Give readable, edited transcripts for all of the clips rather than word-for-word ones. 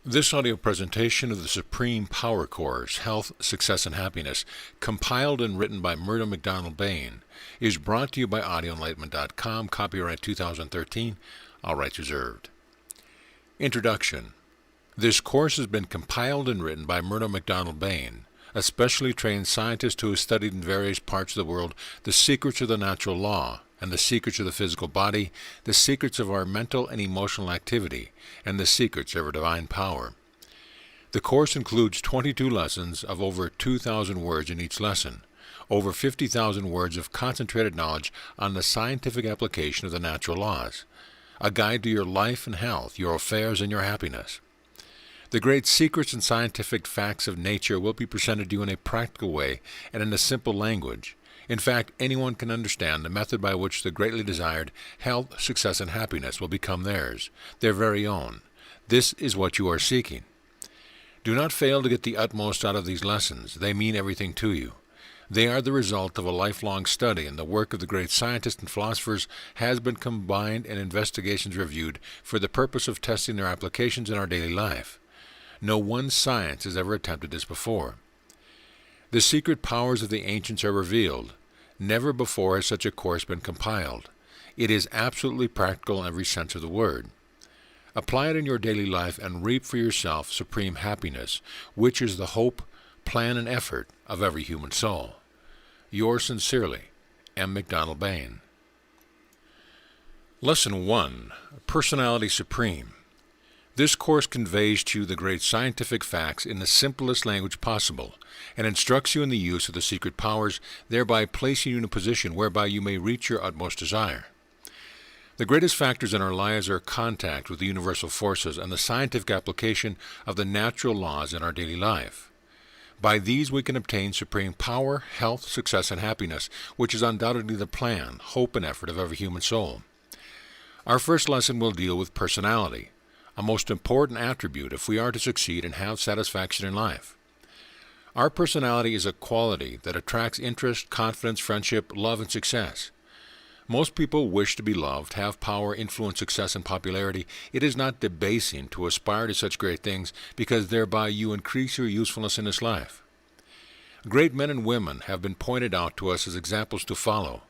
This audio presentation of the Supreme Power Course, Health, Success, and Happiness, compiled and written by Murdo MacDonald Bayne, is brought to you by audioenlightenment.com, copyright 2013, all rights reserved. Introduction. This course has been compiled and written by Murdo MacDonald Bayne, a specially trained scientist who has studied in various parts of the world the secrets of the natural law, and the secrets of the physical body, the secrets of our mental and emotional activity, and the secrets of our divine power. The course includes 22 lessons of over 2,000 words in each lesson, over 50,000 words of concentrated knowledge on the scientific application of the natural laws, a guide to your life and health, your affairs, and your happiness. The great secrets and scientific facts of nature will be presented to you in a practical way and in a simple language. In fact, anyone can understand the method by which the greatly desired health, success, and happiness will become theirs, their very own. This is what you are seeking. Do not fail to get the utmost out of these lessons. They mean everything to you. They are the result of a lifelong study, and the work of the great scientists and philosophers has been combined and investigations reviewed for the purpose of testing their applications in our daily life. No one science has ever attempted this before. The secret powers of the ancients are revealed. Never before has such a course been compiled. It is absolutely practical in every sense of the word. Apply it in your daily life and reap for yourself supreme happiness, which is the hope, plan, and effort of every human soul. Yours sincerely, M. MacDonald Bayne. Lesson 1. Personality Supreme. This course conveys to you the great scientific facts in the simplest language possible, and instructs you in the use of the secret powers, thereby placing you in a position whereby you may reach your utmost desire. The greatest factors in our lives are contact with the universal forces and the scientific application of the natural laws in our daily life. By these we can obtain supreme power, health, success, and happiness, which is undoubtedly the plan, hope, and effort of every human soul. Our first lesson will deal with personality, a most important attribute if we are to succeed and have satisfaction in life. Our personality is a quality that attracts interest, confidence, friendship, love, and success. Most people wish to be loved, have power, influence, success, and popularity. It is not debasing to aspire to such great things, because thereby you increase your usefulness in this life. Great men and women have been pointed out to us as examples to follow.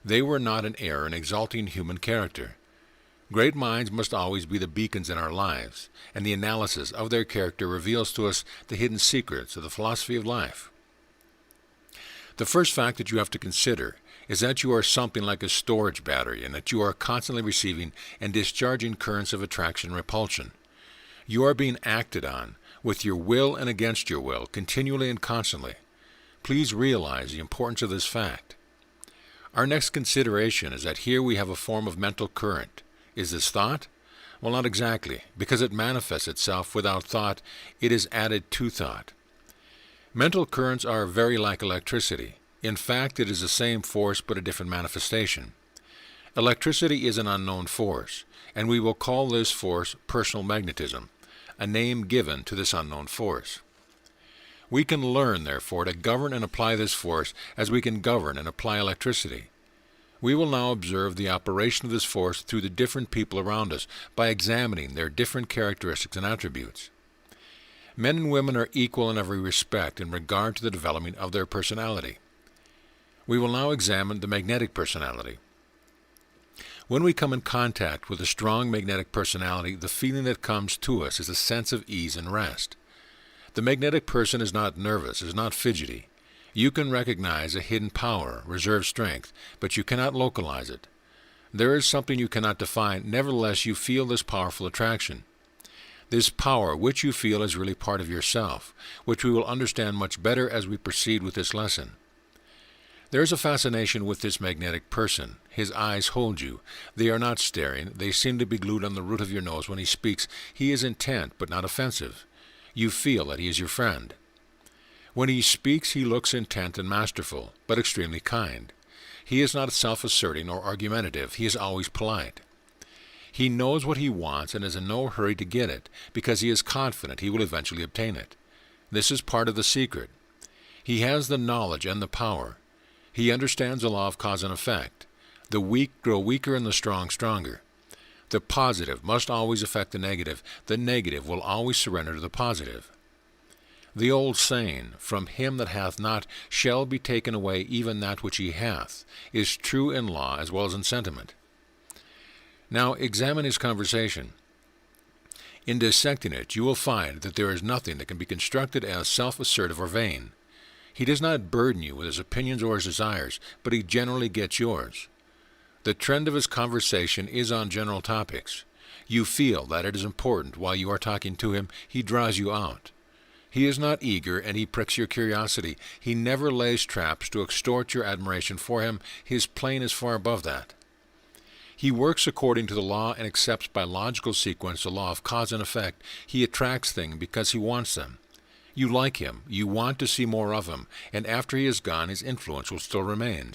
They were not in error in exalting human character. Great minds must always be the beacons in our lives, and the analysis of their character reveals to us the hidden secrets of the philosophy of life. The first fact that you have to consider is that you are something like a storage battery, and that you are constantly receiving and discharging currents of attraction and repulsion. You are being acted on, with your will and against your will, continually and constantly. Please realize the importance of this fact. Our next consideration is that here we have a form of mental current. Is this thought? Well, not exactly. Because it manifests itself without thought, it is added to thought. Mental currents are very like electricity. In fact, it is the same force but a different manifestation. Electricity is an unknown force, and we will call this force personal magnetism, a name given to this unknown force. We can learn, therefore, to govern and apply this force as we can govern and apply electricity. We will now observe the operation of this force through the different people around us by examining their different characteristics and attributes. Men and women are equal in every respect in regard to the development of their personality. We will now examine the magnetic personality. When we come in contact with a strong magnetic personality, the feeling that comes to us is a sense of ease and rest. The magnetic person is not nervous, is not fidgety. You can recognize a hidden power, reserve strength, but you cannot localize it. There is something you cannot define, nevertheless you feel this powerful attraction. This power which you feel is really part of yourself, which we will understand much better as we proceed with this lesson. There is a fascination with this magnetic person. His eyes hold you. They are not staring. They seem to be glued on the root of your nose when he speaks. He is intent, but not offensive. You feel that he is your friend. When he speaks, he looks intent and masterful, but extremely kind. He is not self-asserting or argumentative. He is always polite. He knows what he wants and is in no hurry to get it, because he is confident he will eventually obtain it. This is part of the secret. He has the knowledge and the power. He understands the law of cause and effect. The weak grow weaker and the strong stronger. The positive must always affect the negative. The negative will always surrender to the positive. The old saying, "From him that hath not shall be taken away even that which he hath," is true in law as well as in sentiment. Now examine his conversation. In dissecting it, you will find that there is nothing that can be constructed as self-assertive or vain. He does not burden you with his opinions or his desires, but he generally gets yours. The trend of his conversation is on general topics. You feel that it is important while you are talking to him. He draws you out. He is not eager, and he pricks your curiosity. He never lays traps to extort your admiration for him. His plane is far above that. He works according to the law and accepts by logical sequence the law of cause and effect. He attracts things because he wants them. You like him, you want to see more of him, and after he is gone, his influence will still remain.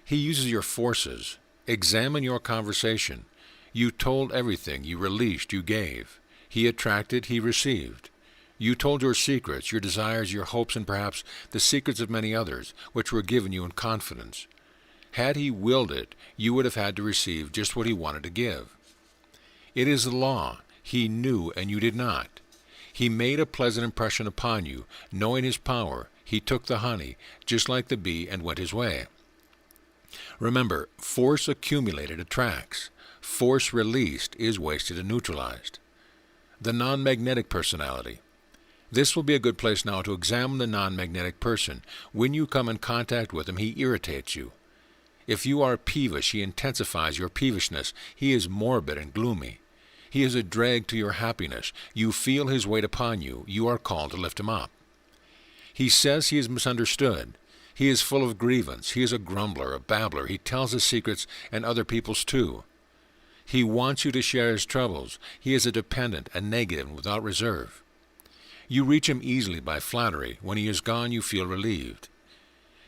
He uses your forces. Examine your conversation. You told everything, you released, you gave. He attracted, he received. You told your secrets, your desires, your hopes, and perhaps the secrets of many others, which were given you in confidence. Had he willed it, you would have had to receive just what he wanted to give. It is the law. He knew, and you did not. He made a pleasant impression upon you. Knowing his power, he took the honey, just like the bee, and went his way. Remember, force accumulated attracts. Force released is wasted and neutralized. The non-magnetic personality. This will be a good place now to examine the non-magnetic person. When you come in contact with him, he irritates you. If you are peevish, he intensifies your peevishness. He is morbid and gloomy. He is a drag to your happiness. You feel his weight upon you. You are called to lift him up. He says he is misunderstood. He is full of grievance. He is a grumbler, a babbler. He tells his secrets and other people's too. He wants you to share his troubles. He is a dependent, a negative, and without reserve. You reach him easily by flattery. When he is gone, you feel relieved.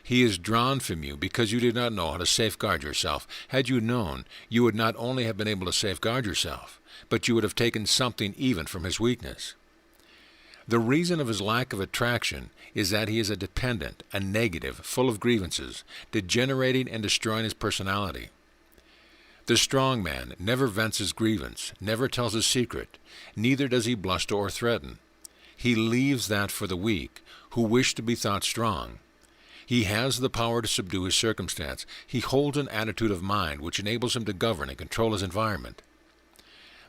He is drawn from you because you did not know how to safeguard yourself. Had you known, you would not only have been able to safeguard yourself, but you would have taken something even from his weakness. The reason of his lack of attraction is that he is a dependent, a negative, full of grievances, degenerating and destroying his personality. The strong man never vents his grievance, never tells his secret, neither does he bluster or threaten. He leaves that for the weak, who wish to be thought strong. He has the power to subdue his circumstance. He holds an attitude of mind which enables him to govern and control his environment.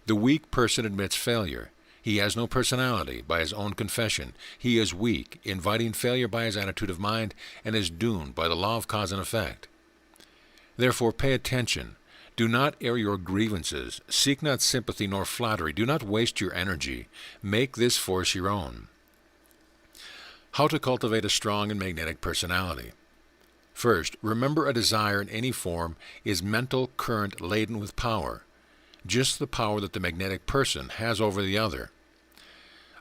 The weak person admits failure. He has no personality by his own confession. He is weak, inviting failure by his attitude of mind, and is doomed by the law of cause and effect. Therefore, pay attention. Do not air your grievances. Seek not sympathy nor flattery. Do not waste your energy. Make this force your own. How to cultivate a strong and magnetic personality. First, remember a desire in any form is mental current laden with power, just the power that the magnetic person has over the other.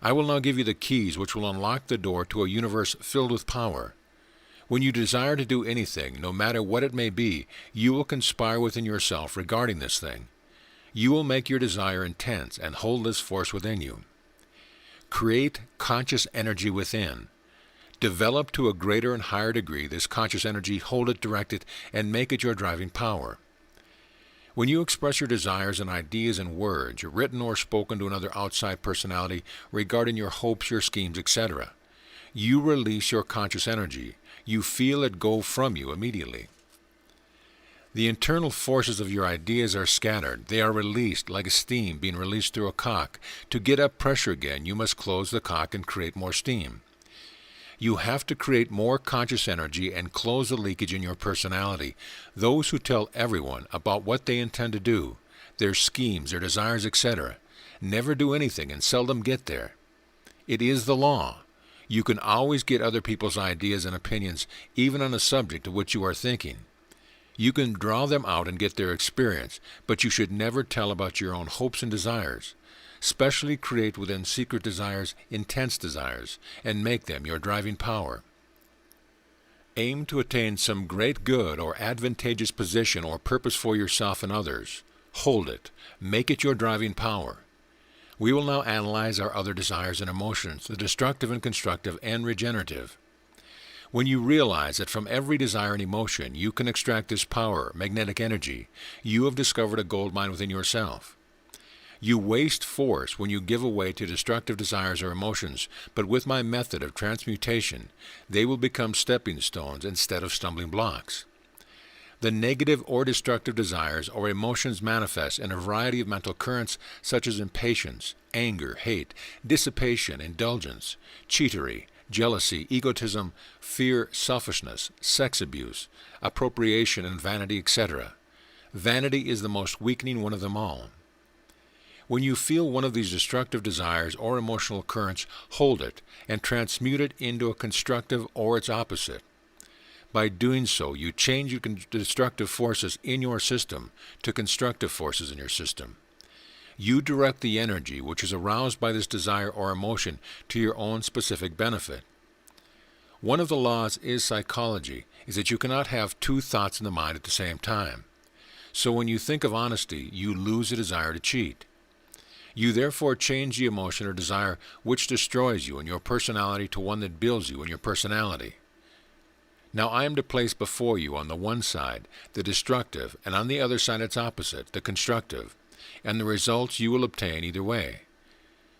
I will now give you the keys which will unlock the door to a universe filled with power. When you desire to do anything, no matter what it may be, you will conspire within yourself regarding this thing. You will make your desire intense and hold this force within you. Create conscious energy within. Develop to a greater and higher degree this conscious energy, hold it, direct it, and make it your driving power. When you express your desires and ideas in words, written or spoken to another outside personality regarding your hopes, your schemes, etc., you release your conscious energy. You feel it go from you immediately. The internal forces of your ideas are scattered. They are released like a steam being released through a cock. To get up pressure again, you must close the cock and create more steam. You have to create more conscious energy and close the leakage in your personality. Those who tell everyone about what they intend to do, their schemes, their desires, etc., never do anything and seldom get there. It is the law. You can always get other people's ideas and opinions, even on a subject of which you are thinking. You can draw them out and get their experience, but you should never tell about your own hopes and desires. Specially create within secret desires intense desires, and make them your driving power. Aim to attain some great good or advantageous position or purpose for yourself and others. Hold it. Make it your driving power. We will now analyze our other desires and emotions, the destructive and constructive and regenerative. When you realize that from every desire and emotion you can extract this power, magnetic energy, you have discovered a gold mine within yourself. You waste force when you give away to destructive desires or emotions, but with my method of transmutation, they will become stepping stones instead of stumbling blocks. The negative or destructive desires or emotions manifest in a variety of mental currents such as impatience, anger, hate, dissipation, indulgence, cheatery, jealousy, egotism, fear, selfishness, sex abuse, appropriation, and vanity, etc. Vanity is the most weakening one of them all. When you feel one of these destructive desires or emotional currents, hold it and transmute it into a constructive or its opposite. By doing so, you change your destructive forces in your system to constructive forces in your system. You direct the energy which is aroused by this desire or emotion to your own specific benefit. One of the laws is psychology is that you cannot have two thoughts in the mind at the same time. So when you think of honesty, you lose a desire to cheat. You therefore change the emotion or desire which destroys you and your personality to one that builds you and your personality. Now I am to place before you on the one side the destructive and on the other side its opposite, the constructive, and the results you will obtain either way.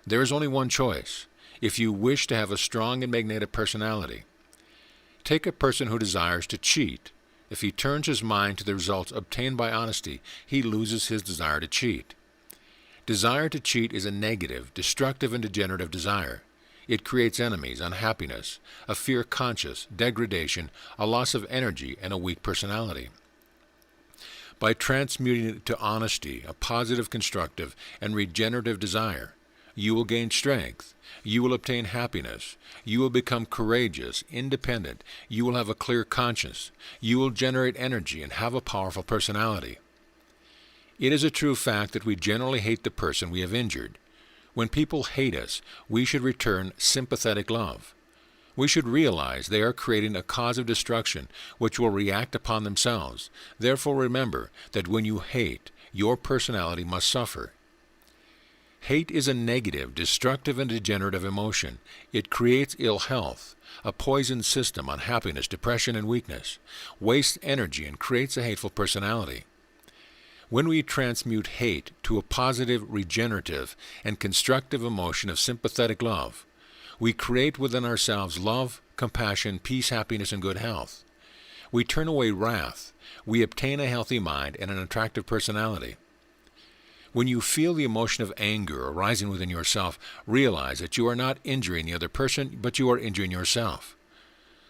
There is only one choice, if you wish to have a strong and magnetic personality. Take a person who desires to cheat. If he turns his mind to the results obtained by honesty, he loses his desire to cheat. Desire to cheat is a negative, destructive, and degenerative desire. It creates enemies, unhappiness, a fear conscious, degradation, a loss of energy, and a weak personality. By transmuting it to honesty, a positive, constructive, and regenerative desire, you will gain strength, you will obtain happiness, you will become courageous, independent, you will have a clear conscience, you will generate energy and have a powerful personality. It is a true fact that we generally hate the person we have injured. When people hate us, we should return sympathetic love. We should realize they are creating a cause of destruction which will react upon themselves. Therefore remember that when you hate, your personality must suffer. Hate is a negative, destructive, and degenerative emotion. It creates ill health, a poisoned system, unhappiness, depression, and weakness, wastes energy, and creates a hateful personality. When we transmute hate to a positive, regenerative, and constructive emotion of sympathetic love, we create within ourselves love, compassion, peace, happiness, and good health. We turn away wrath. We obtain a healthy mind and an attractive personality. When you feel the emotion of anger arising within yourself, realize that you are not injuring the other person, but you are injuring yourself.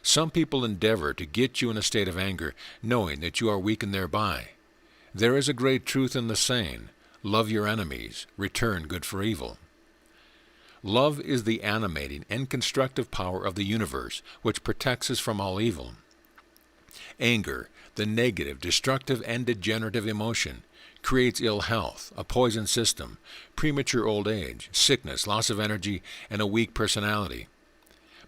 Some people endeavor to get you in a state of anger, knowing that you are weakened thereby. There is a great truth in the saying, love your enemies, return good for evil. Love is the animating and constructive power of the universe, which protects us from all evil. Anger, the negative, destructive, and degenerative emotion, creates ill health, a poisoned system, premature old age, sickness, loss of energy, and a weak personality.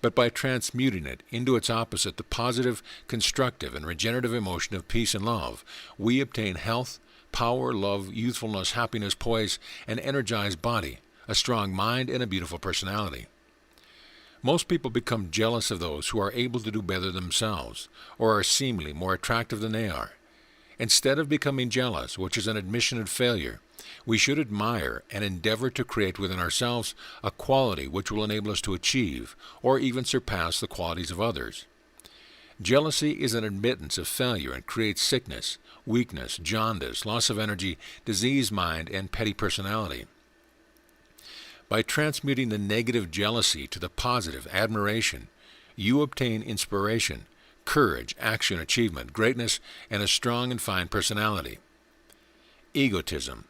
But by transmuting it into its opposite, the positive, constructive, and regenerative emotion of peace and love, we obtain health, power, love, youthfulness, happiness, poise, an energized body, a strong mind, and a beautiful personality. Most people become jealous of those who are able to do better themselves, or are seemingly more attractive than they are. Instead of becoming jealous, which is an admission of failure, we should admire and endeavor to create within ourselves a quality which will enable us to achieve or even surpass the qualities of others. Jealousy is an admittance of failure and creates sickness, weakness, jaundice, loss of energy, diseased mind, and petty personality. By transmuting the negative jealousy to the positive admiration, you obtain inspiration, courage, action, achievement, greatness, and a strong and fine personality. Egotism.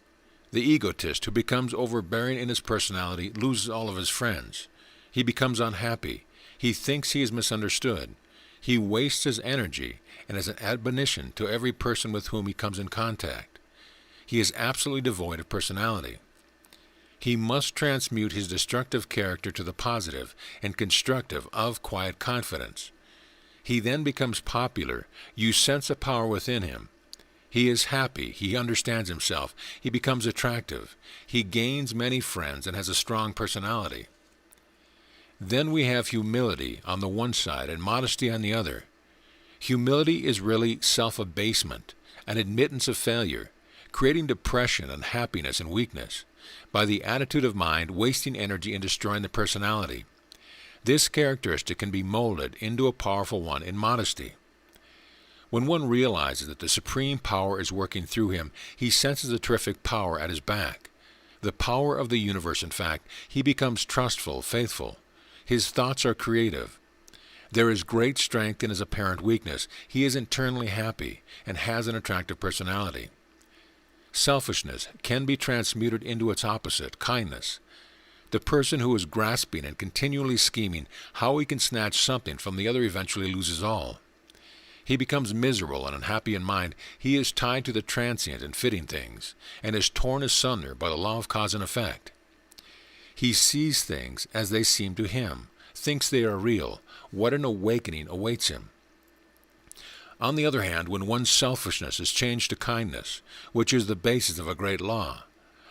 The egotist who becomes overbearing in his personality loses all of his friends. He becomes unhappy. He thinks he is misunderstood. He wastes his energy and is an admonition to every person with whom he comes in contact. He is absolutely devoid of personality. He must transmute his destructive character to the positive and constructive of quiet confidence. He then becomes popular. You sense a power within him. He is happy. He understands himself. He becomes attractive. He gains many friends and has a strong personality. Then we have humility on the one side and modesty on the other. Humility is really self-abasement, an admittance of failure, creating depression, unhappiness, and weakness, by the attitude of mind wasting energy and destroying the personality. This characteristic can be molded into a powerful one in modesty. When one realizes that the supreme power is working through him, he senses a terrific power at his back. The power of the universe, in fact, he becomes trustful, faithful. His thoughts are creative. There is great strength in his apparent weakness. He is internally happy and has an attractive personality. Selfishness can be transmuted into its opposite, kindness. The person who is grasping and continually scheming how he can snatch something from the other eventually loses all. He becomes miserable and unhappy in mind. He is tied to the transient and fitting things, and is torn asunder by the law of cause and effect. He sees things as they seem to him, thinks they are real. What an awakening awaits him! On the other hand, when one's selfishness is changed to kindness, which is the basis of a great law,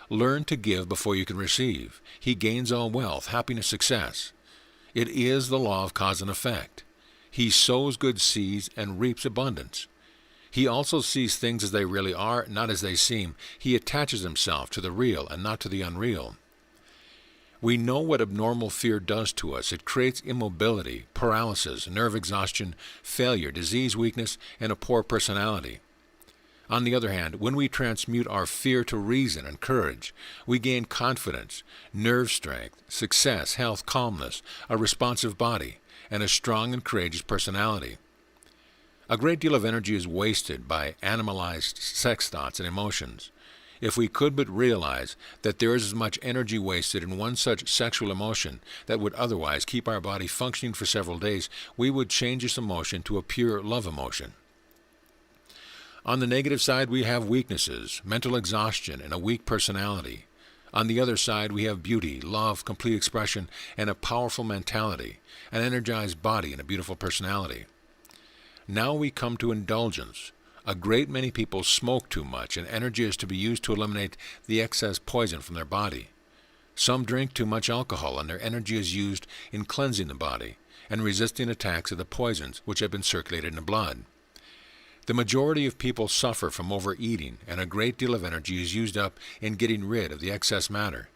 learn to give before you can receive. He gains all wealth, happiness, success. It is the law of cause and effect. He sows good seeds and reaps abundance. He also sees things as they really are, not as they seem. He attaches himself to the real and not to the unreal. We know what abnormal fear does to us. It creates immobility, paralysis, nerve exhaustion, failure, disease, weakness, and a poor personality. On the other hand, when we transmute our fear to reason and courage, we gain confidence, nerve strength, success, health, calmness, a responsive body, and a strong and courageous personality. A great deal of energy is wasted by animalized sex thoughts and emotions. If we could but realize that there is as much energy wasted in one such sexual emotion that would otherwise keep our body functioning for several days, we would change this emotion to a pure love emotion. On the negative side, we have weaknesses, mental exhaustion, and a weak personality. On the other side, we have beauty, love, complete expression, and a powerful mentality, an energized body, and a beautiful personality. Now we come to indulgence. A great many people smoke too much, and energy is to be used to eliminate the excess poison from their body. Some drink too much alcohol, and their energy is used in cleansing the body and resisting attacks of the poisons which have been circulated in the blood. The majority of people suffer from overeating, and a great deal of energy is used up in getting rid of the excess matter.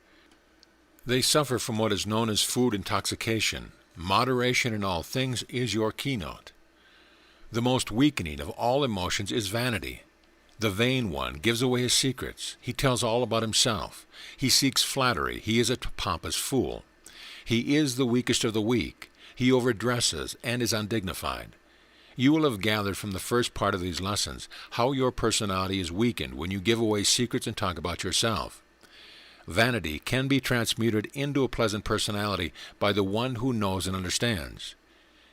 They suffer from what is known as food intoxication. Moderation in all things is your keynote. The most weakening of all emotions is vanity. The vain one gives away his secrets. He tells all about himself. He seeks flattery. He is a pompous fool. He is the weakest of the weak. He overdresses and is undignified. You will have gathered from the first part of these lessons how your personality is weakened when you give away secrets and talk about yourself. Vanity can be transmuted into a pleasant personality by the one who knows and understands.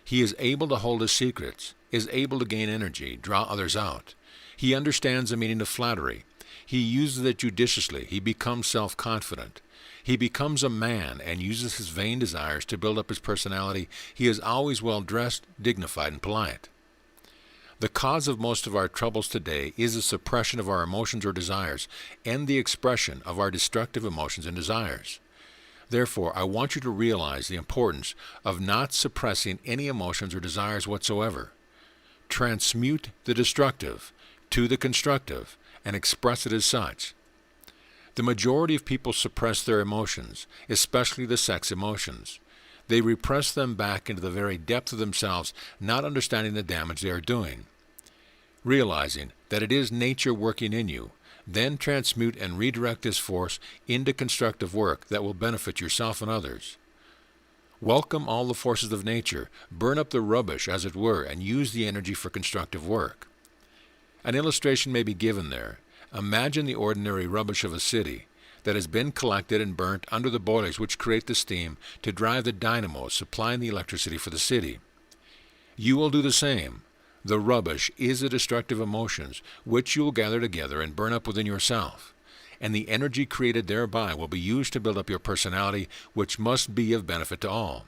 He is able to hold his secrets, is able to gain energy, draw others out. He understands the meaning of flattery. He uses it judiciously. He becomes self-confident. He becomes a man and uses his vain desires to build up his personality. He is always well-dressed, dignified, and polite. The cause of most of our troubles today is the suppression of our emotions or desires and the expression of our destructive emotions and desires. Therefore, I want you to realize the importance of not suppressing any emotions or desires whatsoever. Transmute the destructive to the constructive and express it as such. The majority of people suppress their emotions, especially the sex emotions. They repress them back into the very depth of themselves, not understanding the damage they are doing. Realizing that it is nature working in you, then transmute and redirect this force into constructive work that will benefit yourself and others. Welcome all the forces of nature, burn up the rubbish, as it were, and use the energy for constructive work. An illustration may be given there. Imagine the ordinary rubbish of a city that has been collected and burnt under the boilers which create the steam to drive the dynamos supplying the electricity for the city. You will do the same. The rubbish is the destructive emotions which you will gather together and burn up within yourself, and the energy created thereby will be used to build up your personality, which must be of benefit to all.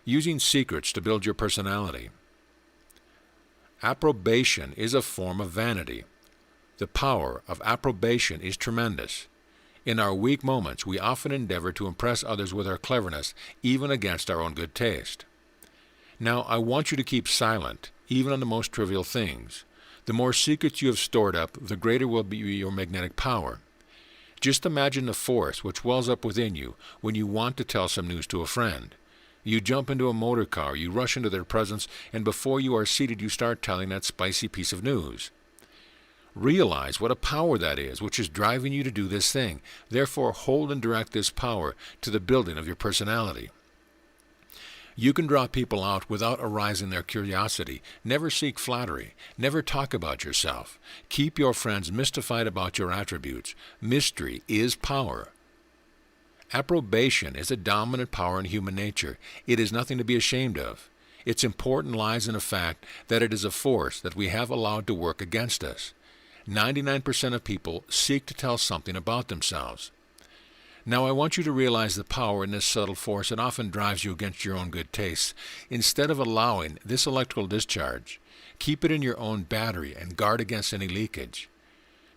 Using secrets to build your personality. Approbation is a form of vanity. The power of approbation is tremendous. In our weak moments, we often endeavor to impress others with our cleverness, even against our own good taste. Now, I want you to keep silent, even on the most trivial things. The more secrets you have stored up, the greater will be your magnetic power. Just imagine the force which wells up within you when you want to tell some news to a friend. You jump into a motor car, you rush into their presence, and before you are seated, you start telling that spicy piece of news. Realize what a power that is, which is driving you to do this thing. Therefore, hold and direct this power to the building of your personality. You can draw people out without arousing their curiosity. Never seek flattery. Never talk about yourself. Keep your friends mystified about your attributes. Mystery is power. Approbation is a dominant power in human nature. It is nothing to be ashamed of. Its importance lies in the fact that it is a force that we have allowed to work against us. 99% of people seek to tell something about themselves. Now I want you to realize the power in this subtle force that often drives you against your own good tastes. Instead of allowing this electrical discharge, keep it in your own battery and guard against any leakage.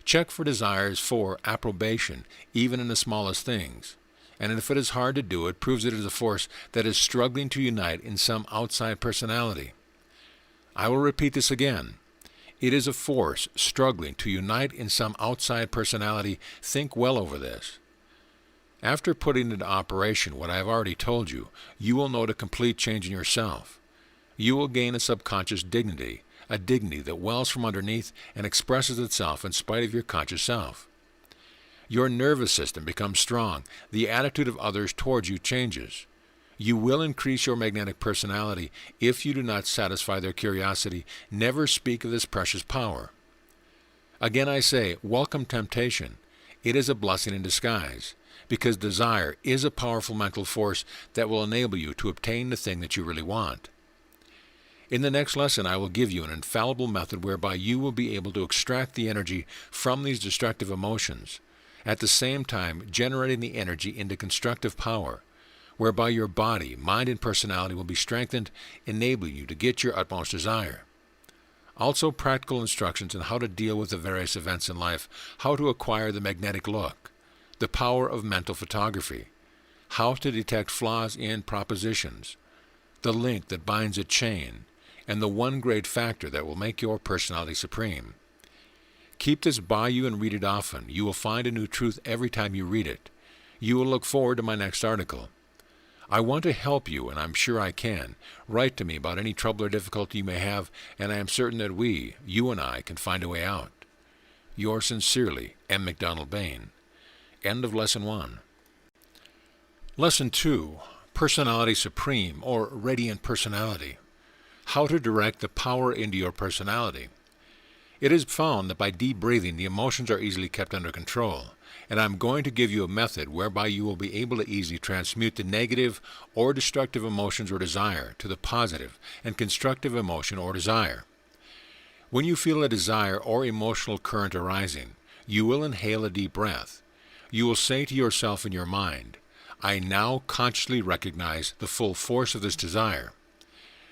Check for desires for approbation, even in the smallest things. And if it is hard to do, it proves it is a force that is struggling to unite in some outside personality. I will repeat this again. It is a force struggling to unite in some outside personality. Think well over this. After putting into operation what I have already told you, you will note a complete change in yourself. You will gain a subconscious dignity, a dignity that wells from underneath and expresses itself in spite of your conscious self. Your nervous system becomes strong. The attitude of others towards you changes. You will increase your magnetic personality if you do not satisfy their curiosity. Never speak of this precious power. Again I say, welcome temptation. It is a blessing in disguise, because desire is a powerful mental force that will enable you to obtain the thing that you really want. In the next lesson, I will give you an infallible method whereby you will be able to extract the energy from these destructive emotions, at the same time generating the energy into constructive power, whereby your body, mind, and personality will be strengthened, enabling you to get your utmost desire. Also practical instructions on how to deal with the various events in life, how to acquire the magnetic look, the power of mental photography, how to detect flaws in propositions, the link that binds a chain, and the one great factor that will make your personality supreme. Keep this by you and read it often. You will find a new truth every time you read it. You will look forward to my next article. I want to help you, and I'm sure I can. Write to me about any trouble or difficulty you may have, and I am certain that you and I, can find a way out. Yours sincerely, M. MacDonald Bayne. End of Lesson 1. Lesson 2, Personality Supreme, or Radiant Personality. How to direct the power into your personality. It is found that by deep breathing, the emotions are easily kept under control, and I'm going to give you a method whereby you will be able to easily transmute the negative or destructive emotions or desire to the positive and constructive emotion or desire. When you feel a desire or emotional current arising, you will inhale a deep breath. You will say to yourself in your mind, I now consciously recognize the full force of this desire.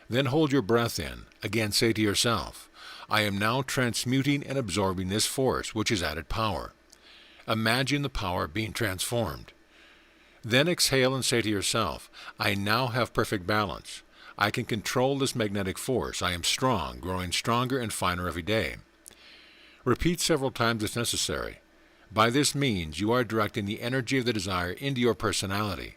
Then hold your breath in. Again say to yourself, I am now transmuting and absorbing this force, which is added power. Imagine the power being transformed. Then exhale and say to yourself, I now have perfect balance. I can control this magnetic force. I am strong, growing stronger and finer every day. Repeat several times if necessary. By this means, you are directing the energy of the desire into your personality.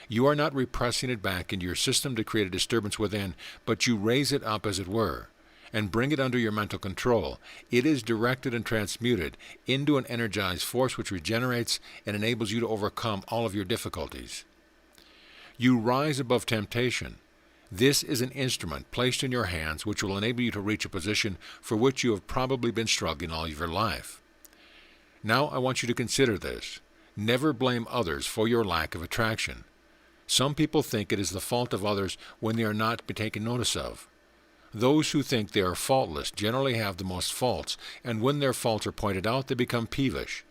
You are not repressing it back into your system to create a disturbance within, but you raise it up, as it were, and bring it under your mental control. It is directed and transmuted into an energized force which regenerates and enables you to overcome all of your difficulties. You rise above temptation. This is an instrument placed in your hands which will enable you to reach a position for which you have probably been struggling all of your life. Now I want you to consider this. Never blame others for your lack of attraction. Some people think it is the fault of others when they are not taken notice of. Those who think they are faultless generally have the most faults, and when their faults are pointed out, they become peevish.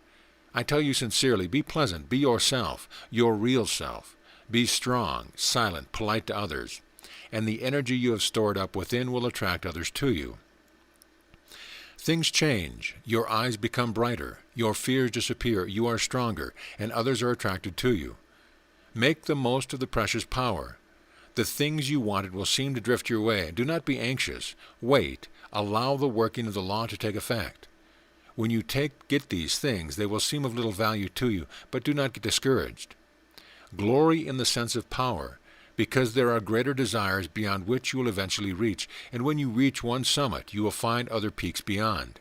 I tell you sincerely, be pleasant, be yourself, your real self. Be strong, silent, polite to others, and the energy you have stored up within will attract others to you. Things change, your eyes become brighter, your fears disappear, you are stronger, and others are attracted to you. Make the most of the precious power. The things you wanted will seem to drift your way. Do not be anxious. Wait. Allow the working of the law to take effect. When you get these things, they will seem of little value to you, but do not get discouraged. Glory in the sense of power, because there are greater desires beyond which you will eventually reach, and when you reach one summit, you will find other peaks beyond.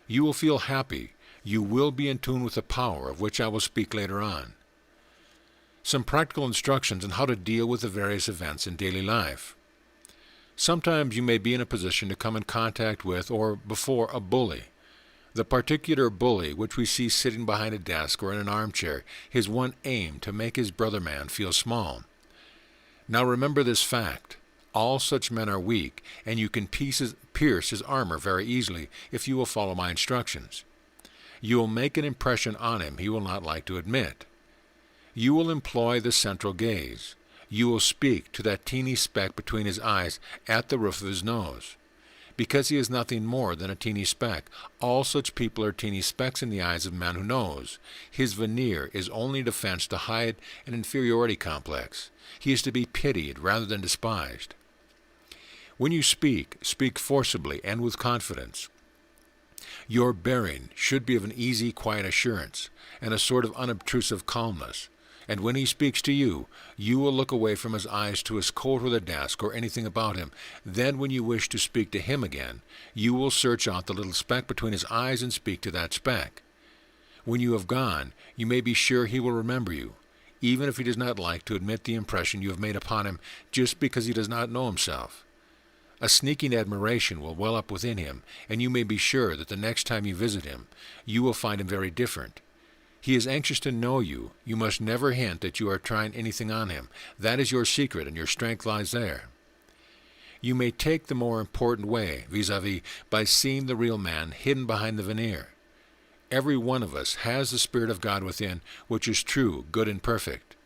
You will feel happy. You will be in tune with the power, of which I will speak later on. Some practical instructions on how to deal with the various events in daily life. Sometimes you may be in a position to come in contact with or before a bully. The particular bully which we see sitting behind a desk or in an armchair, his one aim to make his brother man feel small. Now remember this fact. All such men are weak, and you can pierce his armor very easily if you will follow my instructions. You will make an impression on him he will not like to admit. You will employ the central gaze. You will speak to that teeny speck between his eyes at the roof of his nose. Because he is nothing more than a teeny speck, all such people are teeny specks in the eyes of a man who knows. His veneer is only a defense to hide an inferiority complex. He is to be pitied rather than despised. When you speak, speak forcibly and with confidence. Your bearing should be of an easy, quiet assurance, and a sort of unobtrusive calmness. And when he speaks to you, you will look away from his eyes to his coat or the desk or anything about him. Then when you wish to speak to him again, you will search out the little speck between his eyes and speak to that speck. When you have gone, you may be sure he will remember you, even if he does not like to admit the impression you have made upon him just because he does not know himself. A sneaking admiration will well up within him, and you may be sure that the next time you visit him, you will find him very different. He is anxious to know you. You must never hint that you are trying anything on him. That is your secret, and your strength lies there. You may take the more important way, vis-a-vis, by seeing the real man hidden behind the veneer. Every one of us has the Spirit of God within, which is true, good, and perfect,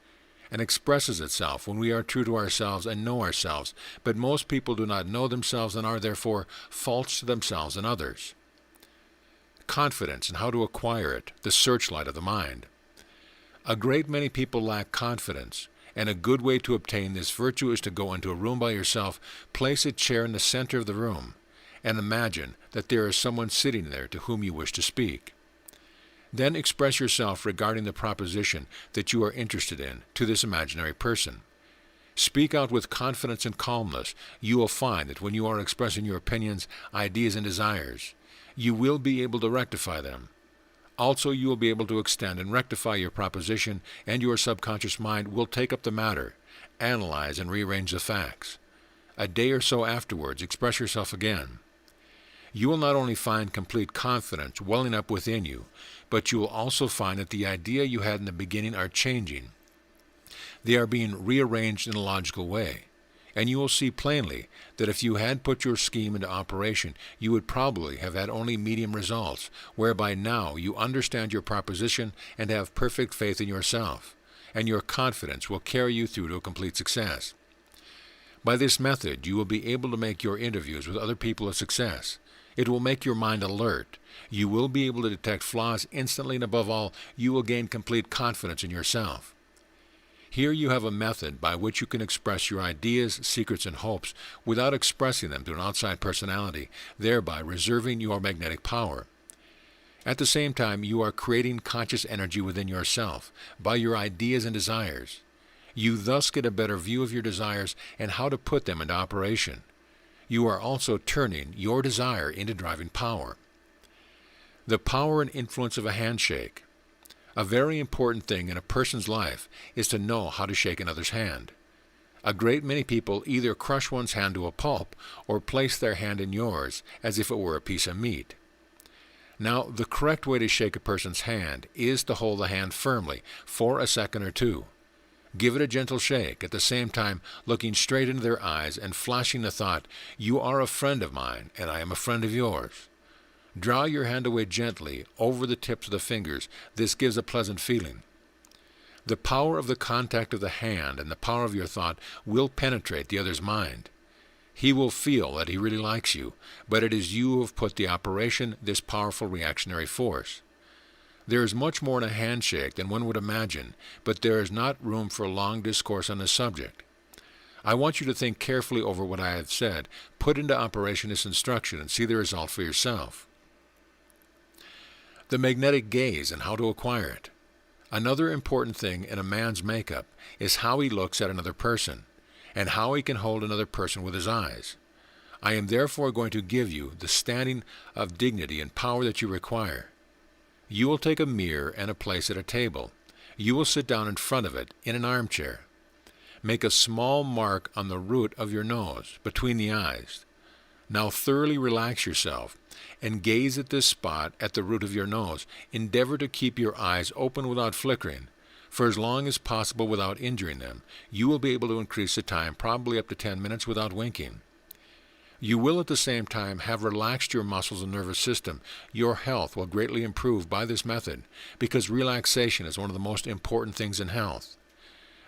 and expresses itself when we are true to ourselves and know ourselves. But most people do not know themselves and are therefore false to themselves and others. Confidence and how to acquire it, the searchlight of the mind. A great many people lack confidence, and a good way to obtain this virtue is to go into a room by yourself, place a chair in the center of the room, and imagine that there is someone sitting there to whom you wish to speak. Then express yourself regarding the proposition that you are interested in to this imaginary person. Speak out with confidence and calmness. You will find that when you are expressing your opinions, ideas, and desires, you will be able to rectify them. Also, you will be able to extend and rectify your proposition, and your subconscious mind will take up the matter, analyze and rearrange the facts. A day or so afterwards, express yourself again. You will not only find complete confidence welling up within you, but you will also find that the idea you had in the beginning are changing. They are being rearranged in a logical way. And you will see plainly that if you had put your scheme into operation, you would probably have had only medium results, whereby now you understand your proposition and have perfect faith in yourself, and your confidence will carry you through to a complete success. By this method, you will be able to make your interviews with other people a success. It will make your mind alert. You will be able to detect flaws instantly, and above all, you will gain complete confidence in yourself. Here you have a method by which you can express your ideas, secrets, and hopes without expressing them to an outside personality, thereby reserving your magnetic power. At the same time, you are creating conscious energy within yourself by your ideas and desires. You thus get a better view of your desires and how to put them into operation. You are also turning your desire into driving power. The power and influence of a handshake. A very important thing in a person's life is to know how to shake another's hand. A great many people either crush one's hand to a pulp or place their hand in yours as if it were a piece of meat. Now, the correct way to shake a person's hand is to hold the hand firmly for a second or two. Give it a gentle shake, at the same time looking straight into their eyes and flashing the thought, "You are a friend of mine, and I am a friend of yours." Draw your hand away gently over the tips of the fingers. This gives a pleasant feeling. The power of the contact of the hand and the power of your thought will penetrate the other's mind. He will feel that he really likes you, but it is you who have put the operation this powerful reactionary force. There is much more in a handshake than one would imagine, but there is not room for a long discourse on this subject. I want you to think carefully over what I have said, put into operation this instruction, and see the result for yourself. The magnetic gaze and how to acquire it. Another important thing in a man's makeup is how he looks at another person, and how he can hold another person with his eyes. I am therefore going to give you the standing of dignity and power that you require. You will take a mirror and a place at a table. You will sit down in front of it in an armchair. Make a small mark on the root of your nose, between the eyes. Now thoroughly relax yourself and gaze at this spot at the root of your nose. Endeavor to keep your eyes open without flickering, for as long as possible without injuring them. You will be able to increase the time probably up to 10 minutes without winking. You will at the same time have relaxed your muscles and nervous system. Your health will greatly improve by this method, because relaxation is one of the most important things in health.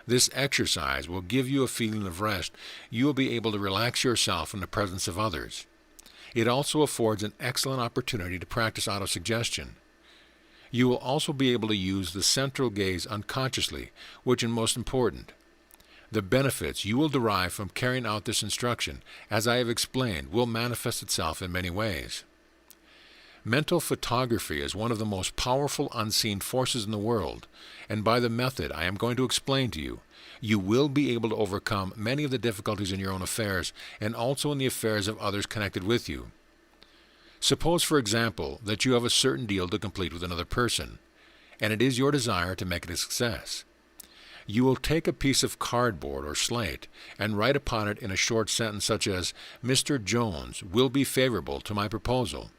This exercise will give you a feeling of rest. You will be able to relax yourself in the presence of others. It also affords an excellent opportunity to practice autosuggestion. You will also be able to use the central gaze unconsciously, which is most important. The benefits you will derive from carrying out this instruction, as I have explained, will manifest itself in many ways. Mental photography is one of the most powerful unseen forces in the world, and by the method I am going to explain to you, you will be able to overcome many of the difficulties in your own affairs and also in the affairs of others connected with you. Suppose, for example, that you have a certain deal to complete with another person, and it is your desire to make it a success. You will take a piece of cardboard or slate and write upon it in a short sentence such as, "Mr. Jones will be favorable to my proposal."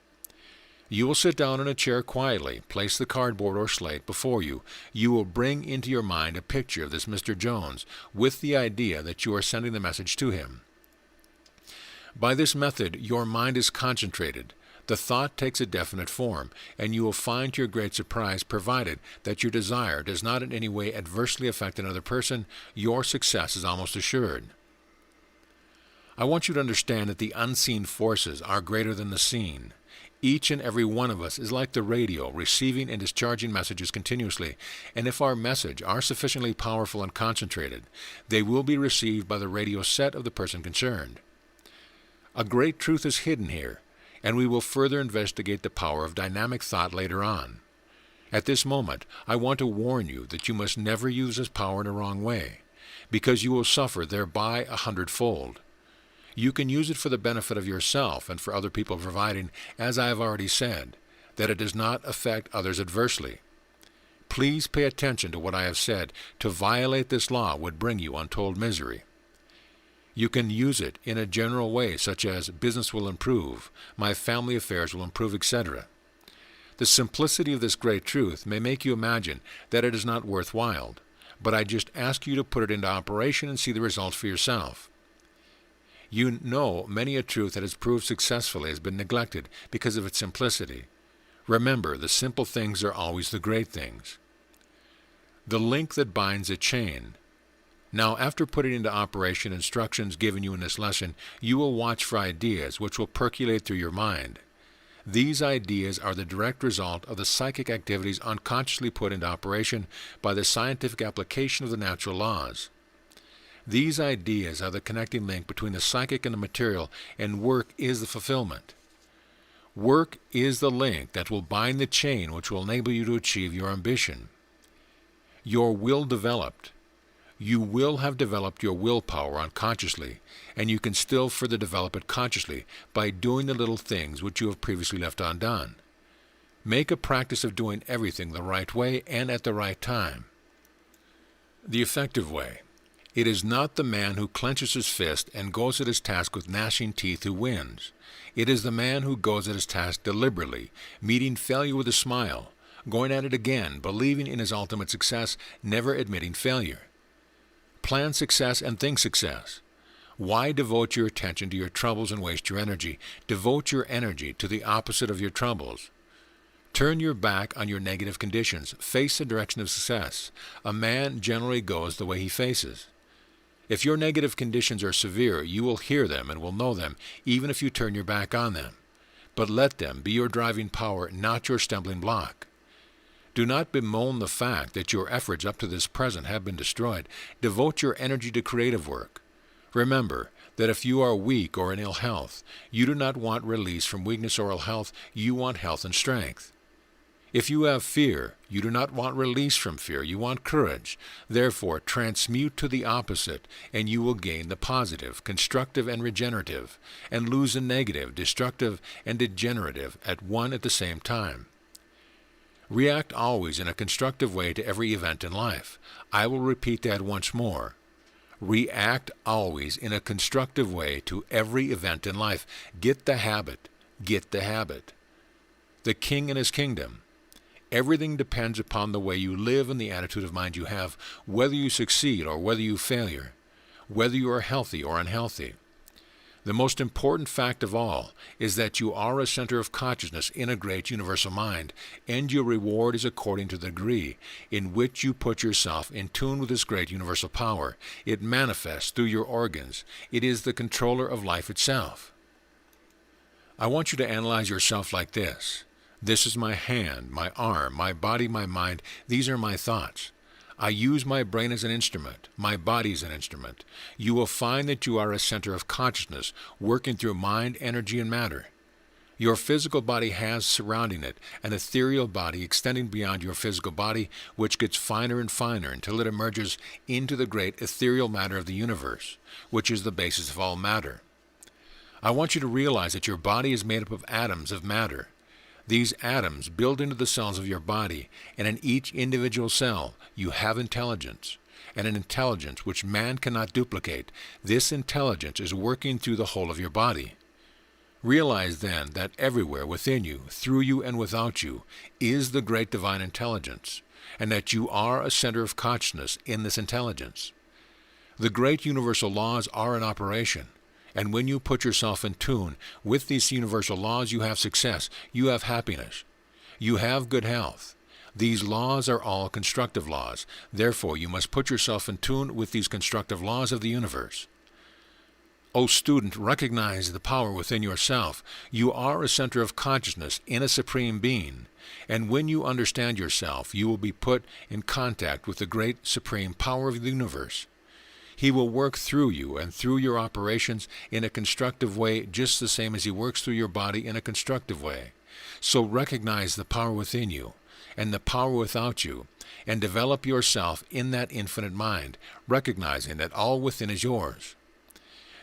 You will sit down in a chair quietly, place the cardboard or slate before you. You will bring into your mind a picture of this Mr. Jones with the idea that you are sending the message to him. By this method, your mind is concentrated. The thought takes a definite form, and you will find to your great surprise, provided that your desire does not in any way adversely affect another person, your success is almost assured. I want you to understand that the unseen forces are greater than the seen. Each and every one of us is like the radio, receiving and discharging messages continuously, and if our message are sufficiently powerful and concentrated, they will be received by the radio set of the person concerned. A great truth is hidden here, and we will further investigate the power of dynamic thought later on. At this moment, I want to warn you that you must never use this power in a wrong way, because you will suffer thereby 100-fold. You can use it for the benefit of yourself and for other people, providing, as I have already said, that it does not affect others adversely. Please pay attention to what I have said. To violate this law would bring you untold misery. You can use it in a general way, such as business will improve, my family affairs will improve, etc. The simplicity of this great truth may make you imagine that it is not worthwhile, but I just ask you to put it into operation and see the results for yourself. You know many a truth that has proved successfully has been neglected because of its simplicity. Remember, the simple things are always the great things. The link that binds a chain. Now, after putting into operation instructions given you in this lesson, you will watch for ideas which will percolate through your mind. These ideas are the direct result of the psychic activities unconsciously put into operation by the scientific application of the natural laws. These ideas are the connecting link between the psychic and the material, and work is the fulfillment. Work is the link that will bind the chain which will enable you to achieve your ambition. Your will developed. You will have developed your willpower unconsciously, and you can still further develop it consciously by doing the little things which you have previously left undone. Make a practice of doing everything the right way and at the right time. The effective way. It is not the man who clenches his fist and goes at his task with gnashing teeth who wins. It is the man who goes at his task deliberately, meeting failure with a smile, going at it again, believing in his ultimate success, never admitting failure. Plan success and think success. Why devote your attention to your troubles and waste your energy? Devote your energy to the opposite of your troubles. Turn your back on your negative conditions. Face the direction of success. A man generally goes the way he faces. If your negative conditions are severe, you will hear them and will know them, even if you turn your back on them. But let them be your driving power, not your stumbling block. Do not bemoan the fact that your efforts up to this present have been destroyed. Devote your energy to creative work. Remember that if you are weak or in ill health, you do not want release from weakness or ill health, you want health and strength. If you have fear, you do not want release from fear, you want courage. Therefore, transmute to the opposite, and you will gain the positive, constructive and regenerative, and lose the negative, destructive and degenerative at the same time. React always in a constructive way to every event in life. I will repeat that once more. React always in a constructive way to every event in life. Get the habit. Get the habit. The king and his kingdom. Everything depends upon the way you live and the attitude of mind you have, whether you succeed or whether you failure, whether you are healthy or unhealthy. The most important fact of all is that you are a center of consciousness in a great universal mind, and your reward is according to the degree in which you put yourself in tune with this great universal power. It manifests through your organs. It is the controller of life itself. I want you to analyze yourself like this. This is my hand, my arm, my body, my mind. These are my thoughts. I use my brain as an instrument, my body as an instrument. You will find that you are a center of consciousness, working through mind, energy, and matter. Your physical body has surrounding it an ethereal body extending beyond your physical body, which gets finer and finer until it emerges into the great ethereal matter of the universe, which is the basis of all matter. I want you to realize that your body is made up of atoms of matter. These atoms build into the cells of your body, and in each individual cell you have intelligence, and an intelligence which man cannot duplicate. This intelligence is working through the whole of your body. Realize then that everywhere within you, through you and without you, is the great divine intelligence, and that you are a center of consciousness in this intelligence. The great universal laws are in operation. And when you put yourself in tune with these universal laws, you have success, you have happiness, you have good health. These laws are all constructive laws. Therefore, you must put yourself in tune with these constructive laws of the universe. O student, recognize the power within yourself. You are a center of consciousness in a supreme being. And when you understand yourself, you will be put in contact with the great supreme power of the universe. He will work through you and through your operations in a constructive way, just the same as he works through your body in a constructive way. So recognize the power within you and the power without you, and develop yourself in that infinite mind, recognizing that all within is yours.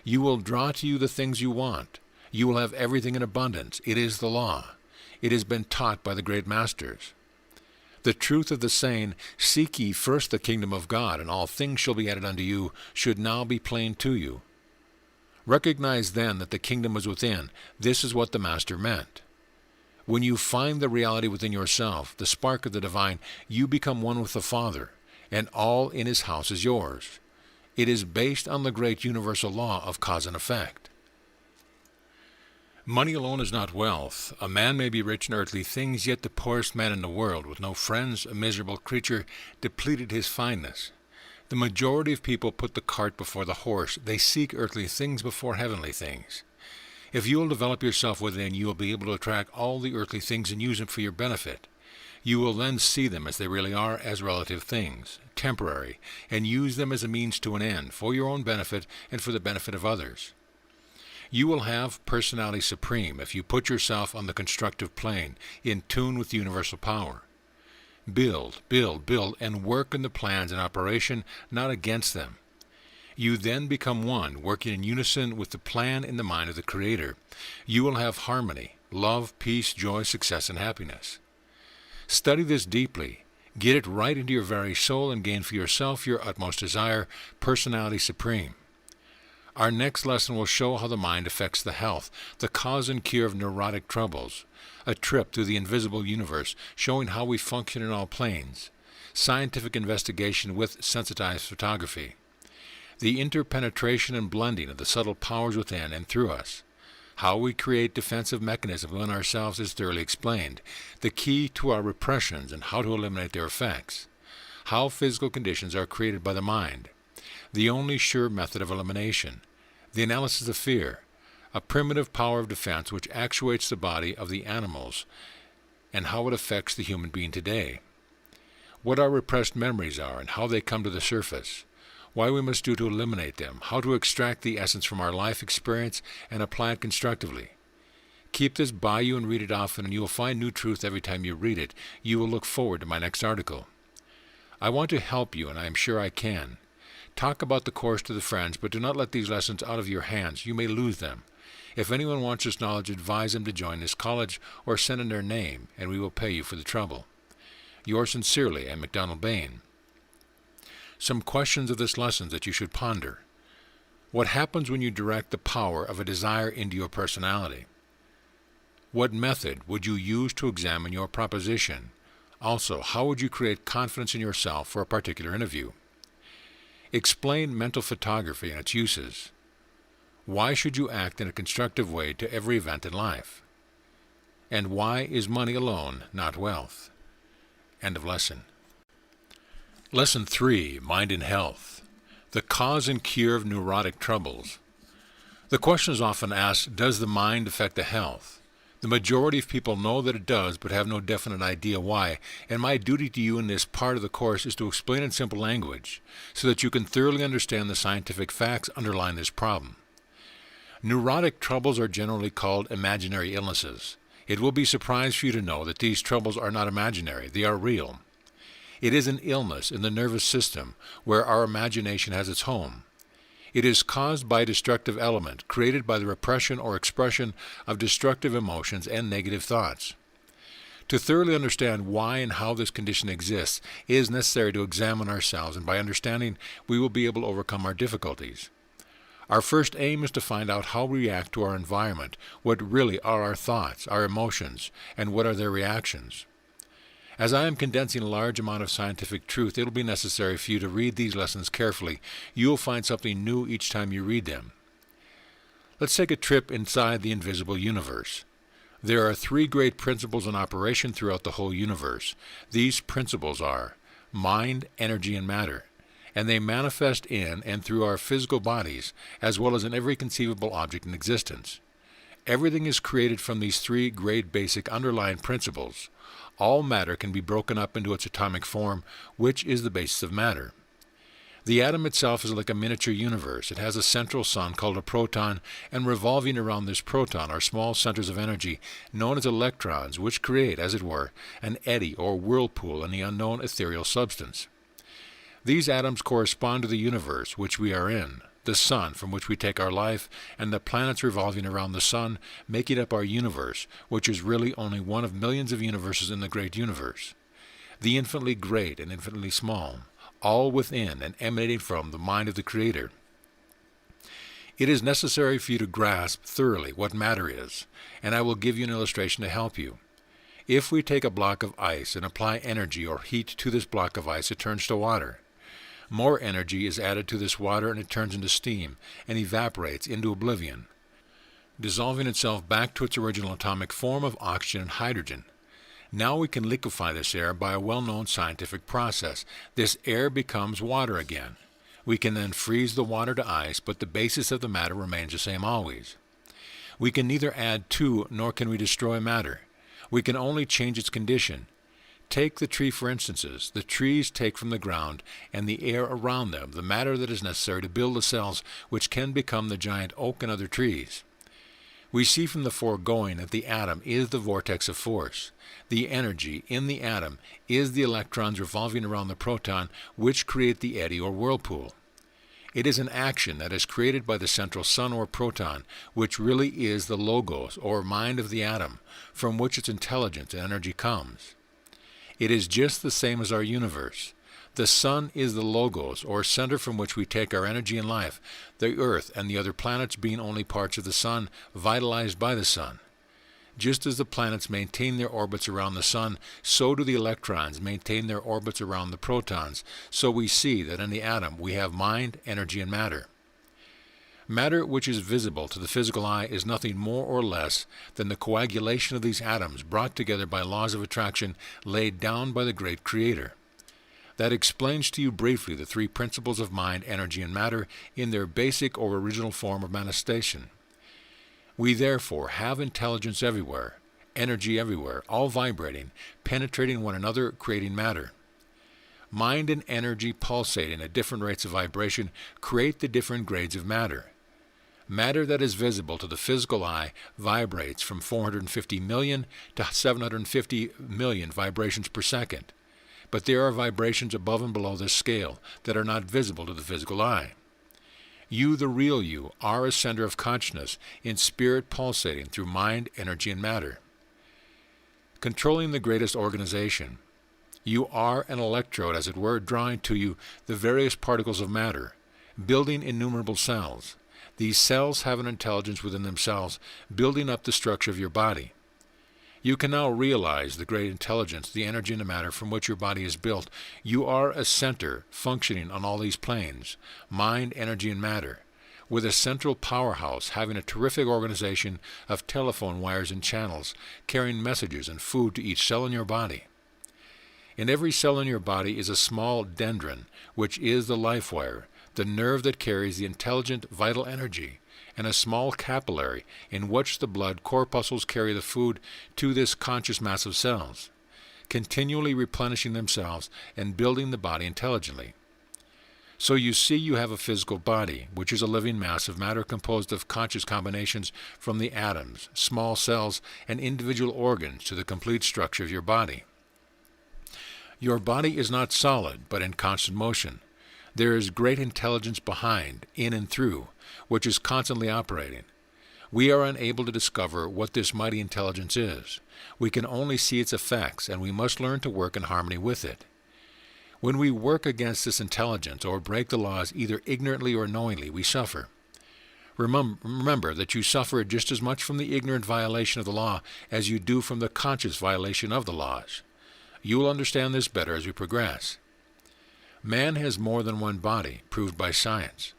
You will draw to you the things you want. You will have everything in abundance. It is the law. It has been taught by the great masters. The truth of the saying, "Seek ye first the kingdom of God, and all things shall be added unto you," should now be plain to you. Recognize then that the kingdom is within. This is what the Master meant. When you find the reality within yourself, the spark of the divine, you become one with the Father, and all in his house is yours. It is based on the great universal law of cause and effect. Money alone is not wealth. A man may be rich in earthly things, yet the poorest man in the world, with no friends, a miserable creature, depleted his fineness. The majority of people put the cart before the horse. They seek earthly things before heavenly things. If you will develop yourself within, you will be able to attract all the earthly things and use them for your benefit. You will then see them as they really are, as relative things, temporary, and use them as a means to an end, for your own benefit and for the benefit of others. You will have personality supreme if you put yourself on the constructive plane, in tune with universal power. Build, build, build, and work in the plans in operation, not against them. You then become one, working in unison with the plan in the mind of the Creator. You will have harmony, love, peace, joy, success, and happiness. Study this deeply. Get it right into your very soul and gain for yourself your utmost desire, personality supreme. Our next lesson will show how the mind affects the health, the cause and cure of neurotic troubles, a trip through the invisible universe, showing how we function in all planes, scientific investigation with sensitized photography, the interpenetration and blending of the subtle powers within and through us, how we create defensive mechanisms within ourselves is thoroughly explained, the key to our repressions and how to eliminate their effects, how physical conditions are created by the mind, the only sure method of elimination, the analysis of fear, a primitive power of defense which actuates the body of the animals and how it affects the human being today, what our repressed memories are and how they come to the surface, why we must do to eliminate them, how to extract the essence from our life experience and apply it constructively. Keep this by you and read it often, and you will find new truth every time you read it. You will look forward to my next article. I want to help you, and I am sure I can. Talk about the course to the friends, but do not let these lessons out of your hands. You may lose them. If anyone wants this knowledge, advise them to join this college or send in their name, and we will pay you for the trouble. Yours sincerely, a MacDonald Bayne. Some questions of this lesson that you should ponder. What happens when you direct the power of a desire into your personality? What method would you use to examine your proposition? Also, how would you create confidence in yourself for a particular interview? Explain mental photography and its uses. Why should you act in a constructive way to every event in life? And why is money alone not wealth? End of lesson. Lesson 3, Mind and Health. The cause and cure of neurotic troubles. The question is often asked, does the mind affect the health? The majority of people know that it does, but have no definite idea why, and my duty to you in this part of the course is to explain in simple language, so that you can thoroughly understand the scientific facts underlying this problem. Neurotic troubles are generally called imaginary illnesses. It will be a surprise for you to know that these troubles are not imaginary, they are real. It is an illness in the nervous system where our imagination has its home. It is caused by a destructive element created by the repression or expression of destructive emotions and negative thoughts. To thoroughly understand why and how this condition exists, it is necessary to examine ourselves, and by understanding, we will be able to overcome our difficulties. Our first aim is to find out how we react to our environment, what really are our thoughts, our emotions, and what are their reactions. As I am condensing a large amount of scientific truth, it will be necessary for you to read these lessons carefully. You will find something new each time you read them. Let's take a trip inside the invisible universe. There are 3 great principles in operation throughout the whole universe. These principles are mind, energy, and matter, and they manifest in and through our physical bodies, as well as in every conceivable object in existence. Everything is created from these 3 great basic underlying principles. All matter can be broken up into its atomic form, which is the basis of matter. The atom itself is like a miniature universe. It has a central sun called a proton, and revolving around this proton are small centers of energy known as electrons, which create, as it were, an eddy or whirlpool in the unknown ethereal substance. These atoms correspond to the universe which we are in, the sun from which we take our life, and the planets revolving around the sun, making up our universe, which is really only one of millions of universes in the great universe. The infinitely great and infinitely small, all within and emanating from the mind of the Creator. It is necessary for you to grasp thoroughly what matter is, and I will give you an illustration to help you. If we take a block of ice and apply energy or heat to this block of ice, it turns to water. More energy is added to this water and it turns into steam and evaporates into oblivion, dissolving itself back to its original atomic form of oxygen and hydrogen. Now we can liquefy this air by a well-known scientific process. This air becomes water again. We can then freeze the water to ice, but the basis of the matter remains the same always. We can neither add to nor can we destroy matter. We can only change its condition. Take the tree for instances. The trees take from the ground and the air around them the matter that is necessary to build the cells which can become the giant oak and other trees. We see from the foregoing that the atom is the vortex of force. The energy in the atom is the electrons revolving around the proton which create the eddy or whirlpool. It is an action that is created by the central sun or proton, which really is the logos or mind of the atom, from which its intelligence and energy comes. It is just the same as our universe. The sun is the logos, or center from which we take our energy and life, the earth and the other planets being only parts of the sun, vitalized by the sun. Just as the planets maintain their orbits around the sun, so do the electrons maintain their orbits around the protons, so we see that in the atom we have mind, energy, and matter. Matter which is visible to the physical eye is nothing more or less than the coagulation of these atoms brought together by laws of attraction laid down by the great Creator. That explains to you briefly the three principles of mind, energy, and matter in their basic or original form of manifestation. We therefore have intelligence everywhere, energy everywhere, all vibrating, penetrating one another, creating matter. Mind and energy pulsating at different rates of vibration create the different grades of matter. Matter that is visible to the physical eye vibrates from 450 million to 750 million vibrations per second. But there are vibrations above and below this scale that are not visible to the physical eye. You, the real you, are a center of consciousness in spirit pulsating through mind, energy, and matter. Controlling the greatest organization, you are an electrode, as it were, drawing to you the various particles of matter, building innumerable cells. These cells have an intelligence within themselves, building up the structure of your body. You can now realize the great intelligence, the energy and the matter from which your body is built. You are a center functioning on all these planes, mind, energy, and matter, with a central powerhouse having a terrific organization of telephone wires and channels, carrying messages and food to each cell in your body. In every cell in your body is a small dendron, which is the life wire, the nerve that carries the intelligent, vital energy, and a small capillary in which the blood corpuscles carry the food to this conscious mass of cells, continually replenishing themselves and building the body intelligently. So you see you have a physical body, which is a living mass of matter composed of conscious combinations from the atoms, small cells, and individual organs to the complete structure of your body. Your body is not solid, but in constant motion. There is great intelligence behind, in and through, which is constantly operating. We are unable to discover what this mighty intelligence is. We can only see its effects, and we must learn to work in harmony with it. When we work against this intelligence or break the laws either ignorantly or knowingly, we suffer. Remember that you suffer just as much from the ignorant violation of the law as you do from the conscious violation of the laws. You will understand this better as we progress. Man has more than one body, proved by science.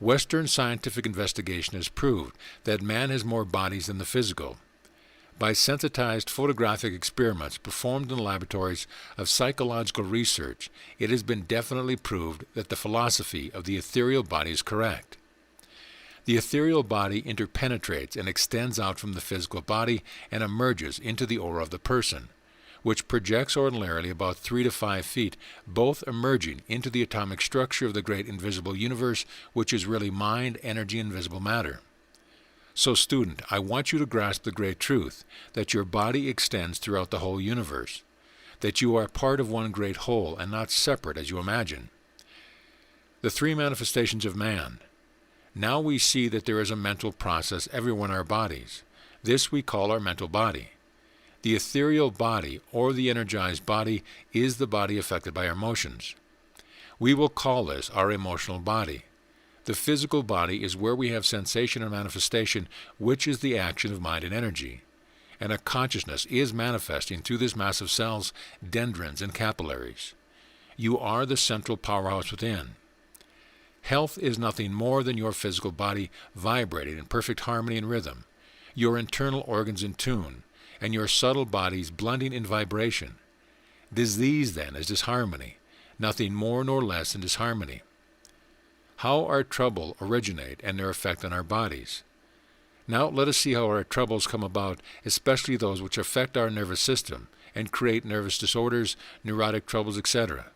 Western scientific investigation has proved that man has more bodies than the physical. By sensitized photographic experiments performed in the laboratories of psychological research, it has been definitely proved that the philosophy of the ethereal body is correct. The ethereal body interpenetrates and extends out from the physical body and emerges into the aura of the person, which projects ordinarily about 3 to 5 feet, both emerging into the atomic structure of the great invisible universe, which is really mind, energy, and visible matter. So, student, I want you to grasp the great truth, that your body extends throughout the whole universe, that you are part of one great whole and not separate as you imagine. The three manifestations of man. Now we see that there is a mental process everywhere in our bodies. This we call our mental body. The ethereal body, or the energized body, is the body affected by our emotions. We will call this our emotional body. The physical body is where we have sensation and manifestation, which is the action of mind and energy. And a consciousness is manifesting through this mass of cells, dendrons, and capillaries. You are the central powerhouse within. Health is nothing more than your physical body vibrating in perfect harmony and rhythm, your internal organs in tune, and your subtle bodies blending in vibration. Disease, then, is disharmony, nothing more nor less than disharmony. How our trouble originate and their effect on our bodies. Now let us see how our troubles come about, especially those which affect our nervous system and create nervous disorders, neurotic troubles, etc.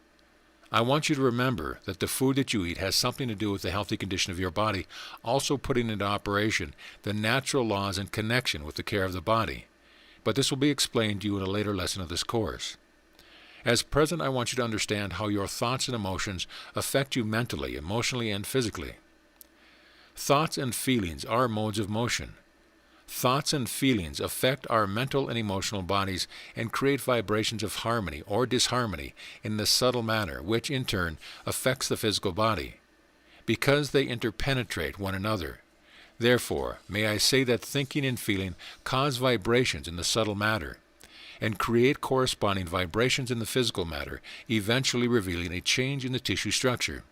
I want you to remember that the food that you eat has something to do with the healthy condition of your body, also putting into operation the natural laws in connection with the care of the body. But this will be explained to you in a later lesson of this course. As present, I want you to understand how your thoughts and emotions affect you mentally, emotionally, and physically. Thoughts and feelings are modes of motion. Thoughts and feelings affect our mental and emotional bodies and create vibrations of harmony or disharmony in the subtle manner, which in turn affects the physical body, because they interpenetrate one another. Therefore, may I say that thinking and feeling cause vibrations in the subtle matter, and create corresponding vibrations in the physical matter, eventually revealing a change in the tissue structure.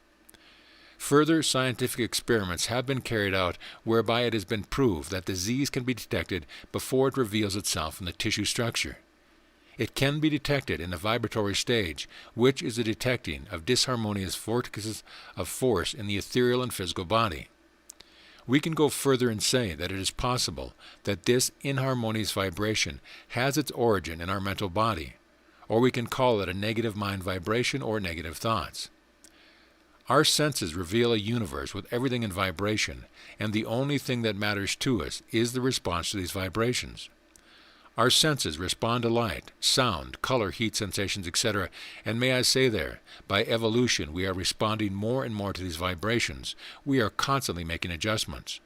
Further scientific experiments have been carried out whereby it has been proved that disease can be detected before it reveals itself in the tissue structure. It can be detected in the vibratory stage, which is the detecting of disharmonious vortices of force in the ethereal and physical body. We can go further and say that it is possible that this inharmonious vibration has its origin in our mental body, or we can call it a negative mind vibration or negative thoughts. Our senses reveal a universe with everything in vibration, and the only thing that matters to us is the response to these vibrations. Our senses respond to light, sound, color, heat, sensations, etc., and may I say there, by evolution we are responding more and more to these vibrations. We are constantly making adjustments.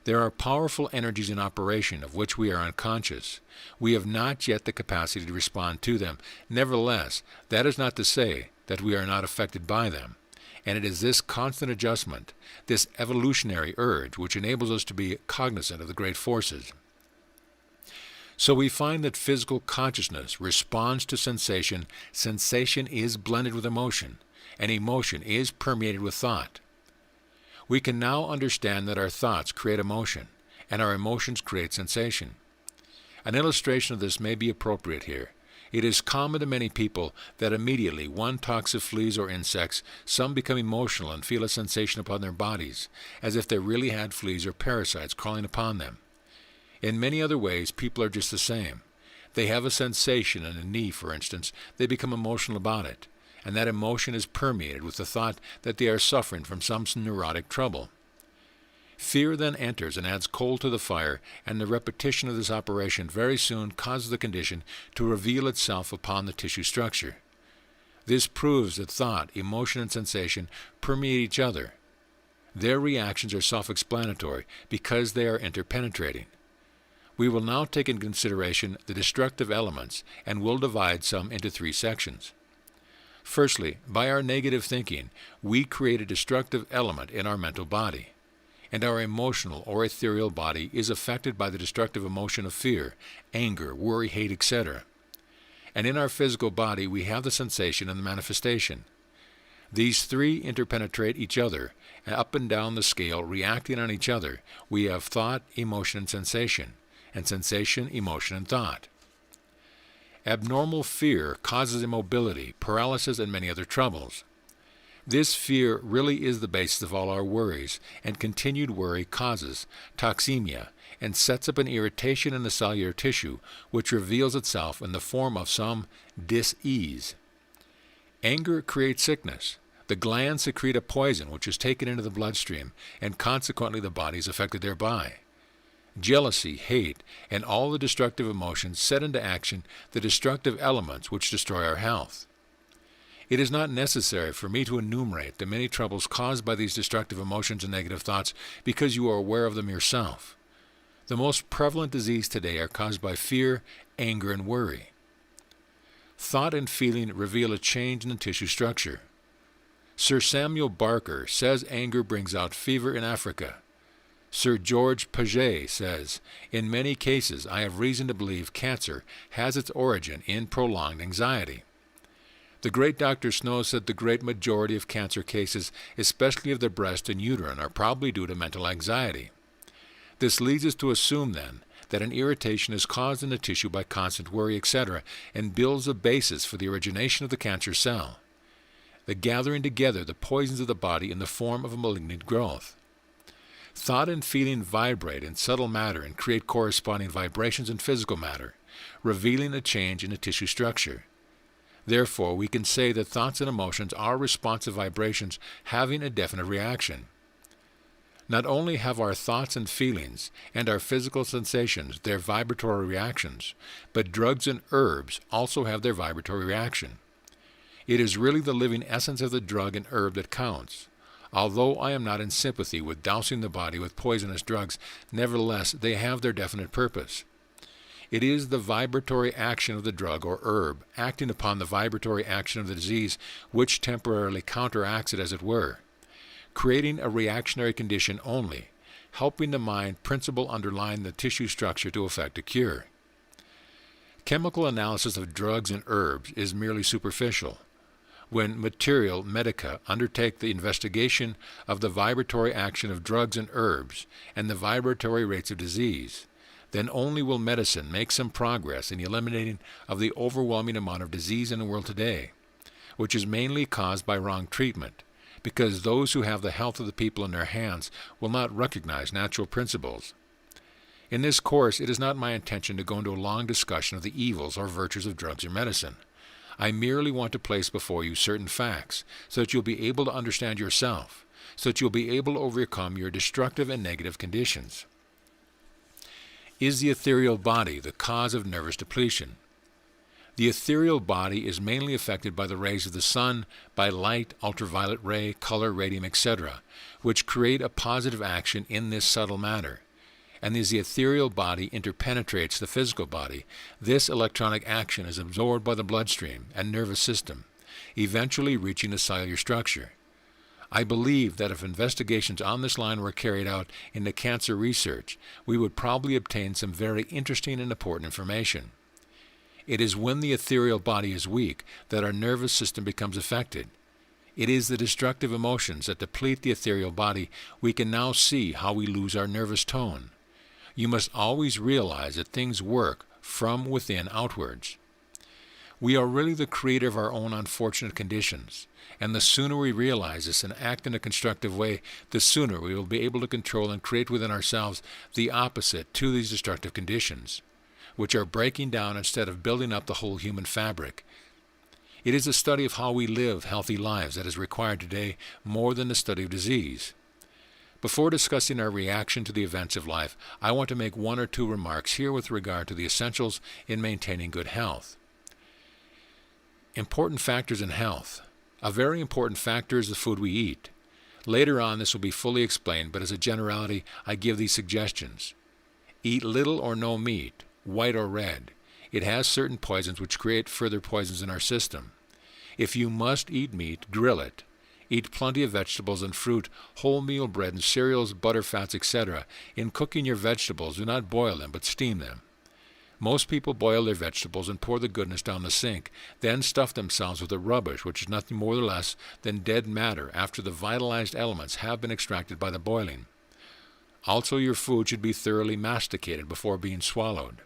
There are powerful energies in operation of which we are unconscious. We have not yet the capacity to respond to them. Nevertheless, that is not to say that we are not affected by them. And it is this constant adjustment, this evolutionary urge, which enables us to be cognizant of the great forces. So we find that physical consciousness responds to sensation. Sensation is blended with emotion, and emotion is permeated with thought. We can now understand that our thoughts create emotion, and our emotions create sensation. An illustration of this may be appropriate here. It is common to many people that immediately one talks of fleas or insects, some become emotional and feel a sensation upon their bodies, as if they really had fleas or parasites crawling upon them. In many other ways, people are just the same. They have a sensation in a knee, for instance. They become emotional about it, and that emotion is permeated with the thought that they are suffering from some neurotic trouble. Fear then enters and adds coal to the fire, and the repetition of this operation very soon causes the condition to reveal itself upon the tissue structure. This proves that thought, emotion, and sensation permeate each other. Their reactions are self-explanatory because they are interpenetrating. We will now take into consideration the destructive elements and will divide some into three sections. Firstly, by our negative thinking, we create a destructive element in our mental body, and our emotional or ethereal body is affected by the destructive emotion of fear, anger, worry, hate, etc. And in our physical body we have the sensation and the manifestation. These three interpenetrate each other, and up and down the scale, reacting on each other, we have thought, emotion, and sensation, emotion, and thought. Abnormal fear causes immobility, paralysis, and many other troubles. This fear really is the basis of all our worries, and continued worry causes toxemia and sets up an irritation in the cellular tissue, which reveals itself in the form of some dis-ease. Anger creates sickness. The glands secrete a poison which is taken into the bloodstream, and consequently the body is affected thereby. Jealousy, hate, and all the destructive emotions set into action the destructive elements which destroy our health. It is not necessary for me to enumerate the many troubles caused by these destructive emotions and negative thoughts because you are aware of them yourself. The most prevalent diseases today are caused by fear, anger, and worry. Thought and feeling reveal a change in the tissue structure. Sir Samuel Barker says anger brings out fever in Africa. Sir George Paget says, in many cases I have reason to believe cancer has its origin in prolonged anxiety. The great Dr. Snow said the great majority of cancer cases, especially of the breast and uterine, are probably due to mental anxiety. This leads us to assume, then, that an irritation is caused in the tissue by constant worry, etc., and builds a basis for the origination of the cancer cell, the gathering together the poisons of the body in the form of a malignant growth. Thought and feeling vibrate in subtle matter and create corresponding vibrations in physical matter, revealing a change in the tissue structure. Therefore, we can say that thoughts and emotions are responsive vibrations having a definite reaction. Not only have our thoughts and feelings and our physical sensations their vibratory reactions, but drugs and herbs also have their vibratory reaction. It is really the living essence of the drug and herb that counts. Although I am not in sympathy with dousing the body with poisonous drugs, nevertheless they have their definite purpose. It is the vibratory action of the drug or herb acting upon the vibratory action of the disease which temporarily counteracts it, as it were, creating a reactionary condition only, helping the mind principle underlying the tissue structure to effect a cure. Chemical analysis of drugs and herbs is merely superficial. When material medica undertake the investigation of the vibratory action of drugs and herbs and the vibratory rates of disease, then only will medicine make some progress in the eliminating of the overwhelming amount of disease in the world today, which is mainly caused by wrong treatment, because those who have the health of the people in their hands will not recognize natural principles. In this course, it is not my intention to go into a long discussion of the evils or virtues of drugs or medicine. I merely want to place before you certain facts, so that you'll be able to understand yourself, so that you'll be able to overcome your destructive and negative conditions. Is the ethereal body the cause of nervous depletion? The ethereal body is mainly affected by the rays of the sun, by light, ultraviolet ray, color, radium, etc., which create a positive action in this subtle matter. And as the ethereal body interpenetrates the physical body, this electronic action is absorbed by the bloodstream and nervous system, eventually reaching the cellular structure. I believe that if investigations on this line were carried out into cancer research, we would probably obtain some very interesting and important information. It is when the ethereal body is weak that our nervous system becomes affected. It is the destructive emotions that deplete the ethereal body. We can now see how we lose our nervous tone. You must always realize that things work from within outwards. We are really the creator of our own unfortunate conditions, and the sooner we realize this and act in a constructive way, the sooner we will be able to control and create within ourselves the opposite to these destructive conditions, which are breaking down instead of building up the whole human fabric. It is the study of how we live healthy lives that is required today more than the study of disease. Before discussing our reaction to the events of life, I want to make one or two remarks here with regard to the essentials in maintaining good health. Important factors in health. A very important factor is the food we eat. Later on this will be fully explained, but as a generality I give these suggestions. Eat little or no meat, white or red. It has certain poisons which create further poisons in our system. If you must eat meat, grill it. Eat plenty of vegetables and fruit, wholemeal bread and cereals, butter, fats, etc. In cooking your vegetables, do not boil them, but steam them. Most people boil their vegetables and pour the goodness down the sink, then stuff themselves with the rubbish, which is nothing more or less than dead matter after the vitalized elements have been extracted by the boiling. Also, your food should be thoroughly masticated before being swallowed.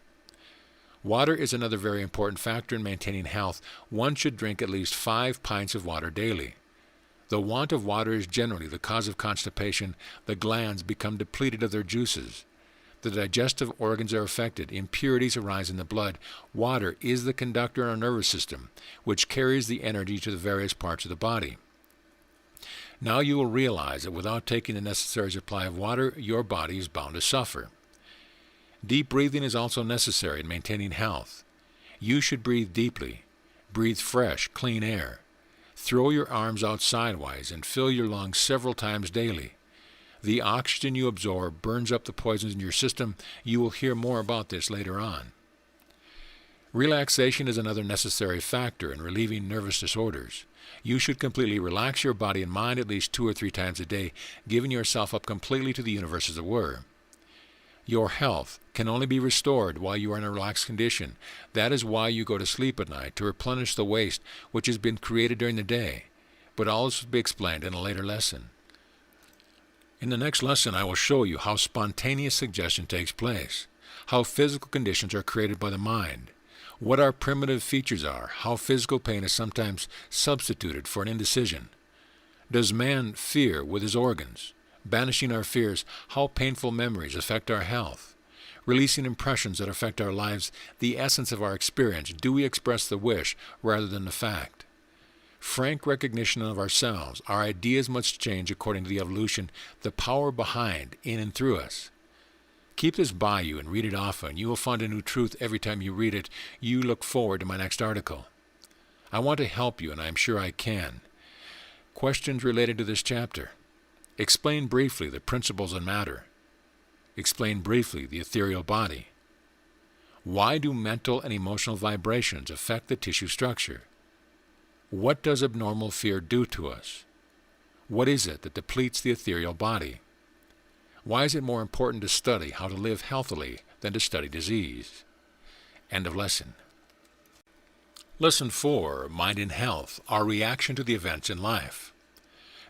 Water is another very important factor in maintaining health. One should drink at least 5 pints of water daily. The want of water is generally the cause of constipation. The glands become depleted of their juices. The digestive organs are affected. Impurities arise in the blood. Water is the conductor in our nervous system, which carries the energy to the various parts of the body. Now you will realize that without taking the necessary supply of water, your body is bound to suffer. Deep breathing is also necessary in maintaining health. You should breathe deeply. Breathe fresh, clean air. Throw your arms out sidewise and fill your lungs several times daily. The oxygen you absorb burns up the poisons in your system. You will hear more about this later on. Relaxation is another necessary factor in relieving nervous disorders. You should completely relax your body and mind at least 2 or 3 times a day, giving yourself up completely to the universe as it were. Your health can only be restored while you are in a relaxed condition. That is why you go to sleep at night, to replenish the waste which has been created during the day. But all this will be explained in a later lesson. In the next lesson, I will show you how spontaneous suggestion takes place, how physical conditions are created by the mind, what our primitive features are, how physical pain is sometimes substituted for an indecision. Does man fear with his organs? Banishing our fears, how painful memories affect our health. Releasing impressions that affect our lives, the essence of our experience. Do we express the wish rather than the fact? Frank recognition of ourselves. Our ideas must change according to the evolution, the power behind, in and through us. Keep this by you and read it often. You will find a new truth every time you read it. You look forward to my next article. I want to help you, and I am sure I can. Questions related to this chapter. Explain briefly the principles in matter. Explain briefly the ethereal body. Why do mental and emotional vibrations affect the tissue structure? What does abnormal fear do to us? What is it that depletes the ethereal body? Why is it more important to study how to live healthily than to study disease? End of lesson. Lesson 4, Mind and Health, our reaction to the events in life.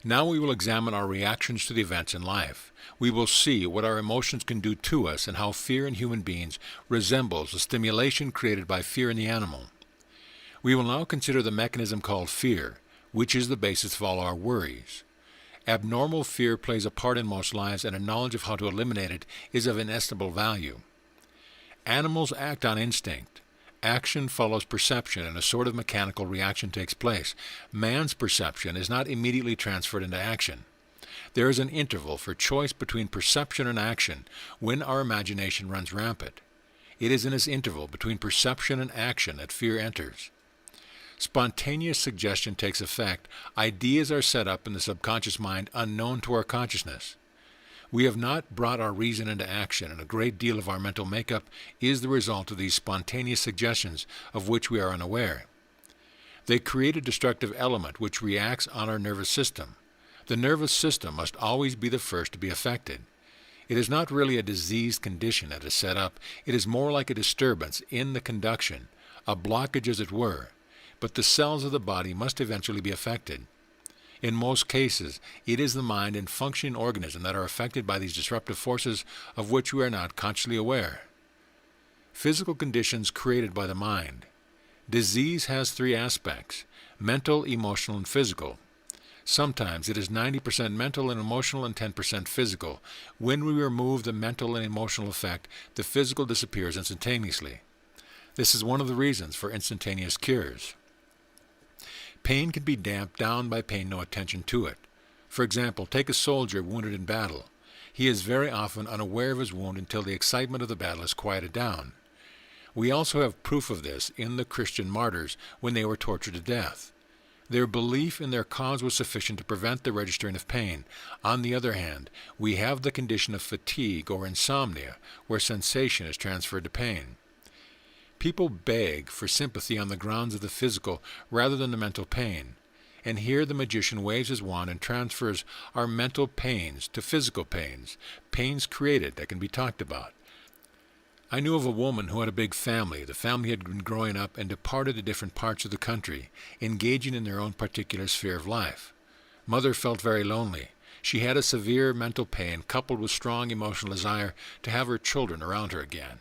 Now we will examine our reactions to the events in life. We will see what our emotions can do to us and how fear in human beings resembles the stimulation created by fear in the animal. We will now consider the mechanism called fear, which is the basis of all our worries. Abnormal fear plays a part in most lives, and a knowledge of how to eliminate it is of inestimable value. Animals act on instinct. Action follows perception, and a sort of mechanical reaction takes place. Man's perception is not immediately transferred into action. There is an interval for choice between perception and action when our imagination runs rampant. It is in this interval between perception and action that fear enters. Spontaneous suggestion takes effect. Ideas are set up in the subconscious mind unknown to our consciousness. We have not brought our reason into action, and a great deal of our mental makeup is the result of these spontaneous suggestions of which we are unaware. They create a destructive element which reacts on our nervous system. The nervous system must always be the first to be affected. It is not really a diseased condition that is set up. It is more like a disturbance in the conduction, a blockage as it were, but the cells of the body must eventually be affected. In most cases, it is the mind and functioning organism that are affected by these disruptive forces of which we are not consciously aware. Physical conditions created by the mind. Disease has three aspects: mental, emotional, and physical. Sometimes it is 90% mental and emotional and 10% physical. When we remove the mental and emotional effect, the physical disappears instantaneously. This is one of the reasons for instantaneous cures. Pain can be damped down by paying no attention to it. For example, take a soldier wounded in battle. He is very often unaware of his wound until the excitement of the battle is quieted down. We also have proof of this in the Christian martyrs when they were tortured to death. Their belief in their cause was sufficient to prevent the registering of pain. On the other hand, we have the condition of fatigue or insomnia, where sensation is transferred to pain. People beg for sympathy on the grounds of the physical rather than the mental pain. And here the magician waves his wand and transfers our mental pains to physical pains, pains created that can be talked about. I knew of a woman who had a big family. The family had been growing up and departed to different parts of the country, engaging in their own particular sphere of life. Mother felt very lonely. She had a severe mental pain coupled with strong emotional desire to have her children around her again.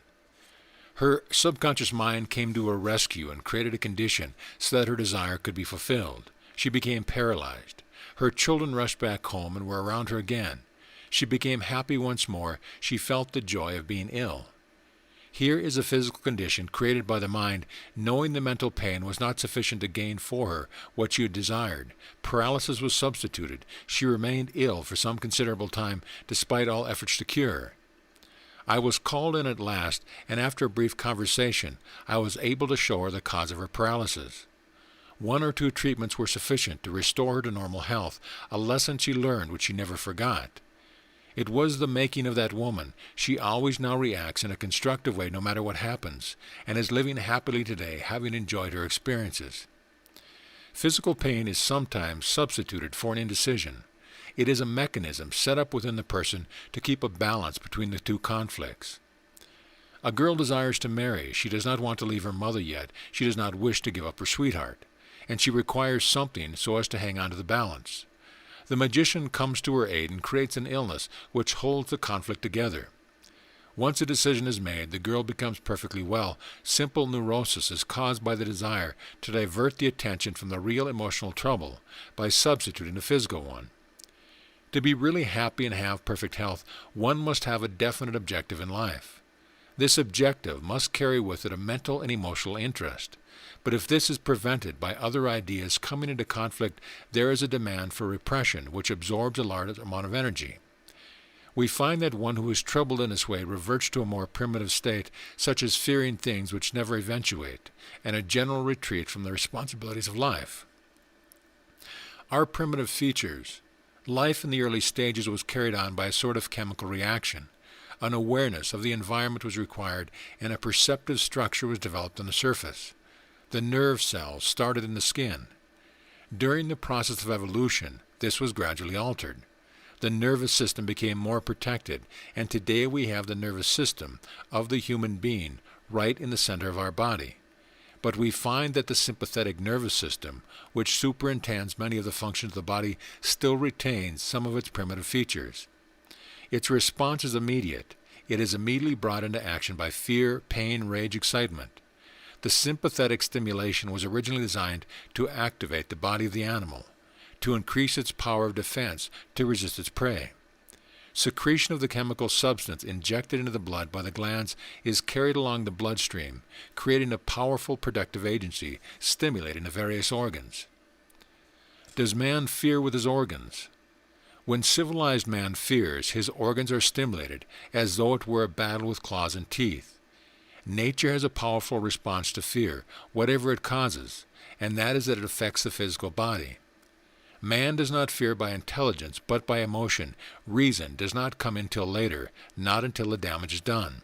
Her subconscious mind came to her rescue and created a condition so that her desire could be fulfilled. She became paralyzed. Her children rushed back home and were around her again. She became happy once more. She felt the joy of being ill. Here is a physical condition created by the mind, knowing the mental pain was not sufficient to gain for her what she had desired. Paralysis was substituted. She remained ill for some considerable time, despite all efforts to cure her. I was called in at last, and after a brief conversation, I was able to show her the cause of her paralysis. 1 or 2 treatments were sufficient to restore her to normal health, a lesson she learned which she never forgot. It was the making of that woman. She always now reacts in a constructive way no matter what happens, and is living happily today, having enjoyed her experiences. Physical pain is sometimes substituted for an indecision. It is a mechanism set up within the person to keep a balance between the two conflicts. A girl desires to marry. She does not want to leave her mother yet. She does not wish to give up her sweetheart. And she requires something so as to hang on to the balance. The magician comes to her aid and creates an illness which holds the conflict together. Once a decision is made, the girl becomes perfectly well. Simple neurosis is caused by the desire to divert the attention from the real emotional trouble by substituting a physical one. To be really happy and have perfect health, one must have a definite objective in life. This objective must carry with it a mental and emotional interest. But if this is prevented by other ideas coming into conflict, there is a demand for repression, which absorbs a large amount of energy. We find that one who is troubled in this way reverts to a more primitive state, such as fearing things which never eventuate, and a general retreat from the responsibilities of life. Our primitive features. Life in the early stages was carried on by a sort of chemical reaction. An awareness of the environment was required, and a perceptive structure was developed on the surface. The nerve cells started in the skin. During the process of evolution, this was gradually altered. The nervous system became more protected, and today we have the nervous system of the human being right in the center of our body. but we find that the sympathetic nervous system, which superintends many of the functions of the body, still retains some of its primitive features. Its response is immediate. It is immediately brought into action by fear, pain, rage, excitement. The sympathetic stimulation was originally designed to activate the body of the animal, to increase its power of defense to resist its prey. Secretion of the chemical substance injected into the blood by the glands is carried along the bloodstream, creating a powerful protective agency, stimulating the various organs. Does man fear with his organs? When civilized man fears, his organs are stimulated as though it were a battle with claws and teeth. Nature has a powerful response to fear, whatever it causes, and that is that it affects the physical body. Man does not fear by intelligence, but by emotion. Reason does not come until later, not until the damage is done.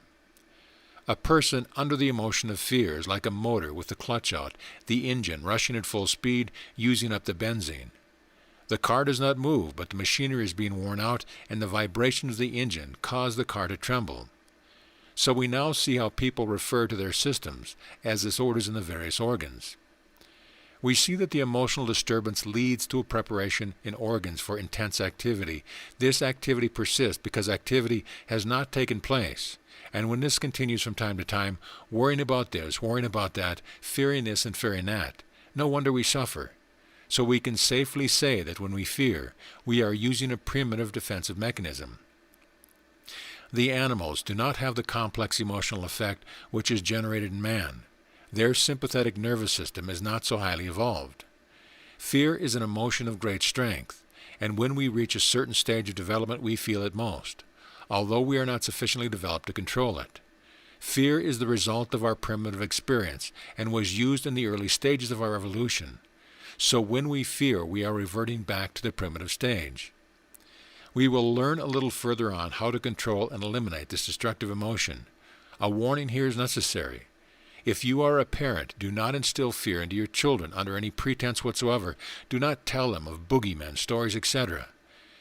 A person under the emotion of fear is like a motor with the clutch out, the engine rushing at full speed, using up the benzene. The car does not move, but the machinery is being worn out, and the vibrations of the engine cause the car to tremble. So we now see how people refer to their systems as disorders in the various organs. We see that the emotional disturbance leads to a preparation in organs for intense activity. This activity persists because activity has not taken place. And when this continues from time to time, worrying about this, worrying about that, fearing this and fearing that, no wonder we suffer. So we can safely say that when we fear, we are using a primitive defensive mechanism. The animals do not have the complex emotional effect which is generated in man. Their sympathetic nervous system is not so highly evolved. Fear is an emotion of great strength, and when we reach a certain stage of development we feel it most, although we are not sufficiently developed to control it. Fear is the result of our primitive experience and was used in the early stages of our evolution. So when we fear, we are reverting back to the primitive stage. We will learn a little further on how to control and eliminate this destructive emotion. A warning here is necessary. If you are a parent, do not instill fear into your children under any pretense whatsoever. Do not tell them of boogeymen, stories, etc.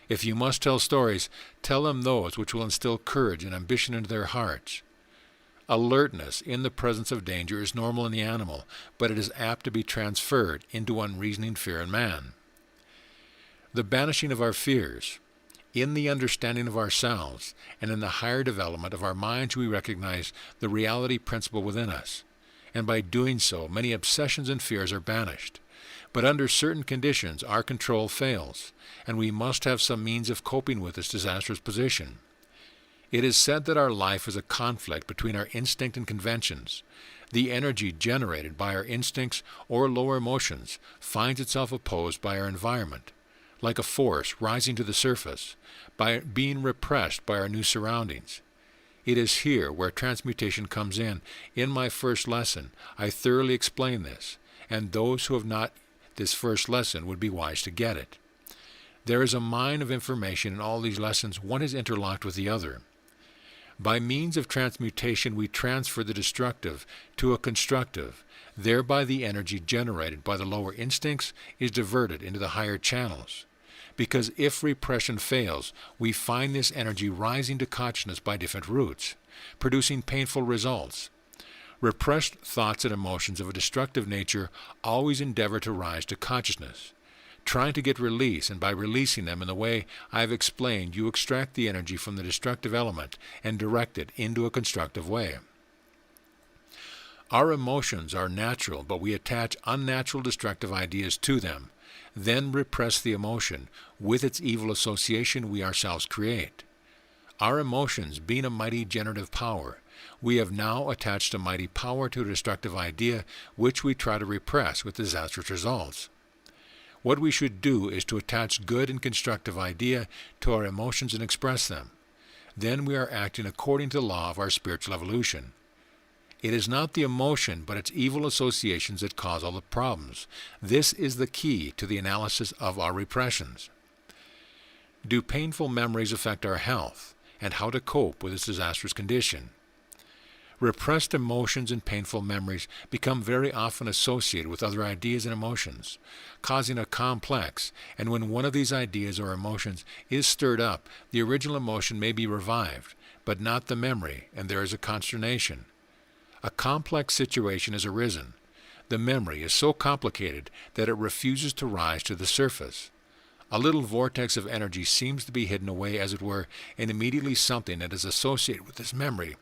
If you must tell stories, tell them those which will instill courage and ambition into their hearts. Alertness in the presence of danger is normal in the animal, but it is apt to be transferred into unreasoning fear in man. The banishing of our fears. In the understanding of ourselves and in the higher development of our minds we recognize the reality principle within us, and by doing so many obsessions and fears are banished. But under certain conditions our control fails, and we must have some means of coping with this disastrous position. It is said that our life is a conflict between our instinct and conventions. The energy generated by our instincts or lower emotions finds itself opposed by our environment, like a force rising to the surface, by being repressed by our new surroundings. It is here where transmutation comes in. In my first lesson, I thoroughly explain this, and those who have not this first lesson would be wise to get it. There is a mine of information in all these lessons. One is interlocked with the other. By means of transmutation, we transfer the destructive to a constructive. Thereby the energy generated by the lower instincts is diverted into the higher channels. Because if repression fails, we find this energy rising to consciousness by different routes, producing painful results. Repressed thoughts and emotions of a destructive nature always endeavor to rise to consciousness, trying to get release, and by releasing them in the way I have explained, you extract the energy from the destructive element and direct it into a constructive way. Our emotions are natural, but we attach unnatural destructive ideas to them, then repress the emotion. With its evil association we ourselves create. Our emotions being a mighty generative power, we have now attached a mighty power to a destructive idea which we try to repress with disastrous results. What we should do is to attach good and constructive idea to our emotions and express them. Then we are acting according to the law of our spiritual evolution. It is not the emotion, but its evil associations that cause all the problems. This is the key to the analysis of our repressions. Do painful memories affect our health, and how to cope with this disastrous condition? Repressed emotions and painful memories become very often associated with other ideas and emotions, causing a complex, and when one of these ideas or emotions is stirred up, the original emotion may be revived, but not the memory, and there is a consternation. A complex situation has arisen. The memory is so complicated that it refuses to rise to the surface. A little vortex of energy seems to be hidden away, as it were, and immediately something that is associated with this memory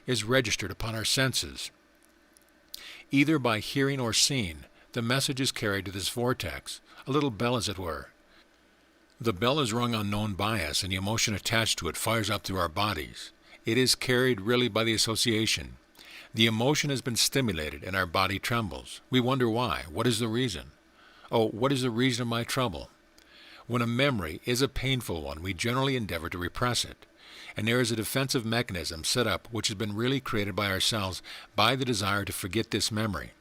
is registered upon our senses. Either by hearing or seeing, the message is carried to this vortex, a little bell as it were. The bell is rung on known by us, and the emotion attached to it fires up through our bodies. It is carried really by the association. The emotion has been stimulated, and our body trembles. We wonder why. What is the reason? Oh, what is the reason of my trouble? When a memory is a painful one, we generally endeavor to repress it. And there is a defensive mechanism set up which has been really created by ourselves by the desire to forget this memory.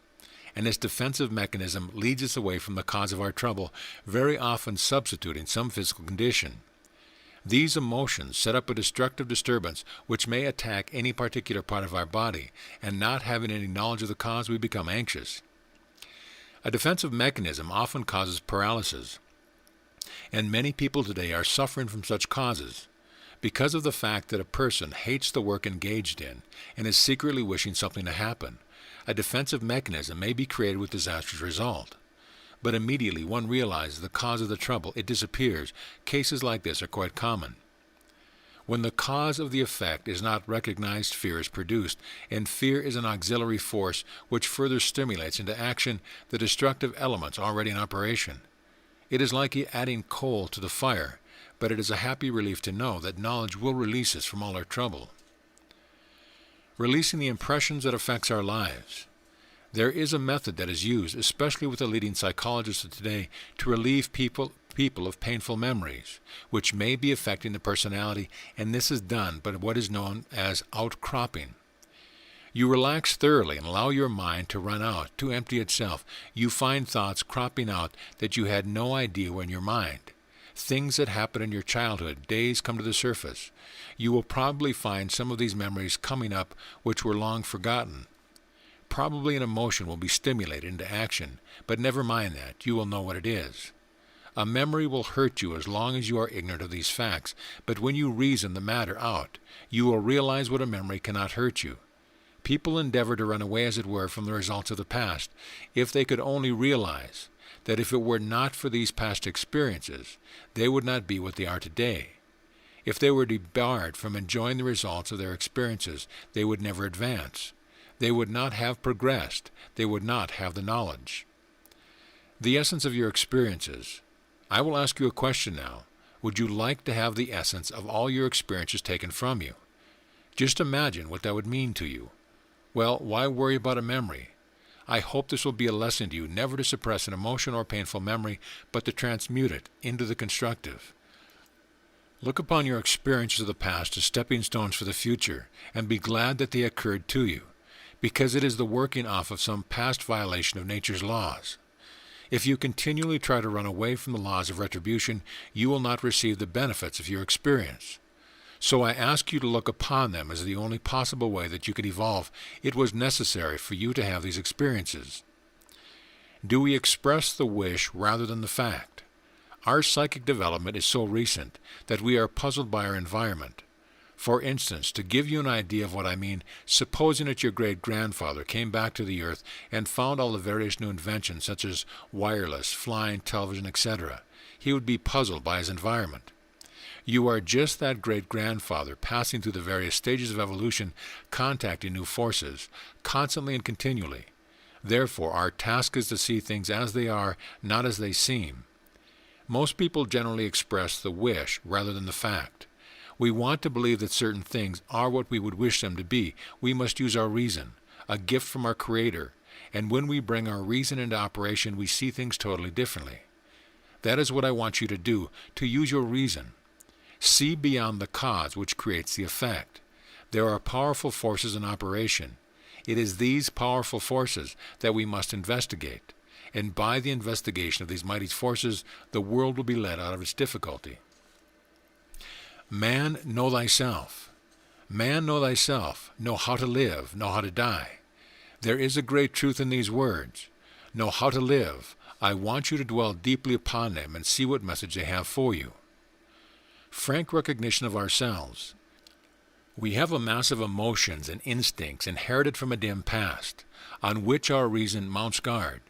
And this defensive mechanism leads us away from the cause of our trouble, very often substituting some physical condition. These emotions set up a destructive disturbance which may attack any particular part of our body, and not having any knowledge of the cause, we become anxious. A defensive mechanism often causes paralysis, and many people today are suffering from such causes because of the fact that a person hates the work engaged in and is secretly wishing something to happen. A defensive mechanism may be created with disastrous result. But immediately one realizes the cause of the trouble, it disappears. Cases like this are quite common. When the cause of the effect is not recognized, fear is produced, and fear is an auxiliary force which further stimulates into action the destructive elements already in operation. It is like adding coal to the fire, but it is a happy relief to know that knowledge will release us from all our trouble. Releasing the impressions that affects our lives. There is a method that is used, especially with the leading psychologists of today, to relieve people of painful memories, which may be affecting the personality, and this is done by what is known as outcropping. You relax thoroughly and allow your mind to run out, to empty itself. You find thoughts cropping out that you had no idea were in your mind. Things that happened in your childhood, days come to the surface. You will probably find some of these memories coming up which were long forgotten. Probably an emotion will be stimulated into action, but never mind that, you will know what it is. A memory will hurt you as long as you are ignorant of these facts, but when you reason the matter out, you will realize what a memory cannot hurt you. People endeavor to run away, as it were, from the results of the past, if they could only realize that if it were not for these past experiences, they would not be what they are today. If they were debarred from enjoying the results of their experiences, they would never advance. They would not have progressed. They would not have the knowledge. The essence of your experiences. I will ask you a question now. Would you like to have the essence of all your experiences taken from you? Just imagine what that would mean to you. Well, why worry about a memory? I hope this will be a lesson to you never to suppress an emotion or painful memory, but to transmute it into the constructive. Look upon your experiences of the past as stepping stones for the future, and be glad that they occurred to you, because it is the working off of some past violation of nature's laws. If you continually try to run away from the laws of retribution, you will not receive the benefits of your experience. So I ask you to look upon them as the only possible way that you could evolve. It was necessary for you to have these experiences. Do we express the wish rather than the fact? Our psychic development is so recent that we are puzzled by our environment. For instance, to give you an idea of what I mean, supposing that your great-grandfather came back to the earth and found all the various new inventions such as wireless, flying, television, etc., he would be puzzled by his environment. You are just that great-grandfather passing through the various stages of evolution, contacting new forces, constantly and continually. Therefore, our task is to see things as they are, not as they seem. Most people generally express the wish rather than the fact. We want to believe that certain things are what we would wish them to be. We must use our reason, a gift from our Creator, and when we bring our reason into operation, we see things totally differently. That is what I want you to do, to use your reason. See beyond the cause which creates the effect. There are powerful forces in operation. It is these powerful forces that we must investigate, and by the investigation of these mighty forces, the world will be led out of its difficulty. Man, know thyself. Man, know thyself. Know how to live, know how to die. There is a great truth in these words. Know how to live. I want you to dwell deeply upon them and see what message they have for you. Frank recognition of ourselves. We have a mass of emotions and instincts inherited from a dim past, on which our reason mounts guard,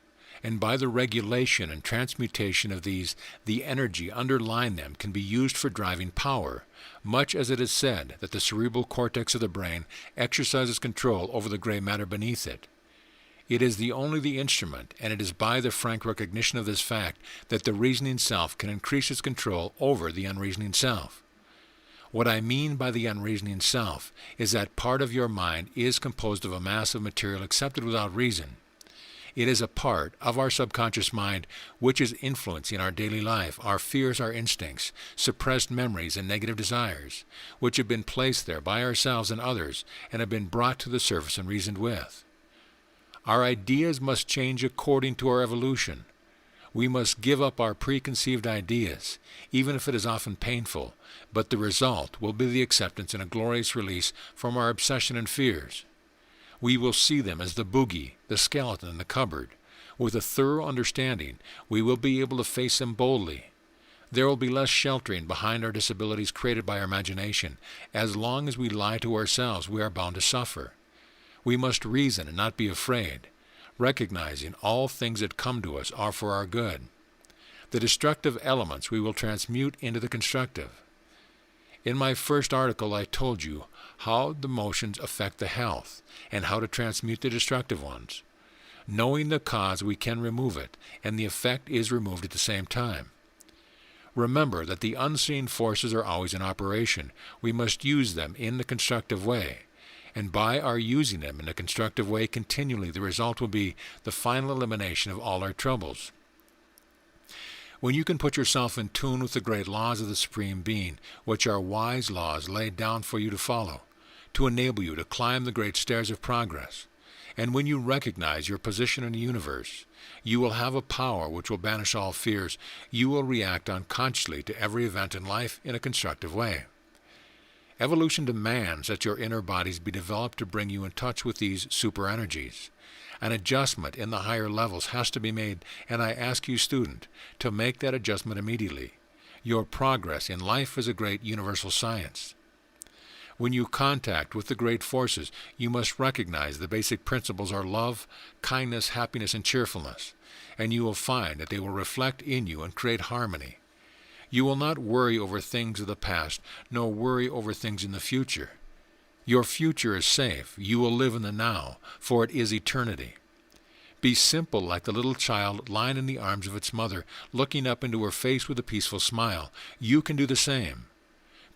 and by the regulation and transmutation of these, the energy underlying them can be used for driving power, much as it is said that the cerebral cortex of the brain exercises control over the gray matter beneath it. It is only the instrument, and it is by the frank recognition of this fact that the reasoning self can increase its control over the unreasoning self. What I mean by the unreasoning self is that part of your mind is composed of a mass of material accepted without reason. It is a part of our subconscious mind which is influencing our daily life, our fears, our instincts, suppressed memories, and negative desires, which have been placed there by ourselves and others and have been brought to the surface and reasoned with. Our ideas must change according to our evolution. We must give up our preconceived ideas, even if it is often painful, but the result will be the acceptance and a glorious release from our obsession and fears. We will see them as the boogie, the skeleton in the cupboard. With a thorough understanding, we will be able to face them boldly. There will be less sheltering behind our disabilities created by our imagination. As long as we lie to ourselves, we are bound to suffer. We must reason and not be afraid, recognizing all things that come to us are for our good. The destructive elements we will transmute into the constructive. In my first article, I told you how the emotions affect the health and how to transmute the destructive ones. Knowing the cause, we can remove it, and the effect is removed at the same time. Remember that the unseen forces are always in operation. We must use them in the constructive way. And by our using them in a constructive way continually, the result will be the final elimination of all our troubles. When you can put yourself in tune with the great laws of the Supreme Being, which are wise laws laid down for you to follow, to enable you to climb the great stairs of progress, and when you recognize your position in the universe, you will have a power which will banish all fears. You will react unconsciously to every event in life in a constructive way. Evolution demands that your inner bodies be developed to bring you in touch with these super energies. An adjustment in the higher levels has to be made, and I ask you, student, to make that adjustment immediately. Your progress in life is a great universal science. When you contact with the great forces, you must recognize the basic principles are love, kindness, happiness, and cheerfulness, and you will find that they will reflect in you and create harmony. You will not worry over things of the past, nor worry over things in the future. Your future is safe. You will live in the now, for it is eternity. Be simple like the little child lying in the arms of its mother, looking up into her face with a peaceful smile. You can do the same.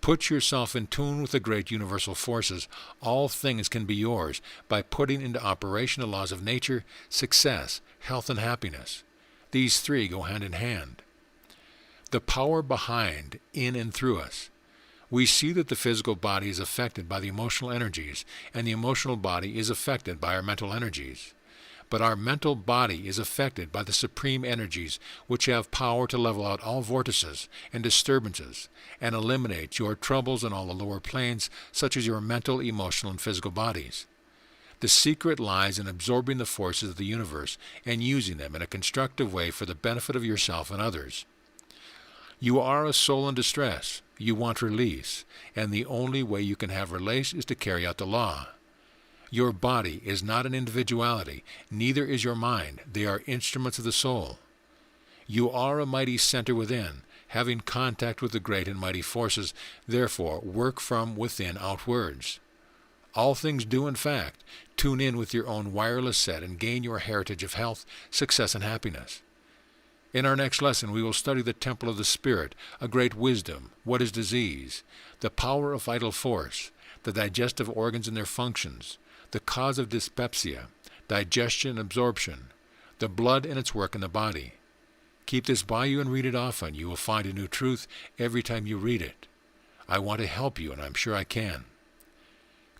Put yourself in tune with the great universal forces. All things can be yours by putting into operation the laws of nature, success, health, and happiness. These three go hand in hand. The power behind, in, and through us. We see that the physical body is affected by the emotional energies, and the emotional body is affected by our mental energies. But our mental body is affected by the supreme energies, which have power to level out all vortices and disturbances, and eliminate your troubles in all the lower planes, such as your mental, emotional, and physical bodies. The secret lies in absorbing the forces of the universe and using them in a constructive way for the benefit of yourself and others. You are a soul in distress. You want release, and the only way you can have release is to carry out the law. Your body is not an individuality, neither is your mind. They are instruments of the soul. You are a mighty center within, having contact with the great and mighty forces, therefore work from within outwards. All things do, in fact, tune in with your own wireless set and gain your heritage of health, success, and happiness. In our next lesson, we will study the temple of the spirit, a great wisdom, what is disease, the power of vital force, the digestive organs and their functions, the cause of dyspepsia, digestion and absorption, the blood and its work in the body. Keep this by you and read it often. You will find a new truth every time you read it. I want to help you, and I'm sure I can.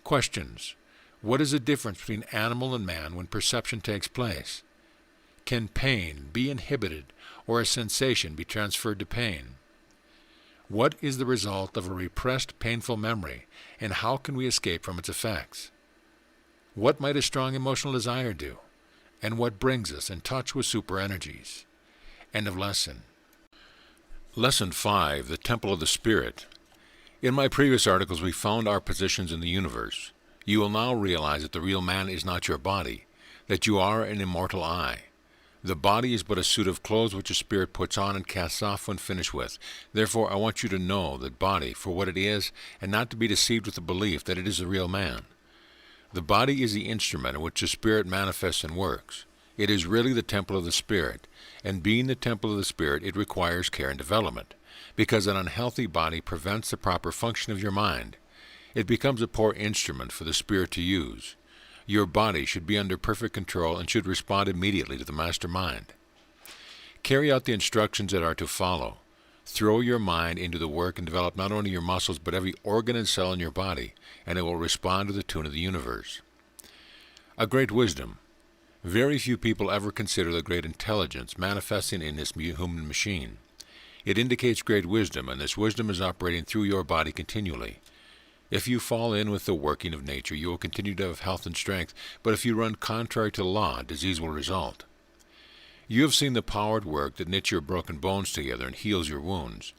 Questions. What is the difference between animal and man when perception takes place? Can pain be inhibited or a sensation be transferred to pain? What is the result of a repressed painful memory, and how can we escape from its effects? What might a strong emotional desire do, and what brings us in touch with super energies? End of lesson. Lesson 5, the Temple of the Spirit. In my previous articles, we found our positions in the universe. You will now realize that the real man is not your body, that you are an immortal I. The body is but a suit of clothes which a spirit puts on and casts off when finished with. Therefore, I want you to know that body for what it is, and not to be deceived with the belief that it is the real man. The body is the instrument in which the spirit manifests and works. It is really the temple of the spirit, and being the temple of the spirit, it requires care and development, because an unhealthy body prevents the proper function of your mind. It becomes a poor instrument for the spirit to use. Your body should be under perfect control and should respond immediately to the master mind. Carry out the instructions that are to follow. Throw your mind into the work and develop not only your muscles but every organ and cell in your body, and it will respond to the tune of the universe. A great wisdom. Very few people ever consider the great intelligence manifesting in this human machine. It indicates great wisdom, and this wisdom is operating through your body continually. If you fall in with the working of nature, you will continue to have health and strength, but if you run contrary to law, disease will result. You have seen the power at work that knits your broken bones together and heals your wounds.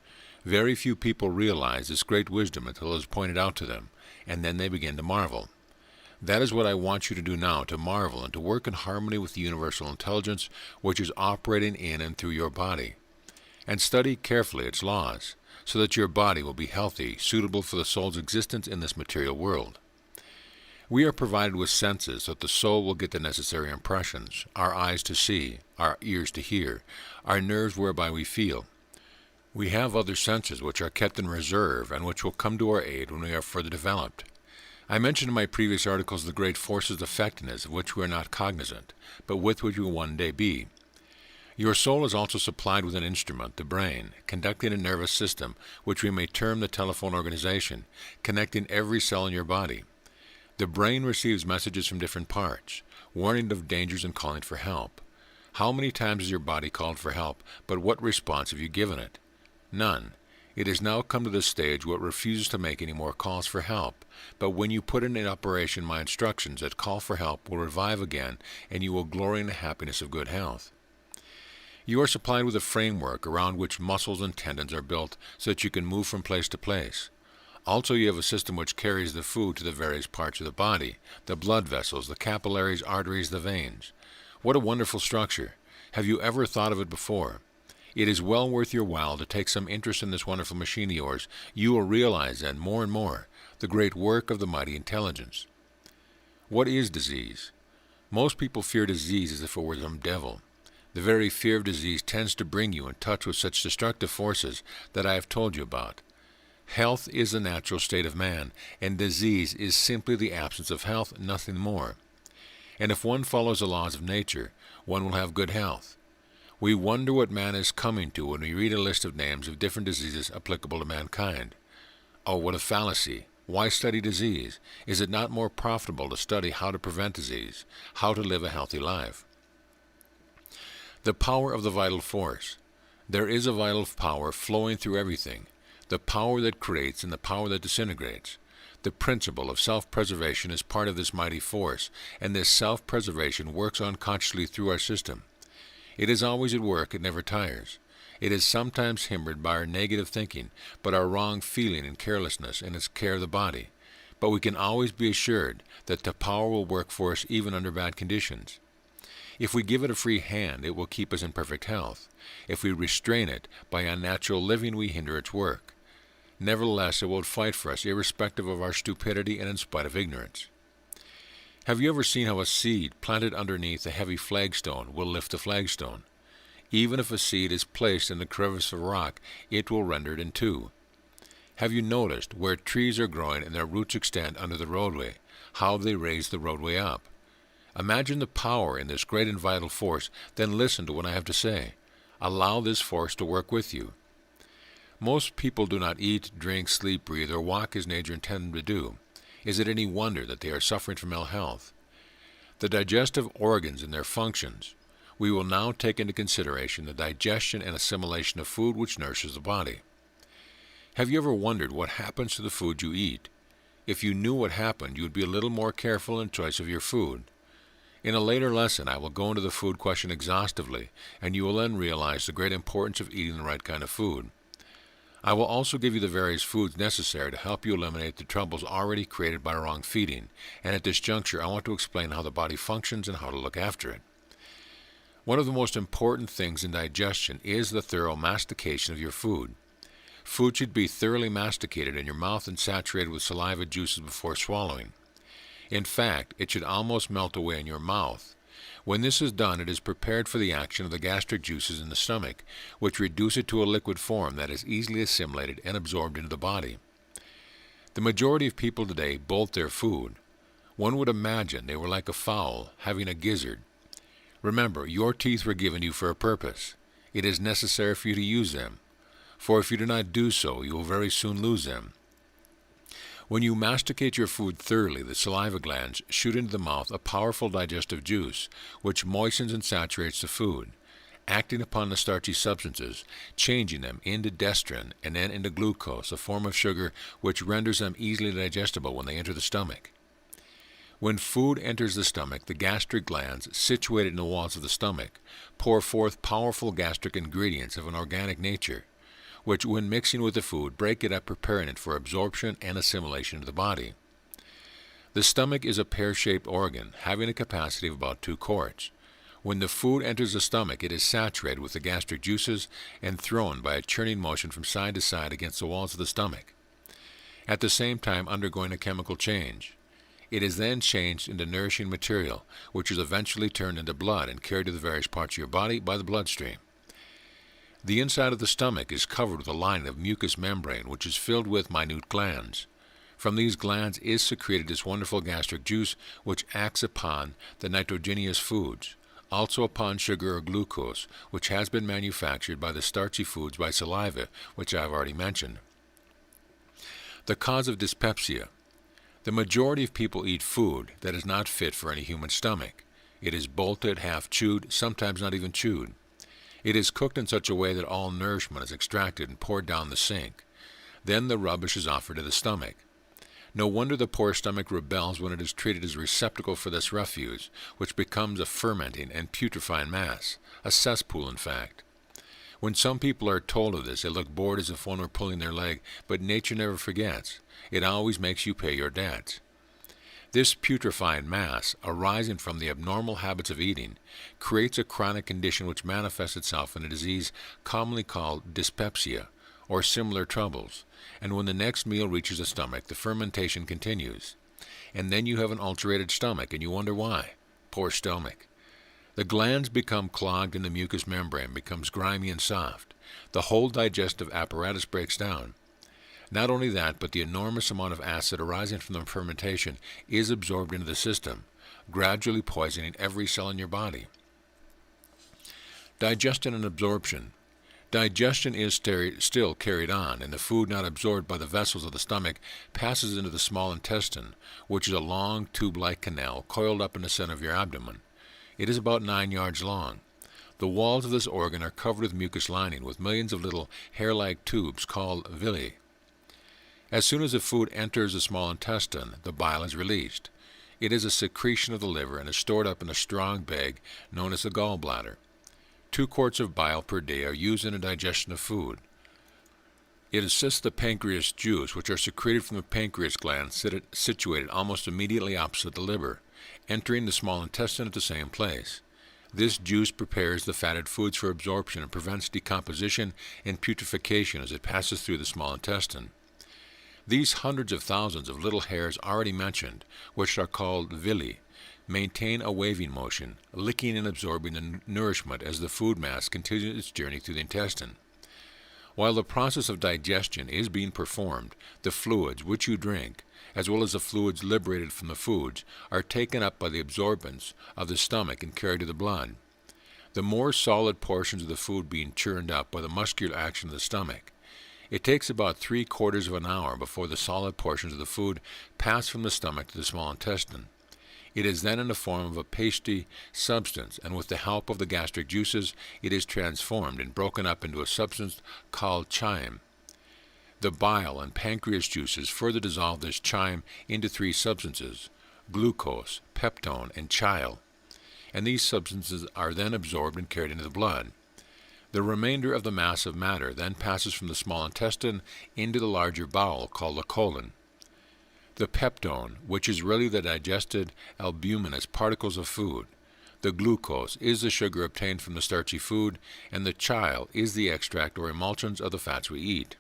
Very few people realize this great wisdom until it is pointed out to them, and then they begin to marvel. That is what I want you to do now, to marvel and to work in harmony with the universal intelligence which is operating in and through your body. And study carefully its laws, so that your body will be healthy, suitable for the soul's existence in this material world. We are provided with senses so that the soul will get the necessary impressions, our eyes to see, our ears to hear, our nerves whereby we feel. We have other senses which are kept in reserve and which will come to our aid when we are further developed. I mentioned in my previous articles the great forces affecting us of which we are not cognizant, but with which we will one day be. Your soul is also supplied with an instrument, the brain, conducting a nervous system, which we may term the telephone organization, connecting every cell in your body. The brain receives messages from different parts, warning of dangers and calling for help. How many times has your body called for help, but what response have you given it? None. It has now come to the stage where it refuses to make any more calls for help, but when you put in operation my instructions, that call for help will revive again, and you will glory in the happiness of good health. You are supplied with a framework around which muscles and tendons are built so that you can move from place to place. Also, you have a system which carries the food to the various parts of the body, the blood vessels, the capillaries, arteries, the veins. What a wonderful structure! Have you ever thought of it before? It is well worth your while to take some interest in this wonderful machine of yours. You will realize then more and more the great work of the mighty intelligence. What is disease? Most people fear disease as if it were some devil. The very fear of disease tends to bring you in touch with such destructive forces that I have told you about. Health is the natural state of man, and disease is simply the absence of health, nothing more. And if one follows the laws of nature, one will have good health. We wonder what man is coming to when we read a list of names of different diseases applicable to mankind. Oh, what a fallacy! Why study disease? Is it not more profitable to study how to prevent disease, how to live a healthy life? The power of the vital force. There is a vital power flowing through everything, the power that creates and the power that disintegrates. The principle of self-preservation is part of this mighty force, and this self-preservation works unconsciously through our system. It is always at work, it never tires. It is sometimes hindered by our negative thinking, but our wrong feeling and carelessness in its care of the body. But we can always be assured that the power will work for us even under bad conditions. If we give it a free hand, it will keep us in perfect health. If we restrain it by unnatural living, we hinder its work. Nevertheless, it will fight for us, irrespective of our stupidity and in spite of ignorance. Have you ever seen how a seed planted underneath a heavy flagstone will lift the flagstone? Even if a seed is placed in the crevice of rock, it will render it in two. Have you noticed where trees are growing and their roots extend under the roadway, how they raise the roadway up? Imagine the power in this great and vital force, then listen to what I have to say. Allow this force to work with you. Most people do not eat, drink, sleep, breathe, or walk as nature intended them to do. Is it any wonder that they are suffering from ill health? The digestive organs and their functions. We will now take into consideration the digestion and assimilation of food which nourishes the body. Have you ever wondered what happens to the food you eat? If you knew what happened, you would be a little more careful in choice of your food. In a later lesson, I will go into the food question exhaustively, and you will then realize the great importance of eating the right kind of food. I will also give you the various foods necessary to help you eliminate the troubles already created by wrong feeding, and at this juncture I want to explain how the body functions and how to look after it. One of the most important things in digestion is the thorough mastication of your food. Food should be thoroughly masticated in your mouth and saturated with saliva juices before swallowing. In fact, it should almost melt away in your mouth. When this is done, it is prepared for the action of the gastric juices in the stomach, which reduce it to a liquid form that is easily assimilated and absorbed into the body. The majority of people today bolt their food. One would imagine they were like a fowl having a gizzard. Remember, your teeth were given you for a purpose. It is necessary for you to use them, for if you do not do so, you will very soon lose them. When you masticate your food thoroughly, the saliva glands shoot into the mouth a powerful digestive juice, which moistens and saturates the food, acting upon the starchy substances, changing them into dextrin and then into glucose, a form of sugar which renders them easily digestible when they enter the stomach. When food enters the stomach, the gastric glands, situated in the walls of the stomach, pour forth powerful gastric ingredients of an organic nature, which, when mixing with the food, break it up, preparing it for absorption and assimilation into the body. The stomach is a pear-shaped organ, having a capacity of about 2 quarts. When the food enters the stomach, it is saturated with the gastric juices and thrown by a churning motion from side to side against the walls of the stomach, at the same time undergoing a chemical change. It is then changed into nourishing material, which is eventually turned into blood and carried to the various parts of your body by the bloodstream. The inside of the stomach is covered with a lining of mucous membrane, which is filled with minute glands. From these glands is secreted this wonderful gastric juice, which acts upon the nitrogenous foods, also upon sugar or glucose, which has been manufactured by the starchy foods by saliva, which I have already mentioned. The cause of dyspepsia. The majority of people eat food that is not fit for any human stomach. It is bolted, half chewed, sometimes not even chewed. It is cooked in such a way that all nourishment is extracted and poured down the sink. Then the rubbish is offered to the stomach. No wonder the poor stomach rebels when it is treated as a receptacle for this refuse, which becomes a fermenting and putrefying mass, a cesspool in fact. When some people are told of this, they look bored as if one were pulling their leg, but nature never forgets. It always makes you pay your debts. This putrefying mass, arising from the abnormal habits of eating, creates a chronic condition which manifests itself in a disease commonly called dyspepsia, or similar troubles, and when the next meal reaches the stomach, the fermentation continues. And then you have an ulcerated stomach, and you wonder why. Poor stomach. The glands become clogged and the mucous membrane becomes grimy and soft. The whole digestive apparatus breaks down. Not only that, but the enormous amount of acid arising from the fermentation is absorbed into the system, gradually poisoning every cell in your body. Digestion and absorption. Digestion is still carried on, and the food not absorbed by the vessels of the stomach passes into the small intestine, which is a long tube-like canal coiled up in the center of your abdomen. It is about 9 yards long. The walls of this organ are covered with mucous lining with millions of little hair-like tubes called villi. As soon as the food enters the small intestine, the bile is released. It is a secretion of the liver and is stored up in a strong bag known as the gallbladder. 2 quarts of bile per day are used in the digestion of food. It assists the pancreas juice, which are secreted from the pancreas glands situated almost immediately opposite the liver, entering the small intestine at the same place. This juice prepares the fatted foods for absorption and prevents decomposition and putrefaction as it passes through the small intestine. These hundreds of thousands of little hairs already mentioned, which are called villi, maintain a waving motion, licking and absorbing the nourishment as the food mass continues its journey through the intestine. While the process of digestion is being performed, the fluids which you drink, as well as the fluids liberated from the foods, are taken up by the absorbents of the stomach and carried to the blood. The more solid portions of the food being churned up by the muscular action of the stomach. It takes about 3/4 of an hour before the solid portions of the food pass from the stomach to the small intestine. It is then in the form of a pasty substance, and with the help of the gastric juices, it is transformed and broken up into a substance called chyme. The bile and pancreas juices further dissolve this chyme into 3 substances, glucose, peptone, and chyle, and these substances are then absorbed and carried into the blood. The remainder of the mass of matter then passes from the small intestine into the larger bowel called the colon. The peptone, which is really the digested albuminous particles of food, the glucose is the sugar obtained from the starchy food, and the chyle is the extract or emulsions of the fats we eat.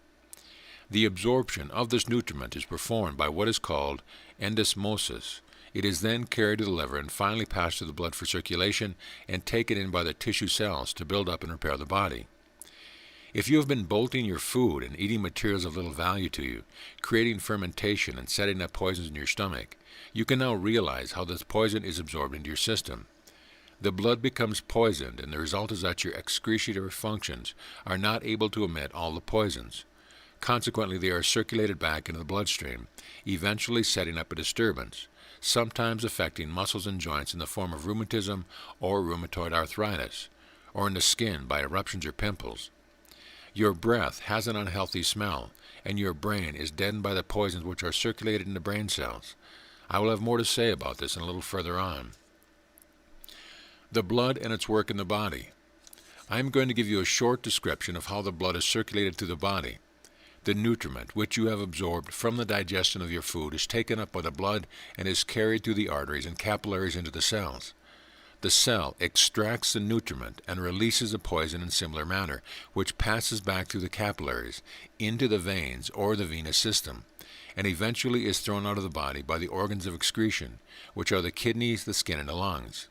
The absorption of this nutriment is performed by what is called endosmosis. It is then carried to the liver and finally passed through the blood for circulation and taken in by the tissue cells to build up and repair the body. If you have been bolting your food and eating materials of little value to you, creating fermentation and setting up poisons in your stomach, you can now realize how this poison is absorbed into your system. The blood becomes poisoned, and the result is that your excretory functions are not able to emit all the poisons. Consequently, they are circulated back into the bloodstream, eventually setting up a disturbance, sometimes affecting muscles and joints in the form of rheumatism or rheumatoid arthritis, or in the skin by eruptions or pimples. Your breath has an unhealthy smell, and your brain is deadened by the poisons which are circulated in the brain cells. I will have more to say about this a little further on. The blood and its work in the body. I am going to give you a short description of how the blood is circulated through the body. The nutriment which you have absorbed from the digestion of your food is taken up by the blood and is carried through the arteries and capillaries into the cells. The cell extracts the nutriment and releases the poison in similar manner, which passes back through the capillaries into the veins or the venous system, and eventually is thrown out of the body by the organs of excretion, which are the kidneys, the skin, and the lungs.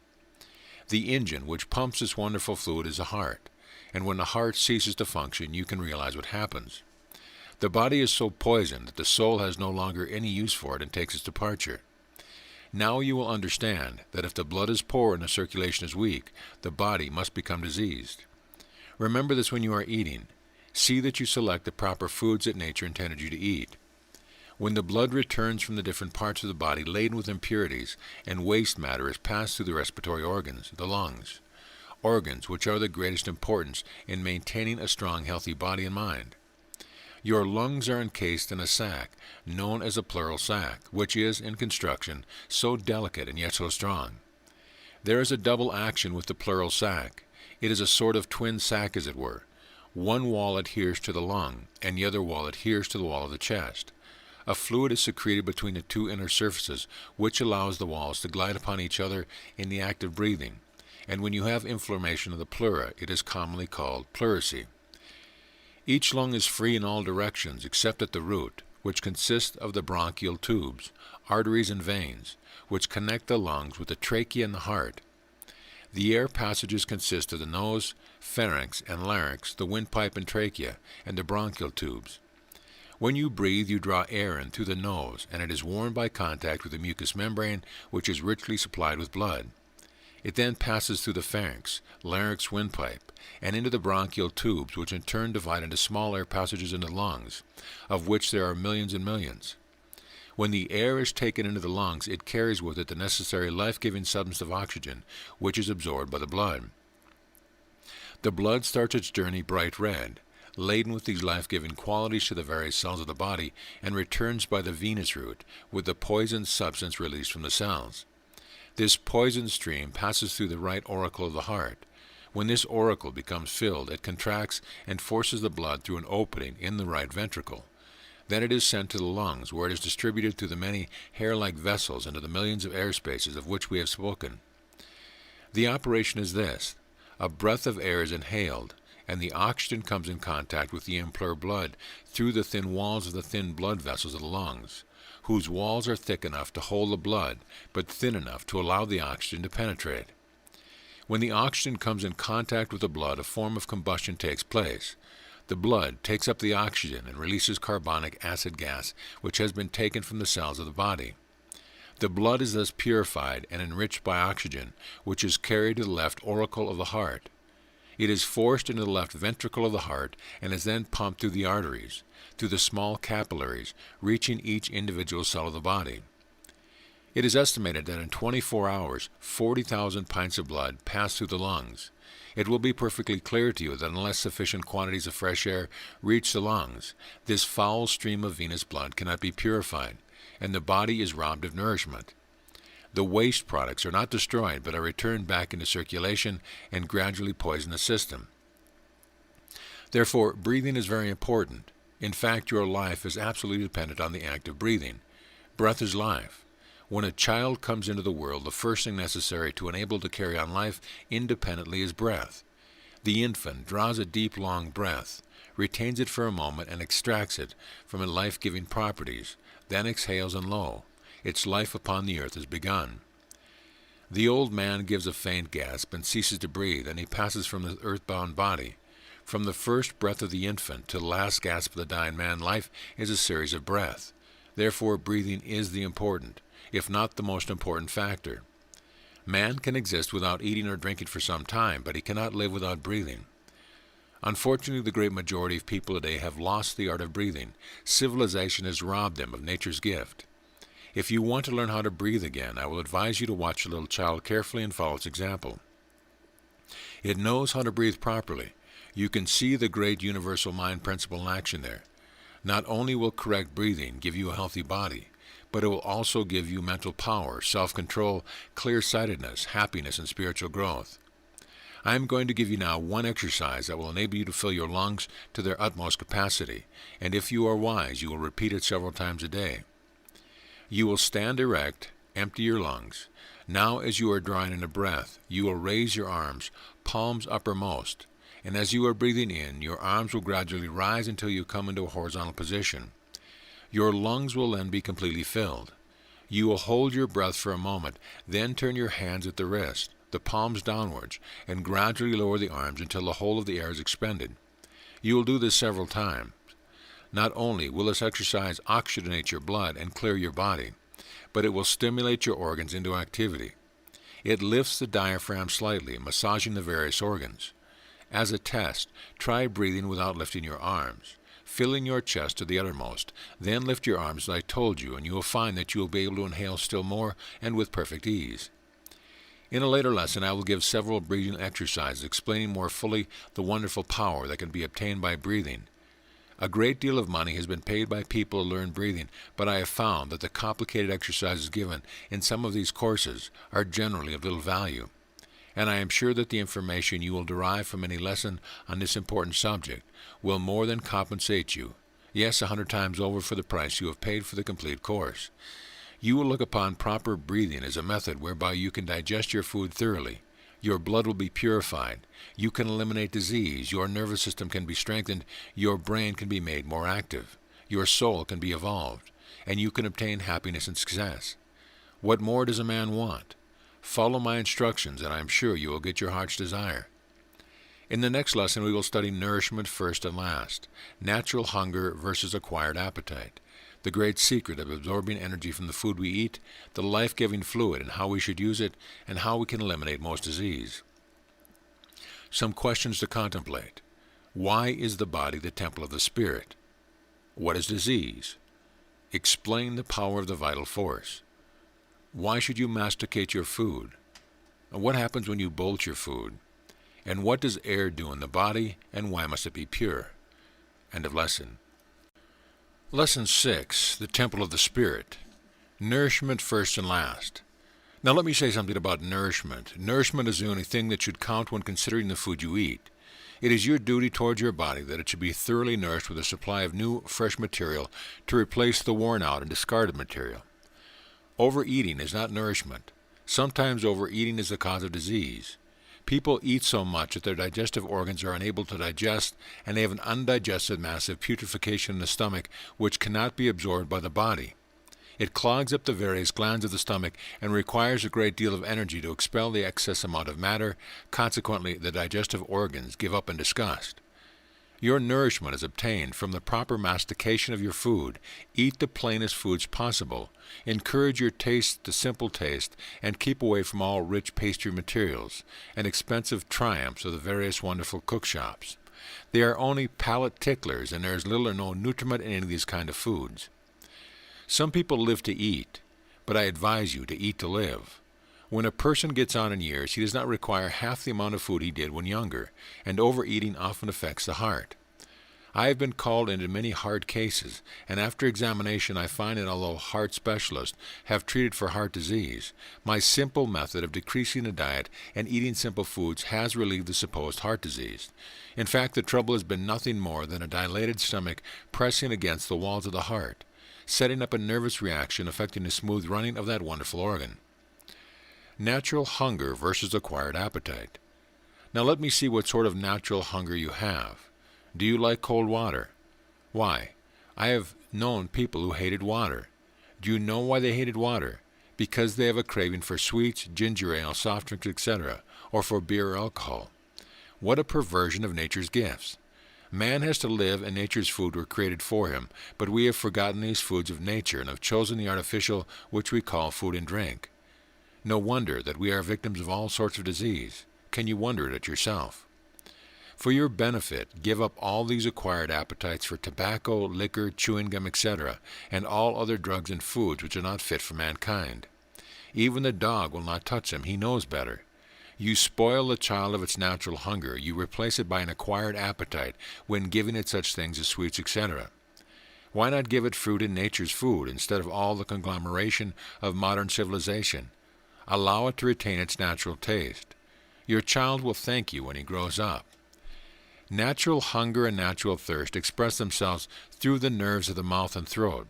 The engine which pumps this wonderful fluid is the heart, and when the heart ceases to function, you can realize what happens. The body is so poisoned that the soul has no longer any use for it and takes its departure. Now you will understand that if the blood is poor and the circulation is weak, the body must become diseased. Remember this when you are eating. See that you select the proper foods that nature intended you to eat. When the blood returns from the different parts of the body laden with impurities and waste matter is passed through the respiratory organs, the lungs, organs which are the greatest importance in maintaining a strong, healthy body and mind. Your lungs are encased in a sac, known as a pleural sac, which is, in construction, so delicate and yet so strong. There is a double action with the pleural sac. It is a sort of twin sac, as it were. One wall adheres to the lung, and the other wall adheres to the wall of the chest. A fluid is secreted between the two inner surfaces, which allows the walls to glide upon each other in the act of breathing, and when you have inflammation of the pleura, it is commonly called pleurisy. Each lung is free in all directions except at the root, which consists of the bronchial tubes, arteries and veins, which connect the lungs with the trachea and the heart. The air passages consist of the nose, pharynx, and larynx, the windpipe and trachea, and the bronchial tubes. When you breathe, you draw air in through the nose, and it is warmed by contact with the mucous membrane, which is richly supplied with blood. It then passes through the pharynx, larynx, windpipe, and into the bronchial tubes, which in turn divide into small air passages into the lungs, of which there are millions and millions. When the air is taken into the lungs, it carries with it the necessary life-giving substance of oxygen, which is absorbed by the blood. The blood starts its journey bright red, laden with these life-giving qualities to the various cells of the body, and returns by the venous route, with the poisoned substance released from the cells. This poison stream passes through the right auricle of the heart. When this auricle becomes filled, it contracts and forces the blood through an opening in the right ventricle. Then it is sent to the lungs, where it is distributed through the many hair-like vessels into the millions of air spaces of which we have spoken. The operation is this. A breath of air is inhaled, and the oxygen comes in contact with the impure blood through the thin walls of the thin blood vessels of the lungs, whose walls are thick enough to hold the blood, but thin enough to allow the oxygen to penetrate. When the oxygen comes in contact with the blood, a form of combustion takes place. The blood takes up the oxygen and releases carbonic acid gas, which has been taken from the cells of the body. The blood is thus purified and enriched by oxygen, which is carried to the left auricle of the heart. It is forced into the left ventricle of the heart and is then pumped through the arteries, through the small capillaries, reaching each individual cell of the body. It is estimated that in 24 hours, 40,000 pints of blood pass through the lungs. It will be perfectly clear to you that unless sufficient quantities of fresh air reach the lungs, this foul stream of venous blood cannot be purified, and the body is robbed of nourishment. The waste products are not destroyed, but are returned back into circulation and gradually poison the system. Therefore, breathing is very important. In fact, your life is absolutely dependent on the act of breathing. Breath is life. When a child comes into the world, the first thing necessary to enable it to carry on life independently is breath. The infant draws a deep, long breath, retains it for a moment, and extracts it from its life-giving properties, then exhales, and lo, its life upon the earth has begun. The old man gives a faint gasp and ceases to breathe, and he passes from the earthbound body. From the first breath of the infant to the last gasp of the dying man, life is a series of breath. Therefore, breathing is the important, if not the most important factor. Man can exist without eating or drinking for some time, but he cannot live without breathing. Unfortunately, the great majority of people today have lost the art of breathing. Civilization has robbed them of nature's gift. If you want to learn how to breathe again, I will advise you to watch a little child carefully and follow its example. It knows how to breathe properly. You can see the great universal mind principle in action there. Not only will correct breathing give you a healthy body, but it will also give you mental power, self-control, clear-sightedness, happiness, and spiritual growth. I am going to give you now one exercise that will enable you to fill your lungs to their utmost capacity, and if you are wise, you will repeat it several times a day. You will stand erect, empty your lungs. Now as you are drawing in a breath, you will raise your arms, palms uppermost, and as you are breathing in, your arms will gradually rise until you come into a horizontal position. Your lungs will then be completely filled. You will hold your breath for a moment, then turn your hands at the wrist, the palms downwards, and gradually lower the arms until the whole of the air is expended. You will do this several times. Not only will this exercise oxygenate your blood and clear your body, but it will stimulate your organs into activity. It lifts the diaphragm slightly, massaging the various organs. As a test, try breathing without lifting your arms, filling your chest to the uttermost. Then lift your arms as I told you, and you will find that you will be able to inhale still more and with perfect ease. In a later lesson, I will give several breathing exercises explaining more fully the wonderful power that can be obtained by breathing. A great deal of money has been paid by people to learn breathing, but I have found that the complicated exercises given in some of these courses are generally of little value. And I am sure that the information you will derive from any lesson on this important subject will more than compensate you, yes, 100 times over for the price you have paid for the complete course. You will look upon proper breathing as a method whereby you can digest your food thoroughly. Your blood will be purified. You can eliminate disease. Your nervous system can be strengthened. Your brain can be made more active. Your soul can be evolved. And you can obtain happiness and success. What more does a man want? Follow my instructions, and I am sure you will get your heart's desire. In the next lesson, we will study nourishment first and last, natural hunger versus acquired appetite, the great secret of absorbing energy from the food we eat, the life-giving fluid and how we should use it, and how we can eliminate most disease. Some questions to contemplate. Why is the body the temple of the spirit? What is disease? Explain the power of the vital force. Why should you masticate your food? What happens when you bolt your food? And what does air do in the body, and why must it be pure? End of lesson. Lesson 6, the temple of the spirit. Nourishment first and last. Now let me say something about nourishment. Nourishment is the only thing that should count when considering the food you eat. It is your duty towards your body that it should be thoroughly nourished with a supply of new, fresh material to replace the worn-out and discarded material. Overeating is not nourishment. Sometimes overeating is the cause of disease. People eat so much that their digestive organs are unable to digest, and they have an undigested massive putrefaction in the stomach which cannot be absorbed by the body. It clogs up the various glands of the stomach and requires a great deal of energy to expel the excess amount of matter. Consequently, the digestive organs give up in disgust. Your nourishment is obtained from the proper mastication of your food. Eat the plainest foods possible. Encourage your taste to simple taste, and keep away from all rich pastry materials and expensive triumphs of the various wonderful cookshops. They are only palate ticklers, and there is little or no nutriment in any of these kind of foods. Some people live to eat, but I advise you to eat to live. When a person gets on in years, he does not require half the amount of food he did when younger, and overeating often affects the heart. I have been called into many heart cases, and after examination I find that although heart specialists have treated for heart disease, my simple method of decreasing the diet and eating simple foods has relieved the supposed heart disease. In fact, the trouble has been nothing more than a dilated stomach pressing against the walls of the heart, setting up a nervous reaction affecting the smooth running of that wonderful organ. Natural hunger versus acquired appetite. Now let me see what sort of natural hunger you have. Do you like cold water? Why, I have known people who hated water. Do you know why they hated water? Because they have a craving for sweets, ginger ale, soft drinks, etc., or for beer or alcohol. What a perversion of nature's gifts. Man has to live, and nature's food were created for him, but we have forgotten these foods of nature and have chosen the artificial, which we call food and drink. No wonder that we are victims of all sorts of disease. Can you wonder at yourself? For your benefit, give up all these acquired appetites for tobacco, liquor, chewing gum, etc., and all other drugs and foods which are not fit for mankind. Even the dog will not touch them. He knows better. You spoil the child of its natural hunger. You replace it by an acquired appetite when giving it such things as sweets, etc. Why not give it fruit in nature's food instead of all the conglomeration of modern civilization? Allow it to retain its natural taste. Your child will thank you when he grows up. Natural hunger and natural thirst express themselves through the nerves of the mouth and throat.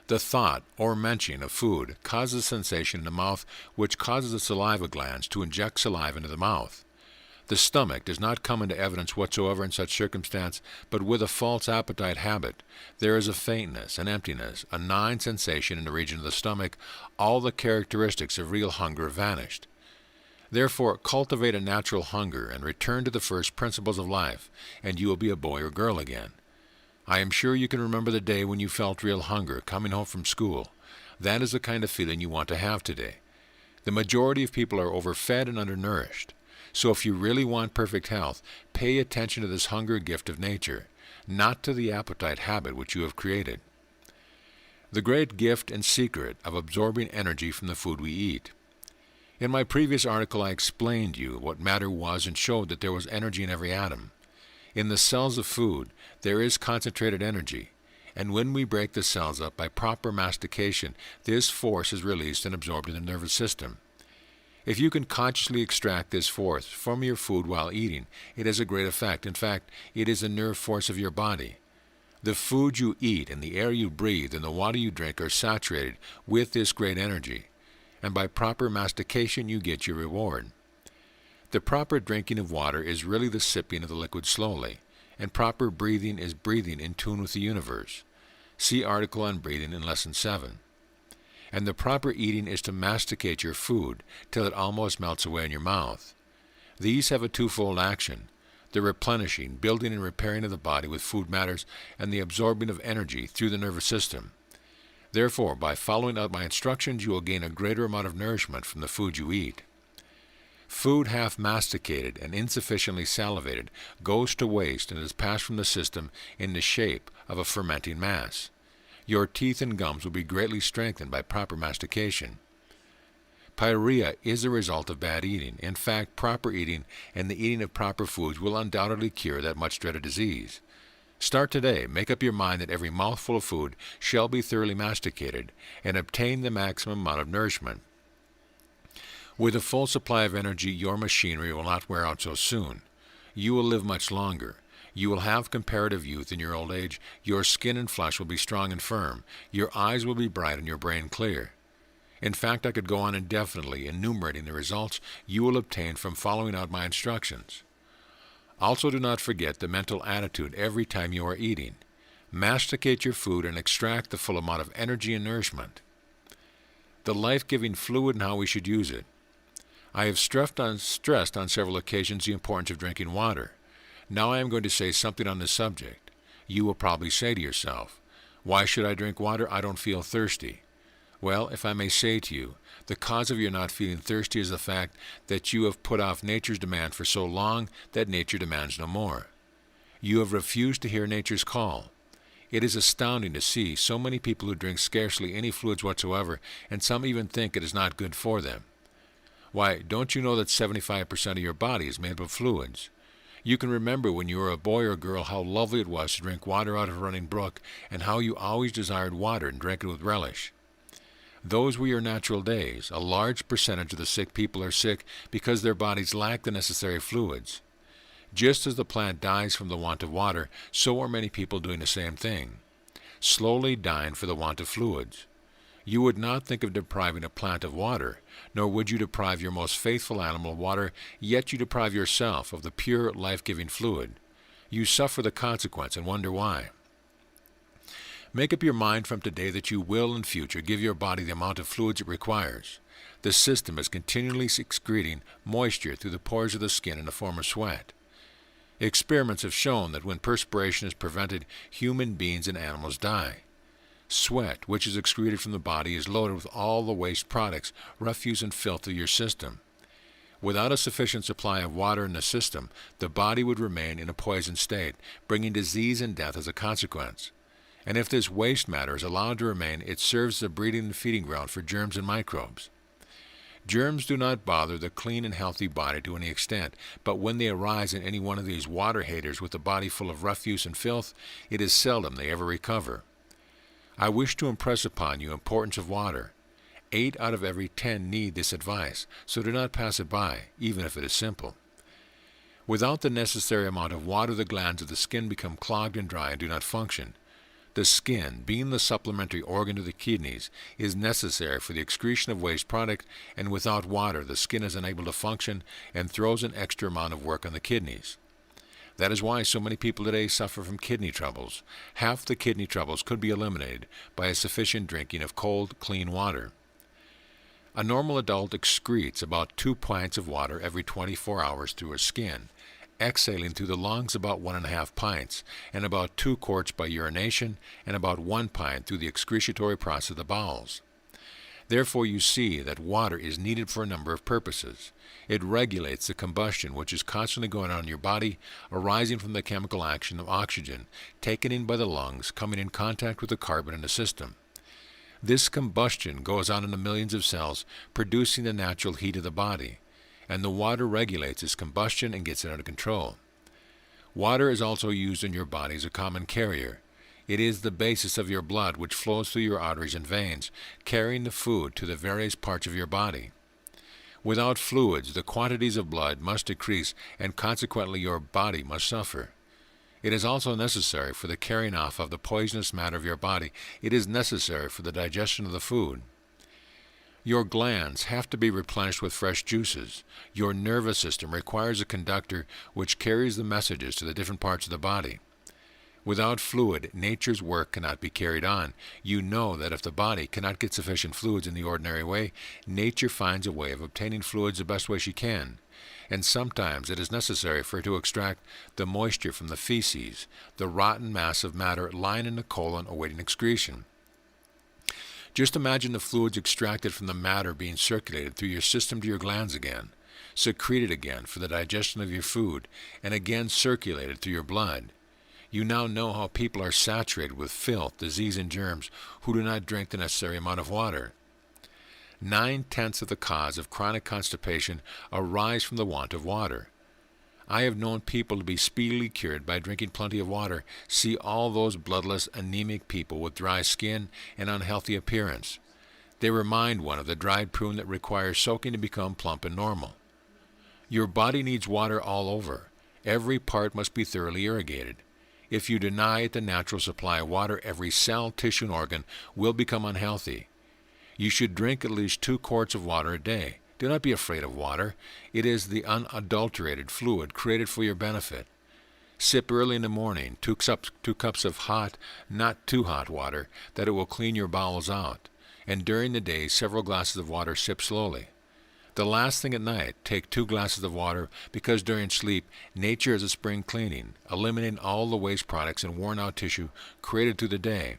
The thought or mention of food causes a sensation in the mouth which causes the saliva glands to inject saliva into the mouth. The stomach does not come into evidence whatsoever in such circumstance, but with a false appetite habit, there is a faintness, an emptiness, a gnawing sensation in the region of the stomach. All the characteristics of real hunger have vanished. Therefore, cultivate a natural hunger and return to the first principles of life, and you will be a boy or girl again. I am sure you can remember the day when you felt real hunger coming home from school. That is the kind of feeling you want to have today. The majority of people are overfed and undernourished. So if you really want perfect health, pay attention to this hunger gift of nature, not to the appetite habit which you have created. The great gift and secret of absorbing energy from the food we eat. In my previous article I explained to you what matter was and showed that there was energy in every atom. In the cells of food there is concentrated energy, and when we break the cells up by proper mastication, this force is released and absorbed in the nervous system. If you can consciously extract this force from your food while eating, it has a great effect. In fact, it is the nerve force of your body. The food you eat and the air you breathe and the water you drink are saturated with this great energy, and by proper mastication you get your reward. The proper drinking of water is really the sipping of the liquid slowly, and proper breathing is breathing in tune with the universe. See article on breathing in Lesson 7. And the proper eating is to masticate your food till it almost melts away in your mouth. These have a twofold action: the replenishing, building and repairing of the body with food matters, and the absorbing of energy through the nervous system. Therefore, by following out my instructions, you will gain a greater amount of nourishment from the food you eat. Food half masticated and insufficiently salivated goes to waste and is passed from the system in the shape of a fermenting mass. Your teeth and gums will be greatly strengthened by proper mastication. Pyorrhea is a result of bad eating. In fact, proper eating and the eating of proper foods will undoubtedly cure that much dreaded disease. Start today. Make up your mind that every mouthful of food shall be thoroughly masticated, and obtain the maximum amount of nourishment. With a full supply of energy, your machinery will not wear out so soon. You will live much longer. You will have comparative youth in your old age. Your skin and flesh will be strong and firm. Your eyes will be bright and your brain clear. In fact, I could go on indefinitely enumerating the results you will obtain from following out my instructions. Also, do not forget the mental attitude every time you are eating. Masticate your food and extract the full amount of energy and nourishment. The life-giving fluid and how we should use it. I have stressed on several occasions the importance of drinking water. Now I am going to say something on this subject. You will probably say to yourself, "Why should I drink water? I don't feel thirsty." Well, if I may say to you, the cause of your not feeling thirsty is the fact that you have put off nature's demand for so long that nature demands no more. You have refused to hear nature's call. It is astounding to see so many people who drink scarcely any fluids whatsoever, and some even think it is not good for them. Why, don't you know that 75% of your body is made up of fluids? You can remember when you were a boy or girl how lovely it was to drink water out of a running brook, and how you always desired water and drank it with relish. Those were your natural days. A large percentage of the sick people are sick because their bodies lack the necessary fluids. Just as the plant dies from the want of water, so are many people doing the same thing, slowly dying for the want of fluids. You would not think of depriving a plant of water, nor would you deprive your most faithful animal of water, yet you deprive yourself of the pure, life-giving fluid. You suffer the consequence and wonder why. Make up your mind from today that you will in future give your body the amount of fluids it requires. The system is continually excreting moisture through the pores of the skin in the form of sweat. Experiments have shown that when perspiration is prevented, human beings and animals die. Sweat, which is excreted from the body, is loaded with all the waste products, refuse, and filth of your system. Without a sufficient supply of water in the system, the body would remain in a poisoned state, bringing disease and death as a consequence. And if this waste matter is allowed to remain, it serves as a breeding and feeding ground for germs and microbes. Germs do not bother the clean and healthy body to any extent, but when they arise in any one of these water haters with a body full of refuse and filth, it is seldom they ever recover. I wish to impress upon you the importance of water. 8 out of every 10 need this advice, so do not pass it by, even if it is simple. Without the necessary amount of water, the glands of the skin become clogged and dry and do not function. The skin, being the supplementary organ to the kidneys, is necessary for the excretion of waste product, and without water the skin is unable to function and throws an extra amount of work on the kidneys. That is why so many people today suffer from kidney troubles. Half the kidney troubles could be eliminated by a sufficient drinking of cold, clean water. A normal adult excretes about 2 pints of water every 24 hours through his skin, exhaling through the lungs about 1.5 pints, and about 2 quarts by urination, and about 1 pint through the excretory process of the bowels. Therefore you see that water is needed for a number of purposes. It regulates the combustion which is constantly going on in your body, arising from the chemical action of oxygen, taken in by the lungs, coming in contact with the carbon in the system. This combustion goes on in the millions of cells, producing the natural heat of the body, and the water regulates its combustion and gets it under control. Water is also used in your body as a common carrier. It is the basis of your blood which flows through your arteries and veins, carrying the food to the various parts of your body. Without fluids, the quantities of blood must decrease, and consequently your body must suffer. It is also necessary for the carrying off of the poisonous matter of your body. It is necessary for the digestion of the food. Your glands have to be replenished with fresh juices. Your nervous system requires a conductor which carries the messages to the different parts of the body. Without fluid, nature's work cannot be carried on. You know that if the body cannot get sufficient fluids in the ordinary way, nature finds a way of obtaining fluids the best way she can. And sometimes it is necessary for her to extract the moisture from the feces, the rotten mass of matter lying in the colon awaiting excretion. Just imagine the fluids extracted from the matter being circulated through your system to your glands again, secreted again for the digestion of your food, and again circulated through your blood. You now know how people are saturated with filth, disease, and germs who do not drink the necessary amount of water. 9/10 of the cause of chronic constipation arise from the want of water. I have known people to be speedily cured by drinking plenty of water. See all those bloodless, anemic people with dry skin and unhealthy appearance. They remind one of the dried prune that requires soaking to become plump and normal. Your body needs water all over. Every part must be thoroughly irrigated. If you deny it the natural supply of water, every cell, tissue, and organ will become unhealthy. You should drink at least 2 quarts of water a day. Do not be afraid of water. It is the unadulterated fluid created for your benefit. Sip early in the morning 2 cups of hot, not too hot water, that it will clean your bowels out. And during the day, several glasses of water. Sip slowly. The last thing at night, take 2 glasses of water, because during sleep, nature is a spring cleaning, eliminating all the waste products and worn-out tissue created through the day.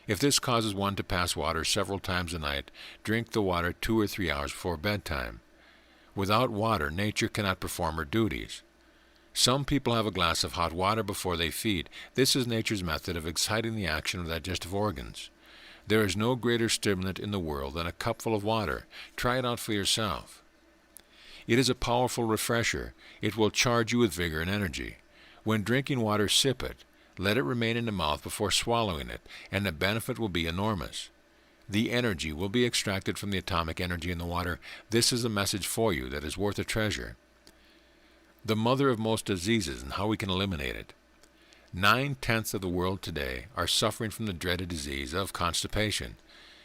If this causes one to pass water several times a night, drink the water 2 or 3 hours before bedtime. Without water, nature cannot perform her duties. Some people have a glass of hot water before they feed. This is nature's method of exciting the action of the digestive organs. There is no greater stimulant in the world than a cupful of water. Try it out for yourself. It is a powerful refresher. It will charge you with vigor and energy. When drinking water, sip it. Let it remain in the mouth before swallowing it, and the benefit will be enormous. The energy will be extracted from the atomic energy in the water. This is a message for you that is worth a treasure. The mother of most diseases and how we can eliminate it. 9/10 of the world today are suffering from the dreaded disease of constipation,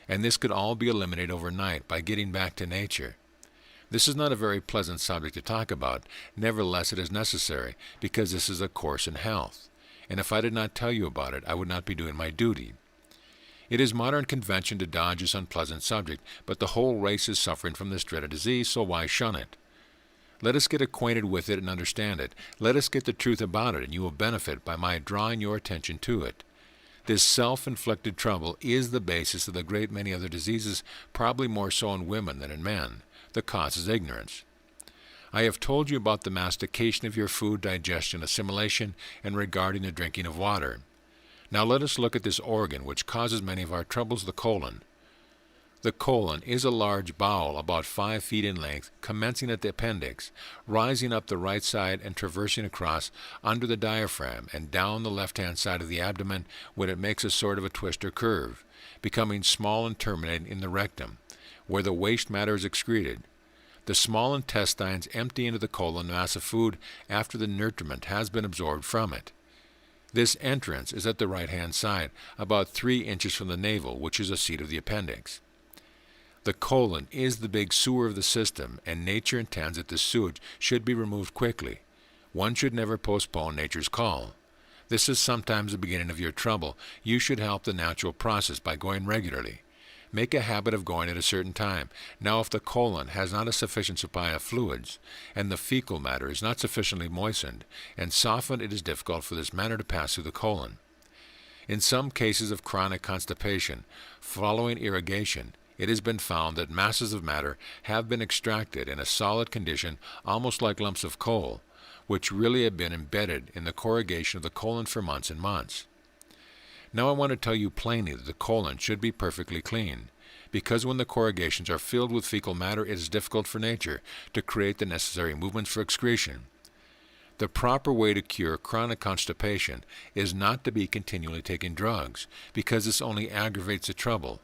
and this could all be eliminated overnight by getting back to nature. This is not a very pleasant subject to talk about. Nevertheless, it is necessary, because this is a course in health. And if I did not tell you about it, I would not be doing my duty. It is modern convention to dodge this unpleasant subject, but the whole race is suffering from this dreaded disease, so why shun it? Let us get acquainted with it and understand it. Let us get the truth about it, and you will benefit by my drawing your attention to it. This self-inflicted trouble is the basis of the great many other diseases, probably more so in women than in men. The cause is ignorance. I have told you about the mastication of your food, digestion, assimilation, and regarding the drinking of water. Now let us look at this organ which causes many of our troubles, the colon. The colon is a large bowel about 5 feet in length, commencing at the appendix, rising up the right side and traversing across under the diaphragm and down the left-hand side of the abdomen when it makes a sort of a twist or curve, becoming small and terminating in the rectum, where the waste matter is excreted. The small intestines empty into the colon the mass of food after the nutriment has been absorbed from it. This entrance is at the right-hand side, about 3 inches from the navel, which is a seat of the appendix. The colon is the big sewer of the system, and nature intends that this sewage should be removed quickly. One should never postpone nature's call. This is sometimes the beginning of your trouble. You should help the natural process by going regularly. Make a habit of going at a certain time. Now, if the colon has not a sufficient supply of fluids, and the fecal matter is not sufficiently moistened and softened, it is difficult for this matter to pass through the colon. In some cases of chronic constipation, following irrigation, it has been found that masses of matter have been extracted in a solid condition, almost like lumps of coal, which really have been embedded in the corrugation of the colon for months and months. Now I want to tell you plainly that the colon should be perfectly clean, because when the corrugations are filled with fecal matter, it is difficult for nature to create the necessary movements for excretion. The proper way to cure chronic constipation is not to be continually taking drugs, because this only aggravates the trouble.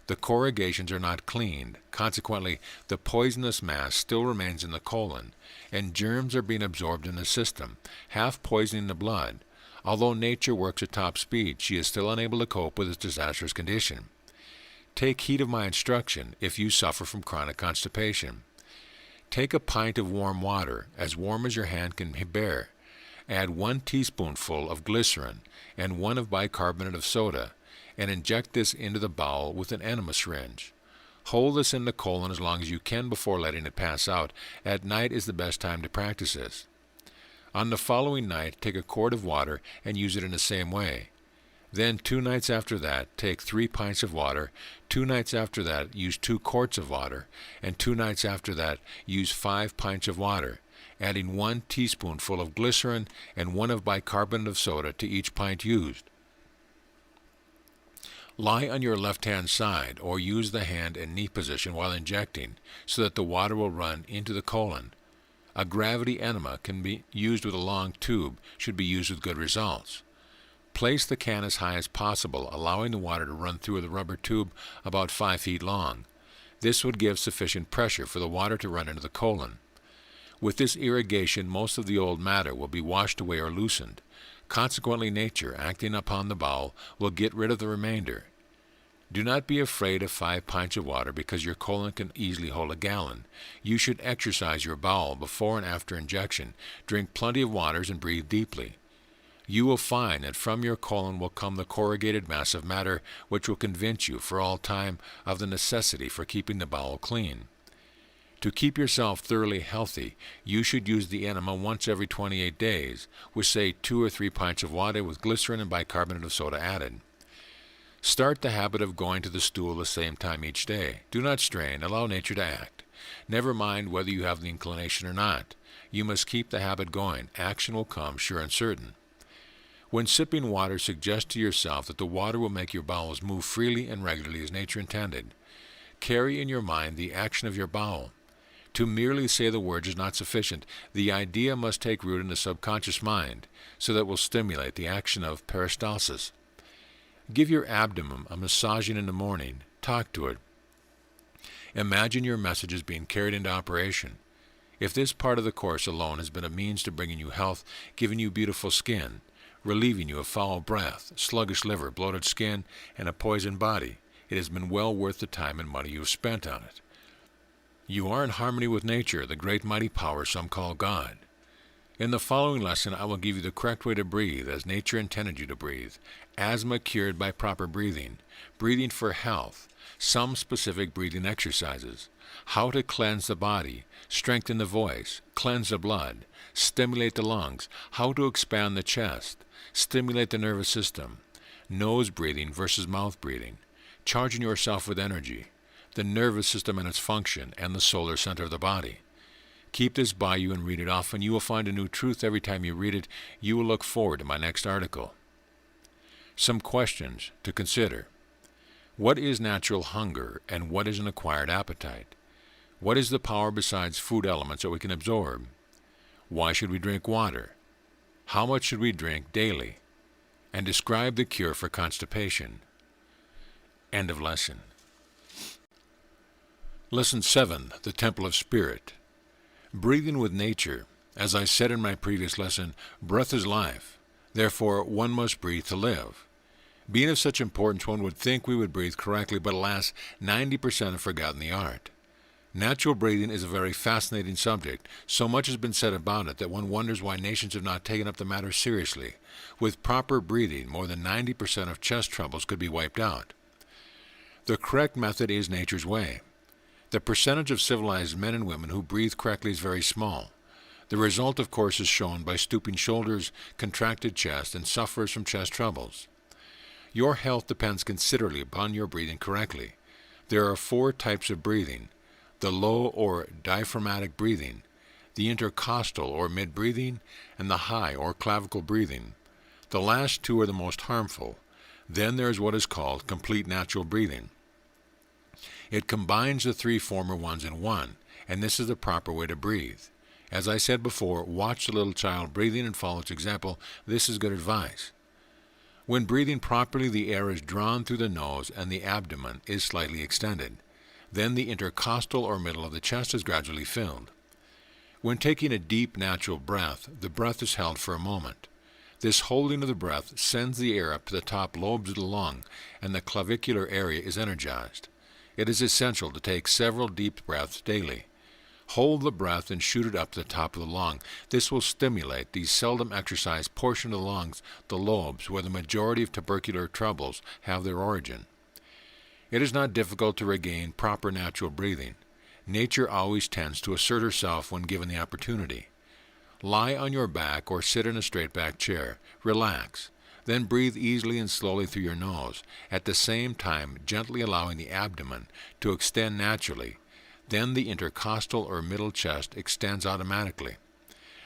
The corrugations are not cleaned. Consequently, the poisonous mass still remains in the colon, and germs are being absorbed in the system, half poisoning the blood. Although nature works at top speed, she is still unable to cope with this disastrous condition. Take heed of my instruction if you suffer from chronic constipation. Take a pint of warm water, as warm as your hand can bear. Add 1 teaspoonful of glycerin and 1 of bicarbonate of soda, and inject this into the bowel with an enema syringe. Hold this in the colon as long as you can before letting it pass out. At night is the best time to practice this. On the following night, take a quart of water and use it in the same way. Then 2 nights after that, take 3 pints of water. 2 nights after that, use 2 quarts of water. And 2 nights after that, use 5 pints of water, adding 1 teaspoonful of glycerin and 1 of bicarbonate of soda to each pint used. Lie on your left-hand side or use the hand and knee position while injecting so that the water will run into the colon. A gravity enema can be used with a long tube, should be used with good results. Place the can as high as possible, allowing the water to run through the rubber tube about 5 feet long. This would give sufficient pressure for the water to run into the colon. With this irrigation, most of the old matter will be washed away or loosened. Consequently, nature, acting upon the bowel, will get rid of the remainder. Do not be afraid of 5 pints of water because your colon can easily hold a gallon. You should exercise your bowel before and after injection. Drink plenty of waters and breathe deeply. You will find that from your colon will come the corrugated mass of matter which will convince you for all time of the necessity for keeping the bowel clean. To keep yourself thoroughly healthy, you should use the enema once every 28 days, with say 2 or 3 pints of water with glycerin and bicarbonate of soda added. Start the habit of going to the stool the same time each day. Do not strain. Allow nature to act. Never mind whether you have the inclination or not. You must keep the habit going. Action will come, sure and certain. When sipping water, suggest to yourself that the water will make your bowels move freely and regularly as nature intended. Carry in your mind the action of your bowel. To merely say the words is not sufficient. The idea must take root in the subconscious mind, so that it will stimulate the action of peristalsis. Give your abdomen a massaging in the morning. Talk to it. Imagine your messages being carried into operation. If this part of the course alone has been a means to bringing you health, giving you beautiful skin, relieving you of foul breath, sluggish liver, bloated skin, and a poisoned body, it has been well worth the time and money you have spent on it. You are in harmony with nature, the great mighty power some call God. In the following lesson, I will give you the correct way to breathe as nature intended you to breathe, asthma cured by proper breathing, breathing for health, some specific breathing exercises, how to cleanse the body, strengthen the voice, cleanse the blood, stimulate the lungs, how to expand the chest, stimulate the nervous system, nose breathing versus mouth breathing, charging yourself with energy, the nervous system and its function, and the solar center of the body. Keep this by you and read it often. You will find a new truth every time you read it. You will look forward to my next article. Some questions to consider. What is natural hunger and what is an acquired appetite? What is the power besides food elements that we can absorb? Why should we drink water? How much should we drink daily? And describe the cure for constipation. End of lesson. Lesson 7, the Temple of Spirit. Breathing with nature. As I said in my previous lesson, breath is life. Therefore, one must breathe to live. Being of such importance, one would think we would breathe correctly, but alas, 90% have forgotten the art. Natural breathing is a very fascinating subject. So much has been said about it that one wonders why nations have not taken up the matter seriously. With proper breathing, more than 90% of chest troubles could be wiped out. The correct method is nature's way. The percentage of civilized men and women who breathe correctly is very small. The result, of course, is shown by stooping shoulders, contracted chest, and sufferers from chest troubles. Your health depends considerably upon your breathing correctly. There are 4 types of breathing: the low or diaphragmatic breathing, the intercostal or mid-breathing, and the high or clavicle breathing. The last 2 are the most harmful. Then there is what is called complete natural breathing. It combines the 3 former ones in one, and this is the proper way to breathe. As I said before, watch the little child breathing and follow its example. This is good advice. When breathing properly, the air is drawn through the nose and the abdomen is slightly extended. Then the intercostal or middle of the chest is gradually filled. When taking a deep natural breath, the breath is held for a moment. This holding of the breath sends the air up to the top lobes of the lung, and the clavicular area is energized. It is essential to take several deep breaths daily. Hold the breath and shoot it up to the top of the lung. This will stimulate the seldom exercised portion of the lungs, the lobes, where the majority of tubercular troubles have their origin. It is not difficult to regain proper natural breathing. Nature always tends to assert herself when given the opportunity. Lie on your back or sit in a straight-back chair. Relax. Then breathe easily and slowly through your nose, at the same time gently allowing the abdomen to extend naturally. Then the intercostal or middle chest extends automatically.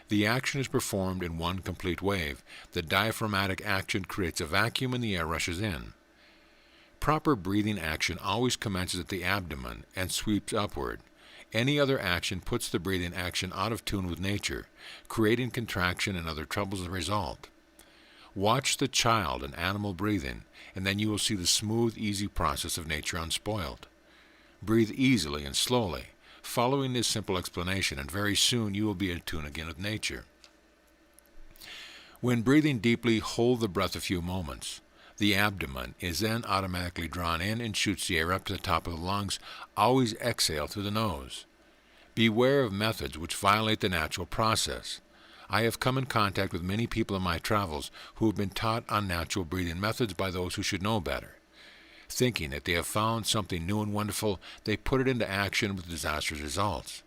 The action is performed in one complete wave. The diaphragmatic action creates a vacuum and the air rushes in. Proper breathing action always commences at the abdomen and sweeps upward. Any other action puts the breathing action out of tune with nature, creating contraction and other troubles as a result. Watch the child and animal breathing, and then you will see the smooth, easy process of nature unspoiled. Breathe easily and slowly, following this simple explanation, and very soon you will be in tune again with nature. When breathing deeply, hold the breath a few moments. The abdomen is then automatically drawn in and shoots the air up to the top of the lungs. Always exhale through the nose. Beware of methods which violate the natural process. I have come in contact with many people in my travels who have been taught unnatural breathing methods by those who should know better. Thinking that they have found something new and wonderful, they put it into action with disastrous results.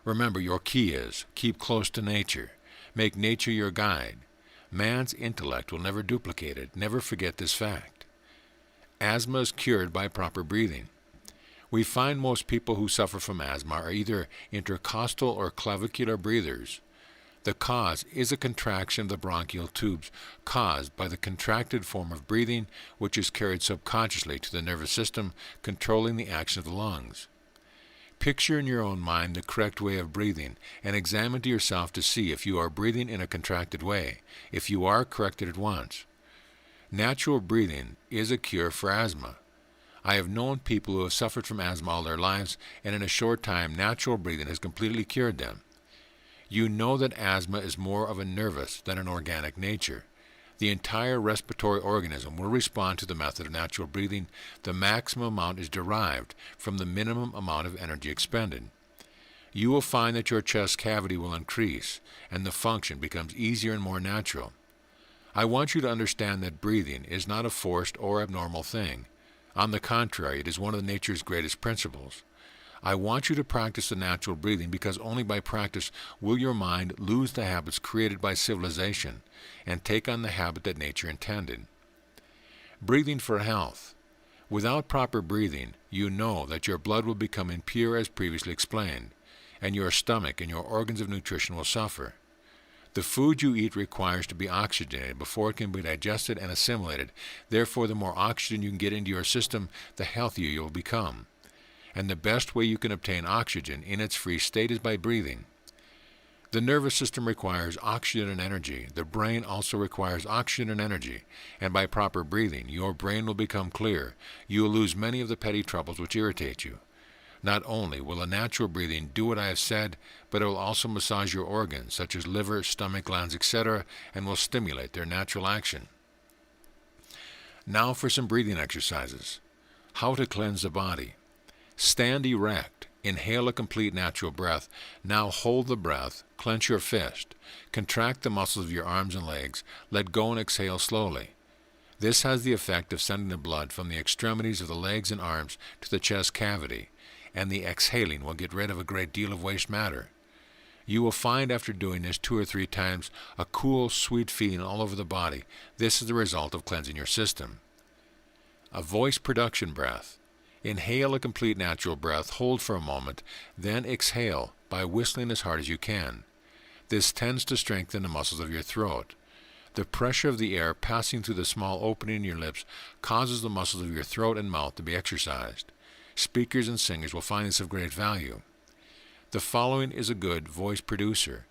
Remember, your key is, keep close to nature. Make nature your guide. Man's intellect will never duplicate it. Never forget this fact. Asthma is cured by proper breathing. We find most people who suffer from asthma are either intercostal or clavicular breathers. The cause is a contraction of the bronchial tubes caused by the contracted form of breathing, which is carried subconsciously to the nervous system, controlling the action of the lungs. Picture in your own mind the correct way of breathing and examine to yourself to see if you are breathing in a contracted way. If you are, correct it at once. Natural breathing is a cure for asthma. I have known people who have suffered from asthma all their lives, and in a short time, natural breathing has completely cured them. You know that asthma is more of a nervous than an organic nature. The entire respiratory organism will respond to the method of natural breathing. The maximum amount is derived from the minimum amount of energy expended. You will find that your chest cavity will increase, and the function becomes easier and more natural. I want you to understand that breathing is not a forced or abnormal thing. On the contrary, it is one of nature's greatest principles. I want you to practice the natural breathing because only by practice will your mind lose the habits created by civilization and take on the habit that nature intended. Breathing for health. Without proper breathing, you know that your blood will become impure as previously explained, and your stomach and your organs of nutrition will suffer. The food you eat requires to be oxygenated before it can be digested and assimilated. Therefore, the more oxygen you can get into your system, the healthier you will become. And the best way you can obtain oxygen in its free state is by breathing. The nervous system requires oxygen and energy. The brain also requires oxygen and energy. And by proper breathing, your brain will become clear. You will lose many of the petty troubles which irritate you. Not only will a natural breathing do what I have said, but it will also massage your organs, such as liver, stomach, glands, etc., and will stimulate their natural action. Now for some breathing exercises. How to cleanse the body. Stand erect. Inhale a complete natural breath. Now hold the breath. Clench your fist. Contract the muscles of your arms and legs. Let go and exhale slowly. This has the effect of sending the blood from the extremities of the legs and arms to the chest cavity, and the exhaling will get rid of a great deal of waste matter. You will find after doing this 2 or 3 times a cool, sweet feeling all over the body. This is the result of cleansing your system. A voice production breath. Inhale a complete natural breath, hold for a moment, then exhale by whistling as hard as you can. This tends to strengthen the muscles of your throat. The pressure of the air passing through the small opening in your lips causes the muscles of your throat and mouth to be exercised. Speakers and singers will find this of great value. The following is a good voice producer.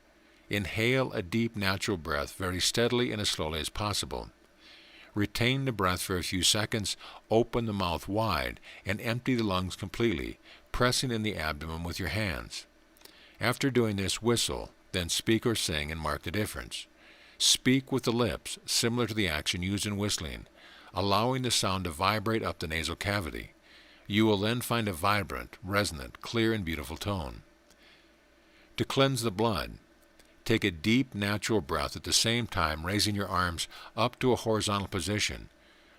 Inhale a deep natural breath very steadily and as slowly as possible. Retain the breath for a few seconds, open the mouth wide, and empty the lungs completely, pressing in the abdomen with your hands. After doing this, whistle, then speak or sing and mark the difference. Speak with the lips, similar to the action used in whistling, allowing the sound to vibrate up the nasal cavity. You will then find a vibrant, resonant, clear, and beautiful tone. To cleanse the blood, take a deep, natural breath at the same time raising your arms up to a horizontal position.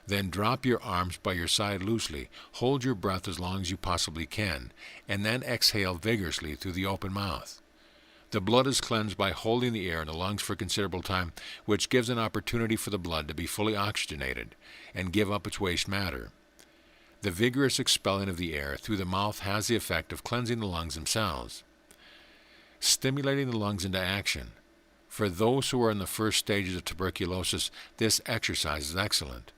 Then drop your arms by your side loosely, hold your breath as long as you possibly can, and then exhale vigorously through the open mouth. The blood is cleansed by holding the air in the lungs for a considerable time, which gives an opportunity for the blood to be fully oxygenated and give up its waste matter. The vigorous expelling of the air through the mouth has the effect of cleansing the lungs themselves. Stimulating the lungs into action. For those who are in the first stages of tuberculosis, this exercise is excellent.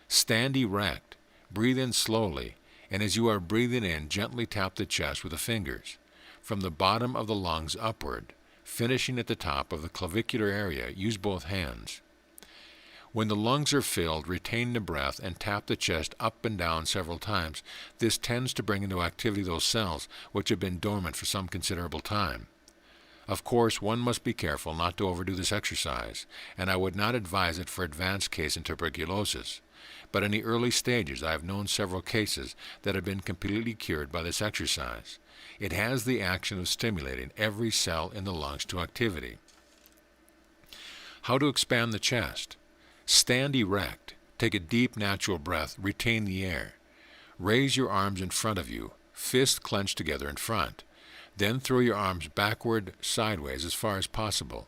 Stand erect, breathe in slowly, and as you are breathing in, gently tap the chest with the fingers, from the bottom of the lungs upward, finishing at the top of the clavicular area. Use both hands. When the lungs are filled, retain the breath and tap the chest up and down several times. This tends to bring into activity those cells which have been dormant for some considerable time. Of course, one must be careful not to overdo this exercise, and I would not advise it for advanced case in tuberculosis. But in the early stages, I have known several cases that have been completely cured by this exercise. It has the action of stimulating every cell in the lungs to activity. How to expand the chest. Stand erect. Take a deep, natural breath. Retain the air. Raise your arms in front of you, fists clenched together in front. Then throw your arms backward, sideways, as far as possible.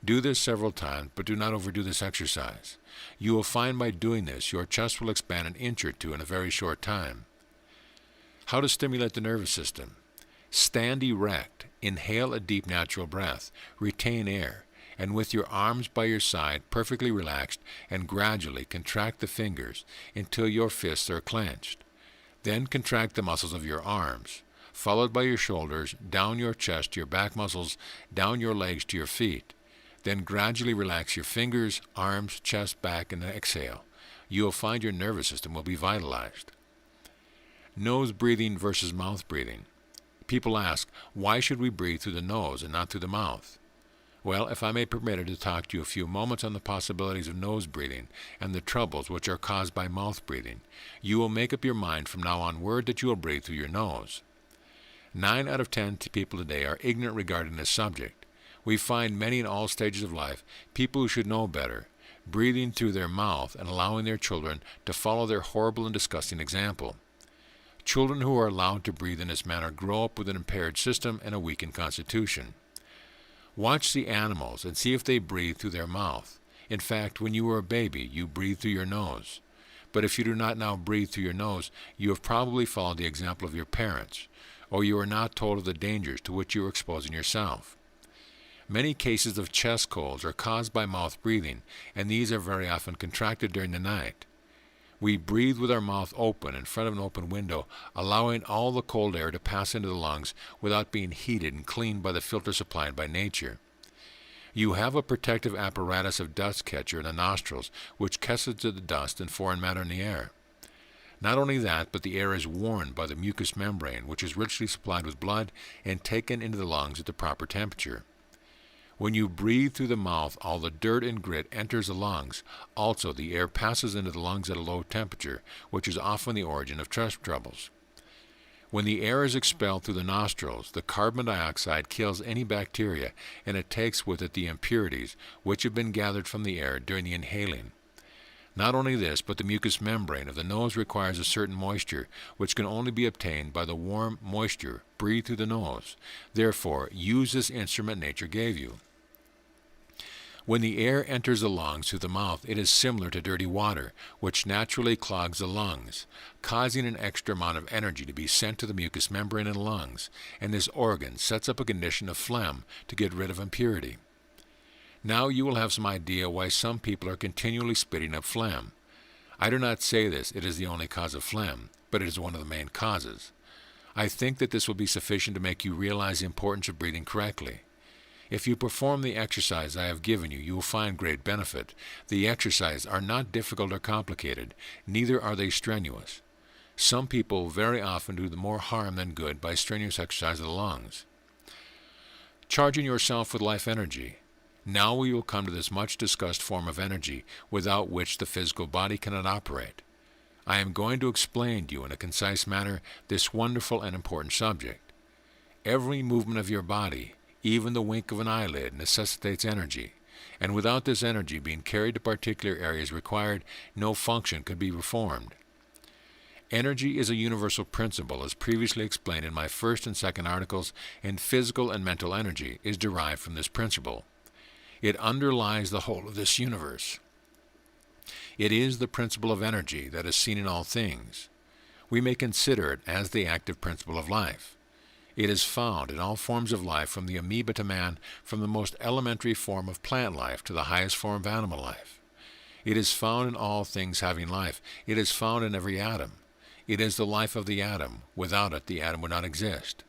Do this several times, but do not overdo this exercise. You will find by doing this, your chest will expand an inch or 2 in a very short time. How to stimulate the nervous system. Stand erect. Inhale a deep, natural breath. Retain air. And with your arms by your side, perfectly relaxed, and gradually contract the fingers until your fists are clenched. Then contract the muscles of your arms. followed by your shoulders, down your chest to your back muscles, down your legs to your feet. Then gradually relax your fingers, arms, chest, back, and exhale. You will find your nervous system will be vitalized. Nose breathing versus mouth breathing. People ask, why should we breathe through the nose and not through the mouth? Well, if I may be permitted to talk to you a few moments on the possibilities of nose breathing and the troubles which are caused by mouth breathing, you will make up your mind from now onward that you will breathe through your nose. 9 out of 10 people today are ignorant regarding this subject. We find many in all stages of life, people who should know better, breathing through their mouth and allowing their children to follow their horrible and disgusting example. Children who are allowed to breathe in this manner grow up with an impaired system and a weakened constitution. Watch the animals and see if they breathe through their mouth. In fact, when you were a baby, you breathed through your nose. But if you do not now breathe through your nose, you have probably followed the example of your parents, or you are not told of the dangers to which you are exposing yourself. Many cases of chest colds are caused by mouth breathing, and these are very often contracted during the night. We breathe with our mouth open in front of an open window, allowing all the cold air to pass into the lungs without being heated and cleaned by the filter supplied by nature. You have a protective apparatus of dust catcher in the nostrils, which catches the dust and foreign matter in the air. Not only that, but the air is warmed by the mucous membrane, which is richly supplied with blood and taken into the lungs at the proper temperature. When you breathe through the mouth, all the dirt and grit enters the lungs. Also, the air passes into the lungs at a low temperature, which is often the origin of chest troubles. When the air is expelled through the nostrils, the carbon dioxide kills any bacteria, and it takes with it the impurities which have been gathered from the air during the inhaling. Not only this, but the mucous membrane of the nose requires a certain moisture, which can only be obtained by the warm moisture breathed through the nose. Therefore, use this instrument nature gave you. When the air enters the lungs through the mouth, it is similar to dirty water, which naturally clogs the lungs, causing an extra amount of energy to be sent to the mucous membrane in the lungs, and this organ sets up a condition of phlegm to get rid of impurity. Now you will have some idea why some people are continually spitting up phlegm. I do not say this, it is the only cause of phlegm, but it is one of the main causes. I think that this will be sufficient to make you realize the importance of breathing correctly. If you perform the exercise I have given you, you will find great benefit. The exercises are not difficult or complicated, neither are they strenuous. Some people very often do more harm than good by strenuous exercise of the lungs. Charging yourself with life energy. Now we will come to this much discussed form of energy, without which the physical body cannot operate. I am going to explain to you in a concise manner this wonderful and important subject. Every movement of your body, even the wink of an eyelid, necessitates energy, and without this energy being carried to particular areas required, no function could be performed. Energy is a universal principle, as previously explained in my first and second articles, and physical and mental energy is derived from this principle. It underlies the whole of this universe. It is the principle of energy that is seen in all things. We may consider it as the active principle of life. It is found in all forms of life, from the amoeba to man, from the most elementary form of plant life to the highest form of animal life. It is found in all things having life. It is found in every atom. It is the life of the atom. Without it, the atom would not exist.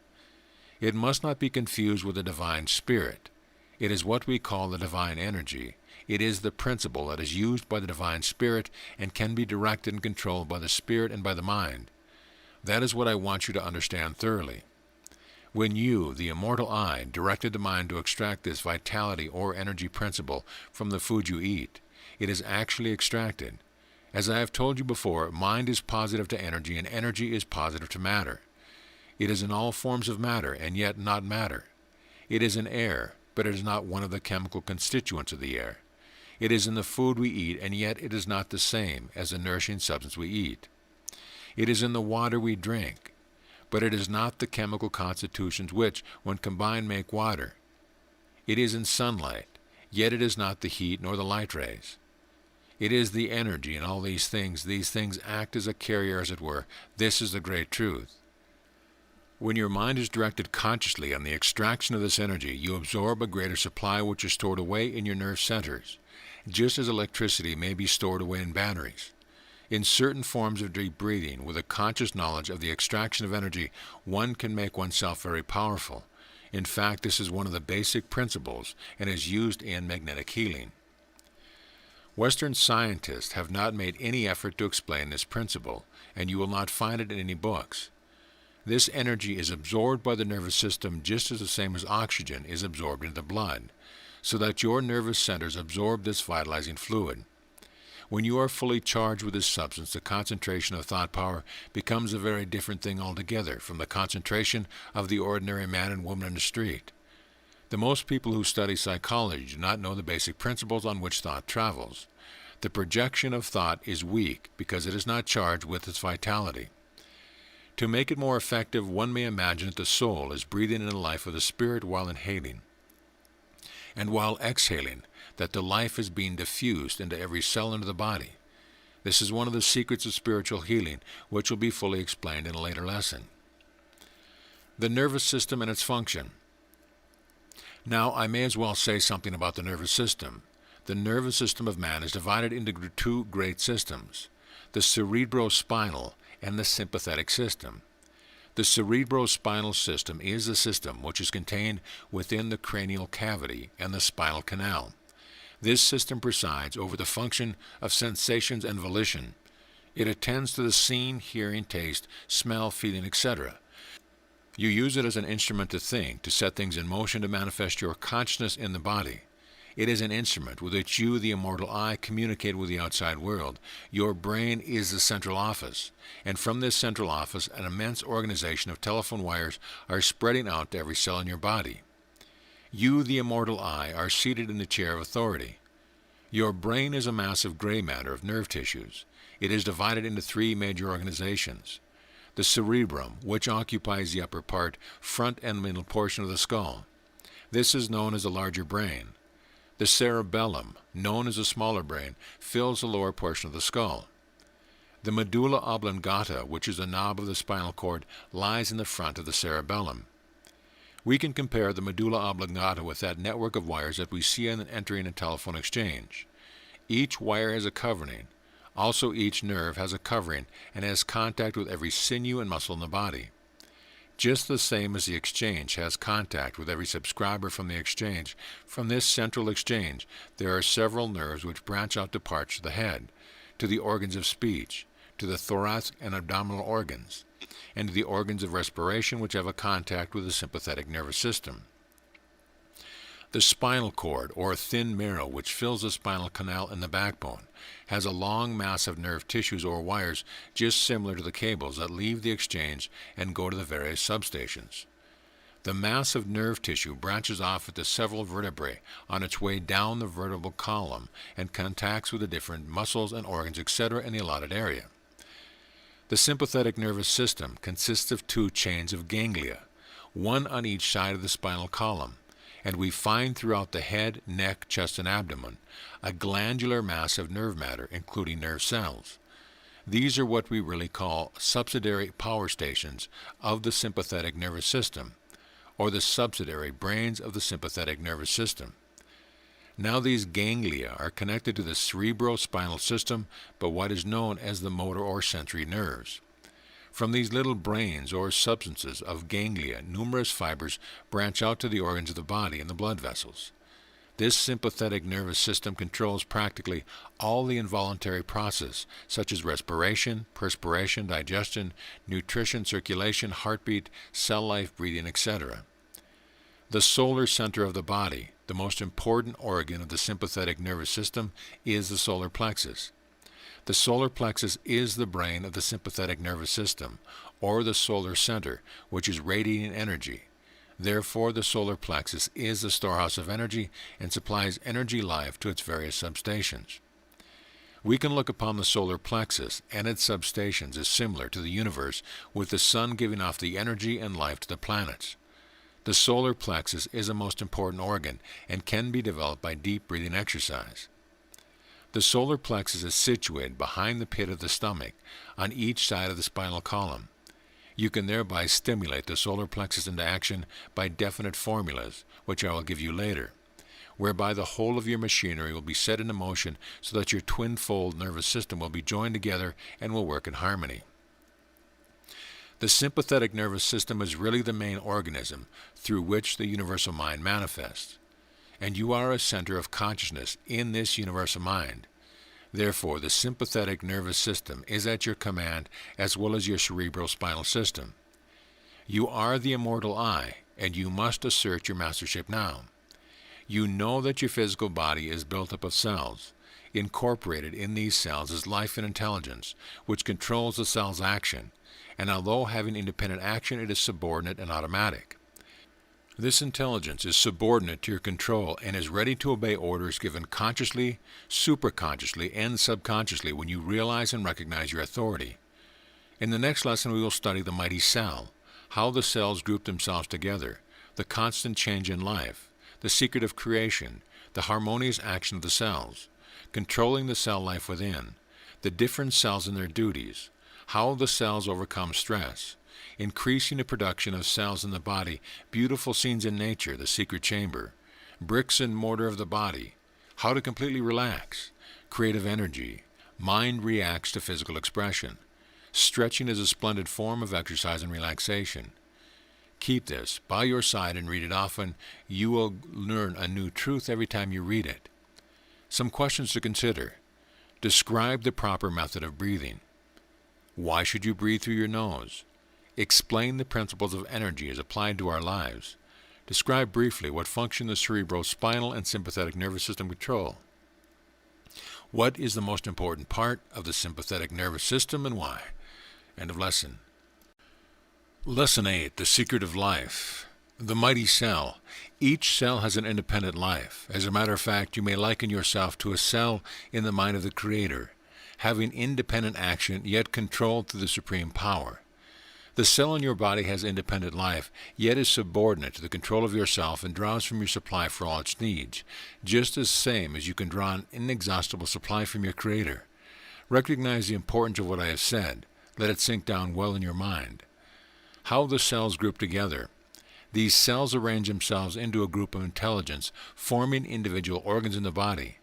It must not be confused with the divine spirit. It is what we call the divine energy. It is the principle that is used by the divine spirit and can be directed and controlled by the spirit and by the mind. That is what I want you to understand thoroughly. When you, the immortal I, directed the mind to extract this vitality or energy principle from the food you eat, it is actually extracted. As I have told you before, mind is positive to energy and energy is positive to matter. It is in all forms of matter and yet not matter. It is in air, but it is not one of the chemical constituents of the air. It is in the food we eat, and yet it is not the same as the nourishing substance we eat. It is in the water we drink, but it is not the chemical constitutions which, when combined, make water. It is in sunlight, yet it is not the heat nor the light rays. It is the energy in all these things. These things act as a carrier, as it were. This is the great truth. When your mind is directed consciously on the extraction of this energy, you absorb a greater supply which is stored away in your nerve centers, just as electricity may be stored away in batteries. In certain forms of deep breathing, with a conscious knowledge of the extraction of energy, one can make oneself very powerful. In fact, this is one of the basic principles and is used in magnetic healing. Western scientists have not made any effort to explain this principle, and you will not find it in any books. This energy is absorbed by the nervous system just as the same as oxygen is absorbed into the blood, so that your nervous centers absorb this vitalizing fluid. When you are fully charged with this substance, the concentration of thought power becomes a very different thing altogether from the concentration of the ordinary man and woman in the street. The most people who study psychology do not know the basic principles on which thought travels. The projection of thought is weak because it is not charged with its vitality. To make it more effective, one may imagine that the soul is breathing in the life of the spirit while inhaling, and while exhaling, that the life is being diffused into every cell into the body. This is one of the secrets of spiritual healing, which will be fully explained in a later lesson. The nervous system and its function. Now, I may as well say something about the nervous system. The nervous system of man is divided into two great systems, the cerebrospinal and the sympathetic system. The cerebrospinal system is the system which is contained within the cranial cavity and the spinal canal. This system presides over the function of sensations and volition. It attends to the seeing, hearing, taste, smell, feeling, etc. You use it as an instrument to think, to set things in motion, to manifest your consciousness in the body. It is an instrument with which you, the immortal I, communicate with the outside world. Your brain is the central office, and from this central office an immense organization of telephone wires are spreading out to every cell in your body. You, the immortal I, are seated in the chair of authority. Your brain is a mass of gray matter of nerve tissues. It is divided into three major organizations. The cerebrum, which occupies the upper part, front and middle portion of the skull. This is known as the larger brain. The cerebellum, known as the smaller brain, fills the lower portion of the skull. The medulla oblongata, which is the knob of the spinal cord, lies in the front of the cerebellum. We can compare the medulla oblongata with that network of wires that we see in entering a telephone exchange. Each wire has a covering. Also, each nerve has a covering and has contact with every sinew and muscle in the body. Just the same as the exchange has contact with every subscriber from the exchange, from this central exchange there are several nerves which branch out to parts of the head, to the organs of speech, to the thoracic and abdominal organs, and to the organs of respiration which have a contact with the sympathetic nervous system. The spinal cord, or thin marrow, which fills the spinal canal and the backbone, has a long mass of nerve tissues or wires just similar to the cables that leave the exchange and go to the various substations. The mass of nerve tissue branches off into several vertebrae on its way down the vertebral column and contacts with the different muscles and organs, etc. in the allotted area. The sympathetic nervous system consists of two chains of ganglia, one on each side of the spinal column, and we find throughout the head, neck, chest, and abdomen a glandular mass of nerve matter, including nerve cells. These are what we really call subsidiary power stations of the sympathetic nervous system, or the subsidiary brains of the sympathetic nervous system. Now these ganglia are connected to the cerebrospinal system by what is known as the motor or sensory nerves. From these little brains or substances of ganglia, numerous fibers branch out to the organs of the body and the blood vessels. This sympathetic nervous system controls practically all the involuntary processes, such as respiration, perspiration, digestion, nutrition, circulation, heartbeat, cell life, breathing, etc. The solar center of the body, the most important organ of the sympathetic nervous system, is the solar plexus. The solar plexus is the brain of the sympathetic nervous system, or the solar center, which is radiating energy. Therefore, the solar plexus is the storehouse of energy and supplies energy life to its various substations. We can look upon the solar plexus and its substations as similar to the universe, with the sun giving off the energy and life to the planets. The solar plexus is a most important organ and can be developed by deep breathing exercise. The solar plexus is situated behind the pit of the stomach, on each side of the spinal column. You can thereby stimulate the solar plexus into action by definite formulas, which I will give you later. whereby the whole of your machinery will be set into motion so that your twin-fold nervous system will be joined together and will work in harmony. The sympathetic nervous system is really the main organism through which the universal mind manifests, and you are a center of consciousness in this universal mind. Therefore, the sympathetic nervous system is at your command as well as your cerebral spinal system. You are the immortal I, and you must assert your mastership now. You know that your physical body is built up of cells. Incorporated in these cells is life and intelligence, which controls the cell's action, and although having independent action, it is subordinate and automatic. This intelligence is subordinate to your control and is ready to obey orders given consciously, superconsciously, and subconsciously when you realize and recognize your authority. In the next lesson, we will study the mighty cell, how the cells group themselves together, the constant change in life, the secret of creation, the harmonious action of the cells, controlling the cell life within, the different cells and their duties, how the cells overcome stress, increasing the production of cells in the body, beautiful scenes in nature, the secret chamber, bricks and mortar of the body, how to completely relax, creative energy, mind reacts to physical expression. Stretching is a splendid form of exercise and relaxation. Keep this by your side and read it often. You will learn a new truth every time you read it. Some questions to consider. Describe the proper method of breathing. Why should you breathe through your nose? Explain the principles of energy as applied to our lives. Describe briefly what function the cerebrospinal and sympathetic nervous system control. What is the most important part of the sympathetic nervous system and why? End of lesson. Lesson 8, The Secret of Life. The mighty cell. Each cell has an independent life. As a matter of fact, you may liken yourself to a cell in the mind of the Creator, having independent action yet controlled through the supreme power. The cell in your body has independent life, yet is subordinate to the control of yourself and draws from your supply for all its needs, just as same as you can draw an inexhaustible supply from your Creator. Recognize the importance of what I have said. Let it sink down well in your mind. How the cells group together. These cells arrange themselves into a group of intelligence, forming individual organs in the body.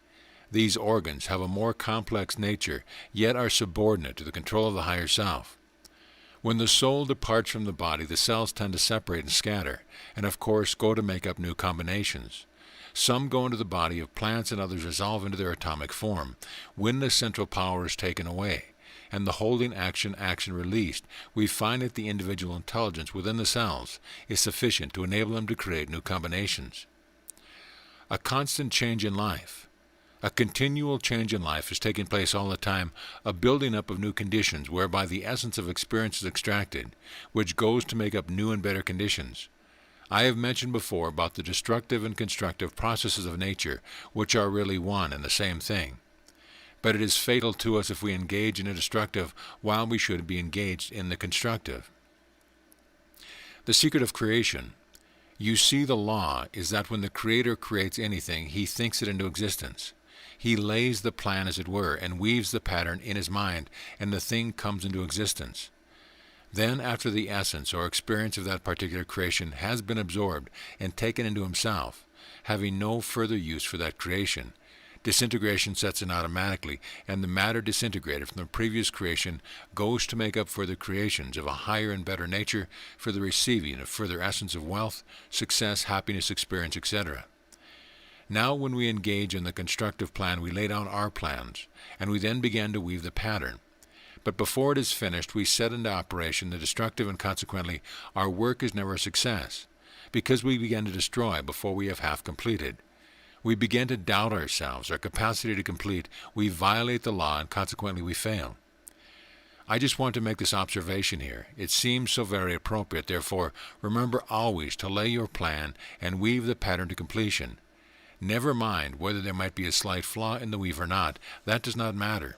These organs have a more complex nature, yet are subordinate to the control of the higher self. When the soul departs from the body, the cells tend to separate and scatter, and of course go to make up new combinations. Some go into the body of plants and others resolve into their atomic form. When the central power is taken away, and the holding action released, we find that the individual intelligence within the cells is sufficient to enable them to create new combinations. A constant change in life. A continual change in life is taking place all the time, a building up of new conditions whereby the essence of experience is extracted, which goes to make up new and better conditions. I have mentioned before about the destructive and constructive processes of nature, which are really one and the same thing. But it is fatal to us if we engage in the destructive while we should be engaged in the constructive. The secret of creation. You see, the law is that when the Creator creates anything, He thinks it into existence. He lays the plan, as it were, and weaves the pattern in His mind, and the thing comes into existence. Then, after the essence or experience of that particular creation has been absorbed and taken into Himself, having no further use for that creation, disintegration sets in automatically, and the matter disintegrated from the previous creation goes to make up for the creations of a higher and better nature for the receiving of further essence of wealth, success, happiness, experience, etc. Now when we engage in the constructive plan, we lay down our plans, and we then begin to weave the pattern. But before it is finished, we set into operation the destructive, and consequently our work is never a success, because we begin to destroy before we have half completed. We begin to doubt ourselves, our capacity to complete. We violate the law, and consequently we fail. I just want to make this observation here. It seems so very appropriate. Therefore, remember always to lay your plan and weave the pattern to completion. Never mind whether there might be a slight flaw in the weave or not. That does not matter.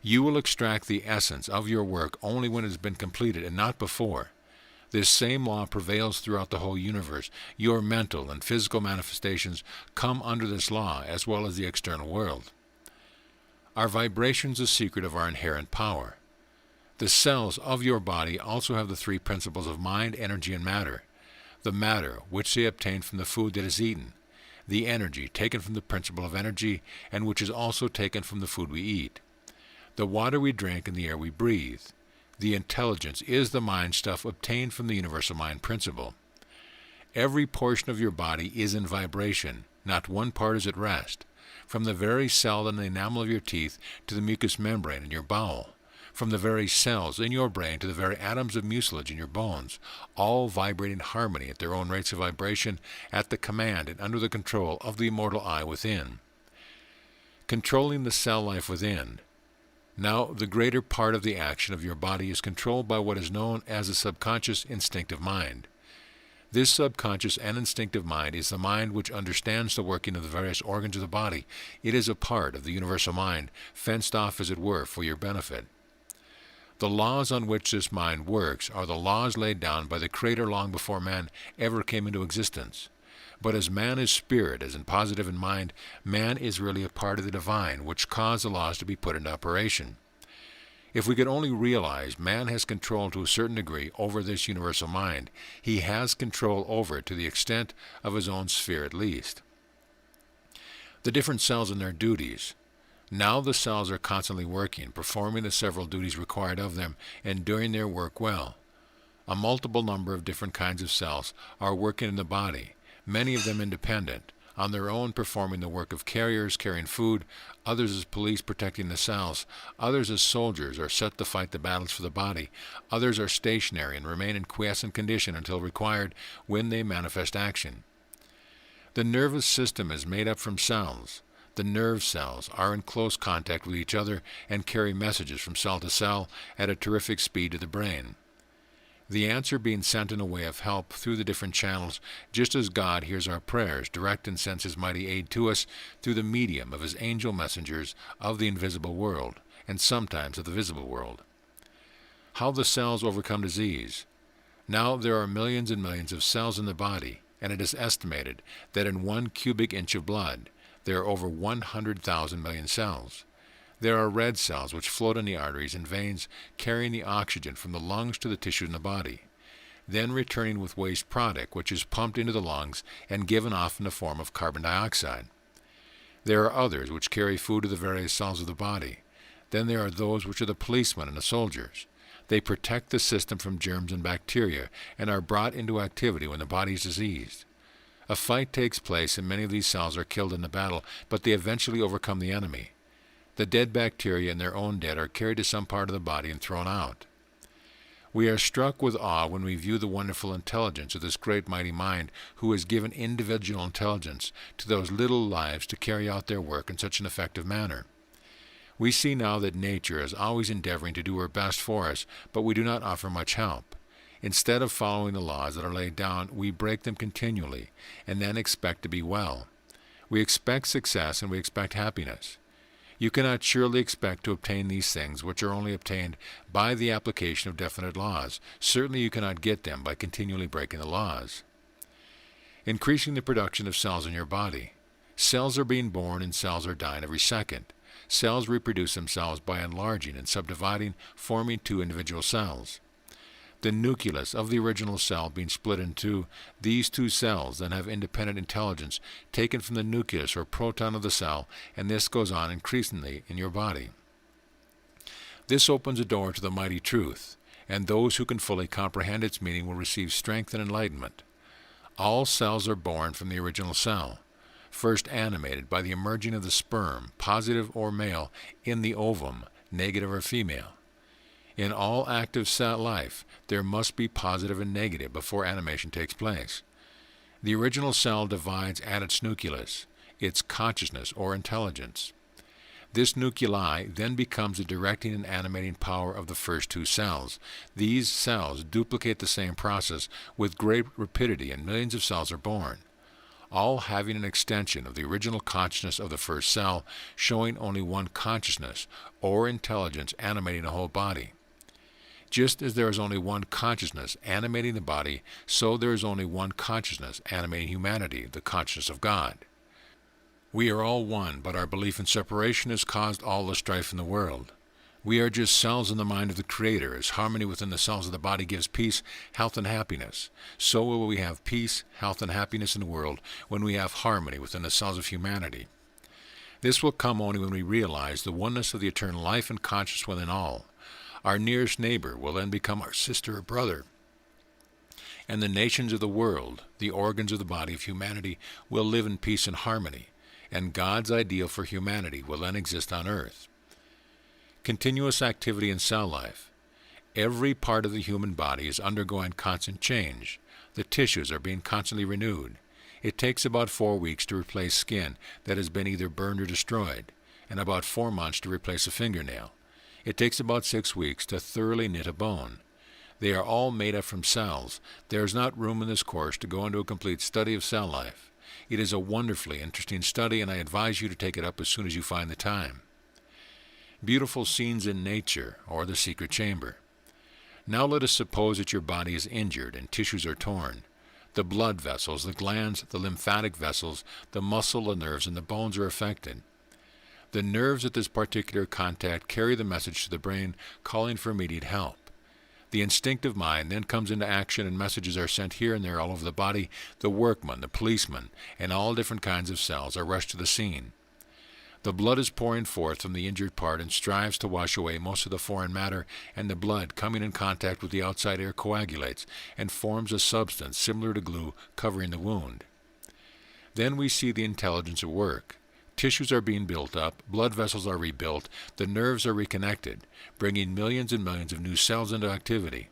You will extract the essence of your work only when it has been completed and not before. This same law prevails throughout the whole universe. Your mental and physical manifestations come under this law as well as the external world. Our vibrations are the secret of our inherent power. The cells of your body also have the three principles of mind, energy, and matter. The matter, which they obtain from the food that is eaten. the energy taken from the principle of energy, and which is also taken from the food we eat, the water we drink and the air we breathe. The intelligence is the mind stuff obtained from the universal mind principle. Every portion of your body is in vibration, not one part is at rest, from the very cell in the enamel of your teeth to the mucous membrane in your bowel, from the very cells in your brain to the very atoms of mucilage in your bones, all vibrating in harmony at their own rates of vibration, at the command and under the control of the immortal I within. Controlling the cell life within. Now, the greater part of the action of your body is controlled by what is known as the subconscious instinctive mind. This subconscious and instinctive mind is the mind which understands the working of the various organs of the body. It is a part of the universal mind, fenced off, as it were, for your benefit. The laws on which this mind works are the laws laid down by the Creator long before man ever came into existence. But as man is spirit, as in positive in mind, man is really a part of the divine, which caused the laws to be put into operation. If we could only realize man has control to a certain degree over this universal mind, he has control over it to the extent of his own sphere at least. The different cells and their duties. Now the cells are constantly working, performing the several duties required of them, and doing their work well. A multiple number of different kinds of cells are working in the body, many of them independent, on their own performing the work of carriers carrying food, others as police protecting the cells, others as soldiers are set to fight the battles for the body, others are stationary and remain in quiescent condition until required, when they manifest action. The nervous system is made up from cells. The nerve cells are in close contact with each other and carry messages from cell to cell at a terrific speed to the brain. The answer being sent in a way of help through the different channels, just as God hears our prayers, direct and sends His mighty aid to us through the medium of His angel messengers of the invisible world, and sometimes of the visible world. How the cells overcome disease. Now there are millions and millions of cells in the body, and it is estimated that in 1 cubic inch of blood there are over 100,000 million cells. There are red cells which float in the arteries and veins, carrying the oxygen from the lungs to the tissue in the body, then returning with waste product which is pumped into the lungs and given off in the form of carbon dioxide. There are others which carry food to the various cells of the body. Then there are those which are the policemen and the soldiers. They protect the system from germs and bacteria and are brought into activity when the body is diseased. A fight takes place and many of these cells are killed in the battle, but they eventually overcome the enemy. The dead bacteria and their own dead are carried to some part of the body and thrown out. We are struck with awe when we view the wonderful intelligence of this great mighty mind, who has given individual intelligence to those little lives to carry out their work in such an effective manner. We see now that nature is always endeavoring to do her best for us, but we do not offer much help. Instead of following the laws that are laid down, we break them continually, and then expect to be well. We expect success and we expect happiness. You cannot surely expect to obtain these things which are only obtained by the application of definite laws. Certainly you cannot get them by continually breaking the laws. Increasing the production of cells in your body. Cells are being born and cells are dying every second. Cells reproduce themselves by enlarging and subdividing, forming 2 individual cells. The nucleus of the original cell being split in 2, these 2 cells then have independent intelligence taken from the nucleus or proton of the cell, and this goes on increasingly in your body. This opens a door to the mighty truth, and those who can fully comprehend its meaning will receive strength and enlightenment. All cells are born from the original cell, first animated by the emerging of the sperm, positive or male, in the ovum, negative or female. In all active cell life, there must be positive and negative before animation takes place. The original cell divides at its nucleus, its consciousness or intelligence. This nuclei then becomes the directing and animating power of the first 2 cells. These cells duplicate the same process with great rapidity, and millions of cells are born, all having an extension of the original consciousness of the first cell, showing only one consciousness or intelligence animating the whole body. Just as there is only one consciousness animating the body, so there is only one consciousness animating humanity, the consciousness of God. We are all one, but our belief in separation has caused all the strife in the world. We are just cells in the mind of the Creator. As harmony within the cells of the body gives peace, health, and happiness, so will we have peace, health, and happiness in the world when we have harmony within the cells of humanity. This will come only when we realize the oneness of the eternal life and conscious within all. Our nearest neighbor will then become our sister or brother. And the nations of the world, the organs of the body of humanity, will live in peace and harmony, and God's ideal for humanity will then exist on earth. Continuous activity in cell life. Every part of the human body is undergoing constant change. The tissues are being constantly renewed. It takes about 4 weeks to replace skin that has been either burned or destroyed, and about 4 months to replace a fingernail. It takes about 6 weeks to thoroughly knit a bone. They are all made up from cells. There is not room in this course to go into a complete study of cell life. It is a wonderfully interesting study, and I advise you to take it up as soon as you find the time. Beautiful scenes in nature, or the secret chamber. Now let us suppose that your body is injured and tissues are torn. The blood vessels, the glands, the lymphatic vessels, the muscle, the nerves, and the bones are affected. The nerves at this particular contact carry the message to the brain, calling for immediate help. The instinctive mind then comes into action, and messages are sent here and there all over the body. The workman, the policeman, and all different kinds of cells are rushed to the scene. The blood is pouring forth from the injured part and strives to wash away most of the foreign matter, and the blood, coming in contact with the outside air, coagulates and forms a substance similar to glue covering the wound. Then we see the intelligence at work. Tissues are being built up, blood vessels are rebuilt, the nerves are reconnected, bringing millions and millions of new cells into activity.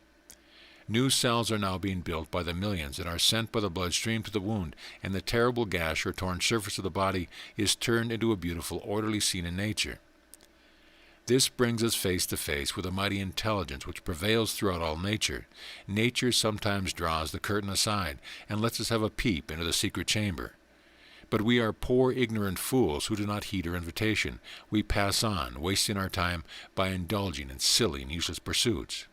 New cells are now being built by the millions and are sent by the bloodstream to the wound, and the terrible gash or torn surface of the body is turned into a beautiful, orderly scene in nature. This brings us face to face with a mighty intelligence which prevails throughout all nature. Nature sometimes draws the curtain aside and lets us have a peep into the secret chamber. But we are poor, ignorant fools who do not heed her invitation. We pass on, wasting our time by indulging in silly and useless pursuits.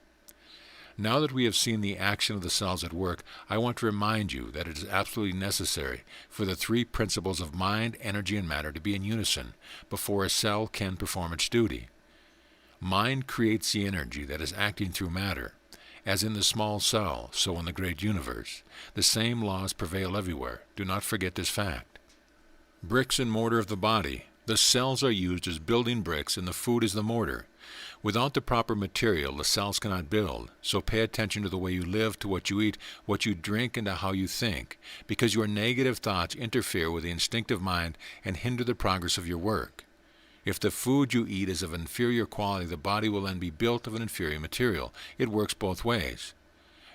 Now that we have seen the action of the cells at work, I want to remind you that it is absolutely necessary for the 3 principles of mind, energy, and matter to be in unison before a cell can perform its duty. Mind creates the energy that is acting through matter. As in the small cell, so in the great universe. The same laws prevail everywhere. Do not forget this fact. Bricks and mortar of the body. The cells are used as building bricks, and the food is the mortar. Without the proper material, the cells cannot build. So pay attention to the way you live, to what you eat, what you drink, and to how you think, because your negative thoughts interfere with the instinctive mind and hinder the progress of your work. If the food you eat is of inferior quality, the body will then be built of an inferior material. It works both ways.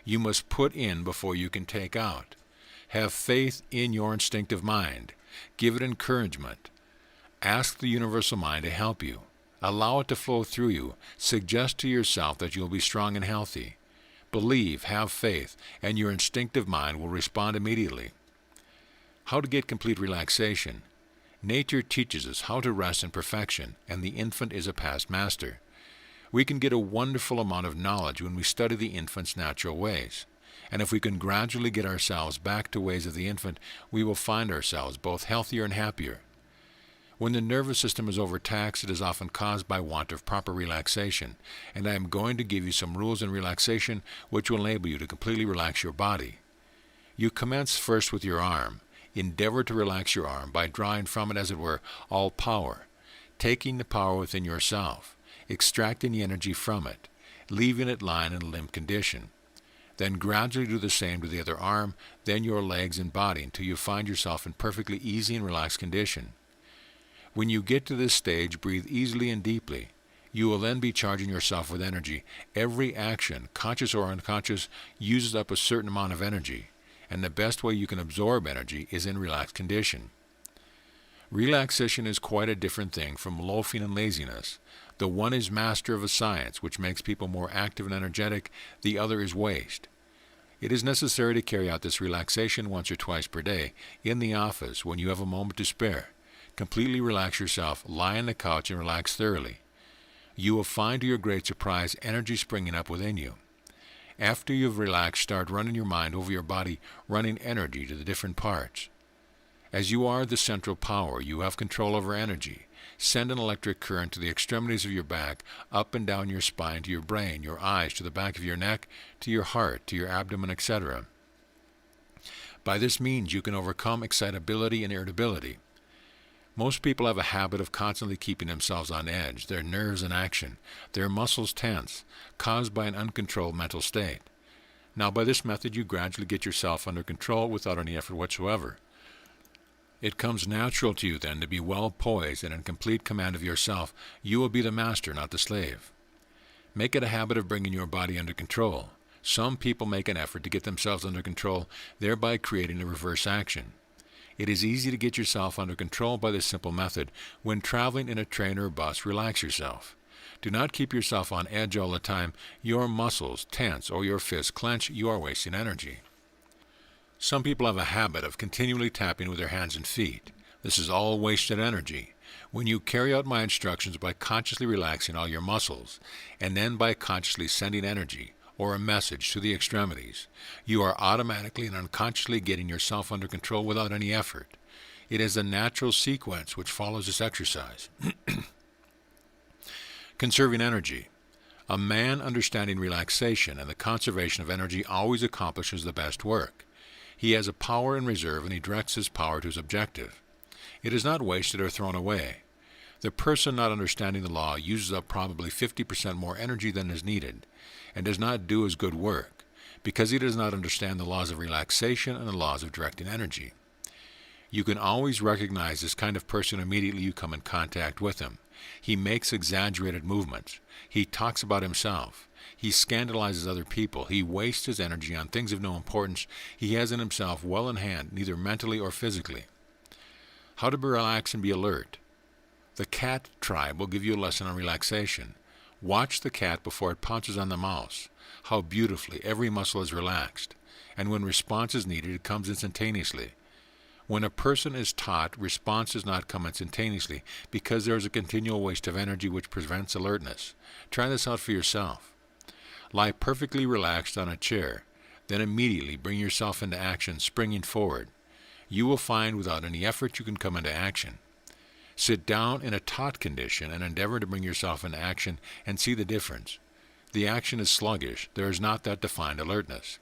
You must put in before you can take out. Have faith in your instinctive mind. Give it encouragement. Ask the universal mind to help you. Allow it to flow through you. Suggest to yourself that you will be strong and healthy. Believe, have faith, and your instinctive mind will respond immediately. How to get complete relaxation. Nature teaches us how to rest in perfection, and the infant is a past master. We can get a wonderful amount of knowledge when we study the infant's natural ways. And if we can gradually get ourselves back to ways of the infant, we will find ourselves both healthier and happier. When the nervous system is overtaxed, it is often caused by want of proper relaxation, and I am going to give you some rules in relaxation which will enable you to completely relax your body. You commence first with your arm. Endeavor to relax your arm by drawing from it, as it were, all power, taking the power within yourself, extracting the energy from it, leaving it lying in a limp condition. Then gradually do the same to the other arm, then your legs and body, until you find yourself in perfectly easy and relaxed condition. When you get to this stage, breathe easily and deeply. You will then be charging yourself with energy. Every action, conscious or unconscious, uses up a certain amount of energy, and the best way you can absorb energy is in relaxed condition. Relaxation is quite a different thing from loafing and laziness. The one is master of a science which makes people more active and energetic, the other is waste. It is necessary to carry out this relaxation once or twice per day, in the office, when you have a moment to spare. Completely relax yourself, lie on the couch and relax thoroughly. You will find to your great surprise energy springing up within you. After you have relaxed, start running your mind over your body, running energy to the different parts. As you are the central power, you have control over energy. Send an electric current to the extremities of your back, up and down your spine to your brain, your eyes, to the back of your neck, to your heart, to your abdomen, etc. By this means, you can overcome excitability and irritability. Most people have a habit of constantly keeping themselves on edge, their nerves in action, their muscles tense, caused by an uncontrolled mental state. Now, by this method, you gradually get yourself under control without any effort whatsoever. It comes natural to you then to be well poised and in complete command of yourself. You will be the master, not the slave. Make it a habit of bringing your body under control. Some people make an effort to get themselves under control, thereby creating a reverse action. It is easy to get yourself under control by this simple method. When traveling in a train or bus, relax yourself. Do not keep yourself on edge all the time. Your muscles tense or your fists clench. You are wasting energy. Some people have a habit of continually tapping with their hands and feet. This is all wasted energy. When you carry out my instructions by consciously relaxing all your muscles, and then by consciously sending energy or a message to the extremities, you are automatically and unconsciously getting yourself under control without any effort. It is a natural sequence which follows this exercise. Conserving energy. A man understanding relaxation and the conservation of energy always accomplishes the best work. He has a power in reserve and he directs his power to his objective. It is not wasted or thrown away. The person not understanding the law uses up probably 50% more energy than is needed, and does not do his good work, because he does not understand the laws of relaxation and the laws of directing energy. You can always recognize this kind of person immediately you come in contact with him. He makes exaggerated movements. He talks about himself. He scandalizes other people. He wastes his energy on things of no importance. He has in himself well in hand, neither mentally or physically. How to relax and be alert. The cat tribe will give you a lesson on relaxation. Watch the cat before it pounces on the mouse. How beautifully every muscle is relaxed. And when response is needed, it comes instantaneously. When a person is taught, response does not come instantaneously because there is a continual waste of energy which prevents alertness. Try this out for yourself. Lie perfectly relaxed on a chair, then immediately bring yourself into action, springing forward. You will find without any effort you can come into action. Sit down in a taut condition and endeavor to bring yourself into action and see the difference. The action is sluggish. There is not that defined alertness.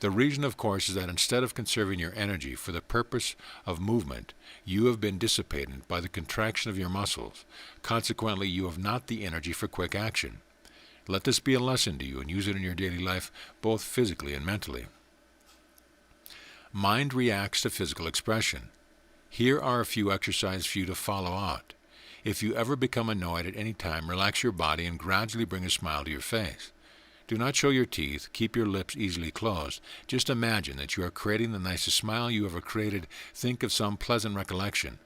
The reason, of course, is that instead of conserving your energy for the purpose of movement, you have been dissipated by the contraction of your muscles. Consequently, you have not the energy for quick action. Let this be a lesson to you and use it in your daily life, both physically and mentally. Mind reacts to physical expression. Here are a few exercises for you to follow out. If you ever become annoyed at any time, relax your body and gradually bring a smile to your face. Do not show your teeth. Keep your lips easily closed. Just imagine that you are creating the nicest smile you ever created. Think of some pleasant recollection.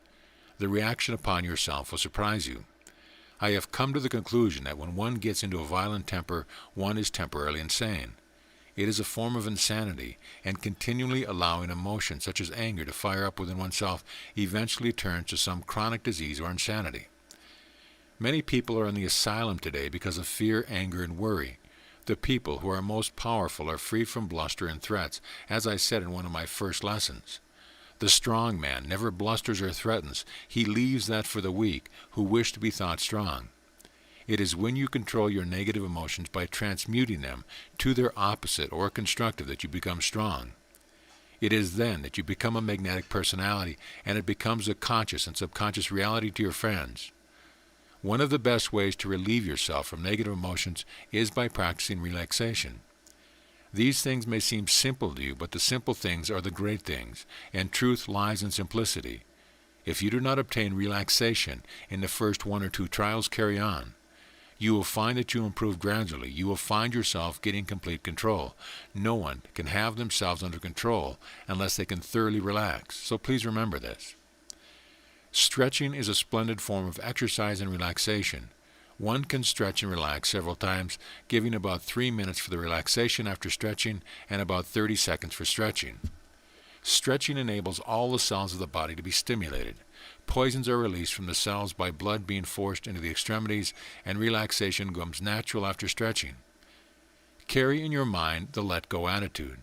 The reaction upon yourself will surprise you. I have come to the conclusion that when one gets into a violent temper, one is temporarily insane. It is a form of insanity, and continually allowing emotion such as anger to fire up within oneself eventually turns to some chronic disease or insanity. Many people are in the asylum today because of fear, anger, and worry. The people who are most powerful are free from bluster and threats, as I said in one of my first lessons. The strong man never blusters or threatens. He leaves that for the weak, who wish to be thought strong. It is when you control your negative emotions by transmuting them to their opposite or constructive that you become strong. It is then that you become a magnetic personality, and it becomes a conscious and subconscious reality to your friends. One of the best ways to relieve yourself from negative emotions is by practicing relaxation. These things may seem simple to you, but the simple things are the great things, and truth lies in simplicity. If you do not obtain relaxation in the first 1 or 2 trials, carry on. You will find that you improve gradually. You will find yourself getting complete control. No one can have themselves under control unless they can thoroughly relax, so please remember this. Stretching is a splendid form of exercise and relaxation. One can stretch and relax several times, giving about 3 minutes for the relaxation after stretching and about 30 seconds for stretching. Stretching enables all the cells of the body to be stimulated. Poisons are released from the cells by blood being forced into the extremities, and relaxation comes natural after stretching. Carry in your mind the let-go attitude.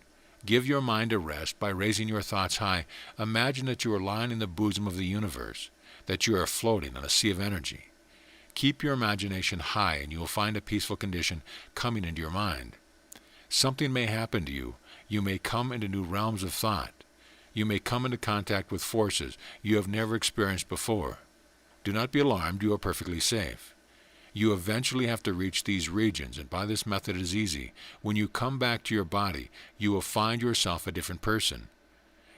Give your mind a rest by raising your thoughts high. Imagine that you are lying in the bosom of the universe. that you are floating on a sea of energy. Keep your imagination high and you will find a peaceful condition coming into your mind. Something may happen to you. You may come into new realms of thought. You may come into contact with forces you have never experienced before. Do not be alarmed, you are perfectly safe. You eventually have to reach these regions, and by this method it is easy. When you come back to your body, you will find yourself a different person.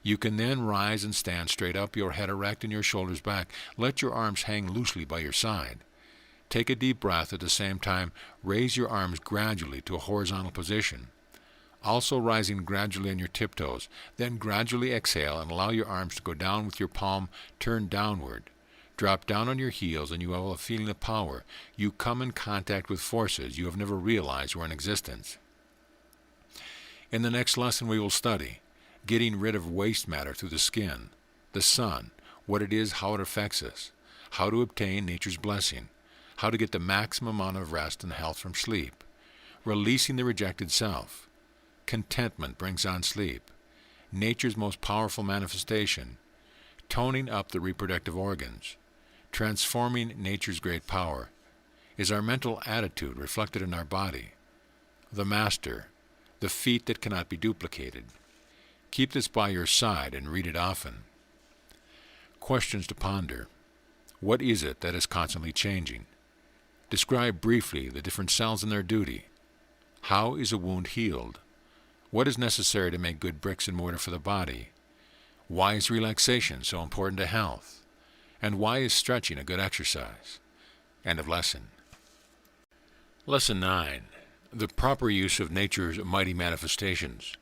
You can then rise and stand straight up, your head erect and your shoulders back. Let your arms hang loosely by your side. Take a deep breath at the same time. Raise your arms gradually to a horizontal position, also rising gradually on your tiptoes. Then gradually exhale and allow your arms to go down with your palm turned downward. Drop down on your heels and you have a feeling of power. You come in contact with forces you have never realized were in existence. In the next lesson we will study getting rid of waste matter through the skin, the sun, what it is, how it affects us, how to obtain nature's blessing, how to get the maximum amount of rest and health from sleep, releasing the rejected self. Contentment brings on sleep, nature's most powerful manifestation, toning up the reproductive organs, transforming nature's great power. Is our mental attitude reflected in our body? The master, the feat that cannot be duplicated. Keep this by your side and read it often. Questions to ponder. What is it that is constantly changing? Describe briefly the different cells and their duty. How is a wound healed? What is necessary to make good bricks and mortar for the body? Why is relaxation so important to health? And why is stretching a good exercise? End of lesson. Lesson 9. The proper use of nature's mighty manifestations.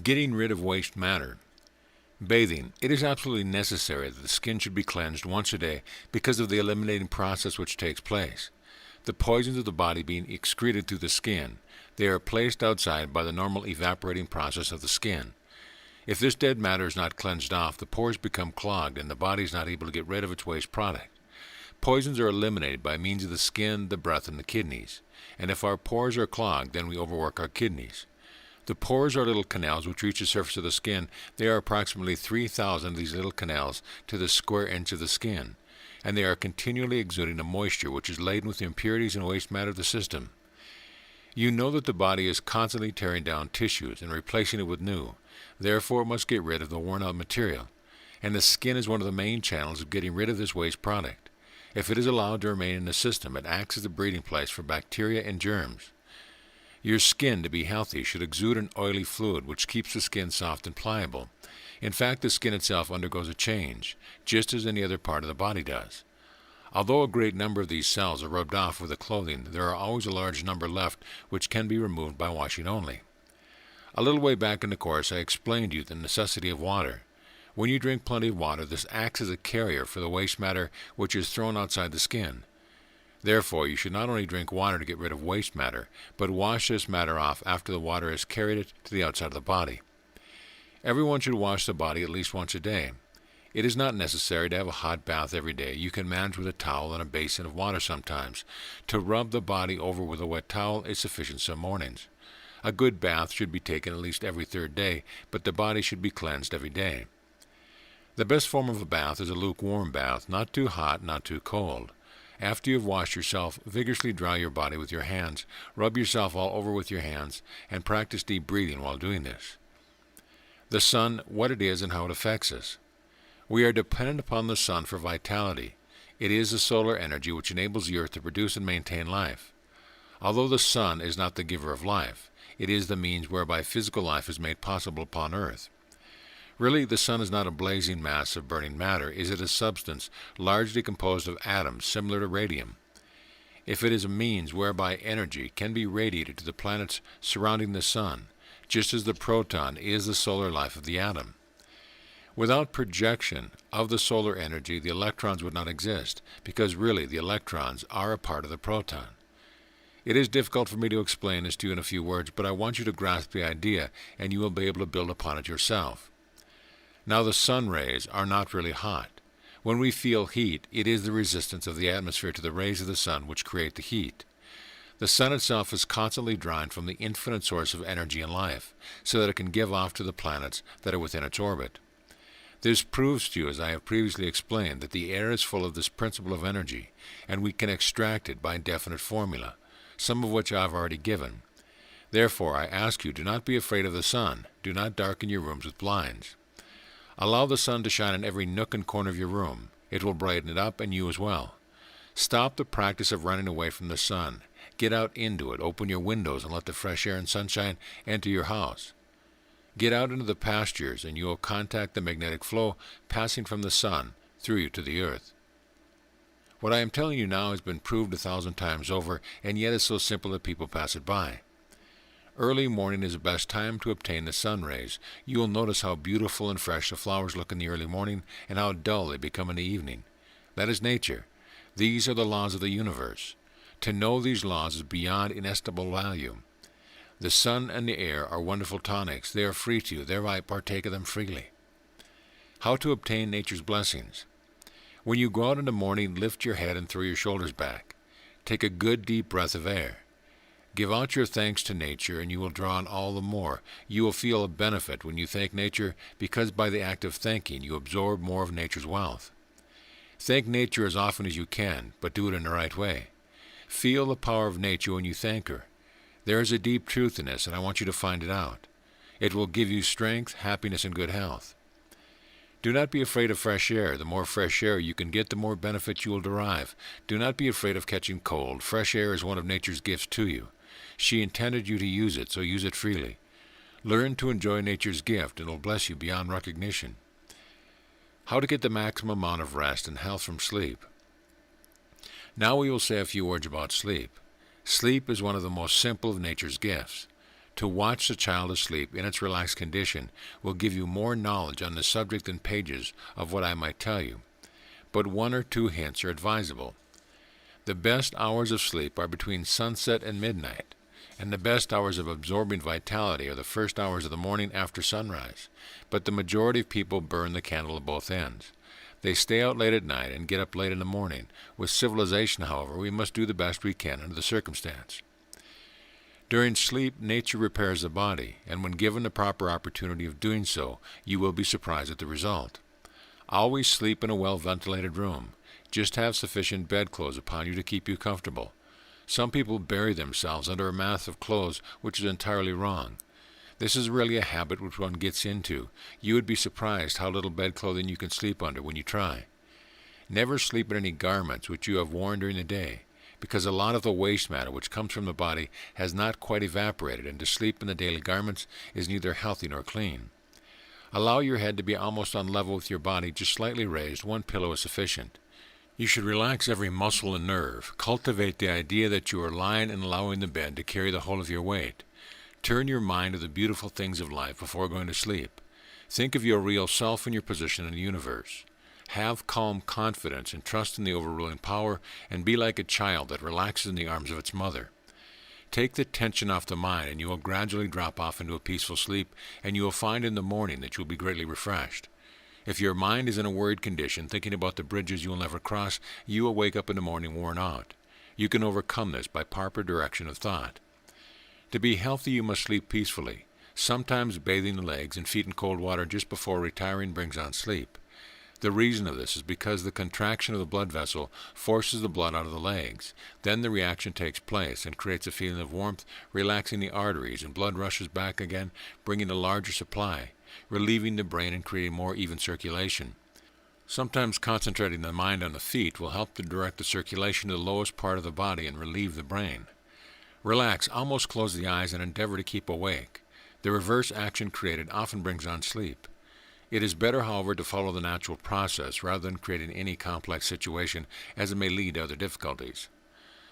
Getting rid of waste matter. Bathing. It is absolutely necessary that the skin should be cleansed once a day because of the eliminating process which takes place. The poisons of the body being excreted through the skin, they are placed outside by the normal evaporating process of the skin. If this dead matter is not cleansed off, the pores become clogged and the body is not able to get rid of its waste product. Poisons are eliminated by means of the skin, the breath, and the kidneys. And if our pores are clogged, then we overwork our kidneys. The pores are little canals which reach the surface of the skin. There are approximately 3,000 of these little canals to the square inch of the skin, and they are continually exuding a moisture which is laden with the impurities and waste matter of the system. You know that the body is constantly tearing down tissues and replacing it with new. Therefore, it must get rid of the worn-out material, and the skin is one of the main channels of getting rid of this waste product. If it is allowed to remain in the system, it acts as a breeding place for bacteria and germs. Your skin, to be healthy, should exude an oily fluid which keeps the skin soft and pliable. In fact, the skin itself undergoes a change, just as any other part of the body does. Although a great number of these cells are rubbed off with the clothing, there are always a large number left which can be removed by washing only. A little way back in the course I explained to you the necessity of water. When you drink plenty of water, this acts as a carrier for the waste matter which is thrown outside the skin. Therefore, you should not only drink water to get rid of waste matter, but wash this matter off after the water has carried it to the outside of the body. Everyone should wash the body at least once a day. It is not necessary to have a hot bath every day. You can manage with a towel and a basin of water sometimes. To rub the body over with a wet towel is sufficient some mornings. A good bath should be taken at least every third day, but the body should be cleansed every day. The best form of a bath is a lukewarm bath, not too hot, not too cold. After you have washed yourself, vigorously dry your body with your hands, rub yourself all over with your hands, and practice deep breathing while doing this. The sun, what it is and how it affects us. We are dependent upon the sun for vitality. It is the solar energy which enables the earth to produce and maintain life. Although the sun is not the giver of life, it is the means whereby physical life is made possible upon earth. Really, the sun is not a blazing mass of burning matter. Is it a substance largely composed of atoms similar to radium? If it is a means whereby energy can be radiated to the planets surrounding the sun, just as the proton is the solar life of the atom. Without projection of the solar energy, the electrons would not exist, because really the electrons are a part of the proton. It is difficult for me to explain this to you in a few words, but I want you to grasp the idea, and you will be able to build upon it yourself. Now, the sun rays are not really hot. When we feel heat, it is the resistance of the atmosphere to the rays of the sun which create the heat. The sun itself is constantly drawing from the infinite source of energy and life, so that it can give off to the planets that are within its orbit. This proves to you, as I have previously explained, that the air is full of this principle of energy, and we can extract it by a definite formula, some of which I have already given. Therefore, I ask you, do not be afraid of the sun. Do not darken your rooms with blinds. Allow the sun to shine in every nook and corner of your room. It will brighten it up, and you as well. Stop the practice of running away from the sun. Get out into it. Open your windows and let the fresh air and sunshine enter your house. Get out into the pastures, and you will contact the magnetic flow passing from the sun through you to the earth. What I am telling you now has been proved 1,000 times over, and yet is so simple that people pass it by. Early morning is the best time to obtain the sun rays. You will notice how beautiful and fresh the flowers look in the early morning, and how dull they become in the evening. That is nature. These are the laws of the universe. To know these laws is beyond inestimable value. The sun and the air are wonderful tonics. They are free to you, thereby partake of them freely. How to obtain nature's blessings. When you go out in the morning, lift your head and throw your shoulders back. Take a good deep breath of air. Give out your thanks to nature, and you will draw on all the more. You will feel a benefit when you thank nature, because by the act of thanking you absorb more of nature's wealth. Thank nature as often as you can, but do it in the right way. Feel the power of nature when you thank her. There is a deep truth in this, and I want you to find it out. It will give you strength, happiness, and good health. Do not be afraid of fresh air. The more fresh air you can get, the more benefit you will derive. Do not be afraid of catching cold. Fresh air is one of nature's gifts to you. She intended you to use it, so use it freely. Learn to enjoy nature's gift, and it will bless you beyond recognition. How to get the maximum amount of rest and health from sleep. Now we will say a few words about sleep. Sleep is one of the most simple of nature's gifts. To watch the child asleep in its relaxed condition will give you more knowledge on the subject than pages of what I might tell you. But 1 or 2 hints are advisable. The best hours of sleep are between sunset and midnight, and the best hours of absorbing vitality are the first hours of the morning after sunrise. But the majority of people burn the candle at both ends. They stay out late at night and get up late in the morning. With civilization, however, we must do the best we can under the circumstance. During sleep, nature repairs the body, and when given the proper opportunity of doing so, you will be surprised at the result. Always sleep in a well-ventilated room. Just have sufficient bedclothes upon you to keep you comfortable. Some people bury themselves under a mass of clothes, which is entirely wrong. This is really a habit which one gets into. You would be surprised how little bedclothing you can sleep under when you try. Never sleep in any garments which you have worn during the day, because a lot of the waste matter which comes from the body has not quite evaporated, and to sleep in the daily garments is neither healthy nor clean. Allow your head to be almost on level with your body, just slightly raised. 1 pillow is sufficient. You should relax every muscle and nerve. Cultivate the idea that you are lying and allowing the bed to carry the whole of your weight. Turn your mind to the beautiful things of life before going to sleep. Think of your real self and your position in the universe. Have calm confidence and trust in the overruling power, and be like a child that relaxes in the arms of its mother. Take the tension off the mind, and you will gradually drop off into a peaceful sleep, and you will find in the morning that you will be greatly refreshed. If your mind is in a worried condition, thinking about the bridges you will never cross, you will wake up in the morning worn out. You can overcome this by proper direction of thought. To be healthy, you must sleep peacefully. Sometimes bathing the legs and feet in cold water just before retiring brings on sleep. The reason of this is because the contraction of the blood vessel forces the blood out of the legs. Then the reaction takes place and creates a feeling of warmth, relaxing the arteries, and blood rushes back again, bringing a larger supply, relieving the brain and creating more even circulation. Sometimes concentrating the mind on the feet will help to direct the circulation to the lowest part of the body and relieve the brain. Relax, almost close the eyes, and endeavor to keep awake. The reverse action created often brings on sleep. It is better, however, to follow the natural process rather than creating any complex situation, as it may lead to other difficulties.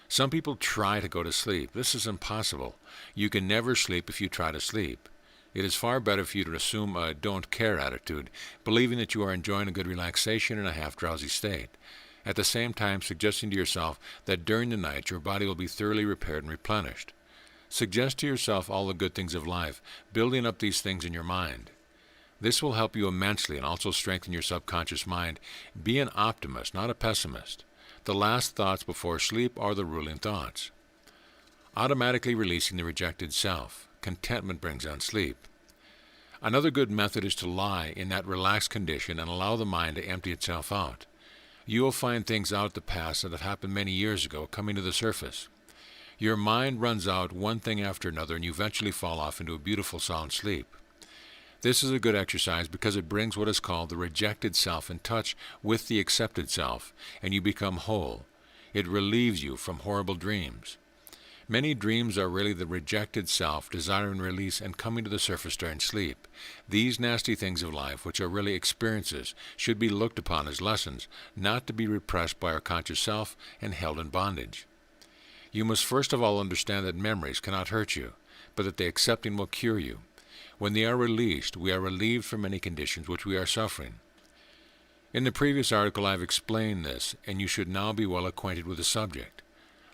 Some people try to go to sleep. This is impossible. You can never sleep if you try to sleep. It is far better for you to assume a don't care attitude, believing that you are enjoying a good relaxation in a half-drowsy state. At the same time, suggesting to yourself that during the night your body will be thoroughly repaired and replenished. Suggest to yourself all the good things of life, building up these things in your mind. This will help you immensely and also strengthen your subconscious mind. Be an optimist, not a pessimist. The last thoughts before sleep are the ruling thoughts. Automatically releasing the rejected self. Contentment brings on sleep. Another good method is to lie in that relaxed condition and allow the mind to empty itself out. You will find things out the past that have happened many years ago coming to the surface. Your mind runs out one thing after another, and you eventually fall off into a beautiful sound sleep. This is a good exercise because it brings what is called the rejected self in touch with the accepted self, and you become whole. It relieves you from horrible dreams. Many dreams are really the rejected self desiring release and coming to the surface during sleep. These nasty things of life, which are really experiences, should be looked upon as lessons, not to be repressed by our conscious self and held in bondage. You must first of all understand that memories cannot hurt you, but that the accepting will cure you. When they are released, we are relieved from many conditions which we are suffering. In the previous article I have explained this, and you should now be well acquainted with the subject.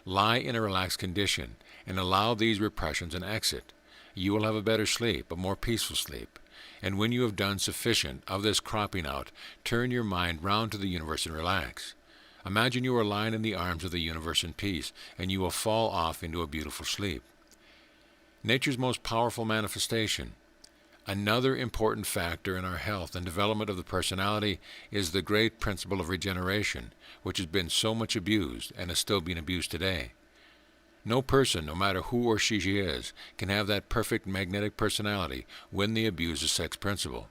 Lie in a relaxed condition and allow these repressions an exit. You will have a better sleep, a more peaceful sleep. And when you have done sufficient of this cropping out, turn your mind round to the universe and relax. Imagine you are lying in the arms of the universe in peace, and you will fall off into a beautiful sleep. Nature's most powerful manifestation. Another important factor in our health and development of the personality is the great principle of regeneration, which has been so much abused and is still being abused today. No person, no matter who or she is, can have that perfect magnetic personality when they abuse the sex principle.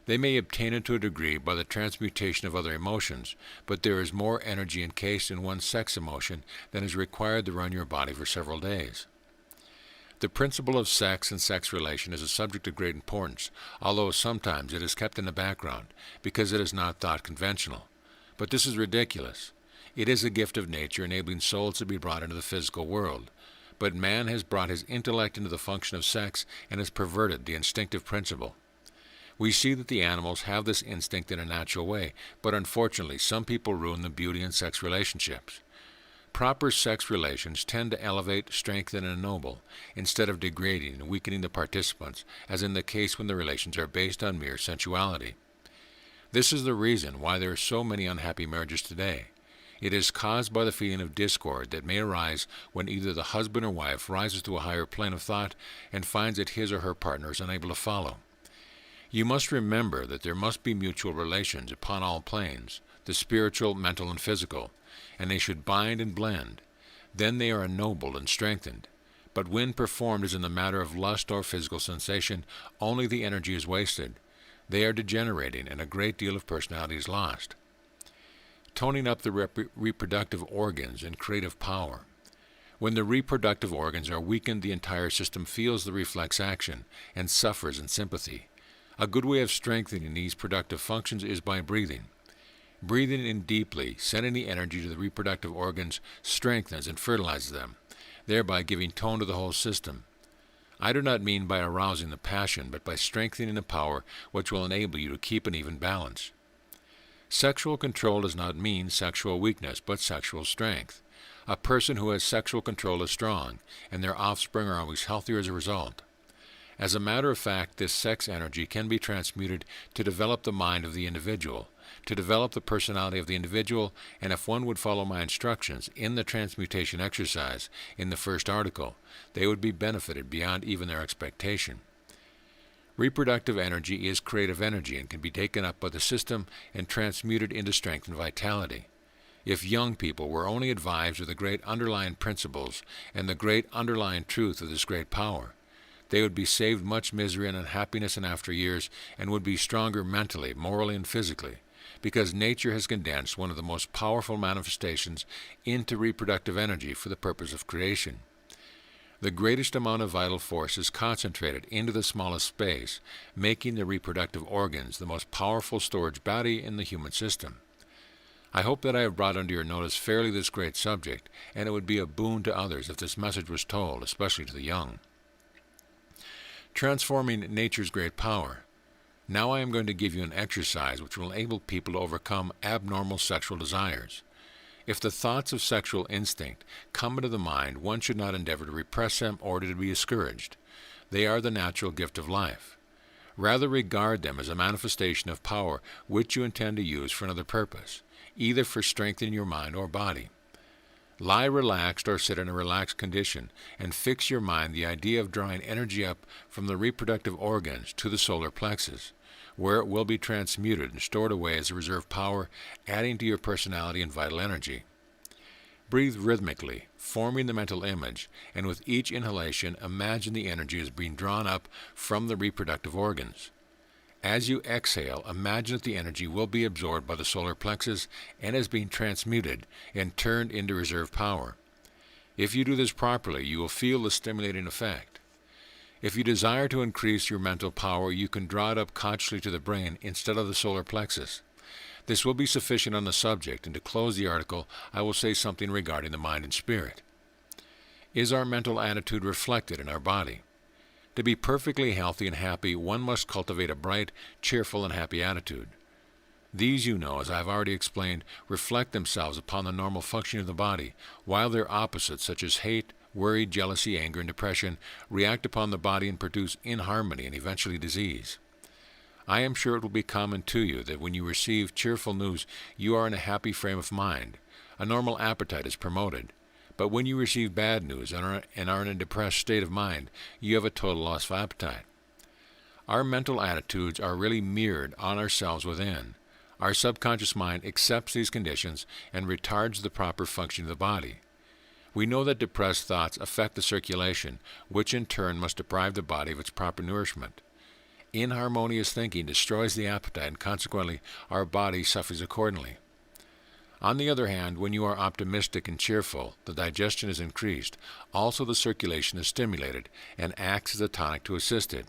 They may obtain it to a degree by the transmutation of other emotions, but there is more energy encased in one sex emotion than is required to run your body for several days. The principle of sex and sex relation is a subject of great importance, although sometimes it is kept in the background because it is not thought conventional. But this is ridiculous. It is a gift of nature enabling souls to be brought into the physical world. But man has brought his intellect into the function of sex and has perverted the instinctive principle. We see that the animals have this instinct in a natural way, but unfortunately some people ruin the beauty in sex relationships. Proper sex relations tend to elevate, strengthen, and ennoble, instead of degrading and weakening the participants, as in the case when the relations are based on mere sensuality. This is the reason why there are so many unhappy marriages today. It is caused by the feeling of discord that may arise when either the husband or wife rises to a higher plane of thought and finds that his or her partner is unable to follow. You must remember that there must be mutual relations upon all planes, the spiritual, mental, and physical, and they should bind and blend. Then they are ennobled and strengthened. But when performed as in the matter of lust or physical sensation, only the energy is wasted. They are degenerating, and a great deal of personality is lost. Toning up the reproductive organs and creative power. When the reproductive organs are weakened, the entire system feels the reflex action and suffers in sympathy. A good way of strengthening these productive functions is by breathing. Breathing in deeply, sending the energy to the reproductive organs, strengthens and fertilizes them, thereby giving tone to the whole system. I do not mean by arousing the passion, but by strengthening the power which will enable you to keep an even balance. Sexual control does not mean sexual weakness, but sexual strength. A person who has sexual control is strong, and their offspring are always healthier as a result. As a matter of fact, this sex energy can be transmuted to develop the mind of the individual, to develop the personality of the individual, and if one would follow my instructions in the transmutation exercise in the first article, they would be benefited beyond even their expectation. Reproductive energy is creative energy and can be taken up by the system and transmuted into strength and vitality. If young people were only advised of the great underlying principles and the great underlying truth of this great power, they would be saved much misery and unhappiness in after years and would be stronger mentally, morally, and physically, because nature has condensed one of the most powerful manifestations into reproductive energy for the purpose of creation. The greatest amount of vital force is concentrated into the smallest space, making the reproductive organs the most powerful storage body in the human system. I hope that I have brought under your notice fairly this great subject, and it would be a boon to others if this message was told, especially to the young. Transforming nature's great power. Now I am going to give you an exercise which will enable people to overcome abnormal sexual desires. If the thoughts of sexual instinct come into the mind, one should not endeavor to repress them or to be discouraged. They are the natural gift of life. Rather regard them as a manifestation of power which you intend to use for another purpose, either for strengthening your mind or body. Lie relaxed or sit in a relaxed condition and fix your mind the idea of drawing energy up from the reproductive organs to the solar plexus, where it will be transmuted and stored away as a reserve power, adding to your personality and vital energy. Breathe rhythmically, forming the mental image, and with each inhalation, imagine the energy is being drawn up from the reproductive organs. As you exhale, imagine that the energy will be absorbed by the solar plexus and is being transmuted and turned into reserve power. If you do this properly, you will feel the stimulating effect. If you desire to increase your mental power, you can draw it up consciously to the brain instead of the solar plexus. This will be sufficient on the subject, and to close the article, I will say something regarding the mind and spirit. Is our mental attitude reflected in our body? To be perfectly healthy and happy, one must cultivate a bright, cheerful, and happy attitude. These, you know, as I have already explained, reflect themselves upon the normal functioning of the body, while their opposites, such as hate, worry, jealousy, anger, and depression, react upon the body and produce inharmony and eventually disease. I am sure it will be common to you that when you receive cheerful news, you are in a happy frame of mind. A normal appetite is promoted. But when you receive bad news and are in a depressed state of mind, you have a total loss of appetite. Our mental attitudes are really mirrored on ourselves within. Our subconscious mind accepts these conditions and retards the proper function of the body. We know that depressed thoughts affect the circulation, which in turn must deprive the body of its proper nourishment. Inharmonious thinking destroys the appetite, and consequently our body suffers accordingly. On the other hand, when you are optimistic and cheerful, the digestion is increased. Also the circulation is stimulated and acts as a tonic to assist it.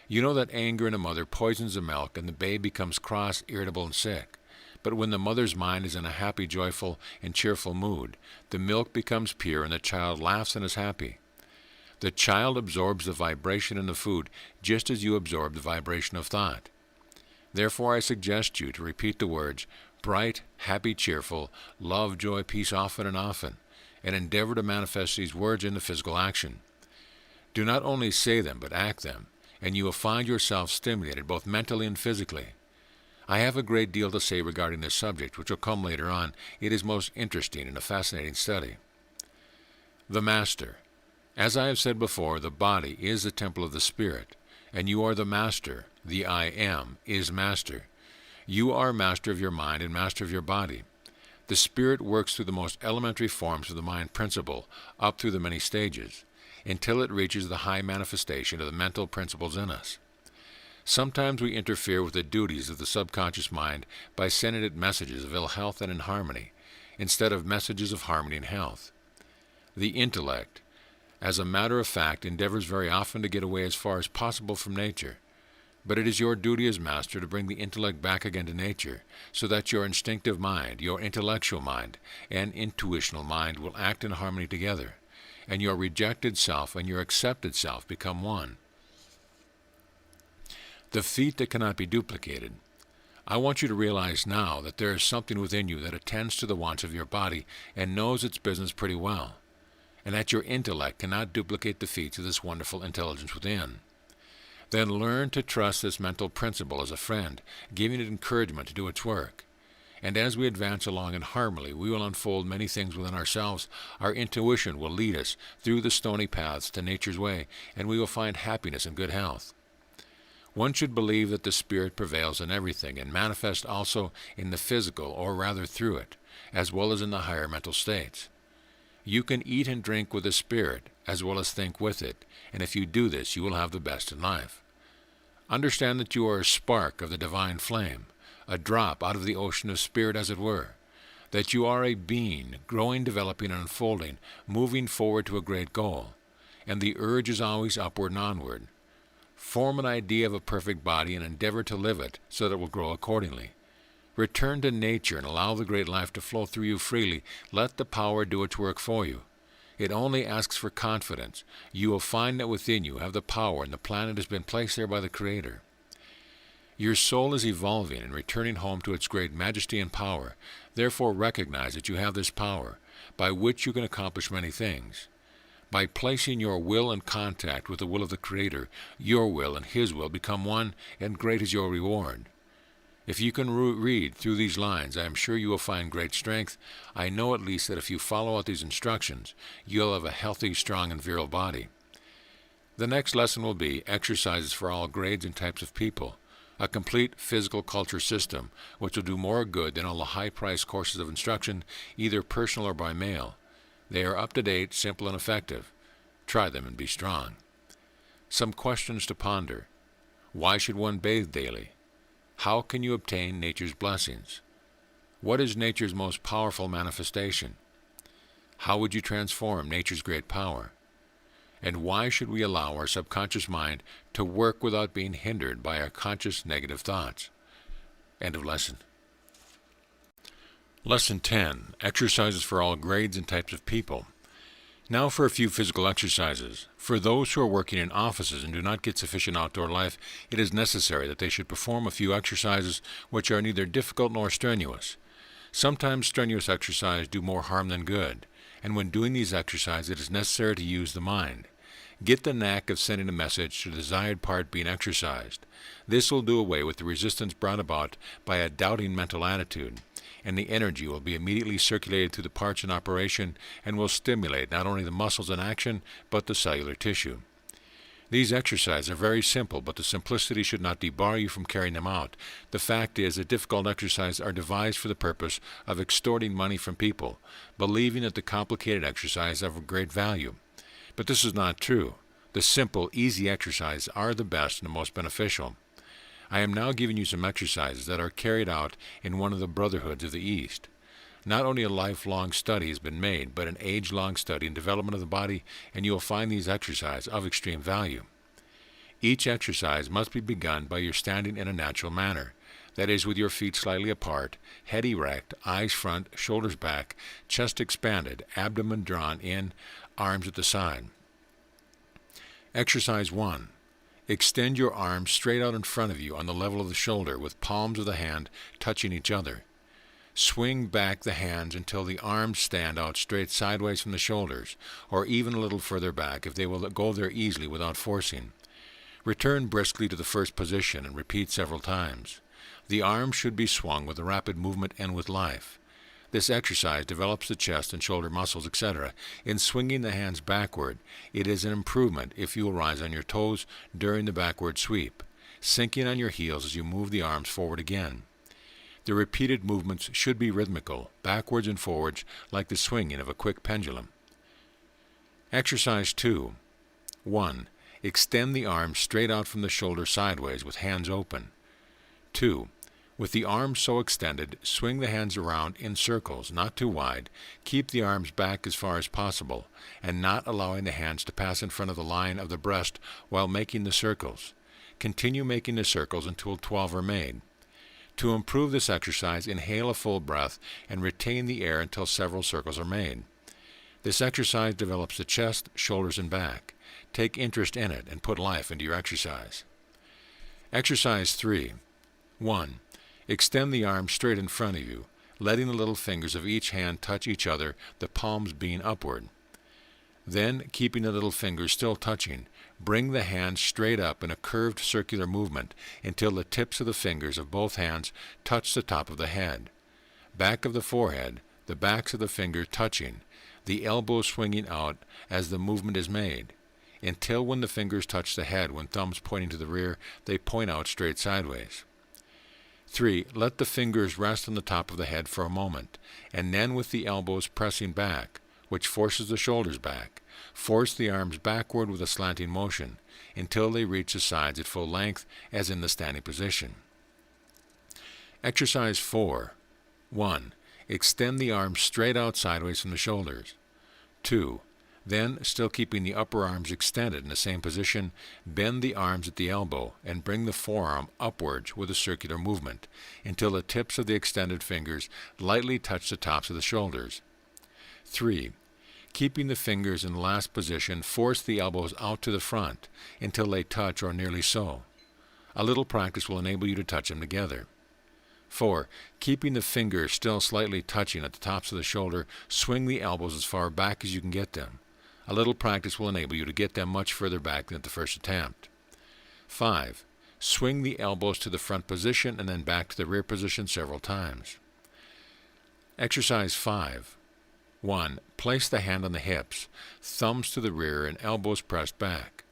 You know that anger in a mother poisons the milk and the babe becomes cross, irritable, and sick. But when the mother's mind is in a happy, joyful, and cheerful mood, the milk becomes pure and the child laughs and is happy. The child absorbs the vibration in the food just as you absorb the vibration of thought. Therefore I suggest you to repeat the words, bright, happy, cheerful, love, joy, peace often and often, and endeavor to manifest these words into physical action. Do not only say them, but act them, and you will find yourself stimulated both mentally and physically. I have a great deal to say regarding this subject, which will come later on. It is most interesting and a fascinating study. The Master. As I have said before, the body is the temple of the Spirit, and you are the Master. The I Am is Master. You are master of your mind and master of your body. The Spirit works through the most elementary forms of the mind principle, up through the many stages, until it reaches the high manifestation of the mental principles in us. Sometimes we interfere with the duties of the subconscious mind by sending it messages of ill health and inharmony, instead of messages of harmony and health. The intellect, as a matter of fact, endeavors very often to get away as far as possible from nature. But it is your duty as master to bring the intellect back again to nature, so that your instinctive mind, your intellectual mind, and intuitional mind will act in harmony together, and your rejected self and your accepted self become one. The feat that cannot be duplicated. I want you to realize now that there is something within you that attends to the wants of your body and knows its business pretty well, and that your intellect cannot duplicate the feats of this wonderful intelligence within. Then learn to trust this mental principle as a friend, giving it encouragement to do its work. And as we advance along in harmony, we will unfold many things within ourselves. Our intuition will lead us through the stony paths to nature's way, and we will find happiness and good health. One should believe that the Spirit prevails in everything and manifests also in the physical, or rather through it, as well as in the higher mental states. You can eat and drink with the Spirit, as well as think with it, and if you do this, you will have the best in life. Understand that you are a spark of the divine flame, a drop out of the ocean of Spirit, as it were, that you are a being, growing, developing, and unfolding, moving forward to a great goal, and the urge is always upward and onward. Form an idea of a perfect body and endeavor to live it so that it will grow accordingly. Return to nature and allow the great life to flow through you freely. Let the power do its work for you. It only asks for confidence. You will find that within you have the power, and the planet has been placed there by the Creator. Your soul is evolving and returning home to its great majesty and power. Therefore recognize that you have this power, by which you can accomplish many things. By placing your will in contact with the will of the Creator, your will and His will become one, and great is your reward. If you can read through these lines, I am sure you will find great strength. I know at least that if you follow out these instructions, you'll have a healthy, strong, and virile body. The next lesson will be exercises for all grades and types of people, a complete physical culture system, which will do more good than all the high-priced courses of instruction, either personal or by mail. They are up-to-date, simple, and effective. Try them and be strong. Some questions to ponder. Why should one bathe daily? How can you obtain nature's blessings? What is nature's most powerful manifestation? How would you transform nature's great power? And why should we allow our subconscious mind to work without being hindered by our conscious negative thoughts? End of lesson. Lesson 10. Exercises for all grades and types of people. Now for a few physical exercises. For those who are working in offices and do not get sufficient outdoor life, it is necessary that they should perform a few exercises which are neither difficult nor strenuous. Sometimes strenuous exercises do more harm than good, and when doing these exercises it is necessary to use the mind. Get the knack of sending a message to the desired part being exercised. This will do away with the resistance brought about by a doubting mental attitude, and the energy will be immediately circulated through the parts in operation and will stimulate not only the muscles in action, but the cellular tissue. These exercises are very simple, but the simplicity should not debar you from carrying them out. The fact is that difficult exercises are devised for the purpose of extorting money from people, believing that the complicated exercises are of great value. But this is not true. The simple, easy exercises are the best and the most beneficial. I am now giving you some exercises that are carried out in one of the brotherhoods of the East. Not only a lifelong study has been made, but an age-long study in development of the body, and you will find these exercises of extreme value. Each exercise must be begun by your standing in a natural manner, that is, with your feet slightly apart, head erect, eyes front, shoulders back, chest expanded, abdomen drawn in, arms at the side. Exercise 1. Extend your arms straight out in front of you on the level of the shoulder with palms of the hand touching each other. Swing back the hands until the arms stand out straight sideways from the shoulders, or even a little further back if they will go there easily without forcing. Return briskly to the first position and repeat several times. The arms should be swung with a rapid movement and with life. This exercise develops the chest and shoulder muscles, etc. In swinging the hands backward, it is an improvement if you will rise on your toes during the backward sweep, sinking on your heels as you move the arms forward again. The repeated movements should be rhythmical, backwards and forwards, like the swinging of a quick pendulum. Exercise 2. 1. Extend the arms straight out from the shoulder sideways with hands open. 2. With the arms so extended, swing the hands around in circles, not too wide. Keep the arms back as far as possible, and not allowing the hands to pass in front of the line of the breast while making the circles. Continue making the circles until 12 are made. To improve this exercise, inhale a full breath and retain the air until several circles are made. This exercise develops the chest, shoulders, and back. Take interest in it and put life into your exercise. Exercise 3. 1. Extend the arms straight in front of you, letting the little fingers of each hand touch each other, the palms being upward. Then, keeping the little fingers still touching, bring the hands straight up in a curved circular movement until the tips of the fingers of both hands touch the top of the head. Back of the forehead, the backs of the fingers touching, the elbows swinging out as the movement is made, until when the fingers touch the head, when thumbs pointing to the rear, they point out straight sideways. 3. Let the fingers rest on the top of the head for a moment, and then with the elbows pressing back, which forces the shoulders back, force the arms backward with a slanting motion, until they reach the sides at full length, as in the standing position. Exercise 4. 1. Extend the arms straight out sideways from the shoulders. 2. Then, still keeping the upper arms extended in the same position, bend the arms at the elbow and bring the forearm upwards with a circular movement until the tips of the extended fingers lightly touch the tops of the shoulders. 3. Keeping the fingers in the last position, force the elbows out to the front until they touch or nearly so. A little practice will enable you to touch them together. 4. Keeping the fingers still slightly touching at the tops of the shoulder, swing the elbows as far back as you can get them. A little practice will enable you to get them much further back than at the first attempt. 5. Swing the elbows to the front position and then back to the rear position several times. Exercise 5. 1. Place the hand on the hips, thumbs to the rear and elbows pressed back.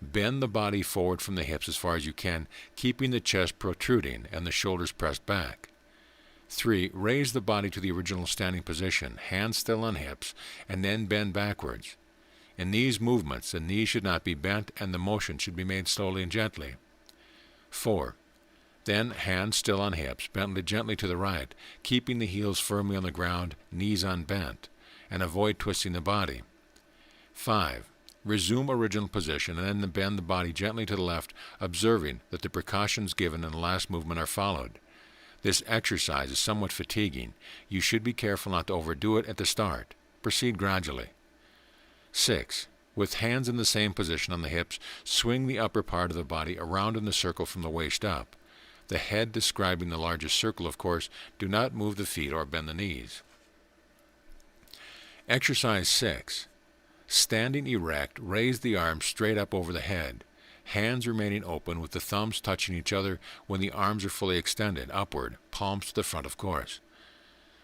Bend the body forward from the hips as far as you can, keeping the chest protruding and the shoulders pressed back. 3. Raise the body to the original standing position, hands still on hips, and then bend backwards. In these movements, the knees should not be bent and the motion should be made slowly and gently. 4. Then, hands still on hips, bent gently to the right, keeping the heels firmly on the ground, knees unbent, and avoid twisting the body. 5. Resume original position and then bend the body gently to the left, observing that the precautions given in the last movement are followed. This exercise is somewhat fatiguing. You should be careful not to overdo it at the start. Proceed gradually. 6. With hands in the same position on the hips, swing the upper part of the body around in the circle from the waist up. The head describing the largest circle, of course. Do not move the feet or bend the knees. Exercise 6. Standing erect, raise the arms straight up over the head, hands remaining open with the thumbs touching each other when the arms are fully extended, upward, palms to the front, of course.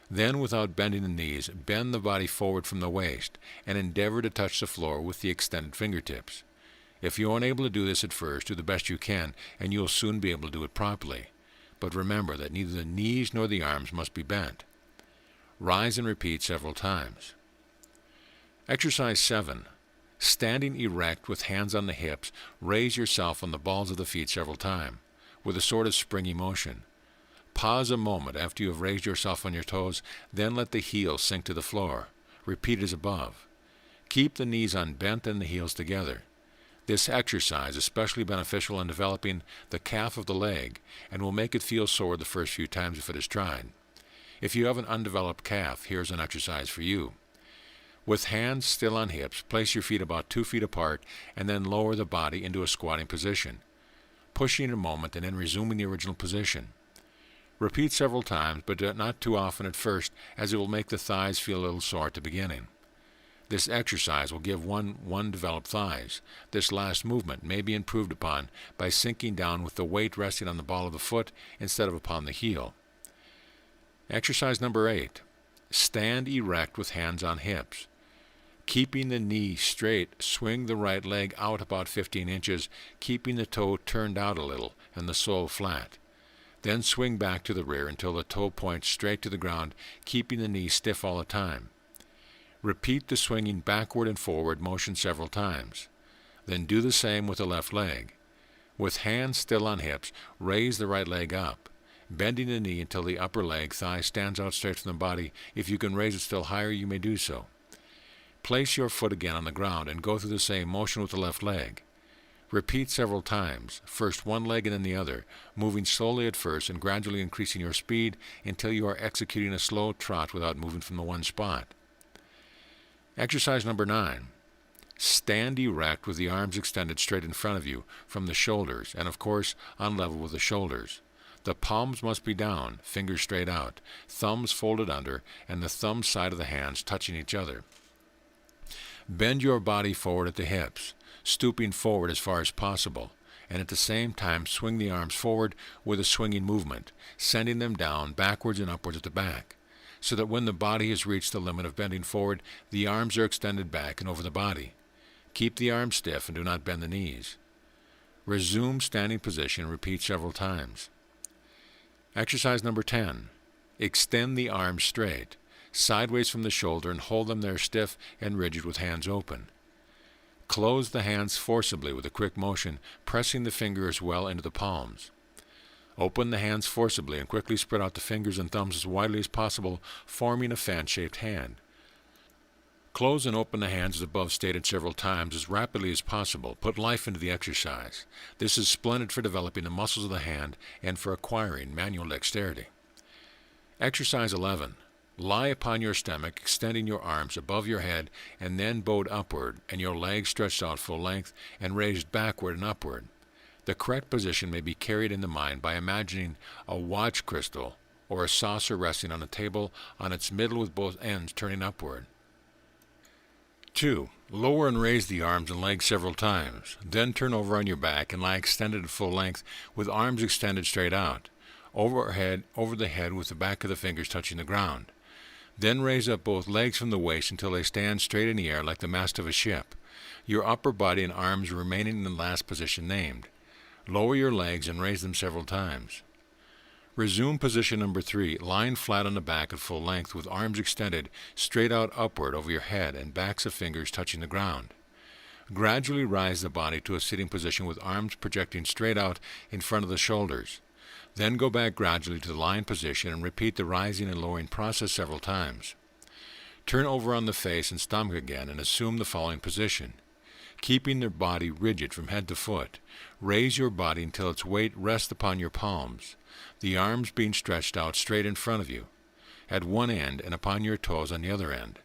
Then, without bending the knees, bend the body forward from the waist and endeavor to touch the floor with the extended fingertips. If you are unable to do this at first, do the best you can, and you will soon be able to do it properly. But remember that neither the knees nor the arms must be bent. Rise and repeat several times. Exercise 7. Standing erect with hands on the hips, raise yourself on the balls of the feet several times, with a sort of springy motion. Pause a moment after you have raised yourself on your toes, then let the heels sink to the floor. Repeat as above. Keep the knees unbent and the heels together. This exercise is especially beneficial in developing the calf of the leg and will make it feel sore the first few times if it is tried. If you have an undeveloped calf, here's an exercise for you. With hands still on hips, place your feet about 2 feet apart and then lower the body into a squatting position, pushing a moment and then resuming the original position. Repeat several times, but not too often at first, as it will make the thighs feel a little sore at the beginning. This exercise will give one developed thighs. This last movement may be improved upon by sinking down with the weight resting on the ball of the foot instead of upon the heel. Exercise number 8. Stand erect with hands on hips. Keeping the knee straight, swing the right leg out about 15 inches, keeping the toe turned out a little and the sole flat. Then swing back to the rear until the toe points straight to the ground, keeping the knee stiff all the time. Repeat the swinging backward and forward motion several times. Then do the same with the left leg. With hands still on hips, raise the right leg up, bending the knee until the upper leg thigh stands out straight from the body. If you can raise it still higher, you may do so. Place your foot again on the ground and go through the same motion with the left leg. Repeat several times, first one leg and then the other, moving slowly at first and gradually increasing your speed until you are executing a slow trot without moving from the one spot. Exercise number 9. Stand erect with the arms extended straight in front of you from the shoulders and, of course, on level with the shoulders. The palms must be down, fingers straight out, thumbs folded under, and the thumb side of the hands touching each other. Bend your body forward at the hips, stooping forward as far as possible, and at the same time swing the arms forward with a swinging movement, sending them down backwards and upwards at the back, so that when the body has reached the limit of bending forward, the arms are extended back and over the body. Keep the arms stiff and do not bend the knees. Resume standing position and repeat several times. Exercise number 10. Extend the arms straight, sideways from the shoulder, and hold them there stiff and rigid with hands open. Close the hands forcibly with a quick motion, pressing the fingers well into the palms. Open the hands forcibly and quickly spread out the fingers and thumbs as widely as possible, forming a fan-shaped hand. Close and open the hands as above stated several times as rapidly as possible. Put life into the exercise. This is splendid for developing the muscles of the hand and for acquiring manual dexterity. Exercise 11. Lie upon your stomach, extending your arms above your head and then bowed upward and your legs stretched out full length and raised backward and upward. The correct position may be carried in the mind by imagining a watch crystal or a saucer resting on a table on its middle with both ends turning upward. 2. Lower and raise the arms and legs several times. Then turn over on your back and lie extended at full length with arms extended straight out, over the head with the back of the fingers touching the ground. Then raise up both legs from the waist until they stand straight in the air like the mast of a ship, your upper body and arms remaining in the last position named. Lower your legs and raise them several times. Resume position number 3, lying flat on the back at full length with arms extended straight out upward over your head and backs of fingers touching the ground. Gradually rise the body to a sitting position with arms projecting straight out in front of the shoulders. Then go back gradually to the lying position and repeat the rising and lowering process several times. Turn over on the face and stomach again and assume the following position. Keeping the body rigid from head to foot, raise your body until its weight rests upon your palms, the arms being stretched out straight in front of you, at one end and upon your toes on the other end.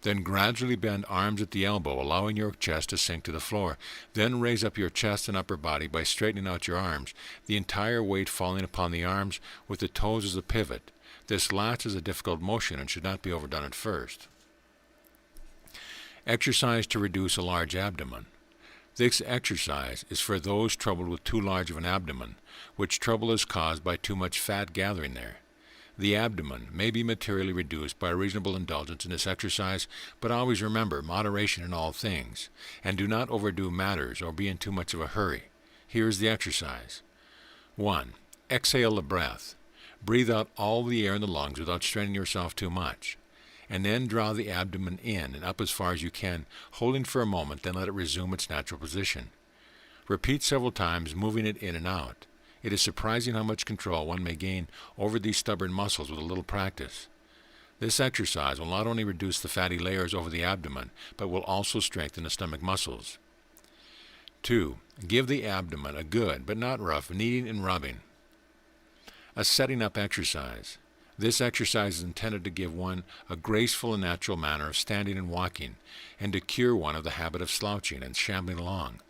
Then gradually bend arms at the elbow, allowing your chest to sink to the floor. Then raise up your chest and upper body by straightening out your arms, the entire weight falling upon the arms with the toes as a pivot. This last is a difficult motion and should not be overdone at first. Exercise to reduce a large abdomen. This exercise is for those troubled with too large of an abdomen, which trouble is caused by too much fat gathering there. The abdomen may be materially reduced by a reasonable indulgence in this exercise, but always remember moderation in all things, and do not overdo matters or be in too much of a hurry. Here is the exercise. 1. Exhale the breath. Breathe out all the air in the lungs without straining yourself too much. And then draw the abdomen in and up as far as you can, holding for a moment, then let it resume its natural position. Repeat several times, moving it in and out. It is surprising how much control one may gain over these stubborn muscles with a little practice. This exercise will not only reduce the fatty layers over the abdomen, but will also strengthen the stomach muscles. 2. Give the abdomen a good, but not rough, kneading and rubbing. A setting up exercise. This exercise is intended to give one a graceful and natural manner of standing and walking, and to cure one of the habit of slouching and shambling along.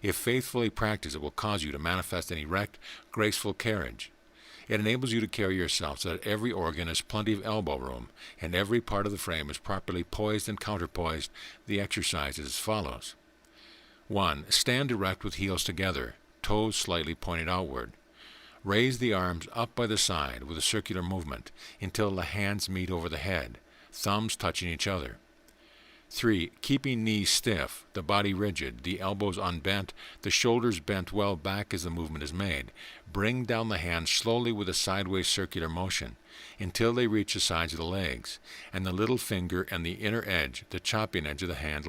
If faithfully practiced, it will cause you to manifest an erect, graceful carriage. It enables you to carry yourself so that every organ has plenty of elbow room, and every part of the frame is properly poised and counterpoised. The exercise is as follows. 1. Stand erect with heels together, toes slightly pointed outward. Raise the arms up by the side with a circular movement until the hands meet over the head, thumbs touching each other. 3. Keeping knees stiff, the body rigid, the elbows unbent, the shoulders bent well back as the movement is made. Bring down the hands slowly with a sideways circular motion until they reach the sides of the legs, and the little finger and the inner edge, the chopping edge of the hand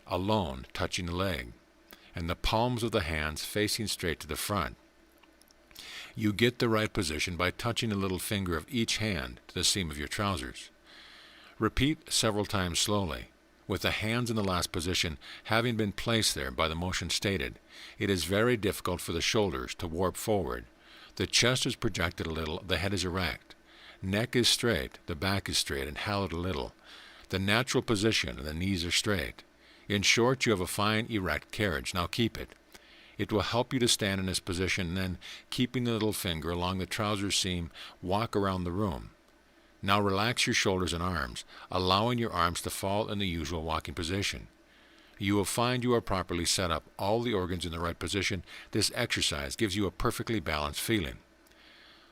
alone touching the leg, and the palms of the hands facing straight to the front. You get the right position by touching the little finger of each hand to the seam of your trousers. Repeat several times slowly. With the hands in the last position having been placed there by the motion stated, it is very difficult for the shoulders to warp forward. The chest is projected a little, the head is erect. Neck is straight, the back is straight and hollowed a little. The natural position and the knees are straight. In short, you have a fine erect carriage. Now keep it. It will help you to stand in this position and then, keeping the little finger along the trouser seam, walk around the room. Now relax your shoulders and arms, allowing your arms to fall in the usual walking position. You will find you are properly set up, all the organs in the right position. This exercise gives you a perfectly balanced feeling.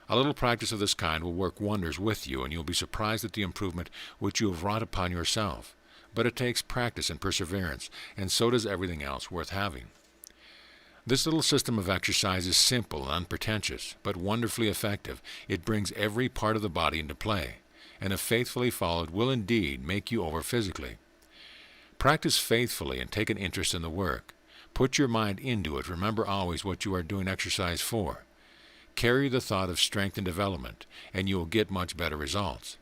A little practice of this kind will work wonders with you, and you will be surprised at the improvement which you have wrought upon yourself. But it takes practice and perseverance, and so does everything else worth having. This little system of exercise is simple and unpretentious, but wonderfully effective. It brings every part of the body into play, and if faithfully followed, will indeed make you over physically. Practice faithfully and take an interest in the work. Put your mind into it. Remember always what you are doing exercise for. Carry the thought of strength and development, and you will get much better results.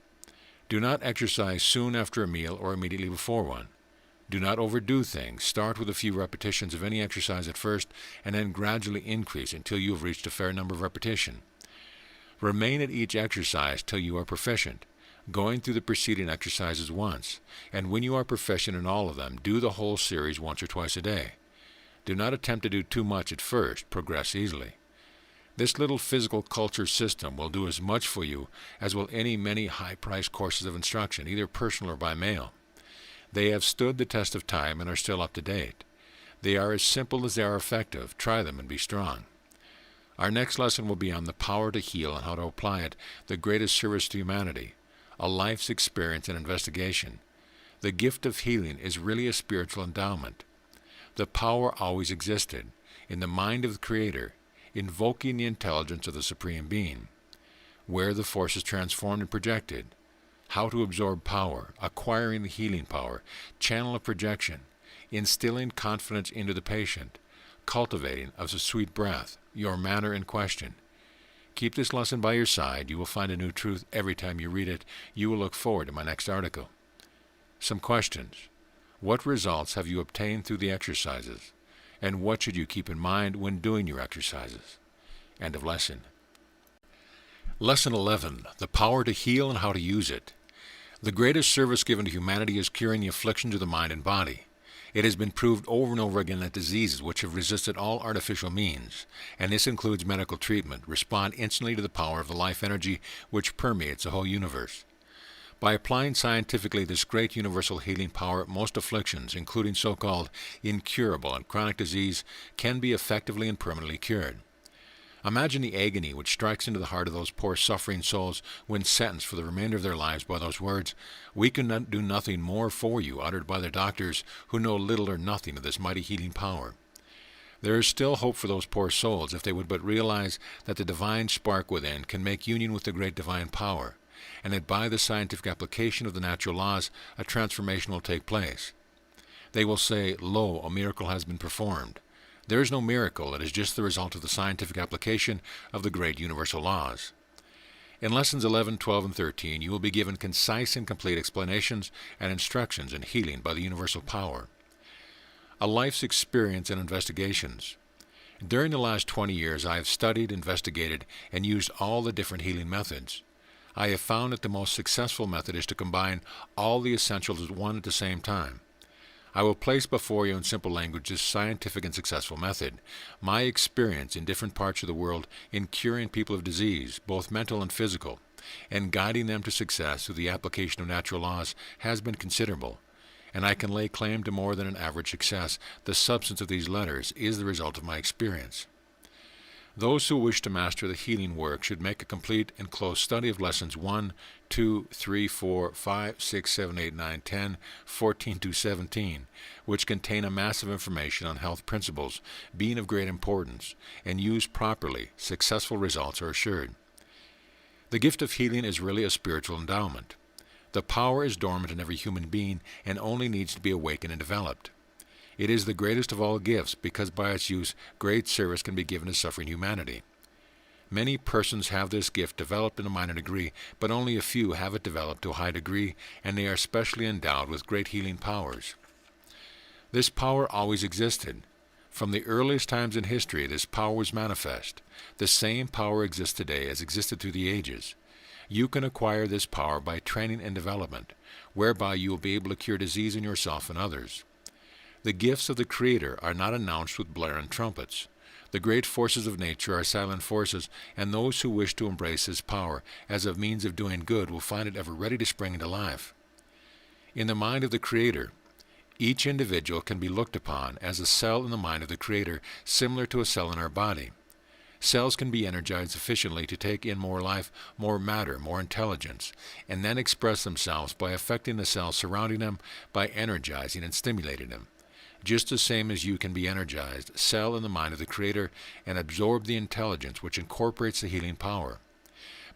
Do not exercise soon after a meal or immediately before one. Do not overdo things. Start with a few repetitions of any exercise at first, and then gradually increase until you have reached a fair number of repetitions. Remain at each exercise till you are proficient, going through the preceding exercises once, and when you are proficient in all of them, do the whole series once or twice a day. Do not attempt to do too much at first. Progress easily. This little physical culture system will do as much for you as will many high-priced courses of instruction, either personal or by mail. They have stood the test of time and are still up to date. They are as simple as they are effective. Try them and be strong. Our next lesson will be on the power to heal and how to apply it, the greatest service to humanity, a life's experience and investigation. The gift of healing is really a spiritual endowment. The power always existed, in the mind of the Creator, invoking the intelligence of the Supreme Being. Where the force is transformed and projected, how to absorb power, acquiring the healing power, channel of projection, instilling confidence into the patient, cultivating of the sweet breath, your manner in question. Keep this lesson by your side. You will find a new truth every time you read it. You will look forward to my next article. Some questions. What results have you obtained through the exercises? And what should you keep in mind when doing your exercises? End of lesson. Lesson 11. The power to heal and how to use it. The greatest service given to humanity is curing the afflictions of the mind and body. It has been proved over and over again that diseases which have resisted all artificial means, and this includes medical treatment, respond instantly to the power of the life energy which permeates the whole universe. By applying scientifically this great universal healing power, most afflictions, including so-called incurable and chronic disease, can be effectively and permanently cured. Imagine the agony which strikes into the heart of those poor suffering souls when sentenced for the remainder of their lives by those words, "We can do nothing more for you," uttered by their doctors who know little or nothing of this mighty healing power. There is still hope for those poor souls if they would but realize that the divine spark within can make union with the great divine power, and that by the scientific application of the natural laws, a transformation will take place. They will say, "Lo, a miracle has been performed." There is no miracle. It is just the result of the scientific application of the great universal laws. In lessons 11, 12, and 13, you will be given concise and complete explanations and instructions in healing by the universal power. A life's experience and investigations. During the last 20 years, I have studied, investigated, and used all the different healing methods. I have found that the most successful method is to combine all the essentials at one at the same time. I will place before you in simple language this scientific and successful method. My experience in different parts of the world in curing people of disease, both mental and physical, and guiding them to success through the application of natural laws has been considerable, and I can lay claim to more than an average success. The substance of these letters is the result of my experience. Those who wish to master the healing work should make a complete and close study of lessons 1, 2, 3, 4, 5, 6, 7, 8, 9, 10, 14 to 17, which contain a mass of information on health principles, being of great importance, and used properly, successful results are assured. The gift of healing is really a spiritual endowment. The power is dormant in every human being and only needs to be awakened and developed. It is the greatest of all gifts because by its use, great service can be given to suffering humanity. Many persons have this gift developed in a minor degree, but only a few have it developed to a high degree, and they are specially endowed with great healing powers. This power always existed. From the earliest times in history, this power was manifest. The same power exists today as existed through the ages. You can acquire this power by training and development, whereby you will be able to cure disease in yourself and others. The gifts of the Creator are not announced with blaring trumpets. The great forces of nature are silent forces, and those who wish to embrace His power as a means of doing good will find it ever ready to spring into life. In the mind of the Creator, each individual can be looked upon as a cell in the mind of the Creator, similar to a cell in our body. Cells can be energized sufficiently to take in more life, more matter, more intelligence, and then express themselves by affecting the cells surrounding them, by energizing and stimulating them. Just the same as you can be energized, cell in the mind of the Creator, and absorb the intelligence which incorporates the healing power.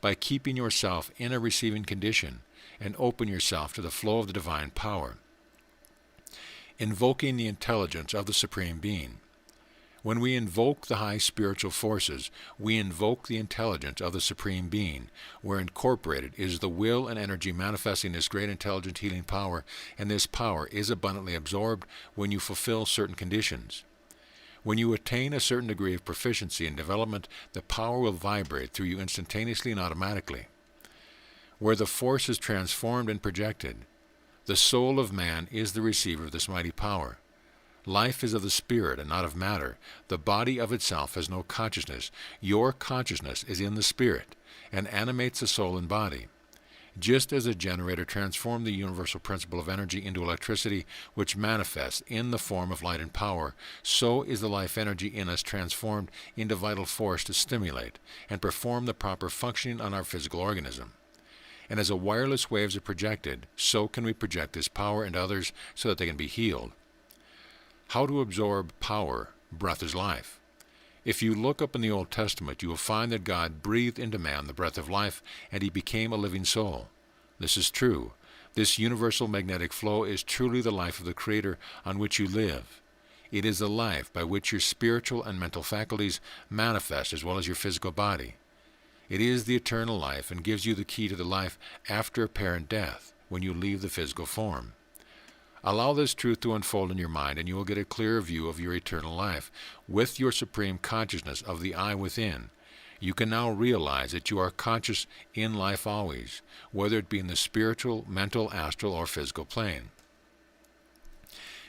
By keeping yourself in a receiving condition, and open yourself to the flow of the divine power. Invoking the intelligence of the Supreme Being. When we invoke the high spiritual forces, we invoke the intelligence of the Supreme Being, where incorporated is the will and energy manifesting this great intelligent healing power, and this power is abundantly absorbed when you fulfill certain conditions. When you attain a certain degree of proficiency and development, the power will vibrate through you instantaneously and automatically. Where the force is transformed and projected, the soul of man is the receiver of this mighty power. Life is of the spirit and not of matter. The body of itself has no consciousness. Your consciousness is in the spirit and animates the soul and body. Just as a generator transformed the universal principle of energy into electricity, which manifests in the form of light and power, so is the life energy in us transformed into vital force to stimulate and perform the proper functioning on our physical organism. And as a wireless waves are projected, so can we project this power into others so that they can be healed. How to absorb power? Breath is life. If you look up in the Old Testament, you will find that God breathed into man the breath of life, and he became a living soul. This is true. This universal magnetic flow is truly the life of the Creator on which you live. It is the life by which your spiritual and mental faculties manifest as well as your physical body. It is the eternal life and gives you the key to the life after apparent death, when you leave the physical form. Allow this truth to unfold in your mind, and you will get a clearer view of your eternal life with your supreme consciousness of the I within. You can now realize that you are conscious in life always, whether it be in the spiritual, mental, astral, or physical plane.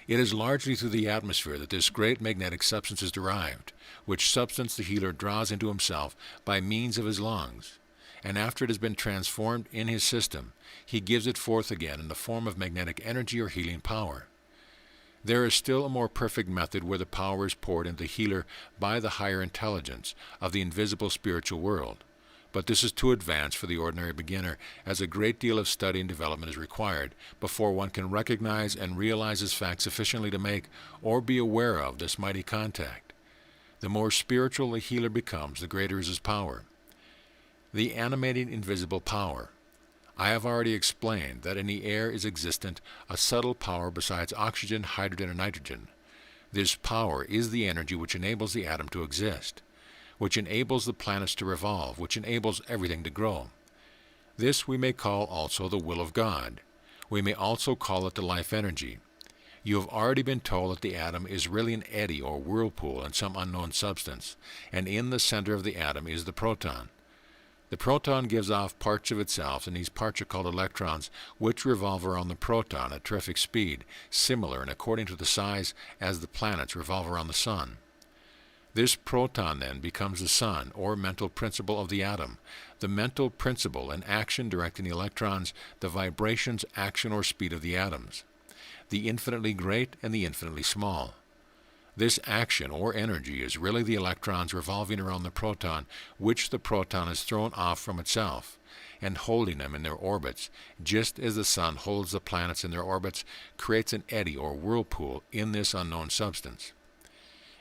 It is largely through the atmosphere that this great magnetic substance is derived, which substance the healer draws into himself by means of his lungs. And after it has been transformed in his system, he gives it forth again in the form of magnetic energy or healing power. There is still a more perfect method where the power is poured into the healer by the higher intelligence of the invisible spiritual world, but this is too advanced for the ordinary beginner, as a great deal of study and development is required before one can recognize and realize this fact sufficiently to make or be aware of this mighty contact. The more spiritual the healer becomes, the greater is his power. The animating invisible power. I have already explained that in the air is existent a subtle power besides oxygen, hydrogen, and nitrogen. This power is the energy which enables the atom to exist, which enables the planets to revolve, which enables everything to grow. This we may call also the will of God. We may also call it the life energy. You have already been told that the atom is really an eddy or whirlpool in some unknown substance, and in the center of the atom is the proton. The proton gives off parts of itself, and these parts are called electrons, which revolve around the proton at terrific speed, similar and according to the size as the planets revolve around the sun. This proton then becomes the sun, or mental principle of the atom, the mental principle and action directing the electrons, the vibrations, action, or speed of the atoms, the infinitely great and the infinitely small. This action or energy is really the electrons revolving around the proton, which the proton is thrown off from itself, and holding them in their orbits, just as the sun holds the planets in their orbits, creates an eddy or whirlpool in this unknown substance.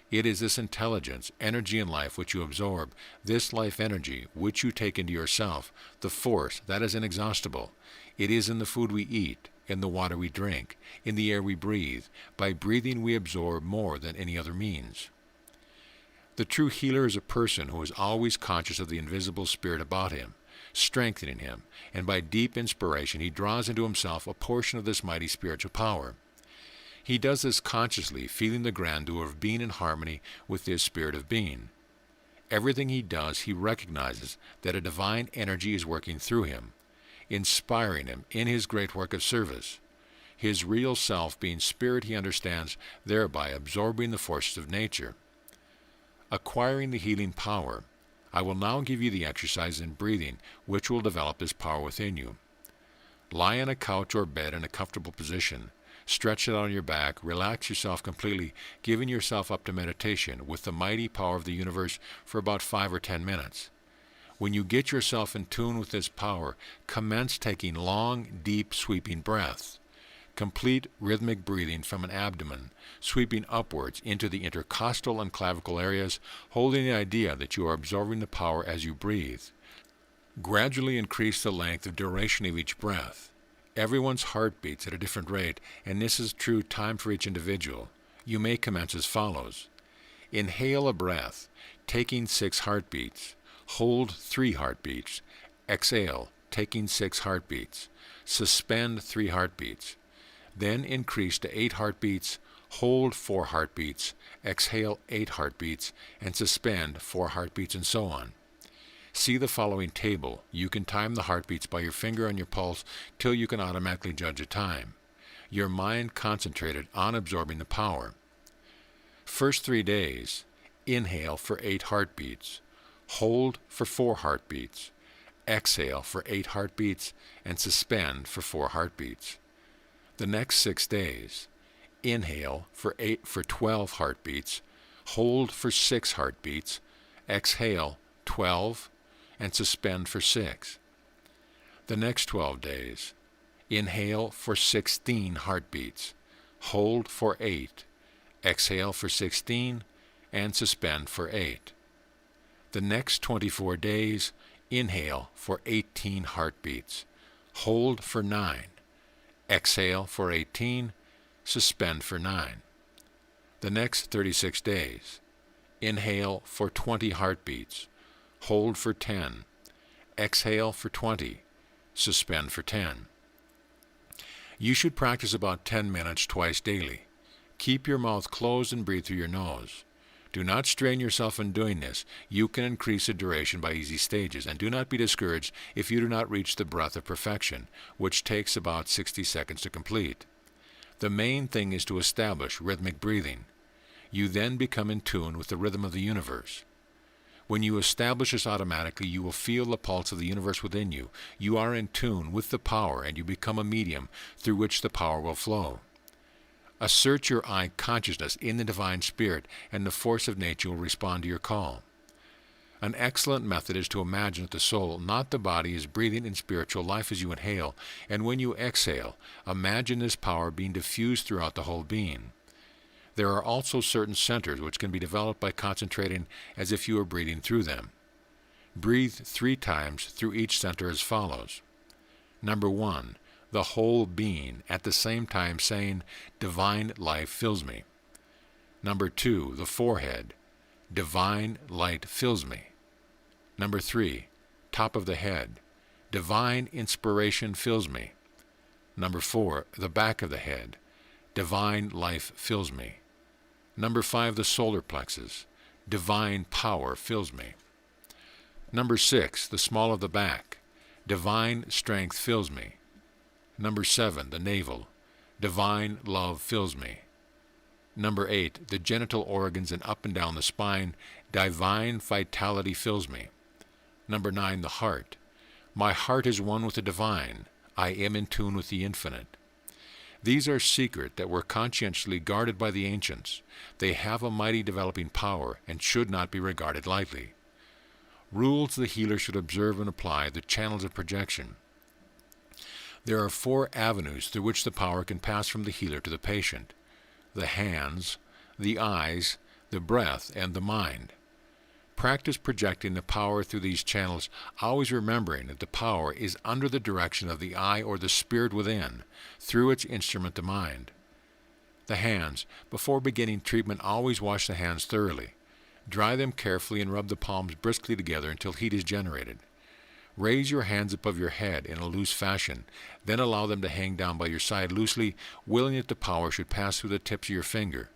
It is this intelligence, energy, and life which you absorb, this life energy which you take into yourself, the force that is inexhaustible. It is in the food we eat, in the water we drink, in the air we breathe. By breathing we absorb more than any other means. The true healer is a person who is always conscious of the invisible spirit about him, strengthening him, and by deep inspiration he draws into himself a portion of this mighty spiritual power. He does this consciously, feeling the grandeur of being in harmony with his spirit of being. Everything he does, he recognizes that a divine energy is working through him, inspiring him in his great work of service. His real self being spirit he understands, thereby absorbing the forces of nature. Acquiring the healing power. I will now give you the exercise in breathing, which will develop this power within you. Lie on a couch or bed in a comfortable position. Stretch it on your back, relax yourself completely, giving yourself up to meditation with the mighty power of the universe for about 5 or 10 minutes. When you get yourself in tune with this power, commence taking long, deep, sweeping breaths. Complete rhythmic breathing from an abdomen, sweeping upwards into the intercostal and clavicle areas, holding the idea that you are absorbing the power as you breathe. Gradually increase the length of duration of each breath. Everyone's heart beats at a different rate, and this is true time for each individual. You may commence as follows. Inhale a breath, taking 6 heartbeats. Hold 3 heartbeats. Exhale, taking 6 heartbeats. Suspend 3 heartbeats. Then increase to 8 heartbeats. Hold 4 heartbeats. Exhale 8 heartbeats, and suspend 4 heartbeats, and so on. See the following table. You can time the heartbeats by your finger on your pulse till you can automatically judge a time. Your mind concentrated on absorbing the power. First 3 days, inhale for 8 heartbeats. Hold for 4 heartbeats. exhale for 8 heartbeats, and suspend for 4 heartbeats. The next 6 days, inhale for 12 heartbeats, hold for 6 heartbeats, exhale 12, and suspend for 6. The next 12 days, inhale for 16 heartbeats, hold for 8, exhale for 16, and suspend for 8. The next 24 days, inhale for 18 heartbeats, hold for 9, exhale for 18, suspend for 9. The next 36 days, inhale for 20 heartbeats, hold for 10, exhale for 20, suspend for 10. You should practice about 10 minutes twice daily. Keep your mouth closed and breathe through your nose. Do not strain yourself in doing this. You can increase the duration by easy stages, and do not be discouraged if you do not reach the breath of perfection, which takes about 60 seconds to complete. The main thing is to establish rhythmic breathing. You then become in tune with the rhythm of the universe. When you establish this automatically, you will feel the pulse of the universe within you. You are in tune with the power, and you become a medium through which the power will flow. Assert your I consciousness in the divine spirit, and the force of nature will respond to your call. An excellent method is to imagine that the soul, not the body, is breathing in spiritual life as you inhale, and when you exhale, imagine this power being diffused throughout the whole being. There are also certain centers which can be developed by concentrating as if you were breathing through them. Breathe 3 times through each center as follows. Number 1, the whole being, at the same time saying, divine life fills me. Number 2, the forehead, divine light fills me. Number 3, top of the head, divine inspiration fills me. Number 4, the back of the head, divine life fills me. Number 5, the solar plexus, divine power fills me. Number 6, the small of the back, divine strength fills me. Number 7, the navel, divine love fills me. Number 8, the genital organs and up and down the spine, divine vitality fills me. Number 9, the heart. My heart is one with the divine. I am in tune with the infinite. These are secret that were conscientiously guarded by the ancients. They have a mighty developing power and should not be regarded lightly. Rules the healer should observe and apply: the channels of projection. There are 4 avenues through which the power can pass from the healer to the patient: the hands, the eyes, the breath, and the mind. Practice projecting the power through these channels, always remembering that the power is under the direction of the eye or the spirit within, through its instrument, the mind. The hands. Before beginning treatment, always wash the hands thoroughly. Dry them carefully and rub the palms briskly together until heat is generated. Raise your hands above your head in a loose fashion, then allow them to hang down by your side loosely, willing that the power should pass through the tips of your finger.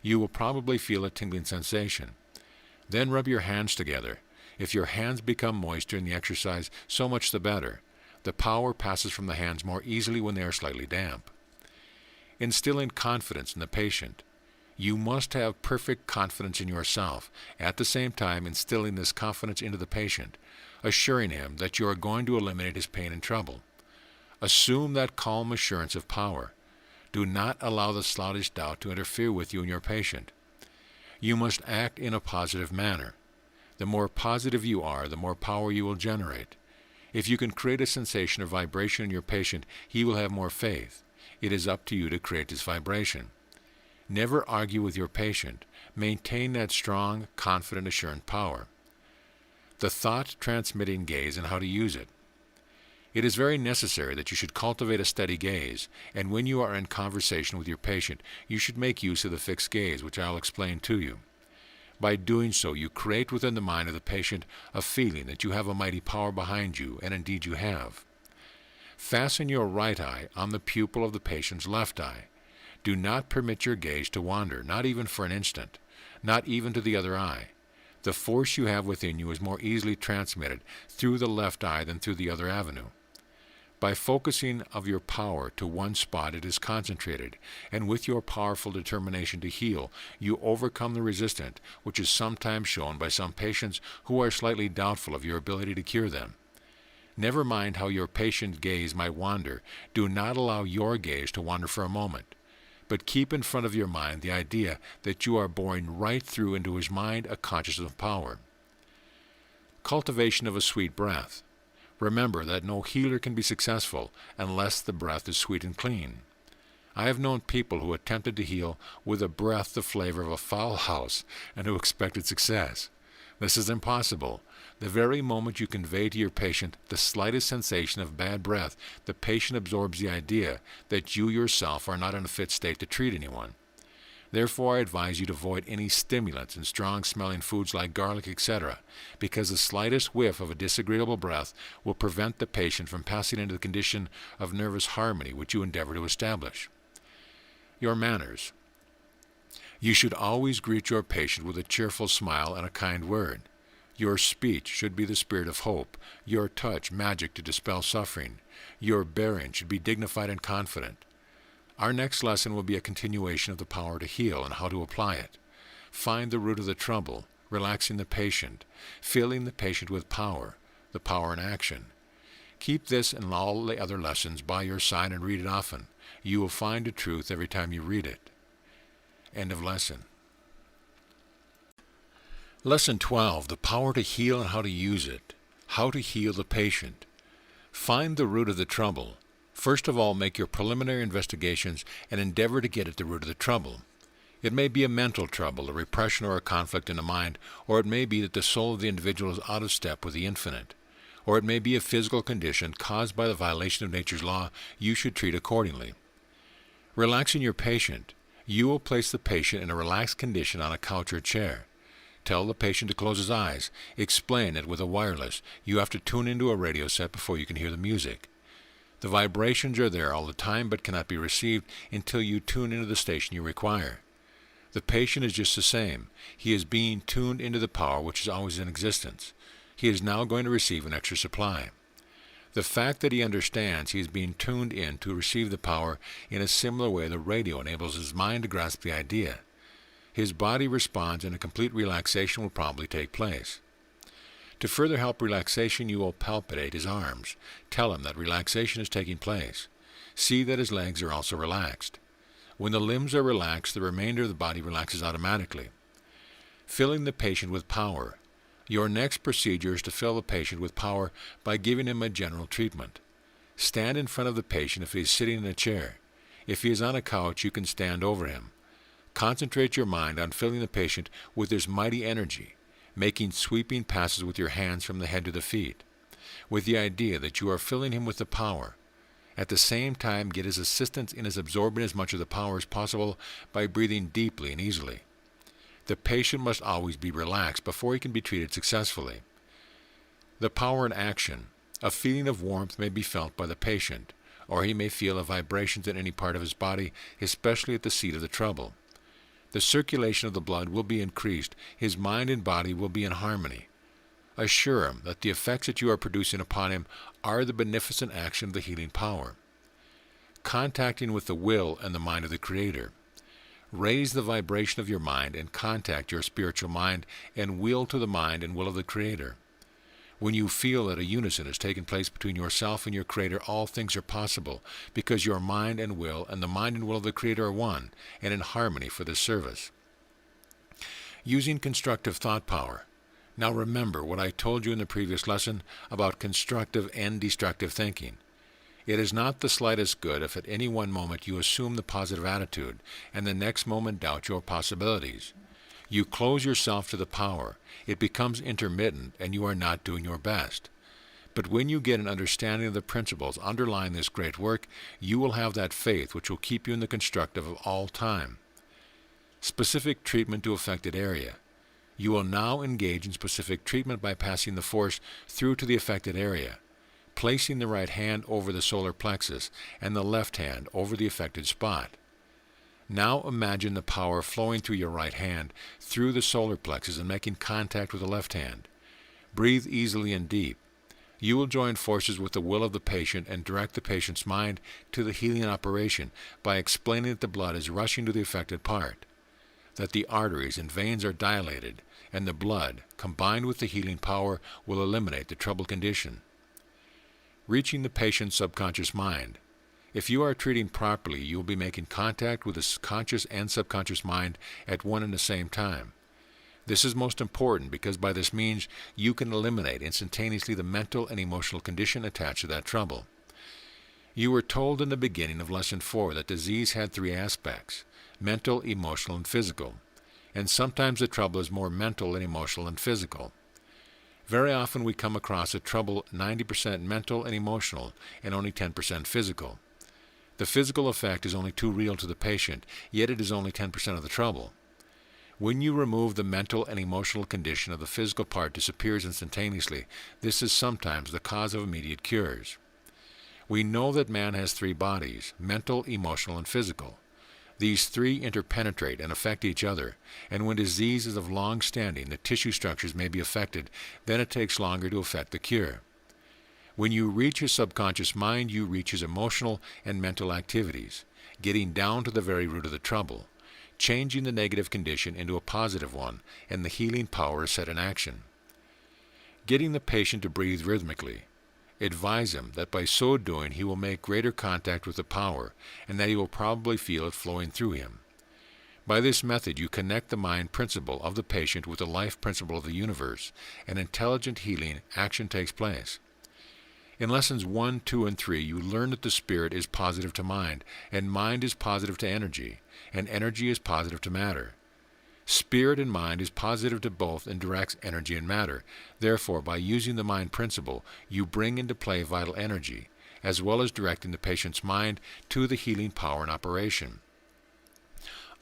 You will probably feel a tingling sensation. Then rub your hands together. If your hands become moist during the exercise, so much the better. The power passes from the hands more easily when they are slightly damp. Instilling confidence in the patient. You must have perfect confidence in yourself, at the same time instilling this confidence into the patient, assuring him that you are going to eliminate his pain and trouble. Assume that calm assurance of power. Do not allow the slightest doubt to interfere with you and your patient. You must act in a positive manner. The more positive you are, the more power you will generate. If you can create a sensation of vibration in your patient, he will have more faith. It is up to you to create this vibration. Never argue with your patient. Maintain that strong, confident, assurant power. The thought-transmitting gaze and how to use it. It is very necessary that you should cultivate a steady gaze, and when you are in conversation with your patient, you should make use of the fixed gaze, which I'll explain to you. By doing so, you create within the mind of the patient a feeling that you have a mighty power behind you, and indeed you have. Fasten your right eye on the pupil of the patient's left eye. Do not permit your gaze to wander, not even for an instant, not even to the other eye. The force you have within you is more easily transmitted through the left eye than through the other avenue. By focusing of your power to one spot, it is concentrated, and with your powerful determination to heal, you overcome the resistance, which is sometimes shown by some patients who are slightly doubtful of your ability to cure them. Never mind how your patient's gaze might wander. Do not allow your gaze to wander for a moment, but keep in front of your mind the idea that you are boring right through into his mind a consciousness of power. Cultivation of a sweet breath. Remember that no healer can be successful unless the breath is sweet and clean. I have known people who attempted to heal with a breath the flavor of a foul house and who expected success. This is impossible. The very moment you convey to your patient the slightest sensation of bad breath, the patient absorbs the idea that you yourself are not in a fit state to treat anyone. Therefore, I advise you to avoid any stimulants and strong-smelling foods like garlic, etc., because the slightest whiff of a disagreeable breath will prevent the patient from passing into the condition of nervous harmony which you endeavor to establish. Your manners. You should always greet your patient with a cheerful smile and a kind word. Your speech should be the spirit of hope, your touch magic to dispel suffering. Your bearing should be dignified and confident. Our next lesson will be a continuation of the power to heal and how to apply it. Find the root of the trouble, relaxing the patient, filling the patient with power, the power in action. Keep this and all the other lessons by your side and read it often. You will find the truth every time you read it. End of lesson. Lesson 12, the power to heal and how to use it. How to heal the patient. Find the root of the trouble. First of all, make your preliminary investigations and endeavor to get at the root of the trouble. It may be a mental trouble, a repression or a conflict in the mind, or it may be that the soul of the individual is out of step with the infinite. Or it may be a physical condition caused by the violation of nature's law. You should treat accordingly. Relaxing your patient. You will place the patient in a relaxed condition on a couch or chair. Tell the patient to close his eyes. Explain that with a wireless, you have to tune into a radio set before you can hear the music. The vibrations are there all the time but cannot be received until you tune into the station you require. The patient is just the same. He is being tuned into the power which is always in existence. He is now going to receive an extra supply. The fact that he understands he is being tuned in to receive the power in a similar way the radio enables his mind to grasp the idea. His body responds and a complete relaxation will probably take place. To further help relaxation, you will palpitate his arms. Tell him that relaxation is taking place. See that his legs are also relaxed. When the limbs are relaxed, the remainder of the body relaxes automatically. Filling the patient with power. Your next procedure is to fill the patient with power by giving him a general treatment. Stand in front of the patient if he is sitting in a chair. If he is on a couch, you can stand over him. Concentrate your mind on filling the patient with this mighty energy, making sweeping passes with your hands from the head to the feet, with the idea that you are filling him with the power. At the same time, get his assistance in his absorbing as much of the power as possible by breathing deeply and easily. The patient must always be relaxed before he can be treated successfully. The power in action. A feeling of warmth may be felt by the patient, or he may feel a vibrations in any part of his body, especially at the seat of the trouble. The circulation of the blood will be increased. His mind and body will be in harmony. Assure him that the effects that you are producing upon him are the beneficent action of the healing power. Contacting with the will and the mind of the Creator. Raise the vibration of your mind and contact your spiritual mind and will to the mind and will of the Creator. When you feel that a unison has taken place between yourself and your Creator, all things are possible, because your mind and the mind and will of the Creator are one and in harmony for this service. Using constructive thought power. Now remember what I told you in the previous lesson about constructive and destructive thinking. It is not the slightest good if at any one moment you assume the positive attitude and the next moment doubt your possibilities. You close yourself to the power. It becomes intermittent and you are not doing your best. But when you get an understanding of the principles underlying this great work, you will have that faith which will keep you in the constructive of all time. Specific treatment to affected area. You will now engage in specific treatment by passing the force through to the affected area, placing the right hand over the solar plexus and the left hand over the affected spot. Now imagine the power flowing through your right hand, through the solar plexus and making contact with the left hand. Breathe easily and deep. You will join forces with the will of the patient and direct the patient's mind to the healing operation by explaining that the blood is rushing to the affected part, that the arteries and veins are dilated, and the blood, combined with the healing power, will eliminate the troubled condition. Reaching the patient's subconscious mind. If you are treating properly, you will be making contact with the conscious and subconscious mind at one and the same time. This is most important because by this means you can eliminate instantaneously the mental and emotional condition attached to that trouble. You were told in the beginning of Lesson 4 that disease had three aspects: mental, emotional, and physical. And sometimes the trouble is more mental and emotional than physical. Very often we come across a trouble 90% mental and emotional and only 10% physical. The physical effect is only too real to the patient, yet it is only 10% of the trouble. When you remove the mental and emotional condition of the physical part disappears instantaneously. This is sometimes the cause of immediate cures. We know that man has three bodies: mental, emotional, and physical. These three interpenetrate and affect each other, and when disease is of long standing, the tissue structures may be affected, then it takes longer to effect the cure. When you reach his subconscious mind, you reach his emotional and mental activities, getting down to the very root of the trouble, changing the negative condition into a positive one, and the healing power is set in action. Getting the patient to breathe rhythmically. Advise him that by so doing he will make greater contact with the power, and that he will probably feel it flowing through him. By this method you connect the mind principle of the patient with the life principle of the universe, and intelligent healing action takes place. In Lessons 1, 2, and 3 you learn that the spirit is positive to mind, and mind is positive to energy, and energy is positive to matter. Spirit and mind is positive to both and directs energy and matter. Therefore, by using the mind principle, you bring into play vital energy, as well as directing the patient's mind to the healing power in operation.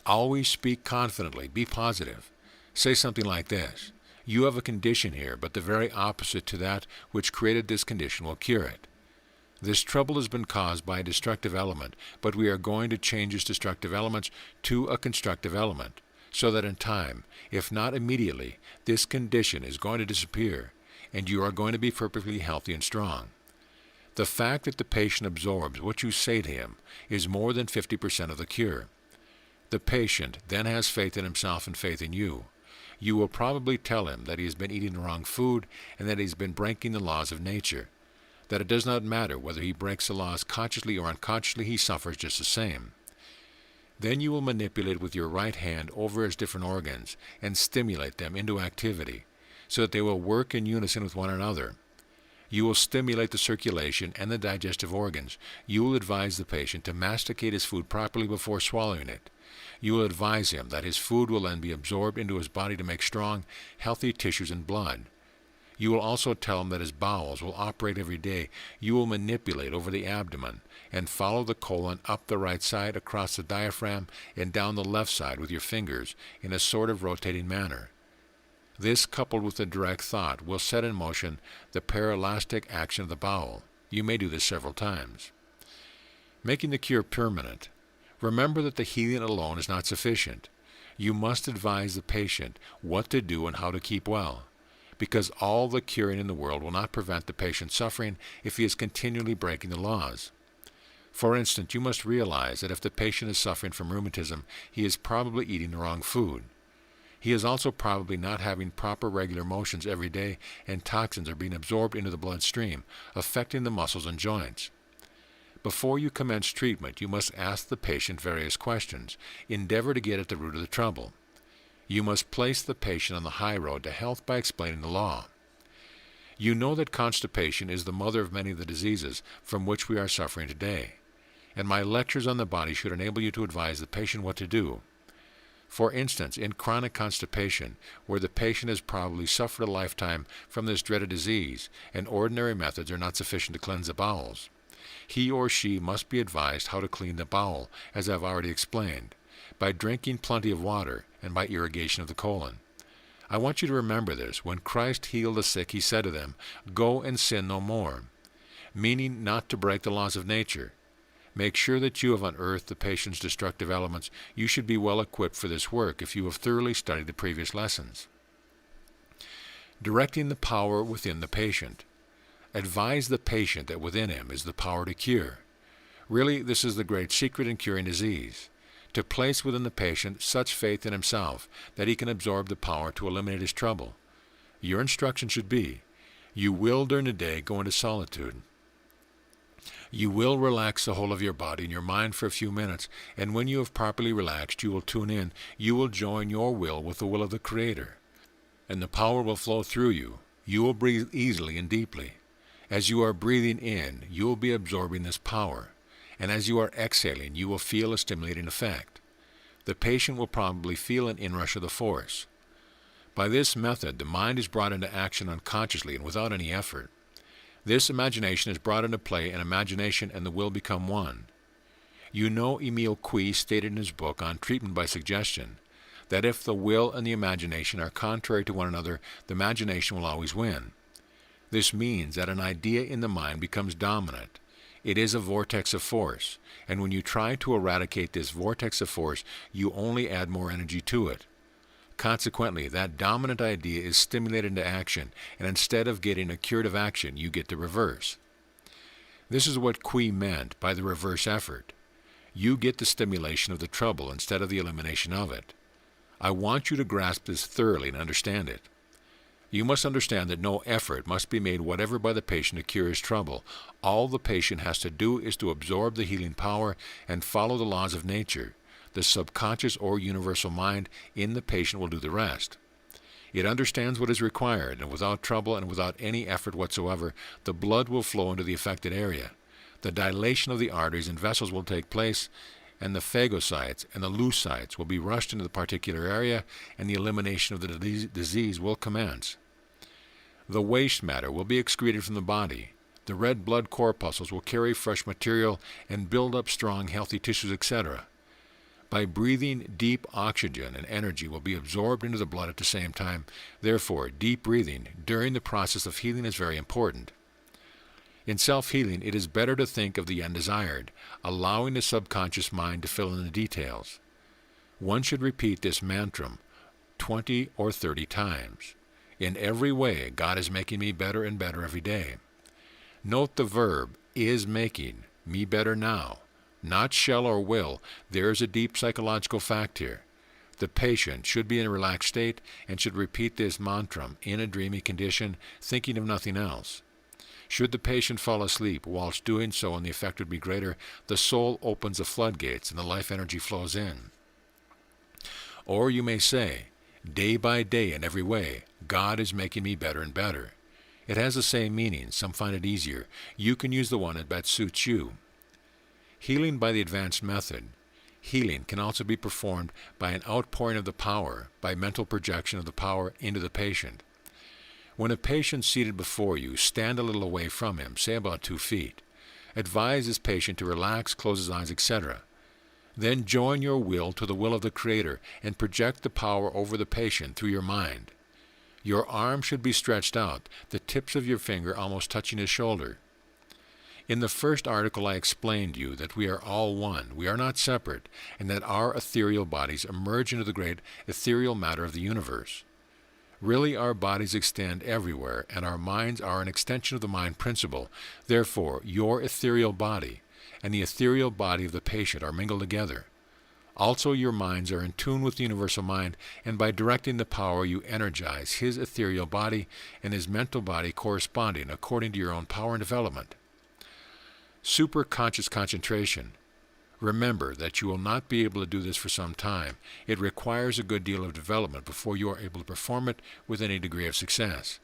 Always speak confidently. Be positive. Say something like this: "You have a condition here, but the very opposite to that which created this condition will cure it. This trouble has been caused by a destructive element, but we are going to change its destructive elements to a constructive element, so that in time, if not immediately, this condition is going to disappear, and you are going to be perfectly healthy and strong." The fact that the patient absorbs what you say to him is more than 50% of the cure. The patient then has faith in himself and faith in you. You will probably tell him that he has been eating the wrong food and that he has been breaking the laws of nature, that it does not matter whether he breaks the laws consciously or unconsciously, he suffers just the same. Then you will manipulate with your right hand over his different organs and stimulate them into activity, so that they will work in unison with one another. You will stimulate the circulation and the digestive organs. You will advise the patient to masticate his food properly before swallowing it. You will advise him that his food will then be absorbed into his body to make strong, healthy tissues and blood. You will also tell him that his bowels will operate every day. You will manipulate over the abdomen and follow the colon up the right side, across the diaphragm, and down the left side with your fingers in a sort of rotating manner. This, coupled with a direct thought, will set in motion the paraelastic action of the bowel. You may do this several times. Making the cure permanent. Remember that the healing alone is not sufficient. You must advise the patient what to do and how to keep well, because all the curing in the world will not prevent the patient suffering if he is continually breaking the laws. For instance, you must realize that if the patient is suffering from rheumatism, he is probably eating the wrong food. He is also probably not having proper regular motions every day, and toxins are being absorbed into the bloodstream, affecting the muscles and joints. Before you commence treatment, you must ask the patient various questions. Endeavor to get at the root of the trouble. You must place the patient on the high road to health by explaining the law. You know that constipation is the mother of many of the diseases from which we are suffering today, and my lectures on the body should enable you to advise the patient what to do. For instance, in chronic constipation, where the patient has probably suffered a lifetime from this dreaded disease, and ordinary methods are not sufficient to cleanse the bowels, he or she must be advised how to clean the bowel, as I have already explained, by drinking plenty of water and by irrigation of the colon. I want you to remember this. When Christ healed the sick, he said to them, "Go and sin no more," meaning not to break the laws of nature. Make sure that you have unearthed the patient's destructive elements. You should be well equipped for this work if you have thoroughly studied the previous lessons. Directing the power within the patient. Advise the patient that within him is the power to cure. Really, this is the great secret in curing disease, to place within the patient such faith in himself that he can absorb the power to eliminate his trouble. Your instruction should be, you will during the day go into solitude. You will relax the whole of your body and your mind for a few minutes, and when you have properly relaxed, you will tune in. You will join your will with the will of the Creator, and the power will flow through you. You will breathe easily and deeply. As you are breathing in, you will be absorbing this power, and as you are exhaling, you will feel a stimulating effect. The patient will probably feel an inrush of the force. By this method, the mind is brought into action unconsciously and without any effort. This imagination is brought into play, and imagination and the will become one. You know Emile Coué stated in his book on treatment by suggestion that if the will and the imagination are contrary to one another, the imagination will always win. This means that an idea in the mind becomes dominant. It is a vortex of force, and when you try to eradicate this vortex of force, you only add more energy to it. Consequently, that dominant idea is stimulated into action, and instead of getting a curative action, you get the reverse. This is what Coué meant by the reverse effort. You get the stimulation of the trouble instead of the elimination of it. I want you to grasp this thoroughly and understand it. You must understand that no effort must be made whatever by the patient to cure his trouble. All the patient has to do is to absorb the healing power and follow the laws of nature. The subconscious or universal mind in the patient will do the rest. It understands what is required, and without trouble and without any effort whatsoever, the blood will flow into the affected area. The dilation of the arteries and vessels will take place, and the phagocytes and the leukocytes will be rushed into the particular area, and the elimination of the disease will commence. The waste matter will be excreted from the body. The red blood corpuscles will carry fresh material and build up strong, healthy tissues, etc. By breathing, deep oxygen and energy will be absorbed into the blood at the same time. Therefore, deep breathing during the process of healing is very important. In self-healing, it is better to think of the undesired, allowing the subconscious mind to fill in the details. One should repeat this mantra 20 or 30 times. In every way, God is making me better and better every day. Note the verb is making me better now. Not shall or will. There is a deep psychological fact here. The patient should be in a relaxed state and should repeat this mantra in a dreamy condition, thinking of nothing else. Should the patient fall asleep whilst doing so and the effect would be greater, the soul opens the floodgates and the life energy flows in. Or you may say, day by day in every way, God is making me better and better. It has the same meaning. Some find it easier. You can use the one that best suits you. Healing by the advanced method. Healing can also be performed by an outpouring of the power, by mental projection of the power into the patient. When a patient seated before you, stand a little away from him, say about 2 feet. Advise this patient to relax, close his eyes, etc. Then join your will to the will of the Creator and project the power over the patient through your mind. Your arm should be stretched out, the tips of your finger almost touching his shoulder. In the first article I explained to you that we are all one, we are not separate, and that our ethereal bodies emerge into the great ethereal matter of the universe. Really, our bodies extend everywhere, and our minds are an extension of the mind principle. Therefore, your ethereal body and the ethereal body of the patient are mingled together. Also, your minds are in tune with the universal mind, and by directing the power, you energize his ethereal body and his mental body corresponding according to your own power and development. Superconscious concentration. Remember that you will not be able to do this for some time. It requires a good deal of development before you are able to perform it with any degree of success.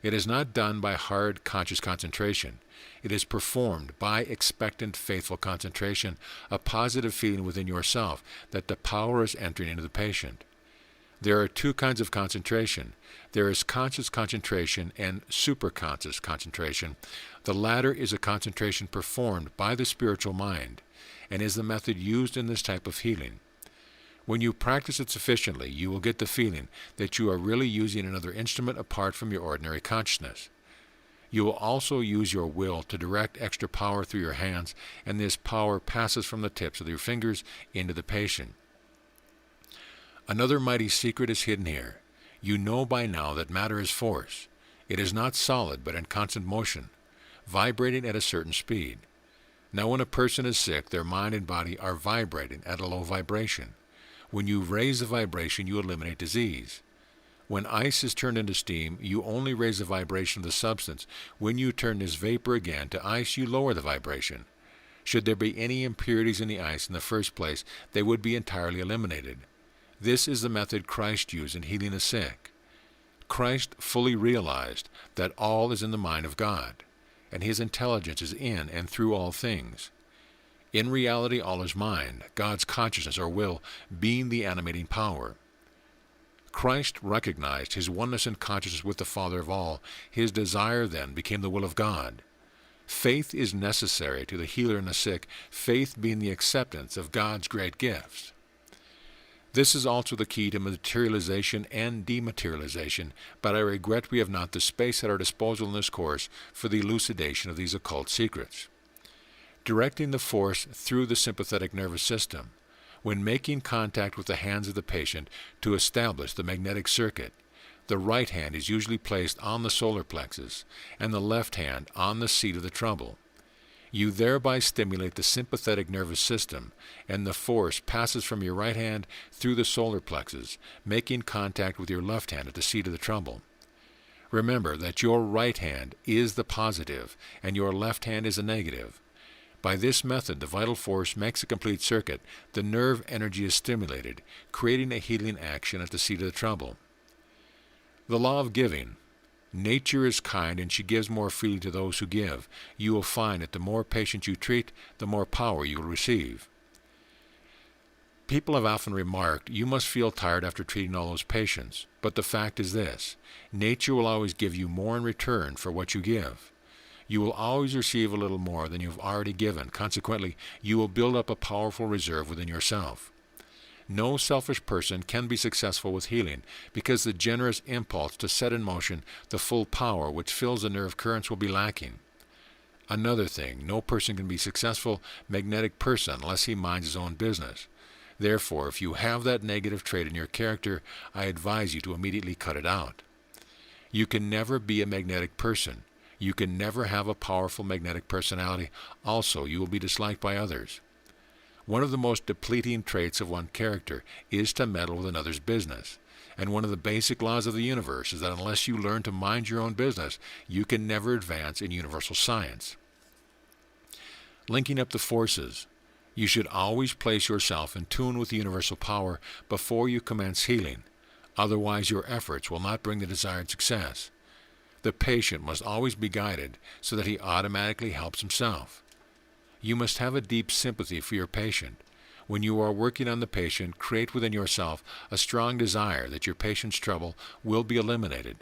It is not done by hard conscious concentration. It is performed by expectant, faithful concentration, a positive feeling within yourself that the power is entering into the patient. There are 2 kinds of concentration. There is conscious concentration and superconscious concentration. The latter is a concentration performed by the spiritual mind, and is the method used in this type of healing. When you practice it sufficiently, you will get the feeling that you are really using another instrument apart from your ordinary consciousness. You will also use your will to direct extra power through your hands, and this power passes from the tips of your fingers into the patient. Another mighty secret is hidden here. You know by now that matter is force. It is not solid, but in constant motion, vibrating at a certain speed. Now when a person is sick, their mind and body are vibrating at a low vibration. When you raise the vibration, you eliminate disease. When ice is turned into steam, you only raise the vibration of the substance. When you turn this vapor again to ice, you lower the vibration. Should there be any impurities in the ice in the first place, they would be entirely eliminated. This is the method Christ used in healing the sick. Christ fully realized that all is in the mind of God, and his intelligence is in and through all things. In reality, all is mind, God's consciousness or will being the animating power. Christ recognized his oneness in consciousness with the Father of all. His desire then became the will of God. Faith is necessary to the healer and the sick, faith being the acceptance of God's great gifts. This is also the key to materialization and dematerialization, but I regret we have not the space at our disposal in this course for the elucidation of these occult secrets. Directing the force through the sympathetic nervous system, when making contact with the hands of the patient to establish the magnetic circuit, the right hand is usually placed on the solar plexus and the left hand on the seat of the trouble. You thereby stimulate the sympathetic nervous system, and the force passes from your right hand through the solar plexus, making contact with your left hand at the seat of the trouble. Remember that your right hand is the positive, and your left hand is the negative. By this method, the vital force makes a complete circuit. The nerve energy is stimulated, creating a healing action at the seat of the trouble. The law of giving. Nature is kind, and she gives more freely to those who give. You will find that the more patients you treat, the more power you will receive. People have often remarked, you must feel tired after treating all those patients. But the fact is this, nature will always give you more in return for what you give. You will always receive a little more than you have already given. Consequently, you will build up a powerful reserve within yourself. No selfish person can be successful with healing because the generous impulse to set in motion the full power which fills the nerve currents will be lacking. Another thing, no person can be a successful magnetic person unless he minds his own business. Therefore, if you have that negative trait in your character, I advise you to immediately cut it out. You can never be a magnetic person. You can never have a powerful magnetic personality. Also, you will be disliked by others. One of the most depleting traits of one character is to meddle with another's business. And one of the basic laws of the universe is that unless you learn to mind your own business, you can never advance in universal science. Linking up the forces. You should always place yourself in tune with the universal power before you commence healing. Otherwise, your efforts will not bring the desired success. The patient must always be guided so that he automatically helps himself. You must have a deep sympathy for your patient. When you are working on the patient, create within yourself a strong desire that your patient's trouble will be eliminated.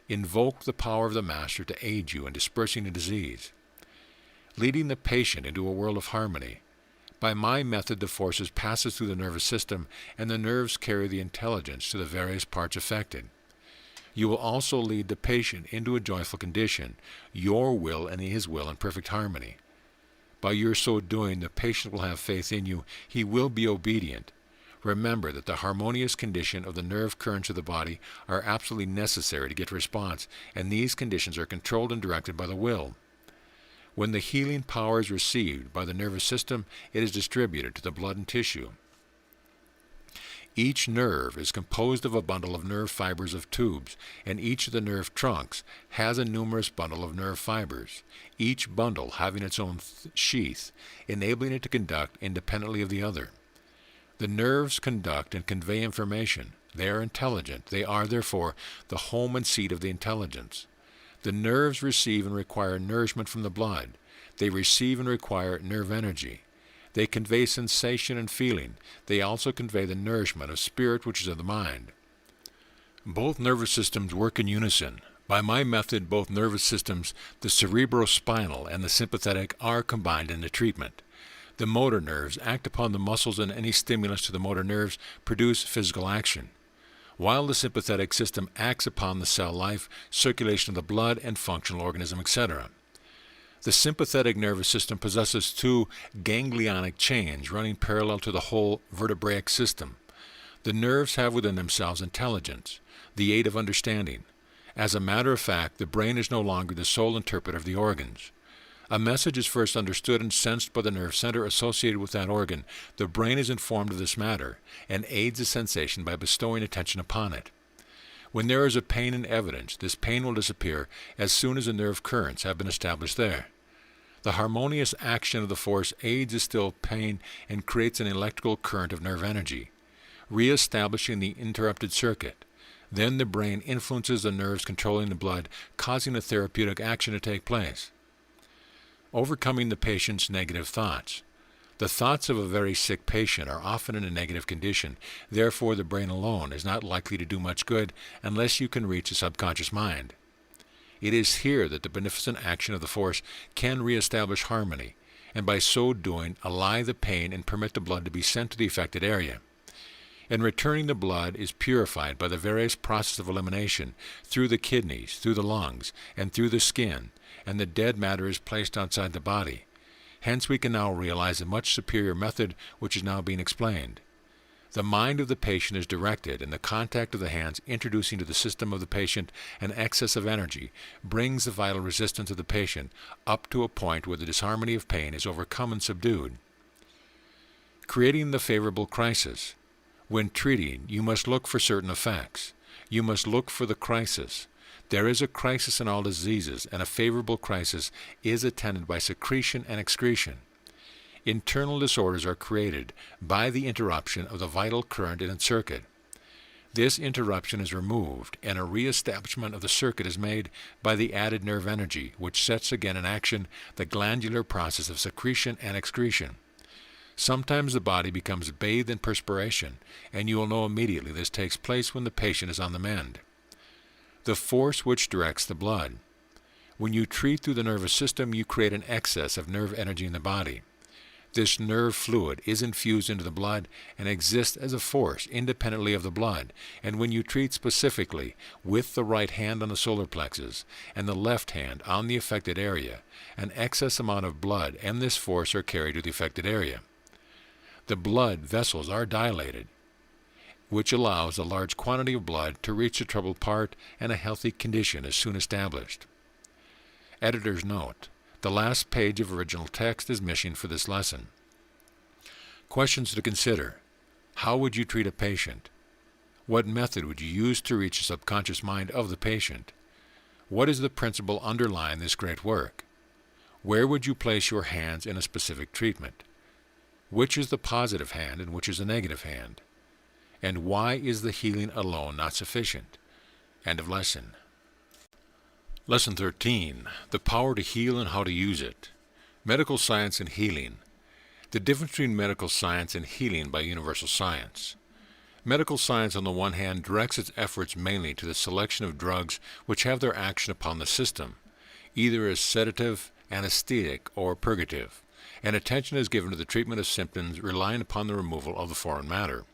Invoke the power of the Master to aid you in dispersing the disease. Leading the patient into a world of harmony. By my method, the forces passes through the nervous system, and the nerves carry the intelligence to the various parts affected. You will also lead the patient into a joyful condition, your will and his will in perfect harmony. By your so doing, the patient will have faith in you. He will be obedient. Remember that the harmonious condition of the nerve currents of the body are absolutely necessary to get response, and these conditions are controlled and directed by the will. When the healing power is received by the nervous system, it is distributed to the blood and tissue. Each nerve is composed of a bundle of nerve fibers of tubes, and each of the nerve trunks has a numerous bundle of nerve fibers, each bundle having its own sheath, enabling it to conduct independently of the other. The nerves conduct and convey information. They are intelligent. They are, therefore, the home and seat of the intelligence. The nerves receive and require nourishment from the blood. They receive and require nerve energy. They convey sensation and feeling. They also convey the nourishment of spirit, which is of the mind. Both nervous systems work in unison. By my method, both nervous systems, the cerebrospinal and the sympathetic, are combined in the treatment. The motor nerves act upon the muscles, and any stimulus to the motor nerves produce physical action, while the sympathetic system acts upon the cell life, circulation of the blood, and functional organism, etc. The sympathetic nervous system possesses two ganglionic chains running parallel to the whole vertebraic system. The nerves have within themselves intelligence, the aid of understanding. As a matter of fact, the brain is no longer the sole interpreter of the organs. A message is first understood and sensed by the nerve center associated with that organ. The brain is informed of this matter and aids the sensation by bestowing attention upon it. When there is a pain in evidence, this pain will disappear as soon as the nerve currents have been established there. The harmonious action of the force aids the still pain and creates an electrical current of nerve energy, re-establishing the interrupted circuit. Then the brain influences the nerves controlling the blood, causing a therapeutic action to take place. Overcoming the patient's negative thoughts. The thoughts of a very sick patient are often in a negative condition. Therefore, the brain alone is not likely to do much good unless you can reach the subconscious mind. It is here that the beneficent action of the force can re-establish harmony, and by so doing allay the pain and permit the blood to be sent to the affected area. In returning, the blood is purified by the various processes of elimination through the kidneys, through the lungs, and through the skin, and the dead matter is placed outside the body. Hence we can now realize a much superior method which is now being explained. The mind of the patient is directed, and the contact of the hands introducing to the system of the patient an excess of energy brings the vital resistance of the patient up to a point where the disharmony of pain is overcome and subdued. Creating the favorable crisis. When treating, you must look for certain effects. You must look for the crisis. There is a crisis in all diseases, and a favorable crisis is attended by secretion and excretion. Internal disorders are created by the interruption of the vital current in its circuit. This interruption is removed, and a re-establishment of the circuit is made by the added nerve energy, which sets again in action the glandular process of secretion and excretion. Sometimes the body becomes bathed in perspiration, and you will know immediately this takes place when the patient is on the mend. The force which directs the blood. When you treat through the nervous system, you create an excess of nerve energy in the body. This nerve fluid is infused into the blood and exists as a force independently of the blood, and when you treat specifically with the right hand on the solar plexus and the left hand on the affected area, an excess amount of blood and this force are carried to the affected area. The blood vessels are dilated, which allows a large quantity of blood to reach the troubled part, and a healthy condition is soon established. Editor's note: the last page of original text is missing for this lesson. Questions to consider. How would you treat a patient? What method would you use to reach the subconscious mind of the patient? What is the principle underlying this great work? Where would you place your hands in a specific treatment? Which is the positive hand and which is the negative hand? And why is the healing alone not sufficient? End of lesson. Lesson 13. The power to heal and how to use it. Medical science and healing. The difference between medical science and healing by universal science. Medical science, on the one hand, directs its efforts mainly to the selection of drugs which have their action upon the system, either as sedative, anesthetic, or purgative, and attention is given to the treatment of symptoms relying upon the removal of the foreign matter.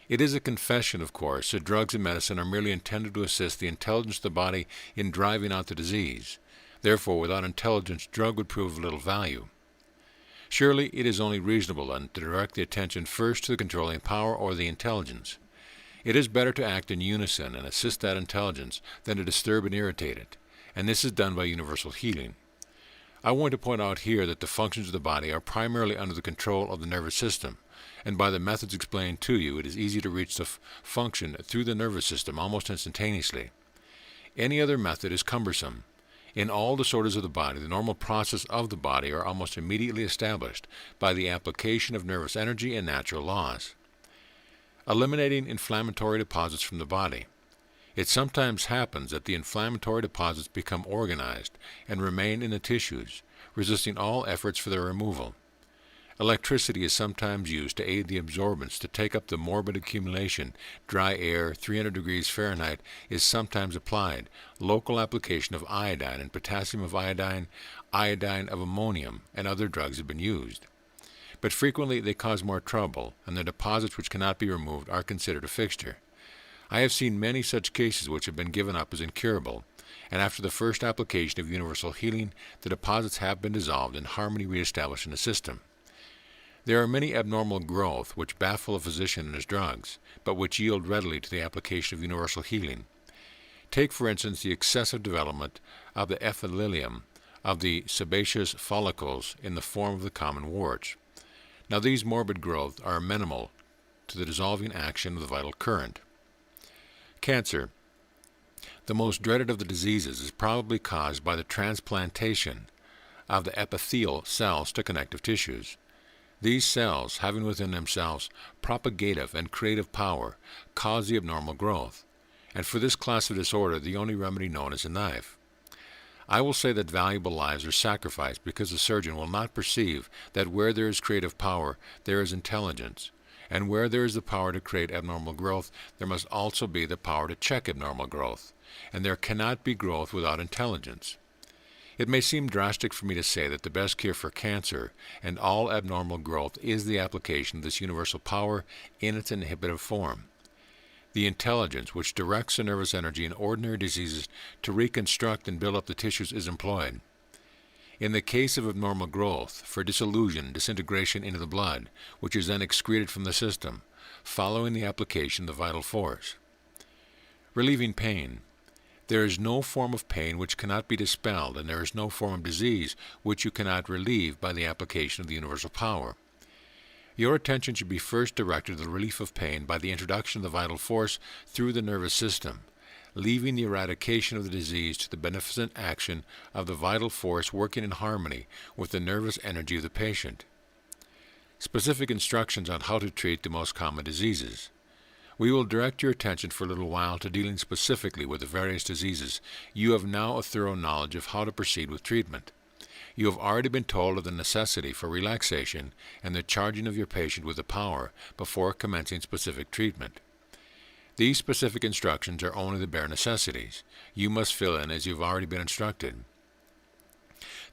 It is a confession, of course, that drugs and medicine are merely intended to assist the intelligence of the body in driving out the disease. Therefore, without intelligence, drug would prove of little value. Surely it is only reasonable, then, to direct the attention first to the controlling power or the intelligence. It is better to act in unison and assist that intelligence than to disturb and irritate it, and this is done by universal healing. I want to point out here that the functions of the body are primarily under the control of the nervous system, and by the methods explained to you, it is easy to reach the function through the nervous system almost instantaneously. Any other method is cumbersome. In all disorders of the body, the normal process of the body are almost immediately established by the application of nervous energy and natural laws. Eliminating inflammatory deposits from the body. It sometimes happens that the inflammatory deposits become organized and remain in the tissues, resisting all efforts for their removal. Electricity is sometimes used to aid the absorbents to take up the morbid accumulation. Dry air, 300 degrees Fahrenheit, is sometimes applied. Local application of iodine and potassium of iodine, iodine of ammonium, and other drugs have been used. But frequently they cause more trouble, and the deposits which cannot be removed are considered a fixture. I have seen many such cases which have been given up as incurable, and after the first application of universal healing, the deposits have been dissolved and harmony reestablished in the system. There are many abnormal growths which baffle a physician and his drugs, but which yield readily to the application of universal healing. Take, for instance, the excessive development of the epithelium of the sebaceous follicles in the form of the common warts. Now these morbid growths are amenable to the dissolving action of the vital current. Cancer. The most dreaded of the diseases is probably caused by the transplantation of the epithelial cells to connective tissues. These cells, having within themselves propagative and creative power, cause the abnormal growth, and for this class of disorder the only remedy known is a knife. I will say that valuable lives are sacrificed because the surgeon will not perceive that where there is creative power, there is intelligence, and where there is the power to create abnormal growth, there must also be the power to check abnormal growth, and there cannot be growth without intelligence. It may seem drastic for me to say that the best cure for cancer and all abnormal growth is the application of this universal power in its inhibitive form. The intelligence which directs the nervous energy in ordinary diseases to reconstruct and build up the tissues is employed. In the case of abnormal growth, for dissolution, disintegration into the blood, which is then excreted from the system, following the application of the vital force. Relieving pain. There is no form of pain which cannot be dispelled, and there is no form of disease which you cannot relieve by the application of the universal power. Your attention should be first directed to the relief of pain by the introduction of the vital force through the nervous system, leaving the eradication of the disease to the beneficent action of the vital force working in harmony with the nervous energy of the patient. Specific instructions on how to treat the most common diseases. We will direct your attention for a little while to dealing specifically with the various diseases. You have now a thorough knowledge of how to proceed with treatment. You have already been told of the necessity for relaxation and the charging of your patient with the power before commencing specific treatment. These specific instructions are only the bare necessities. You must fill in as you have already been instructed.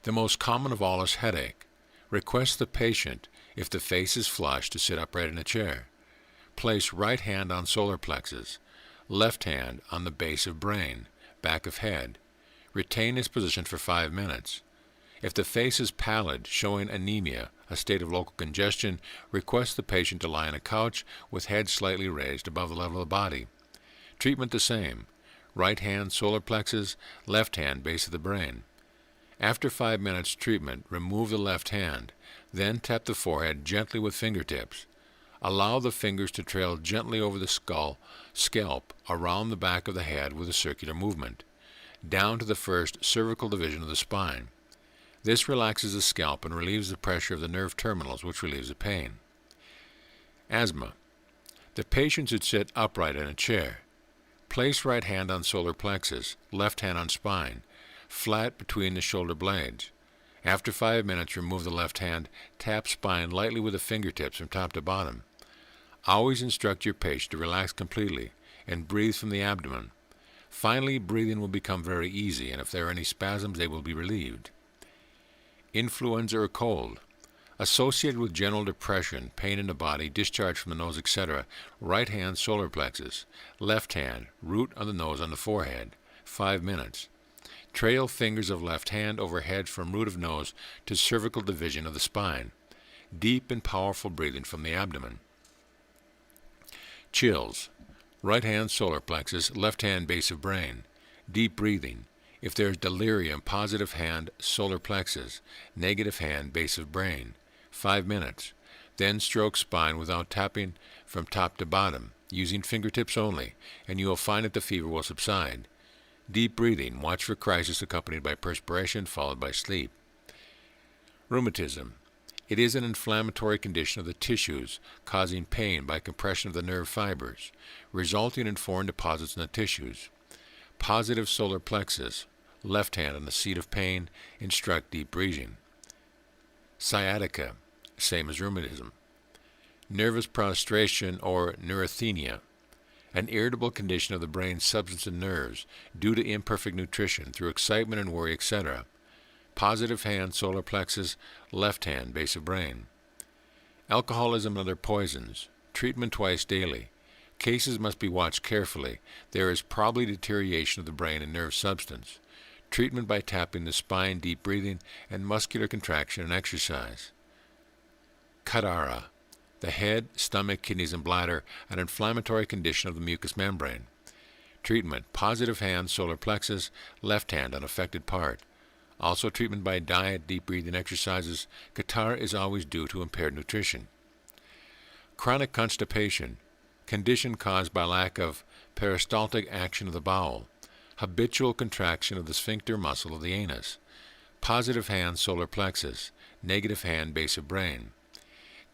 The most common of all is headache. Request the patient, if the face is flushed, to sit upright in a chair. Place right hand on solar plexus, left hand on the base of brain, back of head. Retain this position for 5 minutes. If the face is pallid, showing anemia, a state of local congestion, request the patient to lie on a couch with head slightly raised above the level of the body. Treatment the same. Right hand solar plexus, left hand base of the brain. After 5 minutes treatment, remove the left hand, then tap the forehead gently with fingertips. Allow the fingers to trail gently over the scalp, around the back of the head with a circular movement, down to the first cervical division of the spine. This relaxes the scalp and relieves the pressure of the nerve terminals, which relieves the pain. Asthma. The patient should sit upright in a chair. Place right hand on solar plexus, left hand on spine, flat between the shoulder blades. After 5 minutes, remove the left hand, tap spine lightly with the fingertips from top to bottom. Always instruct your patient to relax completely and breathe from the abdomen. Finally, breathing will become very easy, and if there are any spasms, they will be relieved. Influenza or cold. Associated with general depression, pain in the body, discharge from the nose, etc., right hand solar plexus, left hand, root of the nose on the forehead, 5 minutes. Trail fingers of left hand overhead from root of nose to cervical division of the spine. Deep and powerful breathing from the abdomen. Chills. Right hand solar plexus, left hand base of brain. Deep breathing. If there is delirium, positive hand solar plexus, negative hand base of brain. 5 minutes. Then stroke spine without tapping from top to bottom, using fingertips only, and you will find that the fever will subside. Deep breathing. Watch for crisis accompanied by perspiration followed by sleep. Rheumatism. It is an inflammatory condition of the tissues causing pain by compression of the nerve fibers, resulting in foreign deposits in the tissues. Positive solar plexus, left hand on the seat of pain, instruct deep breathing. Sciatica, same as rheumatism. Nervous prostration or neurasthenia, an irritable condition of the brain's substance and nerves due to imperfect nutrition through excitement and worry, etc. Positive hand solar plexus, left hand base of brain. Alcoholism and other poisons, treatment twice daily. Cases must be watched carefully. There is probably deterioration of the brain and nerve substance. Treatment by tapping the spine, deep breathing, and muscular contraction and exercise. Catarrh, the head, stomach, kidneys, and bladder, an inflammatory condition of the mucous membrane. Treatment, positive hand solar plexus, left hand on affected part. Also treatment by diet, deep breathing exercises. Catarrh is always due to impaired nutrition. Chronic constipation, condition caused by lack of peristaltic action of the bowel. habitual contraction of the sphincter muscle of the anus, positive hand solar plexus, negative hand base of brain.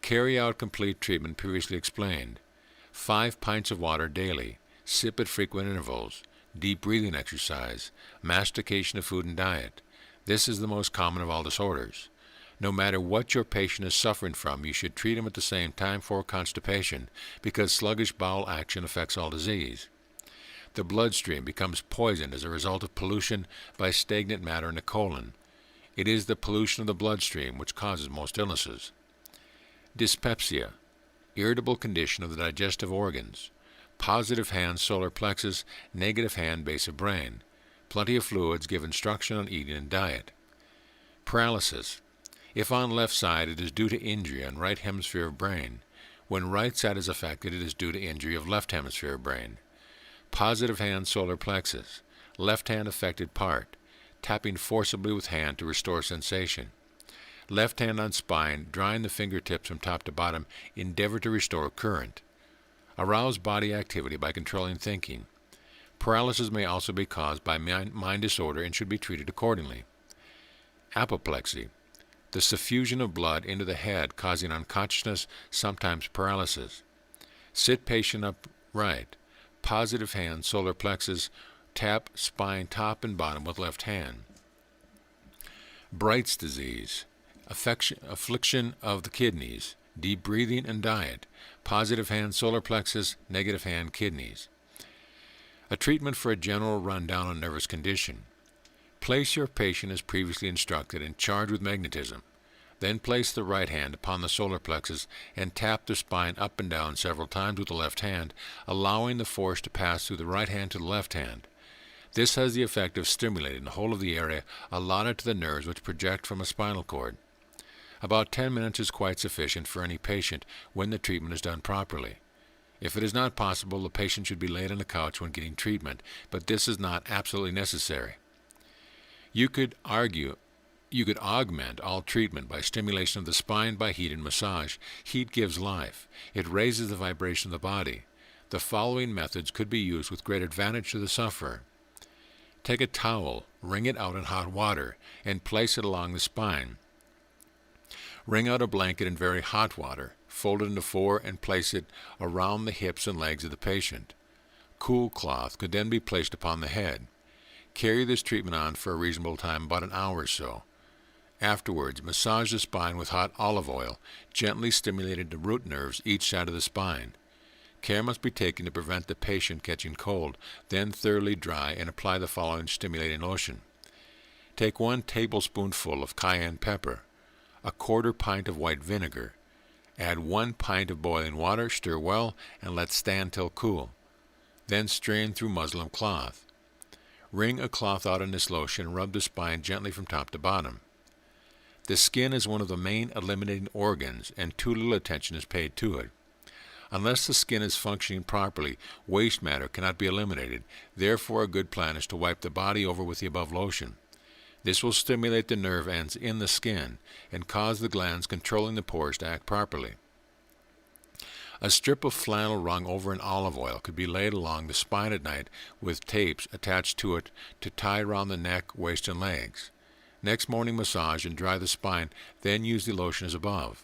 Carry out complete treatment previously explained. 5 pints of water daily, sip at frequent intervals, deep breathing exercise, mastication of food and diet. This is the most common of all disorders. No matter what your patient is suffering from, you should treat him at the same time for constipation, because sluggish bowel action affects all disease. The bloodstream becomes poisoned as a result of pollution by stagnant matter in the colon. It is the pollution of the bloodstream which causes most illnesses. Dyspepsia, irritable condition of the digestive organs, positive hand solar plexus, negative hand base of brain, plenty of fluids, give instruction on eating and diet. Paralysis, if on left side it is due to injury on right hemisphere of brain. When right side is affected, it is due to injury of left hemisphere of brain. Positive hand solar plexus, left hand affected part, tapping forcibly with hand to restore sensation. Left hand on spine, drying the fingertips from top to bottom, endeavor to restore current. Arouse body activity by controlling thinking. Paralysis may also be caused by mind disorder and should be treated accordingly. Apoplexy, the suffusion of blood into the head causing unconsciousness, sometimes paralysis. Sit patient upright. Positive hand, solar plexus, tap spine top and bottom with left hand. Bright's disease, affliction of the kidneys, deep breathing and diet, positive hand, solar plexus, negative hand, kidneys. A treatment for a general rundown on nervous condition. Place your patient as previously instructed and charge with magnetism. Then place the right hand upon the solar plexus and tap the spine up and down several times with the left hand, allowing the force to pass through the right hand to the left hand. This has the effect of stimulating the whole of the area allotted to the nerves which project from a spinal cord. About 10 minutes is quite sufficient for any patient when the treatment is done properly. If it is not possible, the patient should be laid on the couch when getting treatment, but this is not absolutely necessary. You could augment all treatment by stimulation of the spine by heat and massage. Heat gives life. It raises the vibration of the body. The following methods could be used with great advantage to the sufferer. Take a towel, wring it out in hot water, and place it along the spine. Wring out a blanket in very hot water, fold it into 4, and place it around the hips and legs of the patient. Cool cloth could then be placed upon the head. Carry this treatment on for a reasonable time, about an hour or so. Afterwards, massage the spine with hot olive oil, gently stimulating the root nerves each side of the spine. Care must be taken to prevent the patient catching cold. Then thoroughly dry and apply the following stimulating lotion. Take 1 tablespoonful of cayenne pepper, a 1/4 pint of white vinegar. Add 1 pint of boiling water, stir well, and let stand till cool. Then strain through muslin cloth. Wring a cloth out in this lotion and rub the spine gently from top to bottom. The skin is one of the main eliminating organs, and too little attention is paid to it. Unless the skin is functioning properly, waste matter cannot be eliminated. Therefore, a good plan is to wipe the body over with the above lotion. This will stimulate the nerve ends in the skin and cause the glands controlling the pores to act properly. A strip of flannel wrung over in olive oil could be laid along the spine at night with tapes attached to it to tie around the neck, waist, and legs. Next morning massage and dry the spine, then use the lotion as above.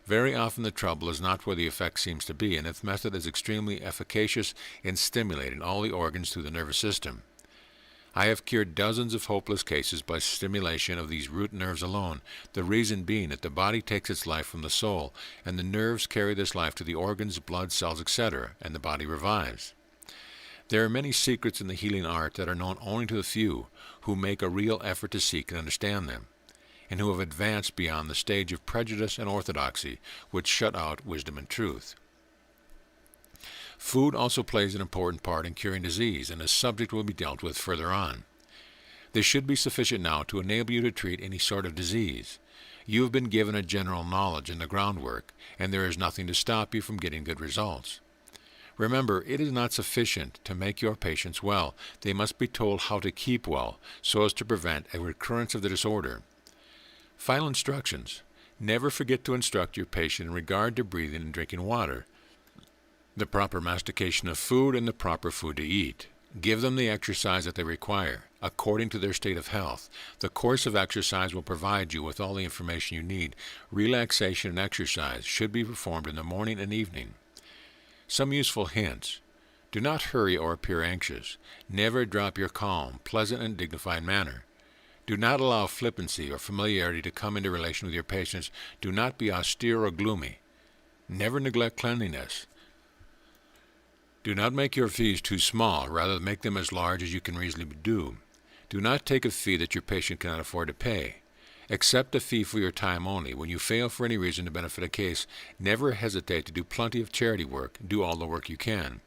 Very often the trouble is not where the effect seems to be, and its method is extremely efficacious in stimulating all the organs through the nervous system. I have cured dozens of hopeless cases by stimulation of these root nerves alone, the reason being that the body takes its life from the soul, and the nerves carry this life to the organs, blood, cells, etc., and the body revives. There are many secrets in the healing art that are known only to the few who make a real effort to seek and understand them, and who have advanced beyond the stage of prejudice and orthodoxy, which shut out wisdom and truth. Food also plays an important part in curing disease, and this subject will be dealt with further on. This should be sufficient now to enable you to treat any sort of disease. You have been given a general knowledge and the groundwork, and there is nothing to stop you from getting good results. Remember, it is not sufficient to make your patients well. They must be told how to keep well, so as to prevent a recurrence of the disorder. Final instructions. Never forget to instruct your patient in regard to breathing and drinking water, the proper mastication of food, and the proper food to eat. Give them the exercise that they require, according to their state of health. The course of exercise will provide you with all the information you need. Relaxation and exercise should be performed in the morning and evening. Some useful hints. Do not hurry or appear anxious. Never drop your calm, pleasant, and dignified manner. Do not allow flippancy or familiarity to come into relation with your patients. Do not be austere or gloomy. Never neglect cleanliness. Do not make your fees too small, rather make them as large as you can reasonably do. Do not take a fee that your patient cannot afford to pay. Accept a fee for your time only. When you fail for any reason to benefit a case, never hesitate to do plenty of charity work. Do all the work you can.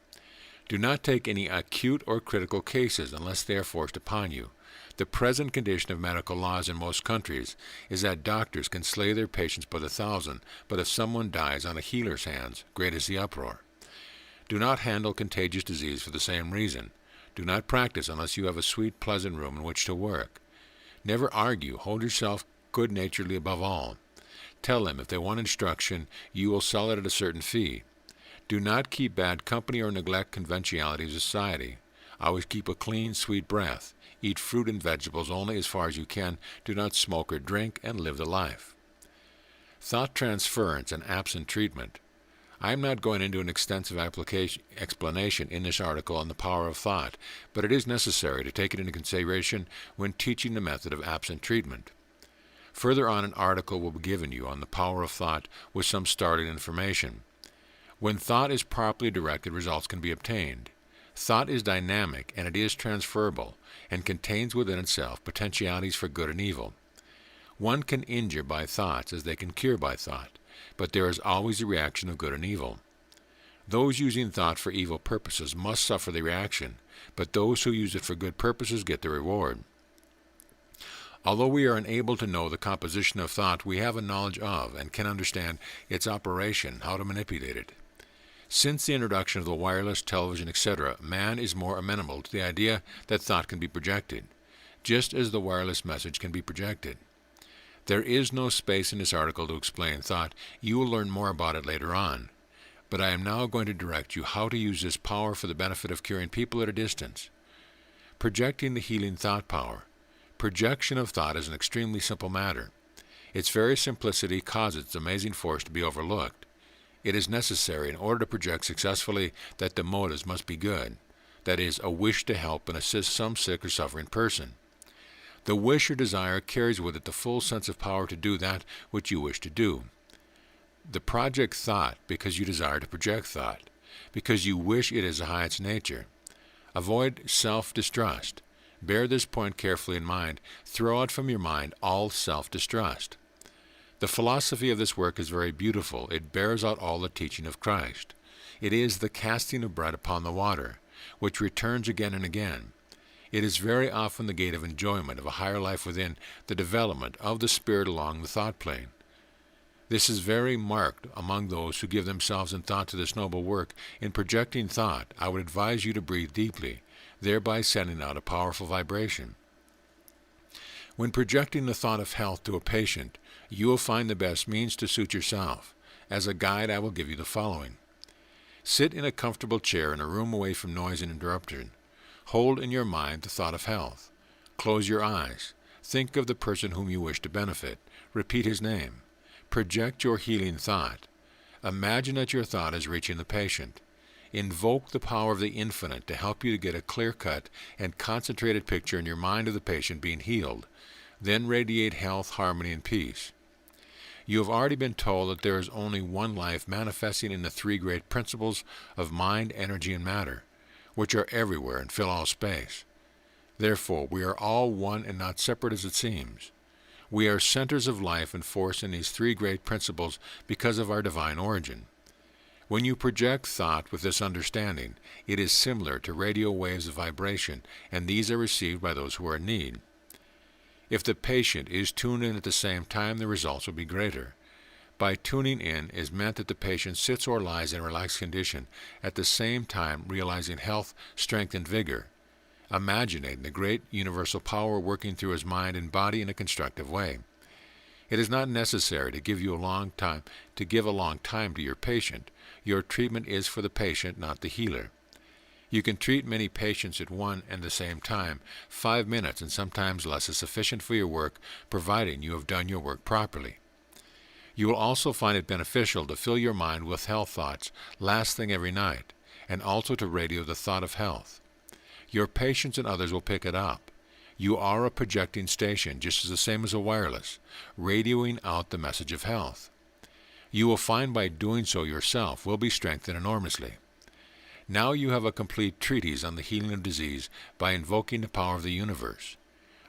Do not take any acute or critical cases unless they are forced upon you. The present condition of medical laws in most countries is that doctors can slay their patients by the thousand, but if someone dies on a healer's hands, great is the uproar. Do not handle contagious disease for the same reason. Do not practice unless you have a sweet, pleasant room in which to work. Never argue. Hold yourself good-naturedly above all. Tell them if they want instruction, you will sell it at a certain fee. Do not keep bad company or neglect conventionality of society. Always keep a clean, sweet breath. Eat fruit and vegetables only as far as you can. Do not smoke or drink, and live the life. Thought transference and absent treatment. I am not going into an extensive explanation in this article on the power of thought, but it is necessary to take it into consideration when teaching the method of absent treatment. Further on, an article will be given you on the power of thought with some starting information. When thought is properly directed, results can be obtained. Thought is dynamic, and it is transferable, and contains within itself potentialities for good and evil. One can injure by thoughts as they can cure by thought, but there is always a reaction of good and evil. Those using thought for evil purposes must suffer the reaction, but those who use it for good purposes get the reward. Although we are unable to know the composition of thought, we have a knowledge of and can understand its operation, how to manipulate it. Since the introduction of the wireless, television, etc., man is more amenable to the idea that thought can be projected, just as the wireless message can be projected. There is no space in this article to explain thought. You will learn more about it later on. But I am now going to direct you how to use this power for the benefit of curing people at a distance. Projecting the healing thought power. Projection of thought is an extremely simple matter. Its very simplicity causes its amazing force to be overlooked. It is necessary in order to project successfully that the motives must be good, that is, a wish to help and assist some sick or suffering person. The wish or desire carries with it the full sense of power to do that which you wish to do. The project thought because you desire to project thought, because you wish it is the highest nature. Avoid self-distrust. Bear this point carefully in mind. Throw out from your mind all self-distrust. The philosophy of this work is very beautiful. It bears out all the teaching of Christ. It is the casting of bread upon the water, which returns again and again. It is very often the gate of enjoyment of a higher life within, the development of the spirit along the thought plane. This is very marked among those who give themselves in thought to this noble work. In projecting thought, I would advise you to breathe deeply, thereby sending out a powerful vibration. When projecting the thought of health to a patient, you will find the best means to suit yourself. As a guide, I will give you the following. Sit in a comfortable chair in a room away from noise and interruption. Hold in your mind the thought of health. Close your eyes. Think of the person whom you wish to benefit. Repeat his name. Project your healing thought. Imagine that your thought is reaching the patient. Invoke the power of the infinite to help you to get a clear-cut and concentrated picture in your mind of the patient being healed. Then radiate health, harmony, and peace. You have already been told that there is only one life manifesting in the three great principles of mind, energy, and matter, which are everywhere and fill all space. Therefore, we are all one and not separate as it seems. We are centers of life and force in these three great principles because of our divine origin. When you project thought with this understanding, it is similar to radio waves of vibration, and these are received by those who are in need. If the patient is tuned in at the same time, the results will be greater. By tuning in is meant that the patient sits or lies in a relaxed condition, at the same time realizing health, strength, and vigor, imagining the great universal power working through his mind and body in a constructive way. It is not necessary to give a long time to your patient. Your treatment is for the patient, not the healer. You can treat many patients at one and the same time. 5 minutes and sometimes less is sufficient for your work, providing you have done your work properly. You will also find it beneficial to fill your mind with health thoughts last thing every night, and also to radio the thought of health. Your patients and others will pick it up. You are a projecting station, just as the same as a wireless, radioing out the message of health. You will find by doing so yourself will be strengthened enormously. Now you have a complete treatise on the healing of disease by invoking the power of the universe.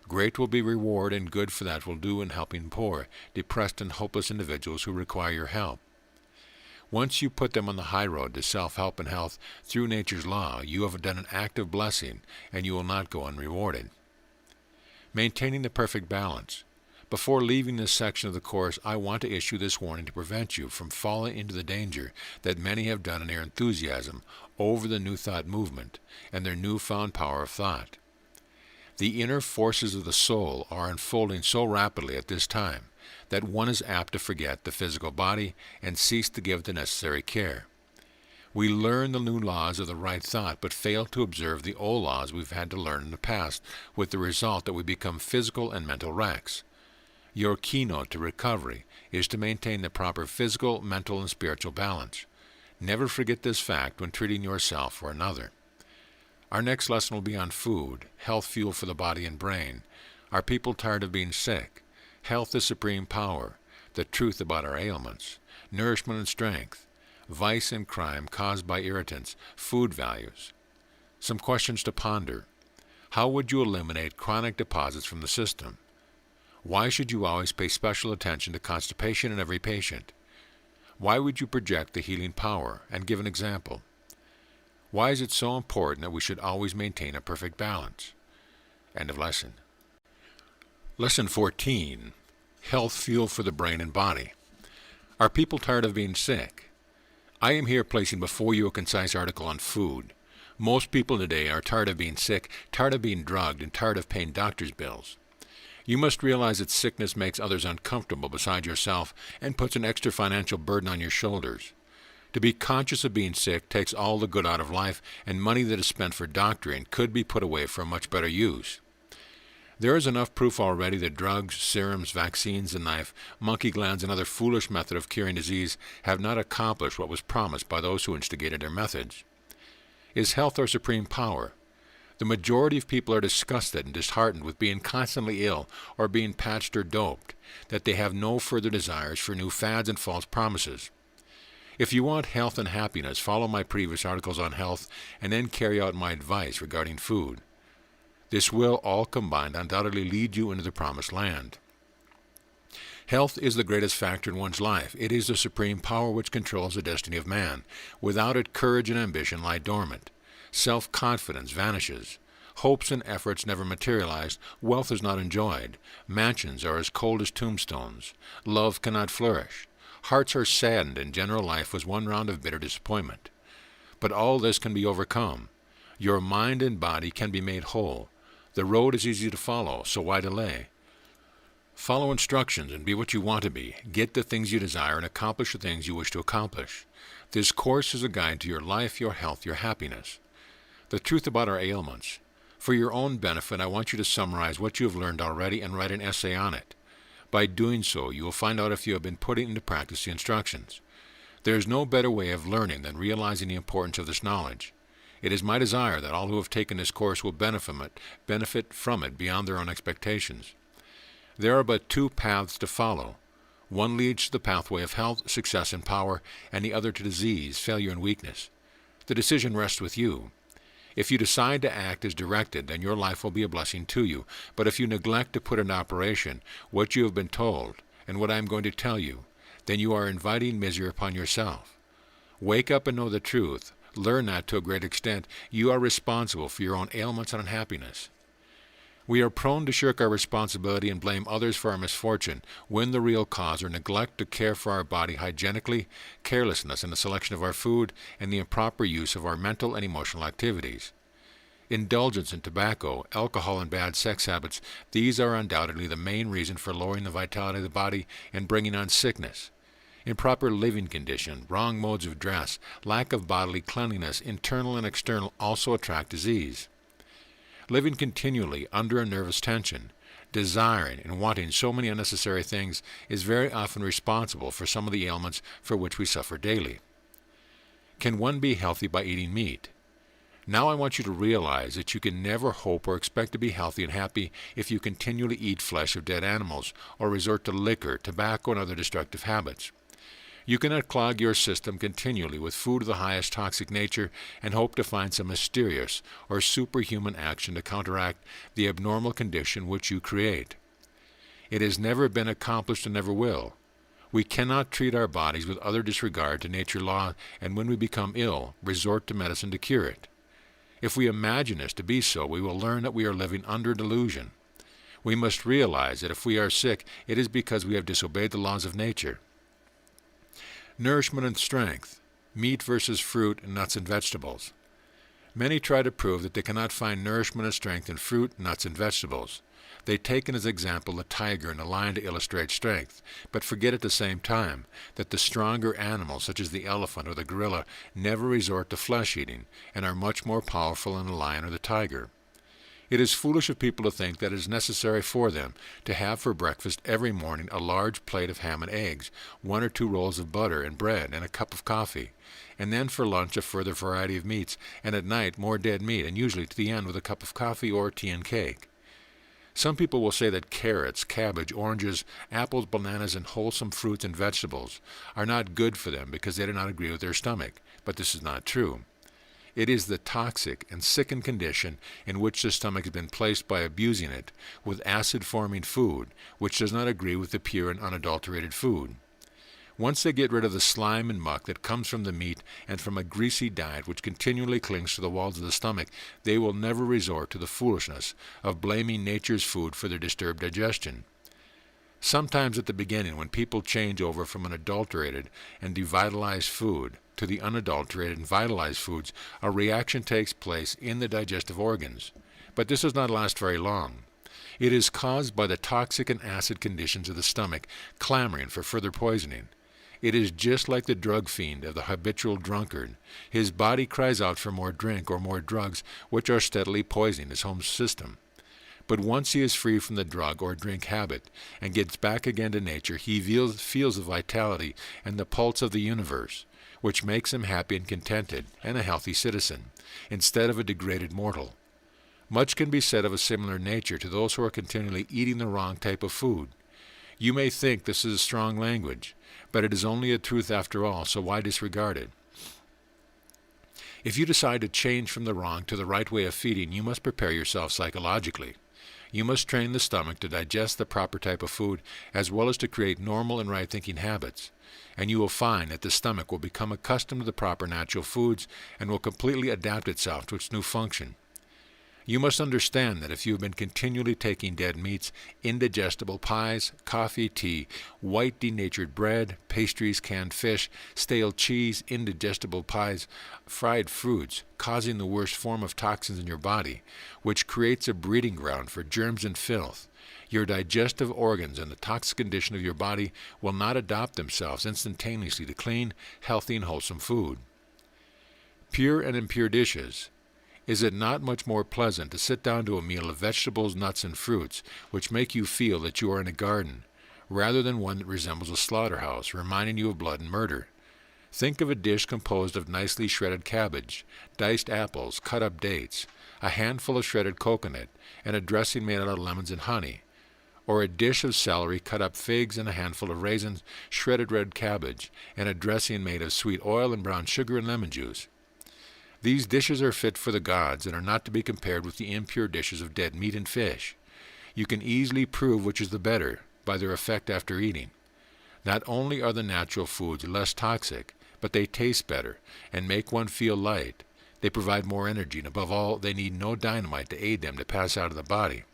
Great will be reward and good for that will do in helping poor, depressed, and hopeless individuals who require your help. Once you put them on the high road to self-help and health through nature's law, you have done an act of blessing, and you will not go unrewarded. Maintaining the perfect balance. Before leaving this section of the course, I want to issue this warning to prevent you from falling into the danger that many have done in their enthusiasm over the New Thought movement and their newfound power of thought. The inner forces of the soul are unfolding so rapidly at this time that one is apt to forget the physical body and cease to give the necessary care. We learn the new laws of the right thought, but fail to observe the old laws we've had to learn in the past, with the result that we become physical and mental wrecks. Your keynote to recovery is to maintain the proper physical, mental, and spiritual balance. Never forget this fact when treating yourself or another. Our next lesson will be on food, health fuel for the body and brain. Are people tired of being sick? Health is supreme power, the truth about our ailments, nourishment and strength, vice and crime caused by irritants, food values. Some questions to ponder. How would you eliminate chronic deposits from the system? Why should you always pay special attention to constipation in every patient? Why would you project the healing power and give an example? Why is it so important that we should always maintain a perfect balance? End of lesson. Lesson 14. Health fuel for the brain and body. Are people tired of being sick? I am here placing before you a concise article on food. Most people today are tired of being sick, tired of being drugged, and tired of paying doctor's bills. You must realize that sickness makes others uncomfortable beside yourself and puts an extra financial burden on your shoulders. To be conscious of being sick takes all the good out of life, and money that is spent for doctoring could be put away for a much better use. There is enough proof already that drugs, serums, vaccines, the knife, monkey glands, and other foolish method of curing disease have not accomplished what was promised by those who instigated their methods. Is health our supreme power? The majority of people are disgusted and disheartened with being constantly ill or being patched or doped, that they have no further desires for new fads and false promises. If you want health and happiness, follow my previous articles on health and then carry out my advice regarding food. This will, all combined, undoubtedly lead you into the promised land. Health is the greatest factor in one's life. It is the supreme power which controls the destiny of man. Without it, courage and ambition lie dormant. Self-confidence vanishes. Hopes and efforts never materialize. Wealth is not enjoyed. Mansions are as cold as tombstones. Love cannot flourish. Hearts are saddened, and general life was one round of bitter disappointment. But all this can be overcome. Your mind and body can be made whole. The road is easy to follow, so why delay? Follow instructions and be what you want to be. Get the things you desire and accomplish the things you wish to accomplish. This course is a guide to your life, your health, your happiness. The truth about our ailments. For your own benefit, I want you to summarize what you have learned already and write an essay on it. By doing so, you will find out if you have been putting into practice the instructions. There is no better way of learning than realizing the importance of this knowledge. It is my desire that all who have taken this course will benefit from it beyond their own expectations. There are but two paths to follow. One leads to the pathway of health, success, and power, and the other to disease, failure, and weakness. The decision rests with you. If you decide to act as directed, then your life will be a blessing to you. But if you neglect to put into operation what you have been told and what I am going to tell you, then you are inviting misery upon yourself. Wake up and know the truth. Learn that to a great extent. You are responsible for your own ailments and unhappiness. We are prone to shirk our responsibility and blame others for our misfortune, when the real cause are neglect to care for our body hygienically, carelessness in the selection of our food, and the improper use of our mental and emotional activities. Indulgence in tobacco, alcohol, and bad sex habits, these are undoubtedly the main reason for lowering the vitality of the body and bringing on sickness. Improper living condition, wrong modes of dress, lack of bodily cleanliness, internal and external, also attract disease. Living continually under a nervous tension, desiring and wanting so many unnecessary things is very often responsible for some of the ailments for which we suffer daily. Can one be healthy by eating meat? Now I want you to realize that you can never hope or expect to be healthy and happy if you continually eat flesh of dead animals or resort to liquor, tobacco, and other destructive habits. You cannot clog your system continually with food of the highest toxic nature and hope to find some mysterious or superhuman action to counteract the abnormal condition which you create. It has never been accomplished and never will. We cannot treat our bodies with utter disregard to nature law, and when we become ill, resort to medicine to cure it. If we imagine this to be so, we will learn that we are living under delusion. We must realize that if we are sick, it is because we have disobeyed the laws of nature. Nourishment and strength, meat versus fruit, nuts, and vegetables. Many try to prove that they cannot find nourishment and strength in fruit, nuts, and vegetables. They take as example the tiger and the lion to illustrate strength, but forget at the same time that the stronger animals, such as the elephant or the gorilla, never resort to flesh-eating and are much more powerful than the lion or the tiger. It is foolish of people to think that it is necessary for them to have for breakfast every morning a large plate of ham and eggs, 1 or 2 rolls of butter and bread, and a cup of coffee, and then for lunch a further variety of meats, and at night more dead meat, and usually to the end with a cup of coffee or tea and cake. Some people will say that carrots, cabbage, oranges, apples, bananas, and wholesome fruits and vegetables are not good for them because they do not agree with their stomach, but this is not true. It is the toxic and sickened condition in which the stomach has been placed by abusing it with acid-forming food, which does not agree with the pure and unadulterated food. Once they get rid of the slime and muck that comes from the meat and from a greasy diet which continually clings to the walls of the stomach, they will never resort to the foolishness of blaming nature's food for their disturbed digestion. Sometimes at the beginning, when people change over from an adulterated and devitalized food to the unadulterated and vitalized foods, a reaction takes place in the digestive organs. But this does not last very long. It is caused by the toxic and acid conditions of the stomach clamoring for further poisoning. It is just like the drug fiend of the habitual drunkard. His body cries out for more drink or more drugs, which are steadily poisoning his home system. But once he is free from the drug or drink habit and gets back again to nature, he feels the vitality and the pulse of the universe, which makes him happy and contented and a healthy citizen, instead of a degraded mortal. Much can be said of a similar nature to those who are continually eating the wrong type of food. You may think this is a strong language, but it is only a truth after all, so why disregard it? If you decide to change from the wrong to the right way of feeding, you must prepare yourself psychologically. You must train the stomach to digest the proper type of food, as well as to create normal and right-thinking habits. And you will find that the stomach will become accustomed to the proper natural foods and will completely adapt itself to its new function. You must understand that if you have been continually taking dead meats, indigestible pies, coffee, tea, white denatured bread, pastries, canned fish, stale cheese, indigestible pies, fried fruits, causing the worst form of toxins in your body, which creates a breeding ground for germs and filth, your digestive organs and the toxic condition of your body will not adapt themselves instantaneously to clean, healthy, and wholesome food. Pure and impure dishes. Is it not much more pleasant to sit down to a meal of vegetables, nuts, and fruits, which make you feel that you are in a garden, rather than one that resembles a slaughterhouse, reminding you of blood and murder? Think of a dish composed of nicely shredded cabbage, diced apples, cut-up dates, a handful of shredded coconut, and a dressing made out of lemons and honey, or a dish of celery, cut-up figs, and a handful of raisins, shredded red cabbage, and a dressing made of sweet oil and brown sugar and lemon juice. These dishes are fit for the gods and are not to be compared with the impure dishes of dead meat and fish. You can easily prove which is the better by their effect after eating. Not only are the natural foods less toxic, but they taste better and make one feel light. They provide more energy, and above all, they need no dynamite to aid them to pass out of the body.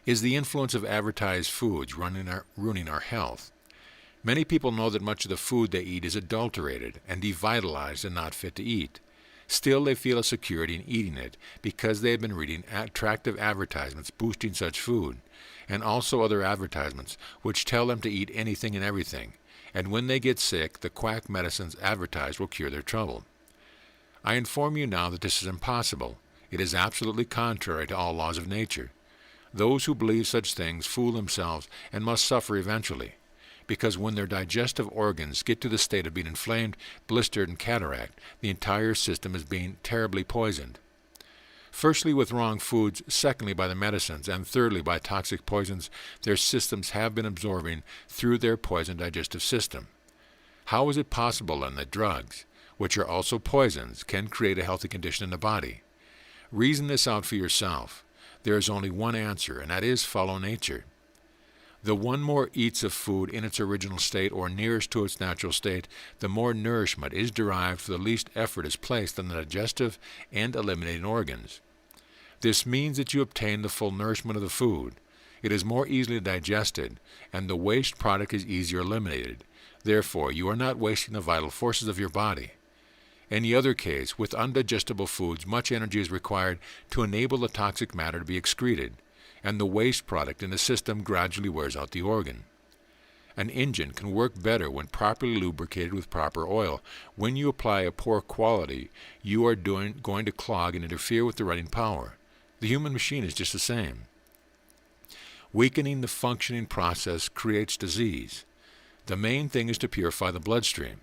Is the influence of advertised foods ruining our health? Many people know that much of the food they eat is adulterated and devitalized and not fit to eat. Still, they feel a security in eating it because they have been reading attractive advertisements boosting such food, and also other advertisements which tell them to eat anything and everything, and when they get sick, the quack medicines advertised will cure their trouble. I inform you now that this is impossible. It is absolutely contrary to all laws of nature. Those who believe such things fool themselves and must suffer eventually, because when their digestive organs get to the state of being inflamed, blistered, and cataract, the entire system is being terribly poisoned. Firstly, with wrong foods, secondly, by the medicines, and thirdly, by toxic poisons their systems have been absorbing through their poisoned digestive system. How is it possible, then, that drugs, which are also poisons, can create a healthy condition in the body? Reason this out for yourself. There is only one answer, and that is follow nature. The one more eats of food in its original state or nearest to its natural state, the more nourishment is derived, for the least effort is placed on the digestive and eliminating organs. This means that you obtain the full nourishment of the food. It is more easily digested, and the waste product is easier eliminated. Therefore, you are not wasting the vital forces of your body. In the other case, with undigestible foods, much energy is required to enable the toxic matter to be excreted, and the waste product in the system gradually wears out the organ. An engine can work better when properly lubricated with proper oil. When you apply a poor quality, you are going to clog and interfere with the running power. The human machine is just the same. Weakening the functioning process creates disease. The main thing is to purify the bloodstream.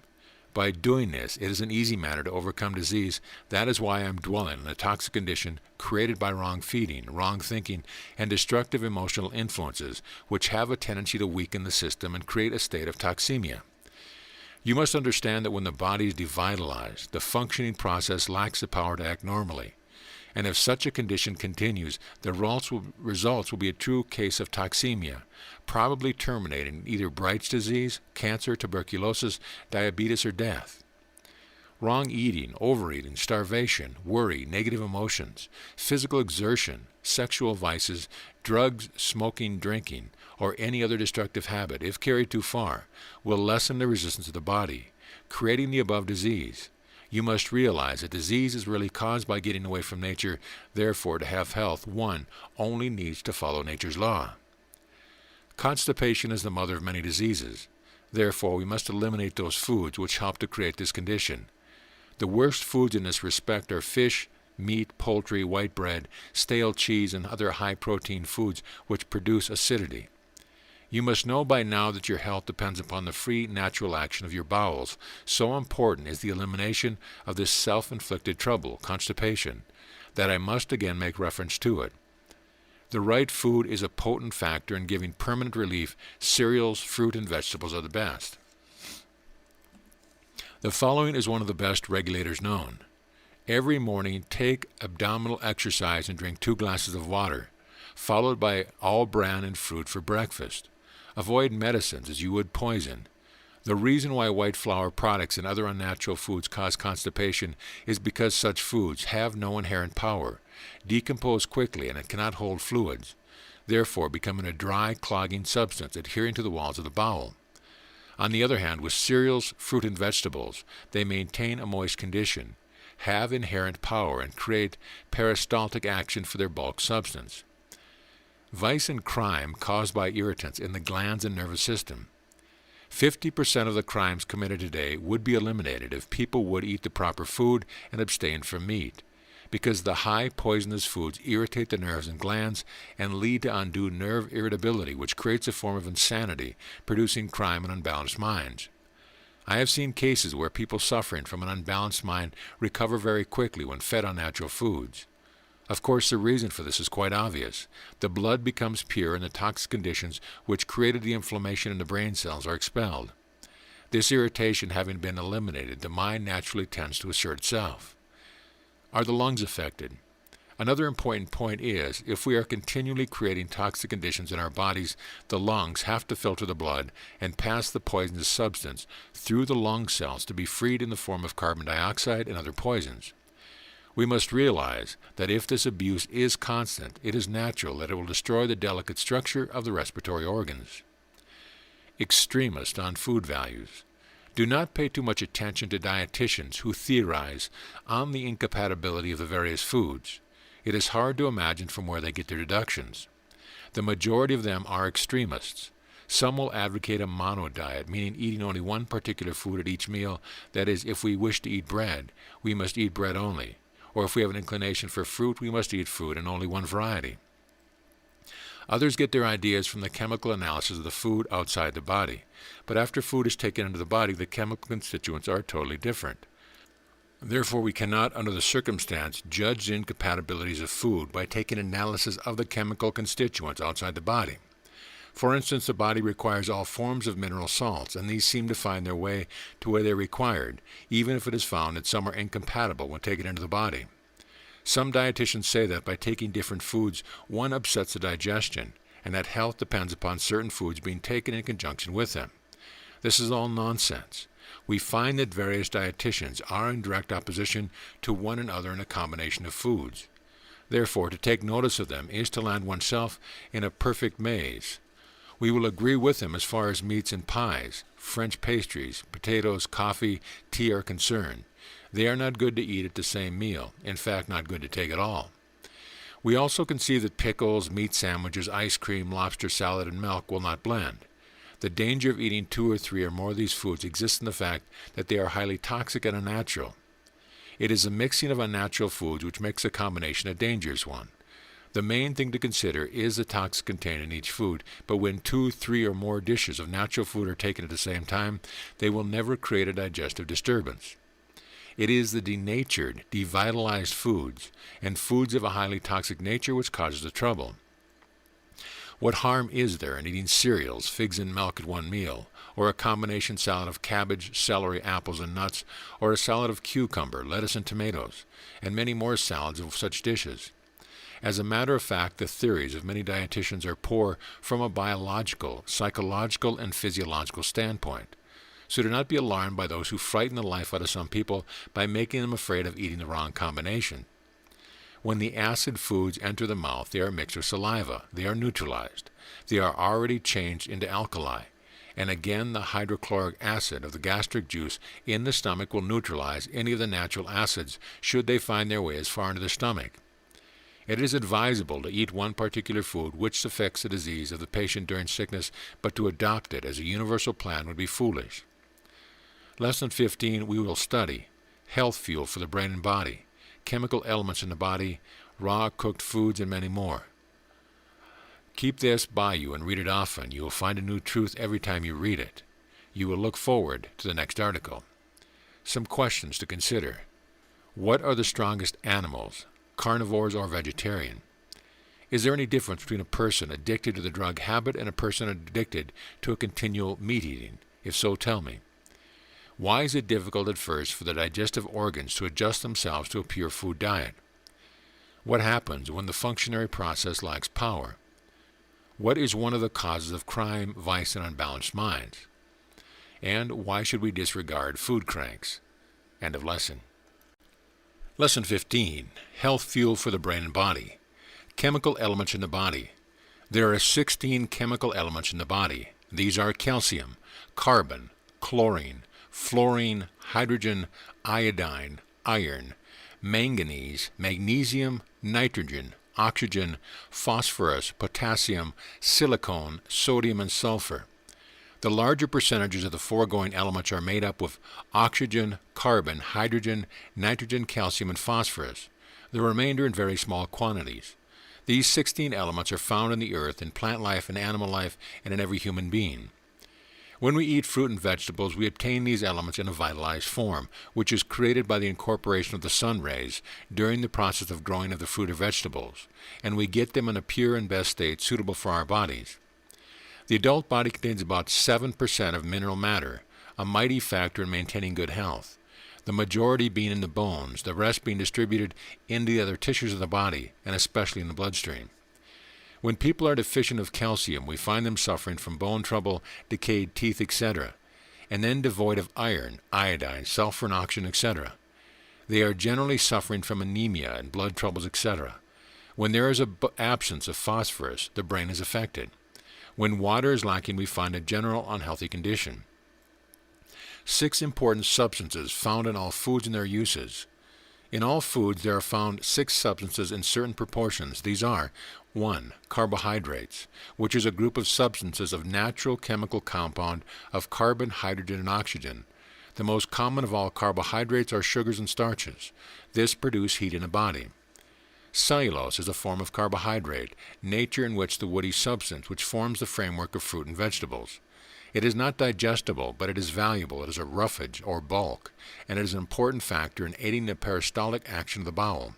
By doing this, it is an easy matter to overcome disease. That is why I am dwelling on a toxic condition created by wrong feeding, wrong thinking, and destructive emotional influences, which have a tendency to weaken the system and create a state of toxemia. You must understand that when the body is devitalized, the functioning process lacks the power to act normally. And if such a condition continues, the results will be a true case of toxemia, probably terminating in either Bright's disease, cancer, tuberculosis, diabetes, or death. Wrong eating, overeating, starvation, worry, negative emotions, physical exertion, sexual vices, drugs, smoking, drinking, or any other destructive habit, if carried too far, will lessen the resistance of the body, creating the above disease. You must realize that disease is really caused by getting away from nature. Therefore, to have health, one only needs to follow nature's law. Constipation is the mother of many diseases. Therefore, we must eliminate those foods which help to create this condition. The worst foods in this respect are fish, meat, poultry, white bread, stale cheese, and other high-protein foods which produce acidity. You must know by now that your health depends upon the free, natural action of your bowels. So important is the elimination of this self-inflicted trouble, constipation, that I must again make reference to it. The right food is a potent factor in giving permanent relief. Cereals, fruit, and vegetables are the best. The following is one of the best regulators known. Every morning, take abdominal exercise and drink 2 glasses of water, followed by all bran and fruit for breakfast. Avoid medicines as you would poison. The reason why white flour products and other unnatural foods cause constipation is because such foods have no inherent power, decompose quickly, and it cannot hold fluids, therefore becoming a dry, clogging substance adhering to the walls of the bowel. On the other hand, with cereals, fruit, and vegetables, they maintain a moist condition, have inherent power, and create peristaltic action for their bulk substance. Vice and crime caused by irritants in the glands and nervous system. 50% of the crimes committed today would be eliminated if people would eat the proper food and abstain from meat, because the high poisonous foods irritate the nerves and glands and lead to undue nerve irritability, which creates a form of insanity, producing crime and unbalanced minds. I have seen cases where people suffering from an unbalanced mind recover very quickly when fed on natural foods. Of course, the reason for this is quite obvious. The blood becomes pure and the toxic conditions which created the inflammation in the brain cells are expelled. This irritation having been eliminated, the mind naturally tends to assert itself. Are the lungs affected? Another important point is, if we are continually creating toxic conditions in our bodies, the lungs have to filter the blood and pass the poisonous substance through the lung cells to be freed in the form of carbon dioxide and other poisons. We must realize that if this abuse is constant, it is natural that it will destroy the delicate structure of the respiratory organs. Extremist on food values. Do not pay too much attention to dietitians who theorize on the incompatibility of the various foods. It is hard to imagine from where they get their deductions. The majority of them are extremists. Some will advocate a mono diet, meaning eating only one particular food at each meal. That is, if we wish to eat bread, we must eat bread only. Or if we have an inclination for fruit, we must eat fruit and only one variety. Others get their ideas from the chemical analysis of the food outside the body. But after food is taken into the body, the chemical constituents are totally different. Therefore, we cannot, under the circumstance, judge the incompatibilities of food by taking analysis of the chemical constituents outside the body. For instance, the body requires all forms of mineral salts, and these seem to find their way to where they are required, even if it is found that some are incompatible when taken into the body. Some dietitians say that by taking different foods, one upsets the digestion, and that health depends upon certain foods being taken in conjunction with them. This is all nonsense. We find that various dietitians are in direct opposition to one another in a combination of foods. Therefore, to take notice of them is to land oneself in a perfect maze. We will agree with them as far as meats and pies, French pastries, potatoes, coffee, tea are concerned. They are not good to eat at the same meal, in fact not good to take at all. We also conceive that pickles, meat sandwiches, ice cream, lobster salad, and milk will not blend. The danger of eating 2 or 3 or more of these foods exists in the fact that they are highly toxic and unnatural. It is the mixing of unnatural foods which makes a combination a dangerous one. The main thing to consider is the toxin contained in each food, but when 2, 3, or more dishes of natural food are taken at the same time, they will never create a digestive disturbance. It is the denatured, devitalized foods, and foods of a highly toxic nature which causes the trouble. What harm is there in eating cereals, figs and milk at one meal, or a combination salad of cabbage, celery, apples, and nuts, or a salad of cucumber, lettuce, and tomatoes, and many more salads of such dishes? As a matter of fact, the theories of many dietitians are poor from a biological, psychological, and physiological standpoint. So do not be alarmed by those who frighten the life out of some people by making them afraid of eating the wrong combination. When the acid foods enter the mouth, they are mixed with saliva. They are neutralized. They are already changed into alkali. And again, the hydrochloric acid of the gastric juice in the stomach will neutralize any of the natural acids should they find their way as far into the stomach. It is advisable to eat one particular food which affects the disease of the patient during sickness, but to adopt it as a universal plan would be foolish. Lesson 15, we will study health fuel for the brain and body, chemical elements in the body, raw cooked foods, and many more. Keep this by you and read it often. You will find a new truth every time you read it. You will look forward to the next article. Some questions to consider. What are the strongest animals, carnivores or vegetarian? Is there any difference between a person addicted to the drug habit and a person addicted to a continual meat eating? If so, tell me. Why is it difficult at first for the digestive organs to adjust themselves to a pure food diet? What happens when the functionary process lacks power? What is one of the causes of crime, vice, and unbalanced minds? And why should we disregard food cranks? End of lesson. Lesson 15. Health fuel for the brain and body. Chemical elements in the body. There are 16 chemical elements in the body. These are calcium, carbon, chlorine, fluorine, hydrogen, iodine, iron, manganese, magnesium, nitrogen, oxygen, phosphorus, potassium, silicon, sodium, and sulfur. The larger percentages of the foregoing elements are made up of oxygen, carbon, hydrogen, nitrogen, calcium, and phosphorus. The remainder in very small quantities. These 16 elements are found in the earth, in plant life, in animal life, and in every human being. When we eat fruit and vegetables, we obtain these elements in a vitalized form, which is created by the incorporation of the sun rays during the process of growing of the fruit or vegetables, and we get them in a pure and best state suitable for our bodies. The adult body contains about 7% of mineral matter, a mighty factor in maintaining good health, the majority being in the bones, the rest being distributed into the other tissues of the body, and especially in the bloodstream. When people are deficient of calcium, we find them suffering from bone trouble, decayed teeth, etc., and then devoid of iron, iodine, sulfur, and oxygen, etc. They are generally suffering from anemia and blood troubles, etc. When there is an absence of phosphorus, the brain is affected. When water is lacking, we find a general unhealthy condition. 6 important substances found in all foods and their uses. In all foods there are found 6 substances in certain proportions. These are 1. Carbohydrates, which is a group of substances of natural chemical compound of carbon, hydrogen, and oxygen. The most common of all carbohydrates are sugars and starches. This produce heat in the body. Cellulose is a form of carbohydrate, nature in which the woody substance which forms the framework of fruit and vegetables. It is not digestible, but it is valuable. It is a roughage, or bulk, and it is an important factor in aiding the peristaltic action of the bowel.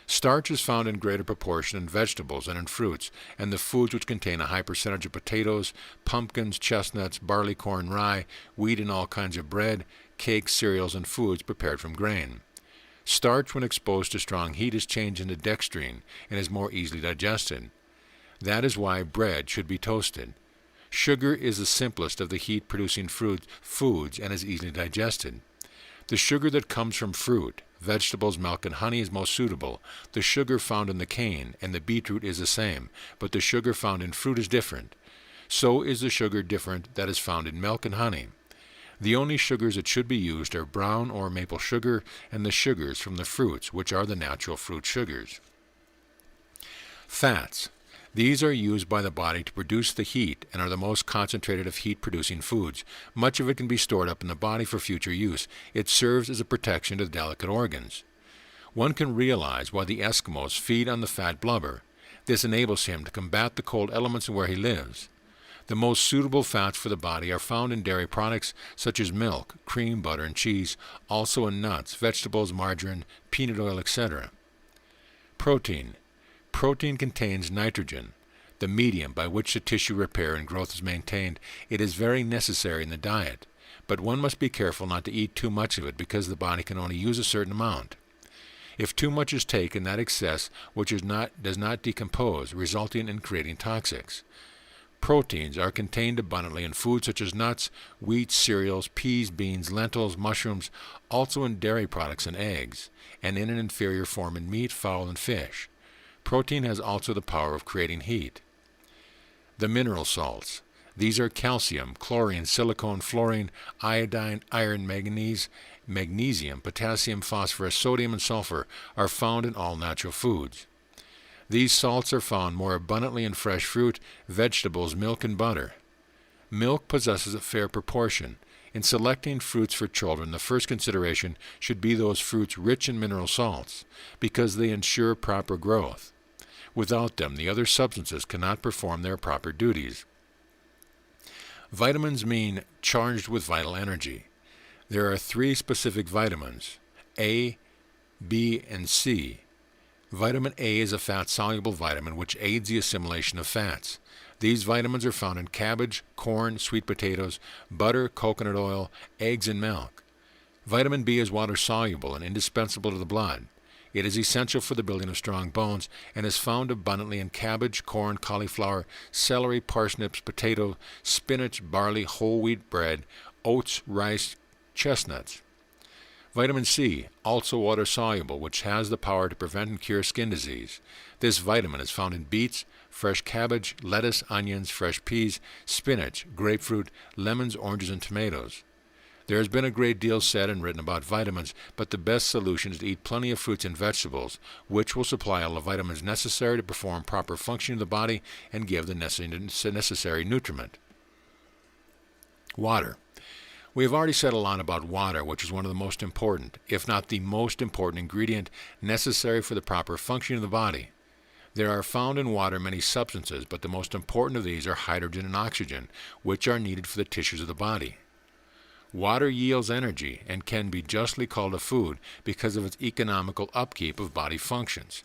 Starch is found in greater proportion in vegetables and in fruits, and the foods which contain a high percentage of potatoes, pumpkins, chestnuts, barley, corn, rye, wheat, and all kinds of bread, cakes, cereals, and foods prepared from grain. Starch, when exposed to strong heat, is changed into dextrine and is more easily digested. That is why bread should be toasted. Sugar is the simplest of the heat-producing foods and is easily digested. The sugar that comes from fruit, vegetables, milk, and honey is most suitable. The sugar found in the cane and the beetroot is the same, but the sugar found in fruit is different. So is the sugar different that is found in milk and honey. The only sugars that should be used are brown or maple sugar and the sugars from the fruits, which are the natural fruit sugars. Fats. These are used by the body to produce the heat and are the most concentrated of heat-producing foods. Much of it can be stored up in the body for future use. It serves as a protection to the delicate organs. One can realize why the Eskimos feed on the fat blubber. This enables him to combat the cold elements where he lives. The most suitable fats for the body are found in dairy products such as milk, cream, butter, and cheese, also in nuts, vegetables, margarine, peanut oil, etc. Protein. Protein contains nitrogen, the medium by which the tissue repair and growth is maintained. It is very necessary in the diet, but one must be careful not to eat too much of it because the body can only use a certain amount. If too much is taken, that excess does not decompose, resulting in creating toxics. Proteins are contained abundantly in foods such as nuts, wheat, cereals, peas, beans, lentils, mushrooms, also in dairy products and eggs, and in an inferior form in meat, fowl, and fish. Protein has also the power of creating heat. The mineral salts. These are calcium, chlorine, silicone, fluorine, iodine, iron, manganese, magnesium, potassium, phosphorus, sodium, and sulfur are found in all natural foods. These salts are found more abundantly in fresh fruit, vegetables, milk, and butter. Milk possesses a fair proportion. In selecting fruits for children, the first consideration should be those fruits rich in mineral salts, because they ensure proper growth. Without them, the other substances cannot perform their proper duties. Vitamins mean charged with vital energy. There are 3 specific vitamins, A, B, and C. Vitamin A is a fat-soluble vitamin which aids the assimilation of fats. These vitamins are found in cabbage, corn, sweet potatoes, butter, coconut oil, eggs, and milk. Vitamin B is water-soluble and indispensable to the blood. It is essential for the building of strong bones and is found abundantly in cabbage, corn, cauliflower, celery, parsnips, potato, spinach, barley, whole wheat bread, oats, rice, chestnuts. Vitamin C, also water-soluble, which has the power to prevent and cure skin disease. This vitamin is found in beets, fresh cabbage, lettuce, onions, fresh peas, spinach, grapefruit, lemons, oranges, and tomatoes. There has been a great deal said and written about vitamins, but the best solution is to eat plenty of fruits and vegetables, which will supply all the vitamins necessary to perform proper functioning of the body and give the necessary nutriment. Water. We have already said a lot about water, which is one of the most important, if not the most important ingredient necessary for the proper functioning of the body. There are found in water many substances, but the most important of these are hydrogen and oxygen, which are needed for the tissues of the body. Water yields energy and can be justly called a food because of its economical upkeep of body functions.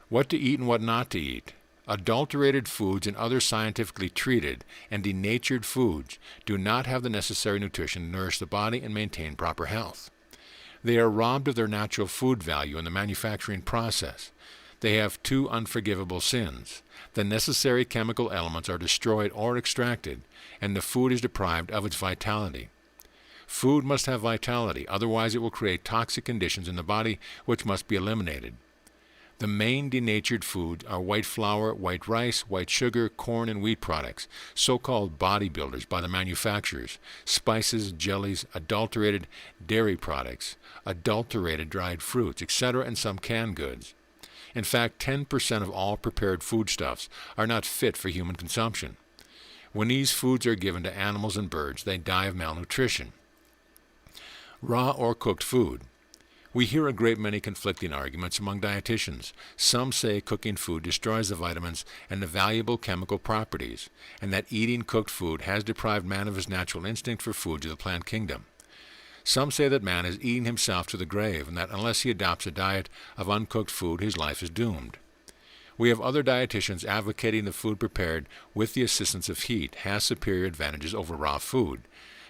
What to eat and what not to eat. Adulterated foods and other scientifically treated and denatured foods do not have the necessary nutrition to nourish the body and maintain proper health. They are robbed of their natural food value in the manufacturing process. They have 2 unforgivable sins. The necessary chemical elements are destroyed or extracted, and the food is deprived of its vitality. Food must have vitality, otherwise it will create toxic conditions in the body which must be eliminated. The main denatured foods are white flour, white rice, white sugar, corn, and wheat products, so-called bodybuilders by the manufacturers, spices, jellies, adulterated dairy products, adulterated dried fruits, etc., and some canned goods. In fact, 10% of all prepared foodstuffs are not fit for human consumption. When these foods are given to animals and birds, they die of malnutrition. Raw or cooked food. We hear a great many conflicting arguments among dietitians. Some say cooking food destroys the vitamins and the valuable chemical properties, and that eating cooked food has deprived man of his natural instinct for foods of the plant kingdom. Some say that man is eating himself to the grave, and that unless he adopts a diet of uncooked food, his life is doomed. We have other dietitians advocating the food prepared with the assistance of heat has superior advantages over raw food,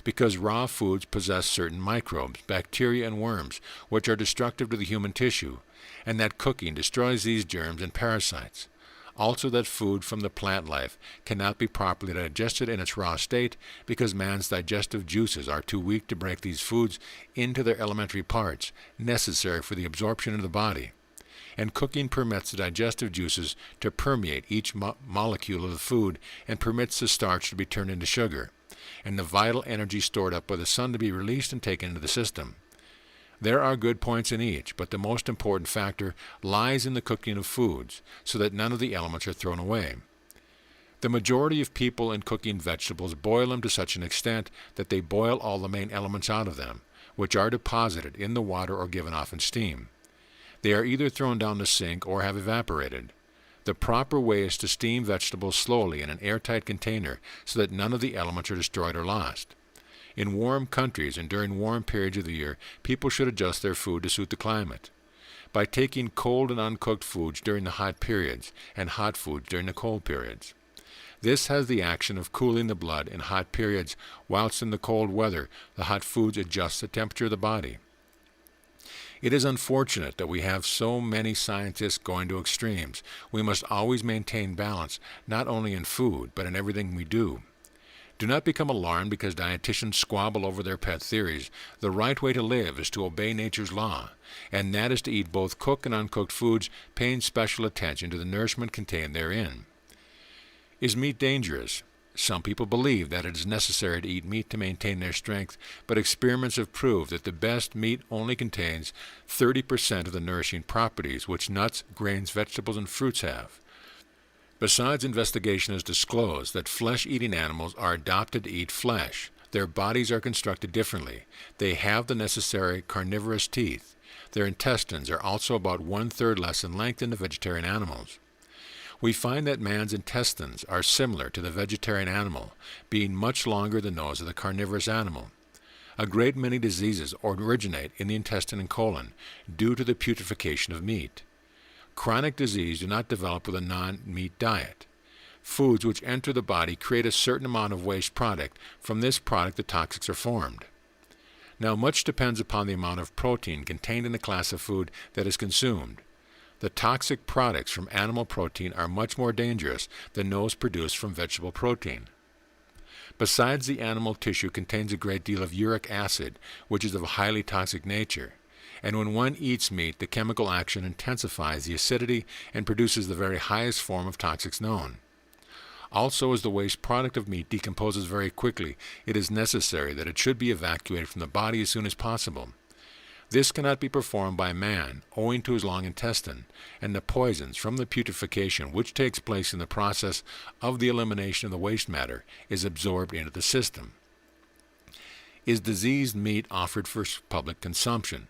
because raw foods possess certain microbes, bacteria, and worms, which are destructive to the human tissue, and that cooking destroys these germs and parasites. Also that food from the plant life cannot be properly digested in its raw state because man's digestive juices are too weak to break these foods into their elementary parts necessary for the absorption of the body. And cooking permits the digestive juices to permeate each molecule of the food and permits the starch to be turned into sugar, and the vital energy stored up by the sun to be released and taken into the system. There are good points in each, but the most important factor lies in the cooking of foods, so that none of the elements are thrown away. The majority of people in cooking vegetables boil them to such an extent that they boil all the main elements out of them, which are deposited in the water or given off in steam. They are either thrown down the sink or have evaporated. The proper way is to steam vegetables slowly in an airtight container so that none of the elements are destroyed or lost. In warm countries and during warm periods of the year, people should adjust their food to suit the climate. By taking cold and uncooked foods during the hot periods and hot foods during the cold periods. This has the action of cooling the blood in hot periods, whilst in the cold weather the hot foods adjust the temperature of the body. It is unfortunate that we have so many scientists going to extremes. We must always maintain balance, not only in food, but in everything we do. Do not become alarmed because dietitians squabble over their pet theories. The right way to live is to obey nature's law, and that is to eat both cooked and uncooked foods, paying special attention to the nourishment contained therein. Is meat dangerous? Some people believe that it is necessary to eat meat to maintain their strength, but experiments have proved that the best meat only contains 30% of the nourishing properties which nuts, grains, vegetables, and fruits have. Besides, investigation has disclosed that flesh-eating animals are adopted to eat flesh. Their bodies are constructed differently. They have the necessary carnivorous teeth. Their intestines are also about 1/3 less in length than the vegetarian animals. We find that man's intestines are similar to the vegetarian animal, being much longer than those of the carnivorous animal. A great many diseases originate in the intestine and colon due to the putrefaction of meat. Chronic disease do not develop with a non-meat diet. Foods which enter the body create a certain amount of waste product. From this product the toxics are formed. Now much depends upon the amount of protein contained in the class of food that is consumed. The toxic products from animal protein are much more dangerous than those produced from vegetable protein. Besides, the animal tissue contains a great deal of uric acid, which is of a highly toxic nature. And when one eats meat, the chemical action intensifies the acidity and produces the very highest form of toxics known. Also, as the waste product of meat decomposes very quickly, it is necessary that it should be evacuated from the body as soon as possible. This cannot be performed by man, owing to his long intestine, and the poisons from the putrefaction which takes place in the process of the elimination of the waste matter is absorbed into the system. Is diseased meat offered for public consumption?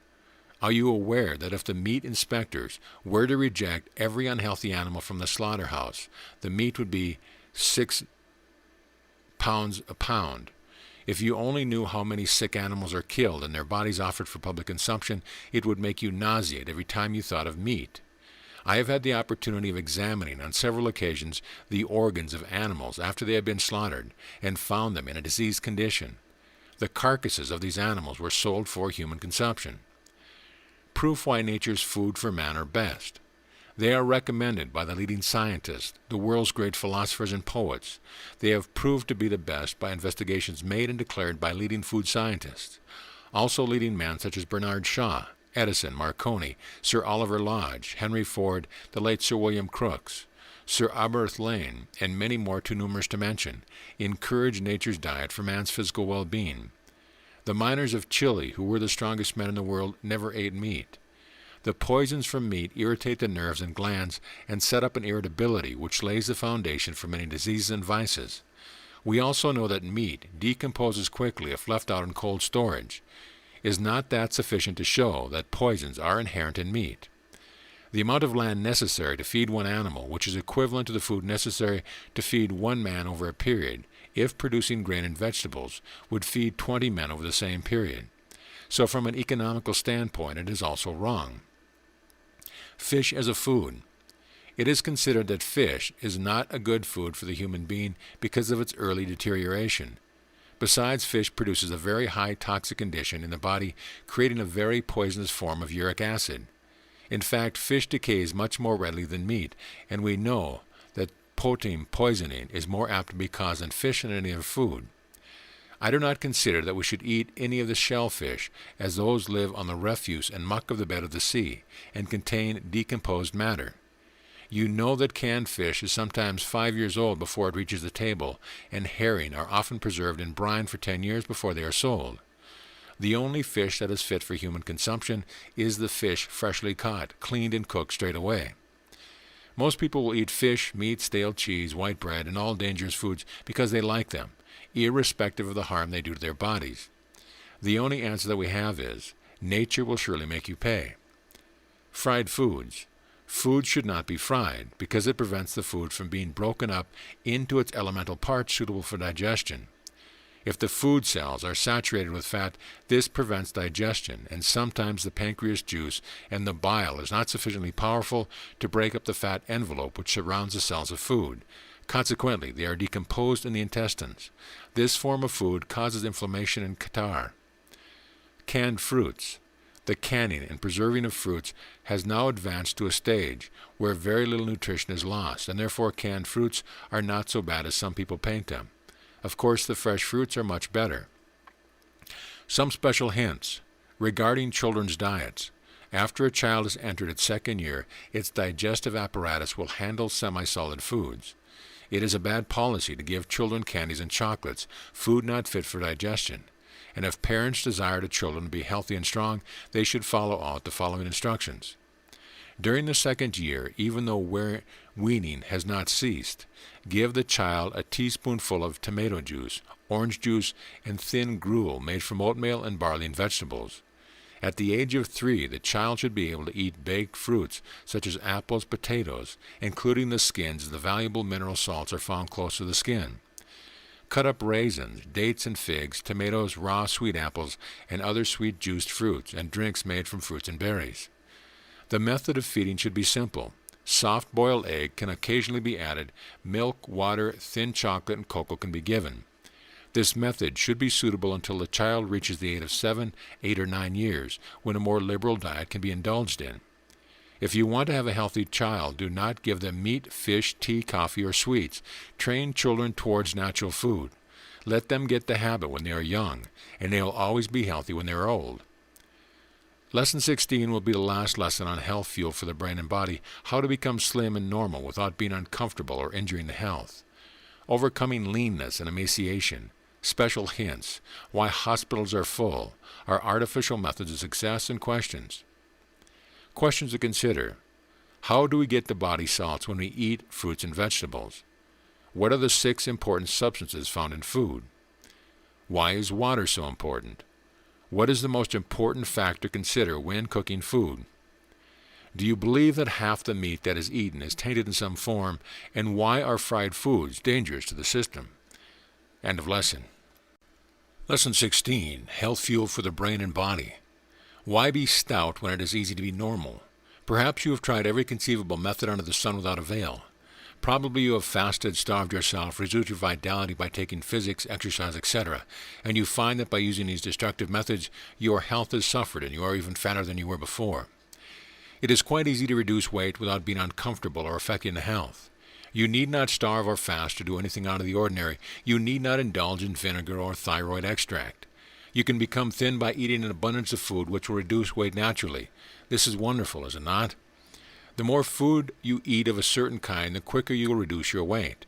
Are you aware that if the meat inspectors were to reject every unhealthy animal from the slaughterhouse, the meat would be 6 pounds a pound? If you only knew how many sick animals are killed and their bodies offered for public consumption, it would make you nauseate every time you thought of meat. I have had the opportunity of examining on several occasions the organs of animals after they had been slaughtered and found them in a diseased condition. The carcasses of these animals were sold for human consumption. Proof why nature's food for man are best. They are recommended by the leading scientists, the world's great philosophers and poets. They have proved to be the best by investigations made and declared by leading food scientists. Also leading men such as Bernard Shaw, Edison, Marconi, Sir Oliver Lodge, Henry Ford, the late Sir William Crookes, Sir Aberth Lane, and many more too numerous to mention, encouraged nature's diet for man's physical well-being. The miners of Chile, who were the strongest men in the world, never ate meat. The poisons from meat irritate the nerves and glands and set up an irritability which lays the foundation for many diseases and vices. We also know that meat decomposes quickly if left out in cold storage. Is not that sufficient to show that poisons are inherent in meat? The amount of land necessary to feed one animal, which is equivalent to the food necessary to feed one man over a period, if producing grain and vegetables, would feed 20 men over the same period. So from an economical standpoint, it is also wrong. Fish as a food. It is considered that fish is not a good food for the human being because of its early deterioration. Besides, fish produces a very high toxic condition in the body, creating a very poisonous form of uric acid. In fact, fish decays much more readily than meat, and we know that protein poisoning is more apt to be caused in fish than any other food. I do not consider that we should eat any of the shellfish, as those live on the refuse and muck of the bed of the sea, and contain decomposed matter. You know that canned fish is sometimes 5 years old before it reaches the table, and herring are often preserved in brine for 10 years before they are sold. The only fish that is fit for human consumption is the fish freshly caught, cleaned and cooked straight away. Most people will eat fish, meat, stale cheese, white bread, and all dangerous foods because they like them, irrespective of the harm they do to their bodies. The only answer that we have is, nature will surely make you pay. Fried foods. Food should not be fried because it prevents the food from being broken up into its elemental parts suitable for digestion. If the food cells are saturated with fat, this prevents digestion, and sometimes the pancreas juice and the bile is not sufficiently powerful to break up the fat envelope which surrounds the cells of food. Consequently, they are decomposed in the intestines. This form of food causes inflammation and catarrh. Canned fruits. The canning and preserving of fruits has now advanced to a stage where very little nutrition is lost, and therefore canned fruits are not so bad as some people paint them. Of course, the fresh fruits are much better. Some special hints regarding children's diets. After a child has entered its second year, its digestive apparatus will handle semi-solid foods. It is a bad policy to give children candies and chocolates, food not fit for digestion. And if parents desire the children to be healthy and strong, they should follow out the following instructions. During the second year, even though weaning has not ceased, give the child a teaspoonful of tomato juice, orange juice, and thin gruel made from oatmeal and barley and vegetables. At the age of 3, the child should be able to eat baked fruits such as apples, potatoes, including the skins, as the valuable mineral salts are found close to the skin. Cut up raisins, dates and figs, tomatoes, raw sweet apples, and other sweet juiced fruits, and drinks made from fruits and berries. The method of feeding should be simple. Soft boiled egg can occasionally be added. Milk, water, thin chocolate, and cocoa can be given. This method should be suitable until the child reaches the age of 7, 8, or 9 years, when a more liberal diet can be indulged in. If you want to have a healthy child, do not give them meat, fish, tea, coffee, or sweets. Train children towards natural food. Let them get the habit when they are young, and they will always be healthy when they are old. Lesson 16 will be the last lesson on health fuel for the brain and body, how to become slim and normal without being uncomfortable or injuring the health. Overcoming leanness and emaciation. Special hints, why hospitals are full, our artificial methods of success, and questions. Questions to consider. How do we get the body salts when we eat fruits and vegetables? What are the 6 important substances found in food? Why is water so important? What is the most important factor to consider when cooking food? Do you believe that half the meat that is eaten is tainted in some form, and why are fried foods dangerous to the system? End of lesson. Lesson 16, Health Fuel for the Brain and Body. Why be stout when it is easy to be normal? Perhaps you have tried every conceivable method under the sun without avail. Probably you have fasted, starved yourself, reduced your vitality by taking physics, exercise, etc., and you find that by using these destructive methods, your health has suffered and you are even fatter than you were before. It is quite easy to reduce weight without being uncomfortable or affecting the health. You need not starve or fast to do anything out of the ordinary. You need not indulge in vinegar or thyroid extract. You can become thin by eating an abundance of food which will reduce weight naturally. This is wonderful, is it not? The more food you eat of a certain kind, the quicker you will reduce your weight.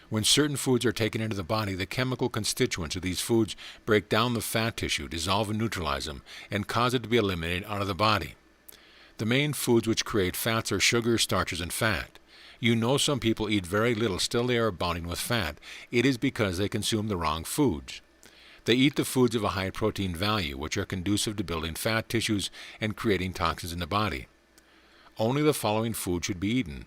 When certain foods are taken into the body, the chemical constituents of these foods break down the fat tissue, dissolve and neutralize them, and cause it to be eliminated out of the body. The main foods which create fats are sugar, starches, and fat. You know some people eat very little, still they are abounding with fat. It is because they consume the wrong foods. They eat the foods of a high protein value, which are conducive to building fat tissues and creating toxins in the body. Only the following food should be eaten: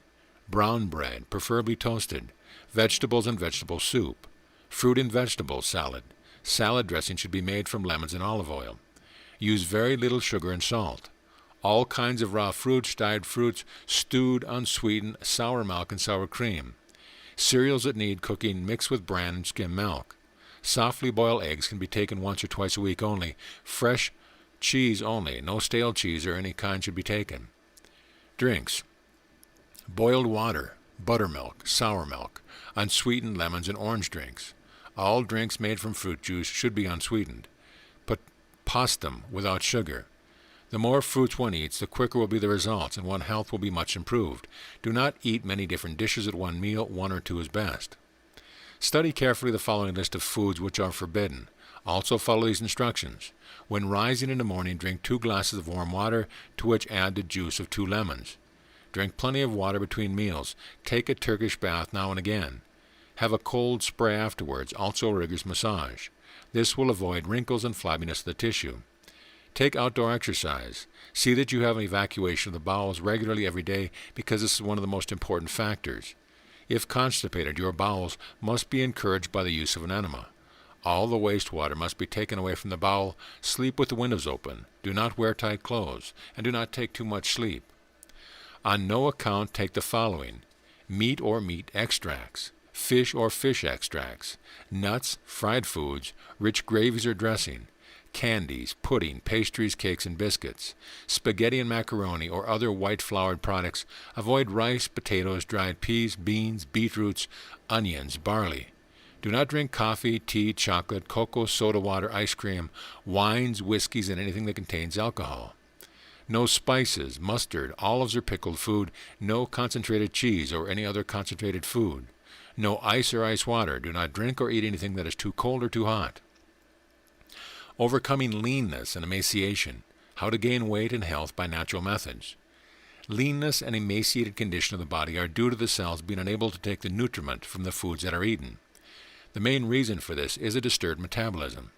brown bread, preferably toasted, vegetables and vegetable soup, fruit and vegetable salad. Salad dressing should be made from lemons and olive oil. Use very little sugar and salt. All kinds of raw fruits, dyed fruits, stewed, unsweetened, sour milk and sour cream. Cereals that need cooking mixed with bran and skim milk. Softly boiled eggs can be taken once or twice a week only. Fresh cheese only. No stale cheese or any kind should be taken. Drinks: boiled water, buttermilk, sour milk, unsweetened lemons and orange drinks. All drinks made from fruit juice should be unsweetened. Pastum without sugar. The more fruits one eats, the quicker will be the results, and one's health will be much improved. Do not eat many different dishes at one meal. 1 or 2 is best. Study carefully the following list of foods which are forbidden. Also follow these instructions. When rising in the morning, drink 2 glasses of warm water, to which add the juice of 2 lemons. Drink plenty of water between meals. Take a Turkish bath now and again. Have a cold spray afterwards, also a rigorous massage. This will avoid wrinkles and flabbiness of the tissue. Take outdoor exercise. See that you have an evacuation of the bowels regularly every day, because this is one of the most important factors. If constipated, your bowels must be encouraged by the use of an enema. All the wastewater must be taken away from the bowel. Sleep with the windows open. Do not wear tight clothes, and do not take too much sleep. On no account take the following: meat or meat extracts, fish or fish extracts, nuts, fried foods, rich gravies or dressing, candies, pudding, pastries, cakes, and biscuits, spaghetti and macaroni or other white-floured products. Avoid rice, potatoes, dried peas, beans, beetroots, onions, barley. Do not drink coffee, tea, chocolate, cocoa, soda water, ice cream, wines, whiskeys, and anything that contains alcohol. No spices, mustard, olives, or pickled food. No concentrated cheese or any other concentrated food. No ice or ice water. Do not drink or eat anything that is too cold or too hot. Overcoming leanness and emaciation. How to gain weight and health by natural methods. Leanness and emaciated condition of the body are due to the cells being unable to take the nutriment from the foods that are eaten. The main reason for this is a disturbed metabolism.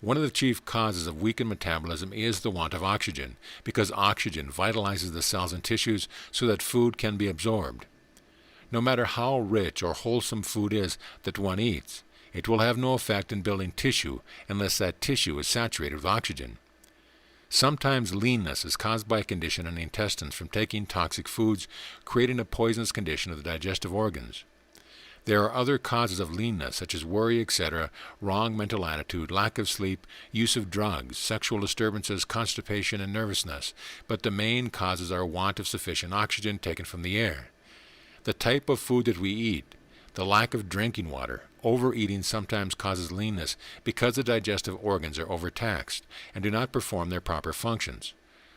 One of the chief causes of weakened metabolism is the want of oxygen, because oxygen vitalizes the cells and tissues so that food can be absorbed. No matter how rich or wholesome food is that one eats, it will have no effect in building tissue unless that tissue is saturated with oxygen. Sometimes leanness is caused by a condition in the intestines from taking toxic foods, creating a poisonous condition of the digestive organs. There are other causes of leanness, such as worry, etc., wrong mental attitude, lack of sleep, use of drugs, sexual disturbances, constipation, and nervousness, but the main causes are want of sufficient oxygen taken from the air. The type of food that we eat, the lack of drinking water, overeating sometimes causes leanness because the digestive organs are overtaxed and do not perform their proper functions.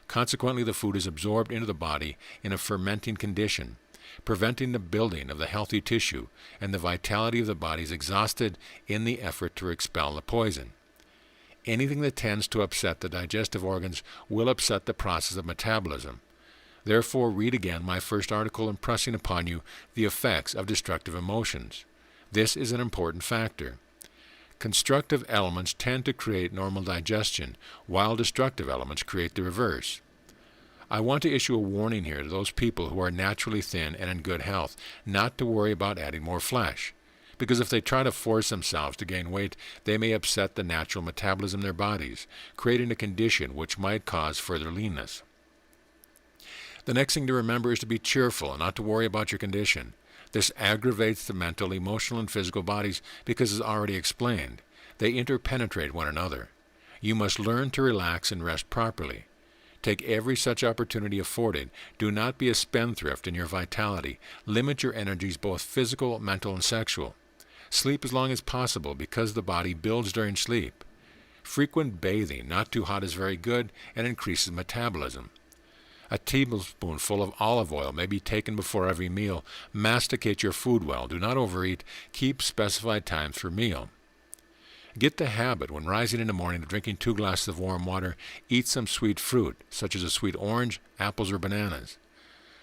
Consequently, the food is absorbed into the body in a fermenting condition, preventing the building of the healthy tissue, and the vitality of the body is exhausted in the effort to expel the poison. Anything that tends to upset the digestive organs will upset the process of metabolism. Therefore, read again my first article impressing upon you the effects of destructive emotions. This is an important factor. Constructive elements tend to create normal digestion, while destructive elements create the reverse. I want to issue a warning here to those people who are naturally thin and in good health, not to worry about adding more flesh, because if they try to force themselves to gain weight, they may upset the natural metabolism in their bodies, creating a condition which might cause further leanness. The next thing to remember is to be cheerful and not to worry about your condition. This aggravates the mental, emotional, and physical bodies because, as already explained, they interpenetrate one another. You must learn to relax and rest properly. Take every such opportunity afforded. Do not be a spendthrift in your vitality. Limit your energies, both physical, mental, and sexual. Sleep as long as possible because the body builds during sleep. Frequent bathing, not too hot, is very good and increases metabolism. A tablespoonful of olive oil may be taken before every meal. Masticate your food well. Do not overeat. Keep specified times for meal. Get the habit, when rising in the morning, of drinking 2 glasses of warm water. Eat some sweet fruit, such as a sweet orange, apples, or bananas.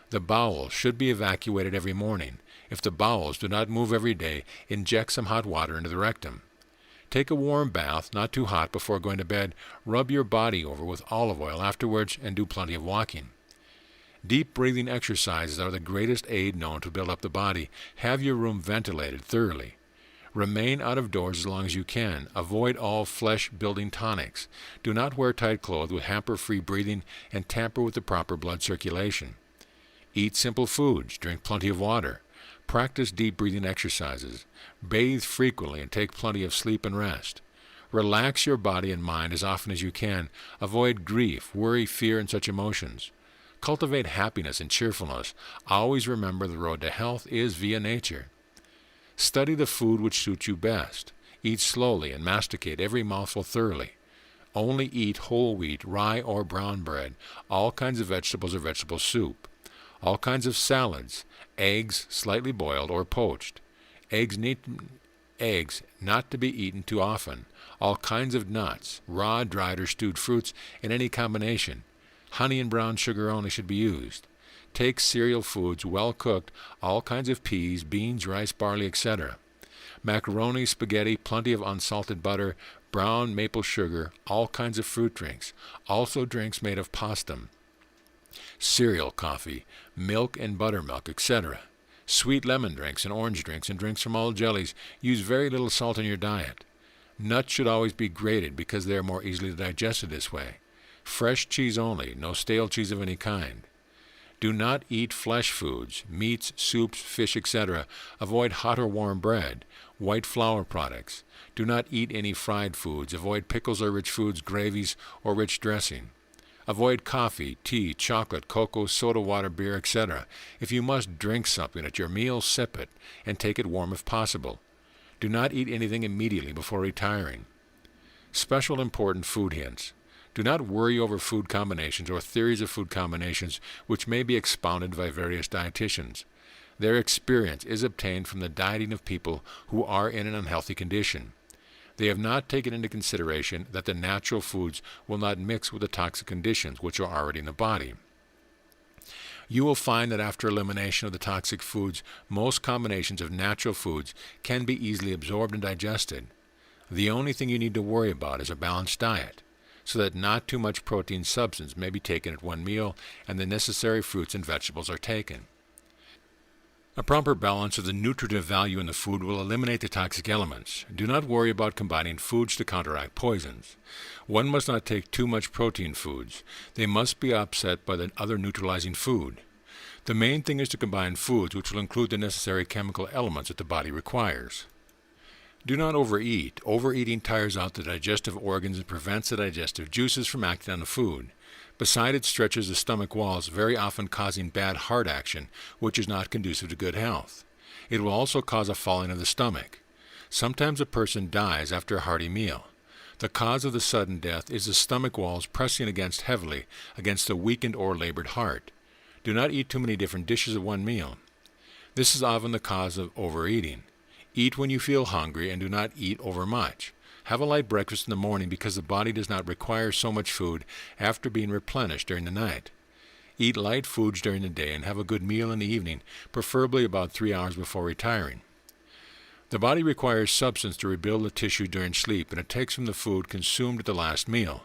The bowels should be evacuated every morning. If the bowels do not move every day, inject some hot water into the rectum. Take a warm bath, not too hot, before going to bed. Rub your body over with olive oil afterwards, and do plenty of walking. Deep breathing exercises are the greatest aid known to build up the body. Have your room ventilated thoroughly. Remain out of doors as long as you can. Avoid all flesh-building tonics. Do not wear tight clothes with hamper-free breathing, and tamper with the proper blood circulation. Eat simple foods. Drink plenty of water. Practice deep breathing exercises. Bathe frequently and take plenty of sleep and rest. Relax your body and mind as often as you can. Avoid grief, worry, fear, and such emotions. Cultivate happiness and cheerfulness. Always remember the road to health is via nature. Study the food which suits you best. Eat slowly and masticate every mouthful thoroughly. Only eat whole wheat, rye, or brown bread, all kinds of vegetables or vegetable soup, all kinds of salads, eggs slightly boiled or poached, eggs not to be eaten too often, all kinds of nuts, raw, dried, or stewed fruits in any combination. Honey and brown sugar only should be used. Take cereal foods, well cooked, all kinds of peas, beans, rice, barley, etc. Macaroni, spaghetti, plenty of unsalted butter, brown maple sugar, all kinds of fruit drinks, also drinks made of pasta, cereal, coffee, milk and buttermilk, etc. Sweet lemon drinks and orange drinks and drinks from all jellies. Use very little salt in your diet. Nuts should always be grated because they are more easily digested this way. Fresh cheese only, no stale cheese of any kind. Do not eat flesh foods, meats, soups, fish, etc. Avoid hot or warm bread, white flour products. Do not eat any fried foods. Avoid pickles or rich foods, gravies, or rich dressing. Avoid coffee, tea, chocolate, cocoa, soda water, beer, etc. If you must drink something at your meal, sip it, and take it warm if possible. Do not eat anything immediately before retiring. Special important food hints. Do not worry over food combinations or theories of food combinations which may be expounded by various dietitians. Their experience is obtained from the dieting of people who are in an unhealthy condition. They have not taken into consideration that the natural foods will not mix with the toxic conditions which are already in the body. You will find that after elimination of the toxic foods, most combinations of natural foods can be easily absorbed and digested. The only thing you need to worry about is a balanced diet, so that not too much protein substance may be taken at one meal and the necessary fruits and vegetables are taken. A proper balance of the nutritive value in the food will eliminate the toxic elements. Do not worry about combining foods to counteract poisons. One must not take too much protein foods. They must be offset by the other neutralizing food. The main thing is to combine foods which will include the necessary chemical elements that the body requires. Do not overeat. Overeating tires out the digestive organs and prevents the digestive juices from acting on the food. Besides, it stretches the stomach walls, very often causing bad heart action, which is not conducive to good health. It will also cause a falling of the stomach. Sometimes a person dies after a hearty meal. The cause of the sudden death is the stomach walls pressing heavily against the weakened or labored heart. Do not eat too many different dishes at one meal. This is often the cause of overeating. Eat when you feel hungry and do not eat overmuch. Have a light breakfast in the morning because the body does not require so much food after being replenished during the night. Eat light foods during the day and have a good meal in the evening, preferably about 3 hours before retiring. The body requires substance to rebuild the tissue during sleep, and it takes from the food consumed at the last meal.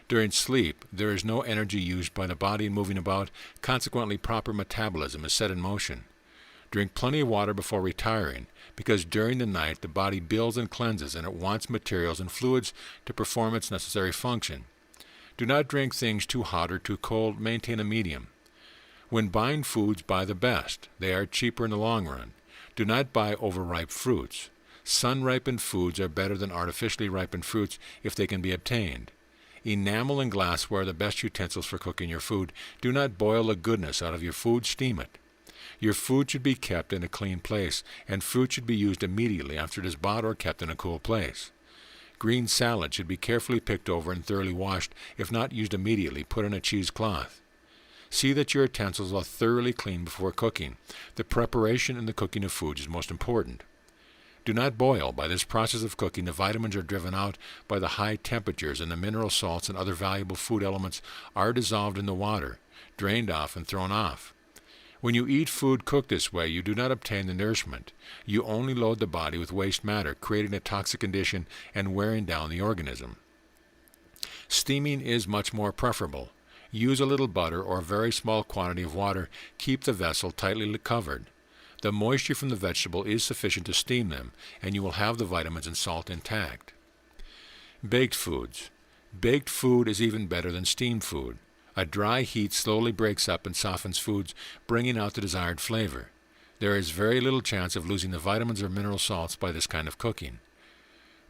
During sleep, there is no energy used by the body in moving about, consequently proper metabolism is set in motion. Drink plenty of water before retiring, because during the night the body builds and cleanses and it wants materials and fluids to perform its necessary function. Do not drink things too hot or too cold. Maintain a medium. When buying foods, buy the best. They are cheaper in the long run. Do not buy overripe fruits. Sun-ripened foods are better than artificially ripened fruits if they can be obtained. Enamel and glassware are the best utensils for cooking your food. Do not boil the goodness out of your food. Steam it. Your food should be kept in a clean place, and fruit should be used immediately after it is bought or kept in a cool place. Green salad should be carefully picked over and thoroughly washed. If not used immediately, put in a cheesecloth. See that your utensils are thoroughly clean before cooking. The preparation and the cooking of foods is most important. Do not boil. By this process of cooking, the vitamins are driven out by the high temperatures, and the mineral salts and other valuable food elements are dissolved in the water, drained off and thrown off. When you eat food cooked this way, you do not obtain the nourishment. You only load the body with waste matter, creating a toxic condition and wearing down the organism. Steaming is much more preferable. Use a little butter or a very small quantity of water. Keep the vessel tightly covered. The moisture from the vegetable is sufficient to steam them, and you will have the vitamins and salt intact. Baked foods. Baked food is even better than steamed food. A dry heat slowly breaks up and softens foods, bringing out the desired flavor. There is very little chance of losing the vitamins or mineral salts by this kind of cooking.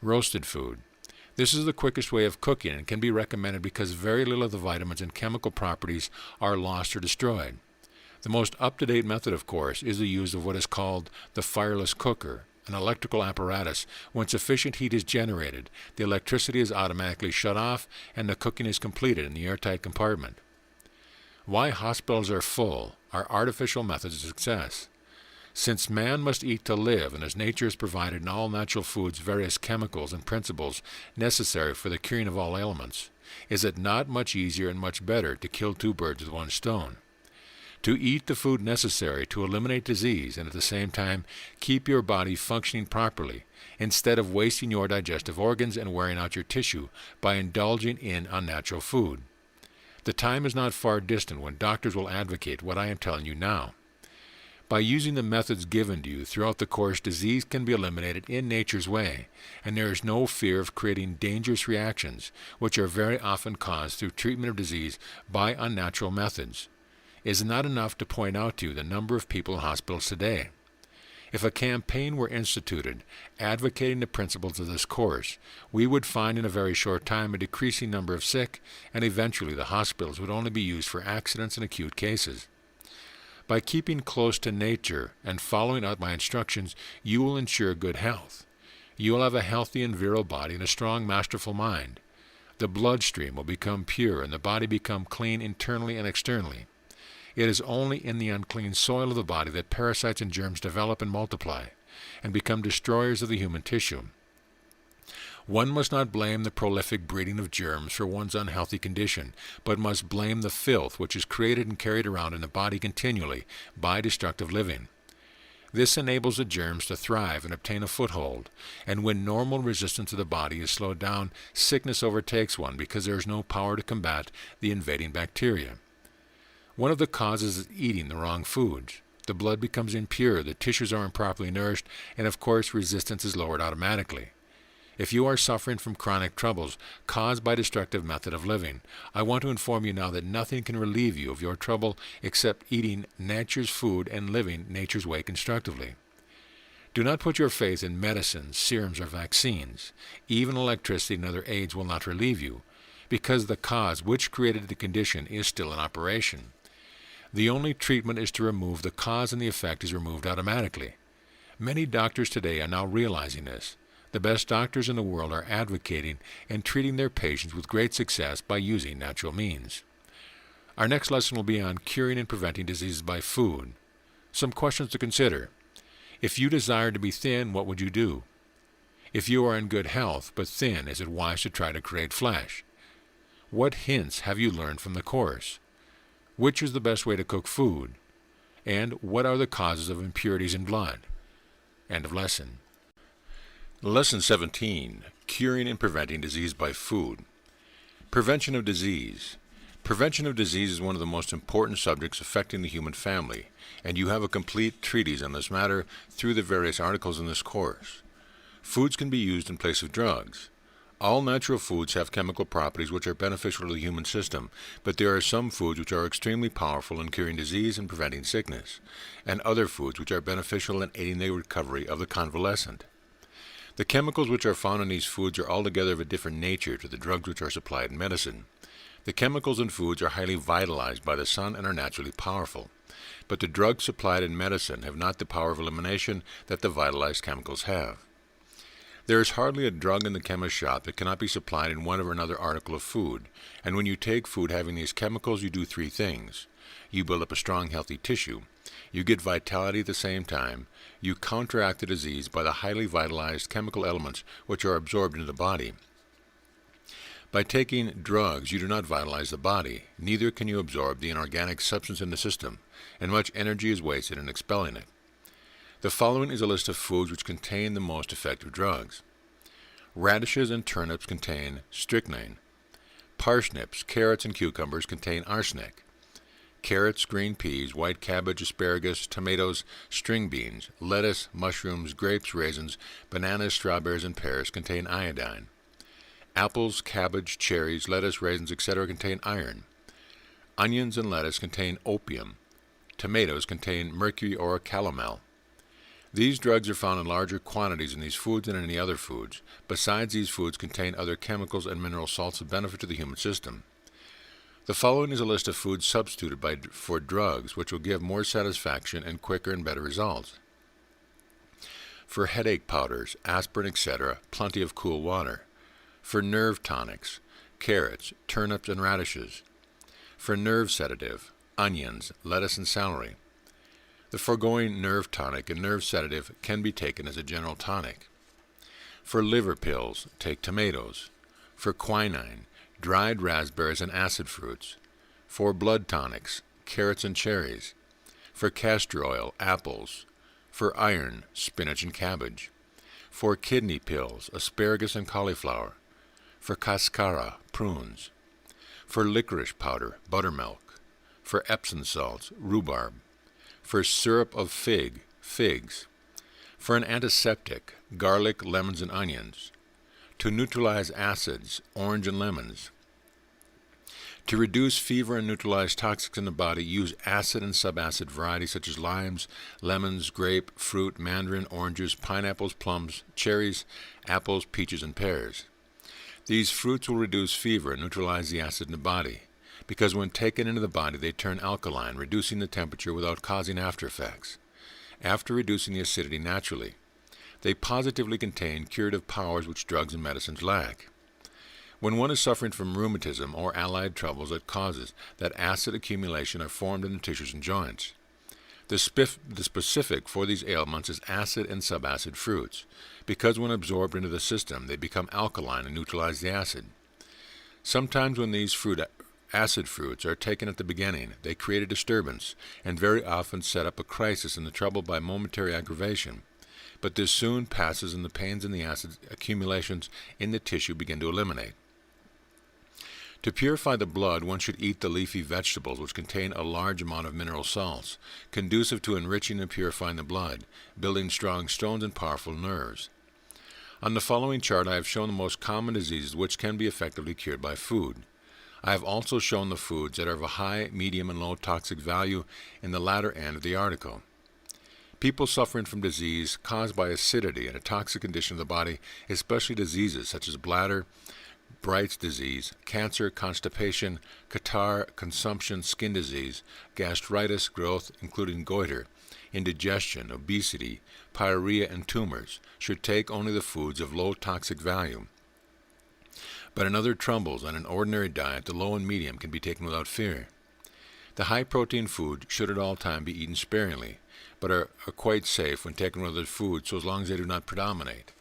Roasted food. This is the quickest way of cooking and can be recommended because very little of the vitamins and chemical properties are lost or destroyed. The most up-to-date method, of course, is the use of what is called the fireless cooker, an electrical apparatus. When sufficient heat is generated, the electricity is automatically shut off and the cooking is completed in the airtight compartment. Why hospitals are full are artificial methods of success. Since man must eat to live, and as nature has provided in all natural foods various chemicals and principles necessary for the curing of all ailments, is it not much easier and much better to kill two birds with one stone? To eat the food necessary to eliminate disease and at the same time keep your body functioning properly, instead of wasting your digestive organs and wearing out your tissue by indulging in unnatural food. The time is not far distant when doctors will advocate what I am telling you now. By using the methods given to you throughout the course, disease can be eliminated in nature's way, and there is no fear of creating dangerous reactions, which are very often caused through treatment of disease by unnatural methods. It is not enough to point out to you the number of people in hospitals today. If a campaign were instituted advocating the principles of this course, we would find in a very short time a decreasing number of sick, and eventually the hospitals would only be used for accidents and acute cases. By keeping close to nature and following out my instructions, you will ensure good health. You will have a healthy and virile body and a strong, masterful mind. The bloodstream will become pure and the body become clean internally and externally. It is only in the unclean soil of the body that parasites and germs develop and multiply, and become destroyers of the human tissue. One must not blame the prolific breeding of germs for one's unhealthy condition, but must blame the filth which is created and carried around in the body continually by destructive living. This enables the germs to thrive and obtain a foothold, and when normal resistance of the body is slowed down, sickness overtakes one because there is no power to combat the invading bacteria. One of the causes is eating the wrong foods. The blood becomes impure, the tissues are improperly nourished, and of course resistance is lowered automatically. If you are suffering from chronic troubles caused by destructive method of living, I want to inform you now that nothing can relieve you of your trouble except eating nature's food and living nature's way constructively. Do not put your faith in medicines, serums, or vaccines. Even electricity and other aids will not relieve you, because the cause which created the condition is still in operation. The only treatment is to remove the cause, and the effect is removed automatically. Many doctors today are now realizing this. The best doctors in the world are advocating and treating their patients with great success by using natural means. Our next lesson will be on curing and preventing diseases by food. Some questions to consider. If you desire to be thin, what would you do? If you are in good health but thin, is it wise to try to create flesh? What hints have you learned from the course? Which is the best way to cook food? And what are the causes of impurities in blood? End of lesson. Lesson 17. Curing and preventing disease by food. Prevention of disease. Prevention of disease is one of the most important subjects affecting the human family, and you have a complete treatise on this matter through the various articles in this course. Foods can be used in place of drugs. All natural foods have chemical properties which are beneficial to the human system, but there are some foods which are extremely powerful in curing disease and preventing sickness, and other foods which are beneficial in aiding the recovery of the convalescent. The chemicals which are found in these foods are altogether of a different nature to the drugs which are supplied in medicine. The chemicals in foods are highly vitalized by the sun and are naturally powerful, but the drugs supplied in medicine have not the power of elimination that the vitalized chemicals have. There is hardly a drug in the chemist's shop that cannot be supplied in one or another article of food, and when you take food having these chemicals, you do three things. You build up a strong, healthy tissue. You get vitality at the same time. You counteract the disease by the highly vitalized chemical elements which are absorbed into the body. By taking drugs, you do not vitalize the body. Neither can you absorb the inorganic substance in the system, and much energy is wasted in expelling it. The following is a list of foods which contain the most effective drugs. Radishes and turnips contain strychnine. Parsnips, carrots, and cucumbers contain arsenic. Carrots, green peas, white cabbage, asparagus, tomatoes, string beans, lettuce, mushrooms, grapes, raisins, bananas, strawberries, and pears contain iodine. Apples, cabbage, cherries, lettuce, raisins, etc. contain iron. Onions and lettuce contain opium. Tomatoes contain mercury or calomel. These drugs are found in larger quantities in these foods than in any other foods. Besides, these foods contain other chemicals and mineral salts of benefit to the human system. The following is a list of foods substituted for drugs, which will give more satisfaction and quicker and better results. For headache powders, aspirin, etc., plenty of cool water. For nerve tonics, carrots, turnips, and radishes. For nerve sedative, onions, lettuce, and celery. The foregoing nerve tonic and nerve sedative can be taken as a general tonic. For liver pills, take tomatoes. For quinine, dried raspberries and acid fruits. For blood tonics, carrots and cherries. For castor oil, apples. For iron, spinach and cabbage. For kidney pills, asparagus and cauliflower. For cascara, prunes. For licorice powder, buttermilk. For Epsom salts, rhubarb. For syrup of figs. For an antiseptic, garlic, lemons, and onions. To neutralize acids, orange and lemons. To reduce fever and neutralize toxics in the body, use acid and subacid varieties such as limes, lemons, grape, fruit, mandarin, oranges, pineapples, plums, cherries, apples, peaches, and pears. These fruits will reduce fever and neutralize the acid in the body, because when taken into the body they turn alkaline, reducing the temperature without causing after effects. After reducing the acidity naturally, they positively contain curative powers which drugs and medicines lack. When one is suffering from rheumatism or allied troubles that causes that acid accumulation are formed in the tissues and joints. The specific for these ailments is acid and subacid fruits, because when absorbed into the system they become alkaline and neutralize the acid. Sometimes when these acid fruits are taken at the beginning, they create a disturbance, and very often set up a crisis in the trouble by momentary aggravation. But this soon passes and the pains and the acid accumulations in the tissue begin to eliminate. To purify the blood, one should eat the leafy vegetables which contain a large amount of mineral salts, conducive to enriching and purifying the blood, building strong stones and powerful nerves. On the following chart I have shown the most common diseases which can be effectively cured by food. I have also shown the foods that are of a high, medium, and low toxic value in the latter end of the article. People suffering from disease caused by acidity and a toxic condition of the body, especially diseases such as bladder, Bright's disease, cancer, constipation, catarrh, consumption, skin disease, gastritis, growth, including goiter, indigestion, obesity, pyorrhea, and tumors, should take only the foods of low toxic value. But in other troubles, on an ordinary diet, the low and medium can be taken without fear. The high-protein food should at all times be eaten sparingly, but are quite safe when taken with other foods so as long as they do not predominate.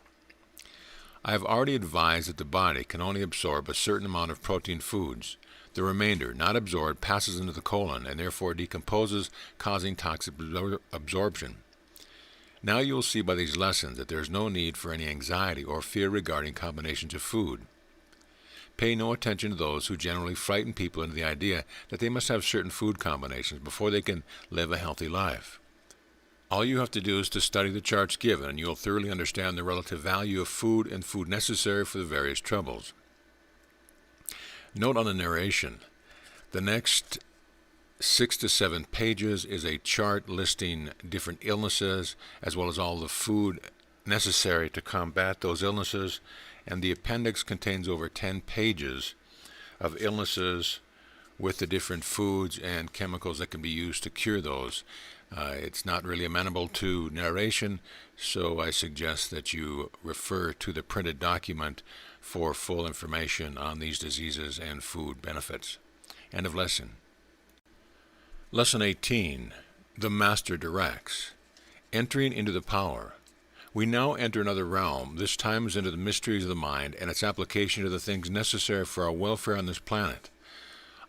I have already advised that the body can only absorb a certain amount of protein foods. The remainder, not absorbed, passes into the colon and therefore decomposes, causing toxic absorption. Now you will see by these lessons that there is no need for any anxiety or fear regarding combinations of food. Pay no attention to those who generally frighten people into the idea that they must have certain food combinations before they can live a healthy life. All you have to do is to study the charts given, and you will thoroughly understand the relative value of food and food necessary for the various troubles. Note on the narration. The next 6 to 7 pages is a chart listing different illnesses, as well as all the food necessary to combat those illnesses, and the appendix contains over 10 pages of illnesses with the different foods and chemicals that can be used to cure those. It's not really amenable to narration, so I suggest that you refer to the printed document for full information on these diseases and food benefits. End of lesson. Lesson 18. The Master Directs. Entering into the power. We now enter another realm, this time is into the mysteries of the mind and its application to the things necessary for our welfare on this planet.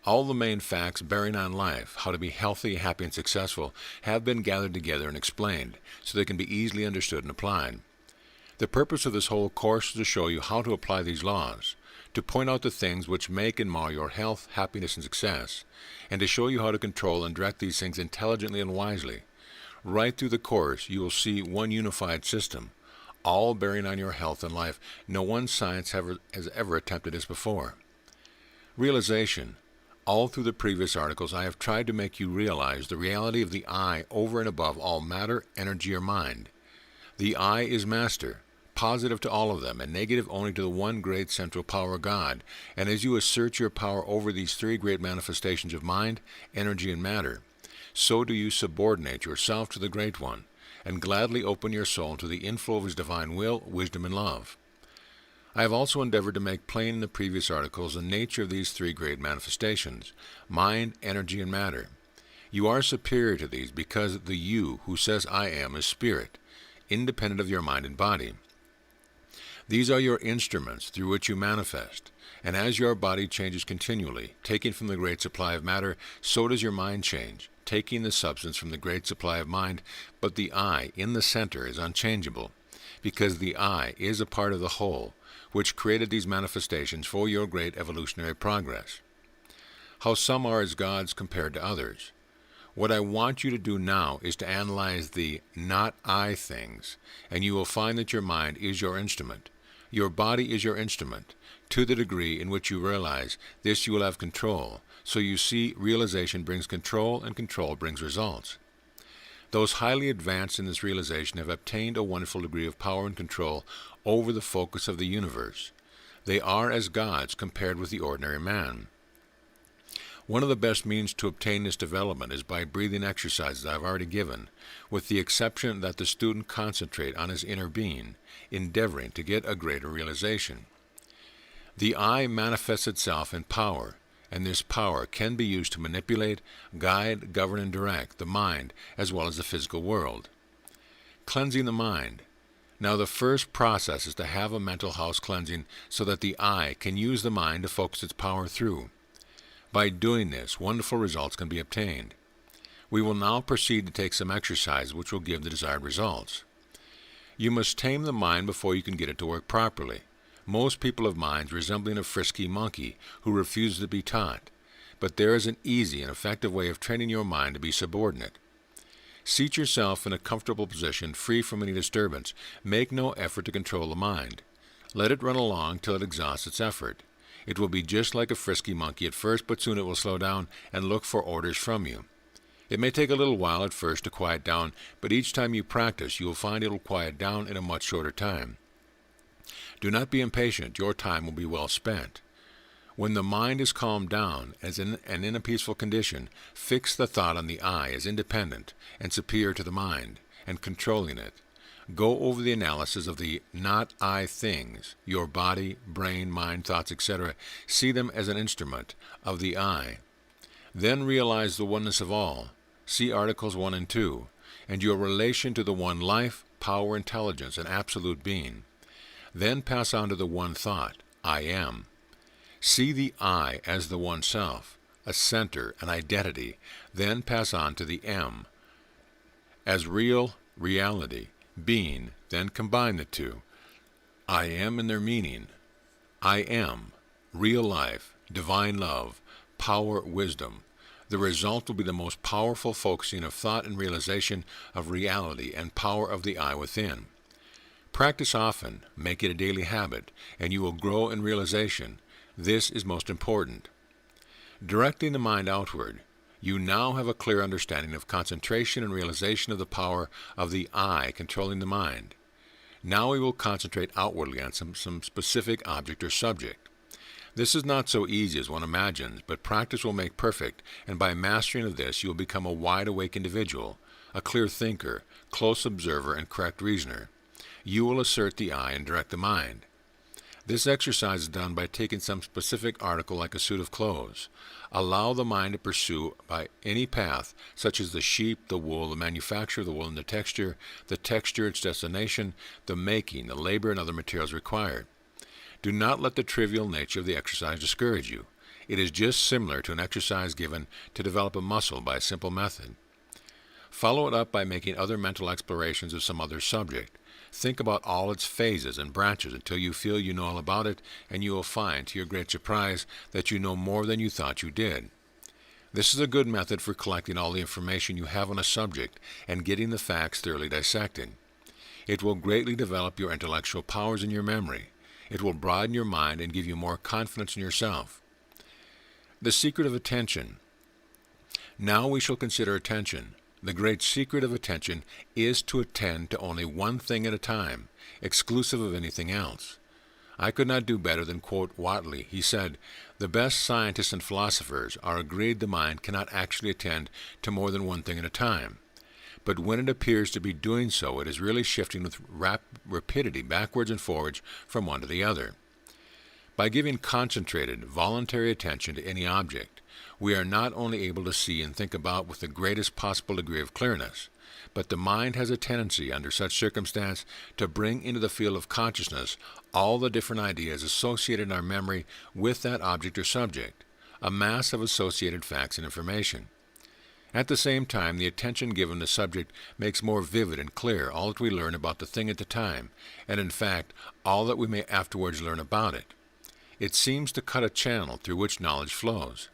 All the main facts bearing on life, how to be healthy, happy, and successful, have been gathered together and explained, so they can be easily understood and applied. The purpose of this whole course is to show you how to apply these laws, to point out the things which make and mar your health, happiness, and success, and to show you how to control and direct these things intelligently and wisely. Right through the course, you will see one unified system, all bearing on your health and life. No one science has ever attempted this before. Realization. All through the previous articles, I have tried to make you realize the reality of the I over and above all matter, energy, or mind. The I is master, positive to all of them, and negative only to the one great central power, God. And as you assert your power over these three great manifestations of mind, energy, and matter, so do you subordinate yourself to the Great One, and gladly open your soul to the inflow of His divine will, wisdom, and love. I have also endeavored to make plain in the previous articles the nature of these three great manifestations, mind, energy, and matter. You are superior to these because the you who says I am is spirit, independent of your mind and body. These are your instruments through which you manifest, and as your body changes continually, taking from the great supply of matter, so does your mind change, taking the substance from the great supply of mind, but the I in the center is unchangeable, because the I is a part of the whole, which created these manifestations for your great evolutionary progress. How some are as gods compared to others. What I want you to do now is to analyze the not I things, and you will find that your mind is your instrument. Your body is your instrument. To the degree in which you realize this, you will have control. So you see, realization brings control, and control brings results. Those highly advanced in this realization have obtained a wonderful degree of power and control over the focus of the universe. They are as gods compared with the ordinary man. One of the best means to obtain this development is by breathing exercises I have already given, with the exception that the student concentrate on his inner being, endeavoring to get a greater realization. The I manifests itself in power, and this power can be used to manipulate, guide, govern, and direct the mind as well as the physical world. Cleansing the mind. Now the first process is to have a mental house cleansing so that the I can use the mind to focus its power through. By doing this, wonderful results can be obtained. We will now proceed to take some exercises which will give the desired results. You must tame the mind before you can get it to work properly. Most people have minds resembling a frisky monkey who refuses to be taught, but there is an easy and effective way of training your mind to be subordinate. Seat yourself in a comfortable position, free from any disturbance. Make no effort to control the mind. Let it run along till it exhausts its effort. It will be just like a frisky monkey at first, but soon it will slow down and look for orders from you. It may take a little while at first to quiet down, but each time you practice, you will find it will quiet down in a much shorter time. Do not be impatient. Your time will be well spent. When the mind is calmed down and in a peaceful condition, fix the thought on the I as independent and superior to the mind, and controlling it. Go over the analysis of the not I things, your body, brain, mind, thoughts, etc. See them as an instrument of the I. Then realize the oneness of all. See Articles 1 and 2, and your relation to the one life, power, intelligence, and absolute being. Then pass on to the one thought, I am. See the I as the one self, a center, an identity. Then pass on to the M, as real reality, being. Then combine the two. I am in their meaning. I am, real life, divine love, power, wisdom. The result will be the most powerful focusing of thought and realization of reality and power of the I within. Practice often, make it a daily habit, and you will grow in realization. This is most important. Directing the mind outward, you now have a clear understanding of concentration and realization of the power of the I controlling the mind. Now we will concentrate outwardly on some specific object or subject. This is not so easy as one imagines, but practice will make perfect, and by mastering of this you will become a wide-awake individual, a clear thinker, close observer, and correct reasoner. You will assert the I and direct the mind. This exercise is done by taking some specific article like a suit of clothes. Allow the mind to pursue by any path, such as the sheep, the wool, the manufacture of the wool and the texture, its destination, the making, the labor, and other materials required. Do not let the trivial nature of the exercise discourage you. It is just similar to an exercise given to develop a muscle by a simple method. Follow it up by making other mental explorations of some other subject. Think about all its phases and branches until you feel you know all about it, and you will find, to your great surprise, that you know more than you thought you did. This is a good method for collecting all the information you have on a subject and getting the facts thoroughly dissected. It will greatly develop your intellectual powers and your memory. It will broaden your mind and give you more confidence in yourself. The secret of attention. Now we shall consider attention. The great secret of attention is to attend to only one thing at a time, exclusive of anything else. I could not do better than quote Whately. He said, "The best scientists and philosophers are agreed the mind cannot actually attend to more than one thing at a time. But when it appears to be doing so, it is really shifting with rapidity backwards and forwards from one to the other." By giving concentrated, voluntary attention to any object, we are not only able to see and think about with the greatest possible degree of clearness, but the mind has a tendency, under such circumstance, to bring into the field of consciousness all the different ideas associated in our memory with that object or subject, a mass of associated facts and information. At the same time, the attention given to subject makes more vivid and clear all that we learn about the thing at the time, and in fact, all that we may afterwards learn about it. It seems to cut a channel through which knowledge flows.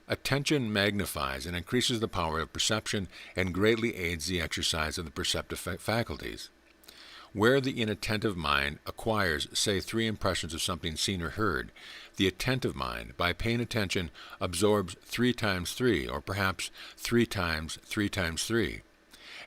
Attention magnifies and increases the power of perception and greatly aids the exercise of the perceptive faculties. Where the inattentive mind acquires, say, 3 impressions of something seen or heard, the attentive mind, by paying attention, absorbs 3 times 3, or perhaps 3 times 3 times 3.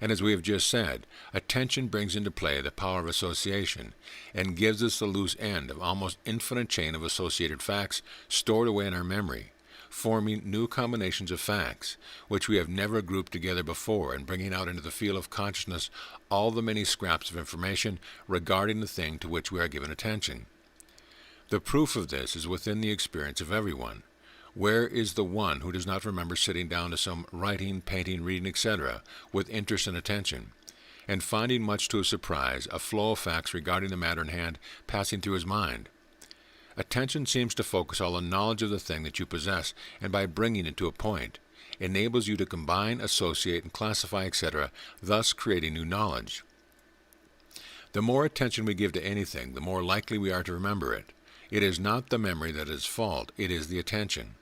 And as we have just said, attention brings into play the power of association, and gives us the loose end of almost infinite chain of associated facts stored away in our memory, forming new combinations of facts, which we have never grouped together before, and bringing out into the field of consciousness all the many scraps of information regarding the thing to which we are given attention. The proof of this is within the experience of everyone. Where is the one who does not remember sitting down to some writing, painting, reading, etc., with interest and attention, and finding, much to his surprise, a flow of facts regarding the matter in hand passing through his mind? Attention seems to focus all the knowledge of the thing that you possess, and by bringing it to a point, enables you to combine, associate, and classify, etc., thus creating new knowledge. The more attention we give to anything, the more likely we are to remember it. It is not the memory that is fault, it is the attention.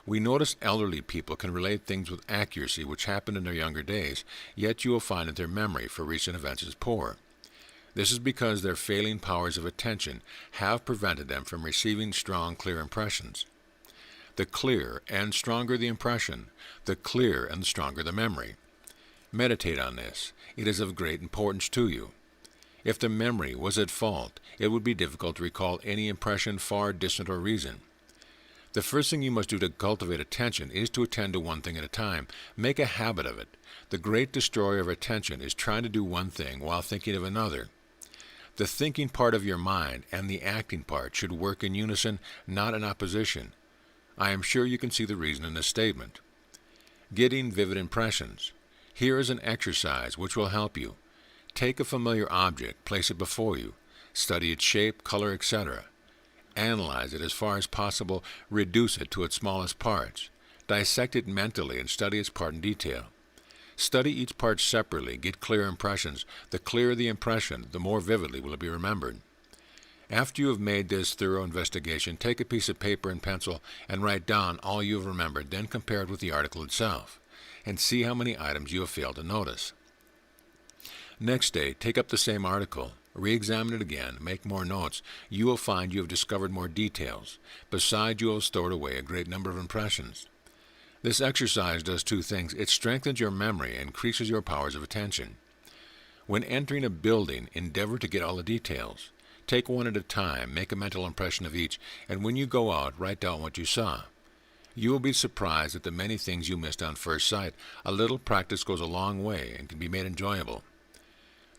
We notice elderly people can relate things with accuracy which happened in their younger days, yet you will find that their memory for recent events is poor. This is because their failing powers of attention have prevented them from receiving strong, clear impressions. The clearer and stronger the impression, the clearer and stronger the memory. Meditate on this. It is of great importance to you. If the memory was at fault, it would be difficult to recall any impression far distant or recent. The first thing you must do to cultivate attention is to attend to one thing at a time. Make a habit of it. The great destroyer of attention is trying to do one thing while thinking of another. The thinking part of your mind and the acting part should work in unison, not in opposition. I am sure you can see the reason in this statement. Getting vivid impressions. Here is an exercise which will help you. Take a familiar object, place it before you, study its shape, color, etc. Analyze it as far as possible, reduce it to its smallest parts. Dissect it mentally and study its part in detail. Study each part separately, get clear impressions. The clearer the impression, the more vividly will it be remembered. After you have made this thorough investigation, take a piece of paper and pencil and write down all you have remembered, then compare it with the article itself, and see how many items you have failed to notice. Next day, take up the same article, re-examine it again, make more notes. You will find you have discovered more details. Besides, you will have stored away a great number of impressions. This exercise does 2 things. It strengthens your memory and increases your powers of attention. When entering a building, endeavor to get all the details. Take one at a time, make a mental impression of each, and when you go out, write down what you saw. You will be surprised at the many things you missed on first sight. A little practice goes a long way and can be made enjoyable.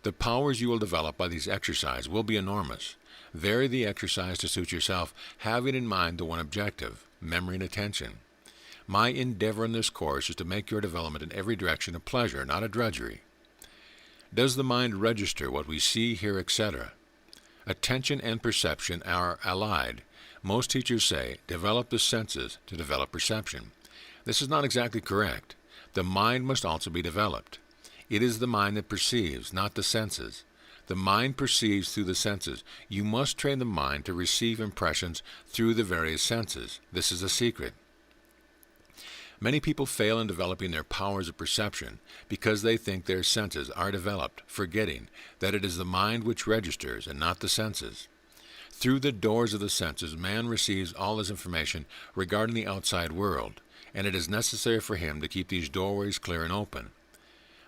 The powers you will develop by these exercises will be enormous. Vary the exercise to suit yourself, having in mind the one objective, memory and attention. My endeavor in this course is to make your development in every direction a pleasure, not a drudgery. Does the mind register what we see, hear, etc.? Attention and perception are allied. Most teachers say, develop the senses to develop perception. This is not exactly correct. The mind must also be developed. It is the mind that perceives, not the senses. The mind perceives through the senses. You must train the mind to receive impressions through the various senses. This is a secret. Many people fail in developing their powers of perception because they think their senses are developed, forgetting that it is the mind which registers and not the senses. Through the doors of the senses, man receives all his information regarding the outside world, and it is necessary for him to keep these doorways clear and open.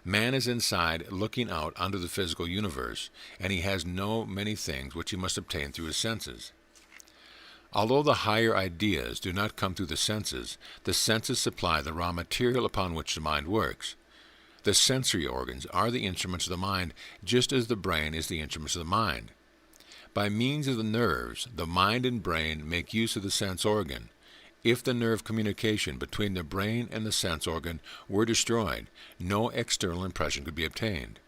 Man is inside looking out onto the physical universe, and he has many things which he must obtain through his senses. Although the higher ideas do not come through the senses supply the raw material upon which the mind works. The sensory organs are the instruments of the mind, just as the brain is the instruments of the mind. By means of the nerves, the mind and brain make use of the sense organ. If the nerve communication between the brain and the sense organ were destroyed, no external impression could be obtained.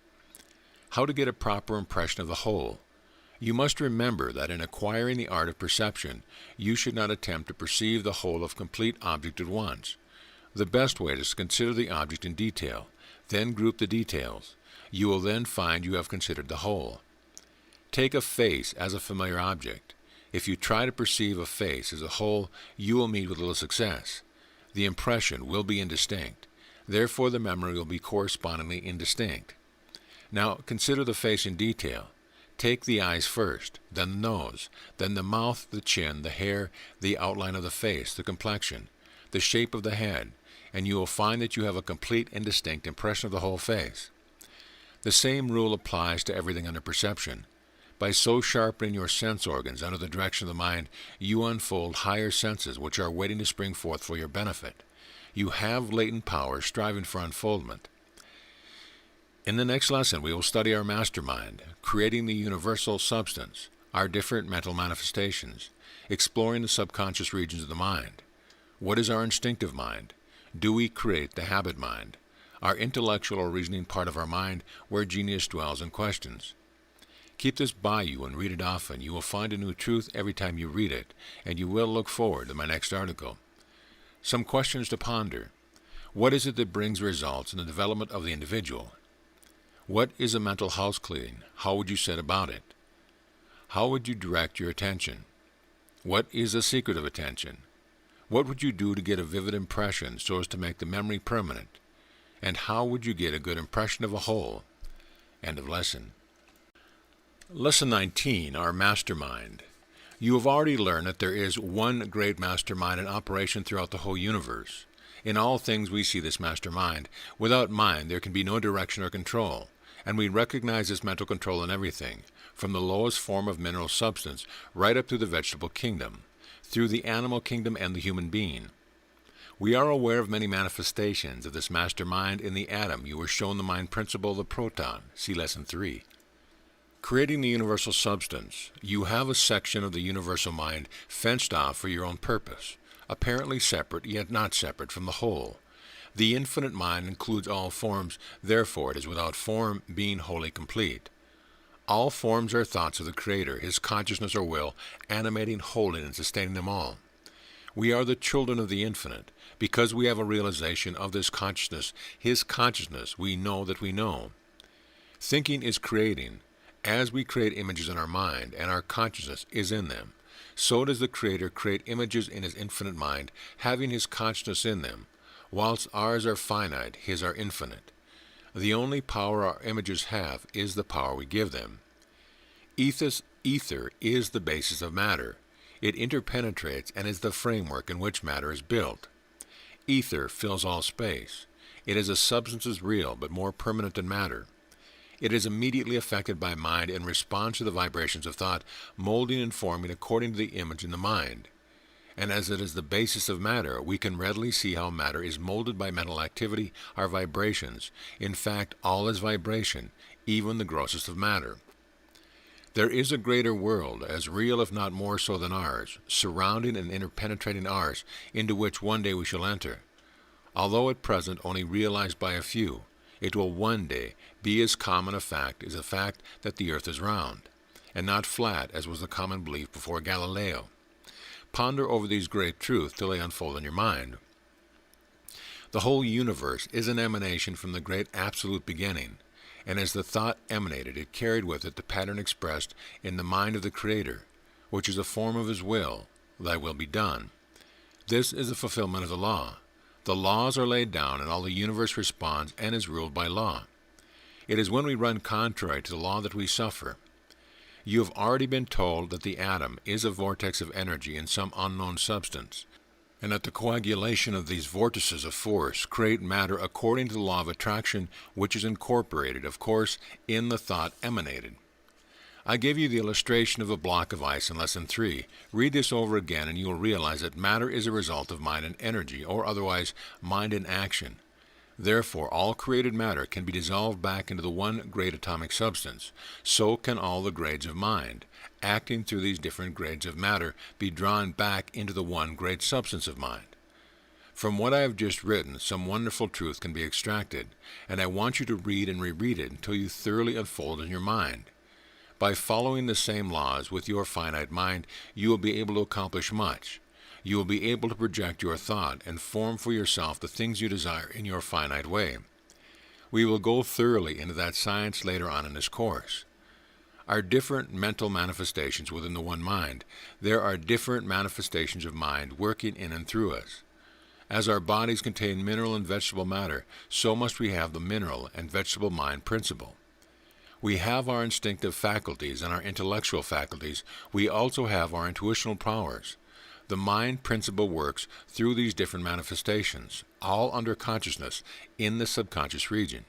How to get a proper impression of the whole? You must remember that in acquiring the art of perception, you should not attempt to perceive the whole of complete object at once. The best way is to consider the object in detail, then group the details. You will then find you have considered the whole. Take a face as a familiar object. If you try to perceive a face as a whole, you will meet with little success. The impression will be indistinct. Therefore, the memory will be correspondingly indistinct. Now, consider the face in detail. Take the eyes first, then the nose, then the mouth, the chin, the hair, the outline of the face, the complexion, the shape of the head, and you will find that you have a complete and distinct impression of the whole face. The same rule applies to everything under perception. By so sharpening your sense organs under the direction of the mind, you unfold higher senses which are waiting to spring forth for your benefit. You have latent power striving for unfoldment. In the next lesson, we will study our mastermind, creating the universal substance, our different mental manifestations, exploring the subconscious regions of the mind. What is our instinctive mind? Do we create the habit mind, our intellectual or reasoning part of our mind where genius dwells and questions? Keep this by you and read it often. You will find a new truth every time you read it, and you will look forward to my next article. Some questions to ponder. What is it that brings results in the development of the individual? What is a mental house cleaning? How would you set about it? How would you direct your attention? What is the secret of attention? What would you do to get a vivid impression so as to make the memory permanent? And how would you get a good impression of a whole? End of lesson. Lesson 19, our mastermind. You have already learned that there is one great mastermind in operation throughout the whole universe. In all things we see this mastermind. Without mind there can be no direction or control, and we recognize this mental control in everything, from the lowest form of mineral substance right up through the vegetable kingdom, through the animal kingdom and the human being. We are aware of many manifestations of this mastermind in the atom. You were shown the mind principle of the proton. See Lesson 3. Creating the universal substance. You have a section of the universal mind fenced off for your own purpose, apparently separate yet not separate from the whole. The infinite mind includes all forms, therefore it is without form, being wholly complete. All forms are thoughts of the Creator, His consciousness or will, animating, holding, and sustaining them all. We are the children of the infinite. Because we have a realization of this consciousness, His consciousness, we know that we know. Thinking is creating. As we create images in our mind, and our consciousness is in them, so does the Creator create images in His infinite mind, having His consciousness in them. Whilst ours are finite, His are infinite. The only power our images have is the power we give them. Ether is the basis of matter. It interpenetrates and is the framework in which matter is built. Ether fills all space. It is a substance as real, but more permanent than matter. It is immediately affected by mind and responds to the vibrations of thought, molding and forming according to the image in the mind. And as it is the basis of matter, we can readily see how matter is molded by mental activity, our vibrations. In fact, all is vibration, even the grossest of matter. There is a greater world, as real if not more so than ours, surrounding and interpenetrating ours, into which one day we shall enter. Although at present only realized by a few, it will one day be as common a fact as the fact that the earth is round, and not flat as was the common belief before Galileo. Ponder over these great truths till they unfold in your mind. The whole universe is an emanation from the great absolute beginning, and as the thought emanated, it carried with it the pattern expressed in the mind of the Creator, which is a form of His will, Thy will be done. This is the fulfillment of the law. The laws are laid down, and all the universe responds and is ruled by law. It is when we run contrary to the law that we suffer. You have already been told that the atom is a vortex of energy in some unknown substance, and that the coagulation of these vortices of force create matter according to the law of attraction, which is incorporated, of course, in the thought emanated. I gave you the illustration of a block of ice in Lesson 3. Read this over again and you will realize that matter is a result of mind and energy, or otherwise mind and action. Therefore, all created matter can be dissolved back into the one great atomic substance. So can all the grades of mind, acting through these different grades of matter, be drawn back into the one great substance of mind. From what I have just written, some wonderful truth can be extracted, and I want you to read and reread it until you thoroughly unfold in your mind. By following the same laws with your finite mind, you will be able to accomplish much. You will be able to project your thought and form for yourself the things you desire in your finite way. We will go thoroughly into that science later on in this course. Are different mental manifestations within the one mind. There are different manifestations of mind working in and through us. As our bodies contain mineral and vegetable matter, so must we have the mineral and vegetable mind principle. We have our instinctive faculties and our intellectual faculties. We also have our intuitional powers. The mind principle works through these different manifestations, all under consciousness, in the subconscious region.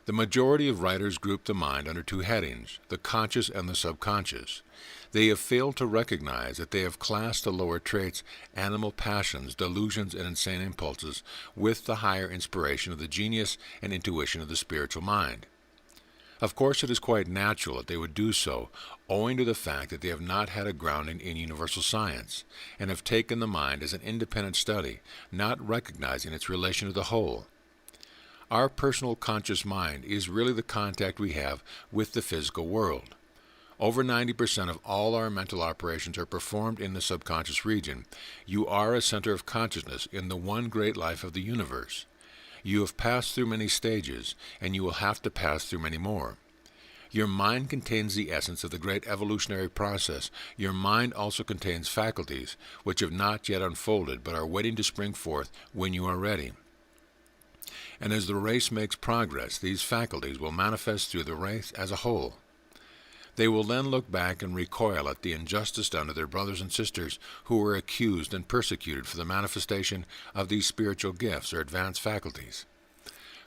The majority of writers group the mind under two headings, the conscious and the subconscious. They have failed to recognize that they have classed the lower traits, animal passions, delusions, and insane impulses, with the higher inspiration of the genius and intuition of the spiritual mind. Of course, it is quite natural that they would do so, owing to the fact that they have not had a grounding in universal science, and have taken the mind as an independent study, not recognizing its relation to the whole. Our personal conscious mind is really the contact we have with the physical world. Over 90% of all our mental operations are performed in the subconscious region. You are a center of consciousness in the one great life of the universe. You have passed through many stages, and you will have to pass through many more. Your mind contains the essence of the great evolutionary process. Your mind also contains faculties which have not yet unfolded but are waiting to spring forth when you are ready. And as the race makes progress, these faculties will manifest through the race as a whole. They will then look back and recoil at the injustice done to their brothers and sisters who were accused and persecuted for the manifestation of these spiritual gifts or advanced faculties.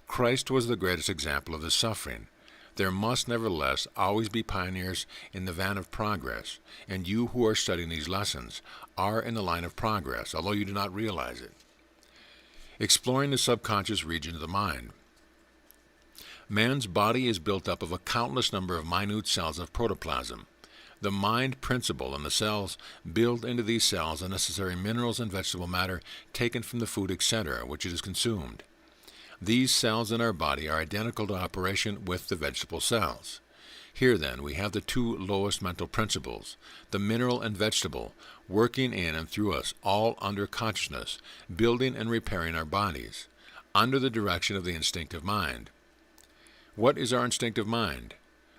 Christ was the greatest example of this suffering. There must nevertheless always be pioneers in the van of progress, and you who are studying these lessons are in the line of progress, although you do not realize it. Exploring the subconscious region of the mind. Man's body is built up of a countless number of minute cells of protoplasm. The mind principle and the cells build into these cells the necessary minerals and vegetable matter taken from the food, etc., which it is consumed. These cells in our body are identical to operation with the vegetable cells. Here, then, we have the two lowest mental principles, the mineral and vegetable, working in and through us, all under consciousness, building and repairing our bodies, under the direction of the instinctive mind. What is our instinctive mind?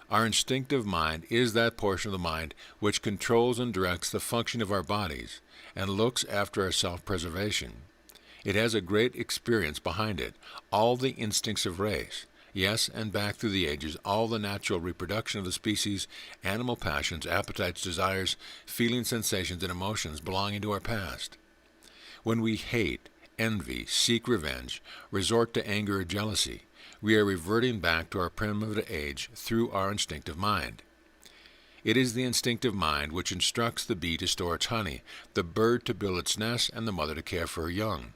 Our instinctive mind is that portion of the mind which controls and directs the function of our bodies and looks after our self-preservation. It has a great experience behind it, all the instincts of race, yes, and back through the ages, all the natural reproduction of the species, animal passions, appetites, desires, feelings, sensations, and emotions belonging to our past. When we hate, envy, seek revenge, resort to anger or jealousy, we are reverting back to our primitive age through our instinctive mind. It is the instinctive mind which instructs the bee to store its honey, the bird to build its nest, and the mother to care for her young.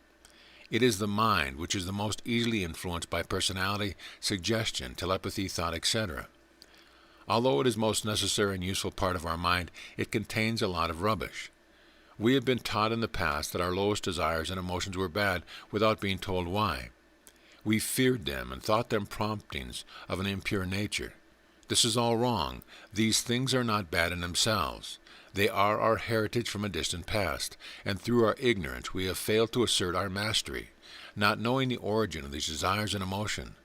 It is the mind which is the most easily influenced by personality, suggestion, telepathy, thought, etc. Although it is most necessary and useful part of our mind, it contains a lot of rubbish. We have been taught in the past that our lowest desires and emotions were bad without being told why. We feared them and thought them promptings of an impure nature. This is all wrong. These things are not bad in themselves. They are our heritage from a distant past, and through our ignorance we have failed to assert our mastery, not knowing the origin of these desires and emotion.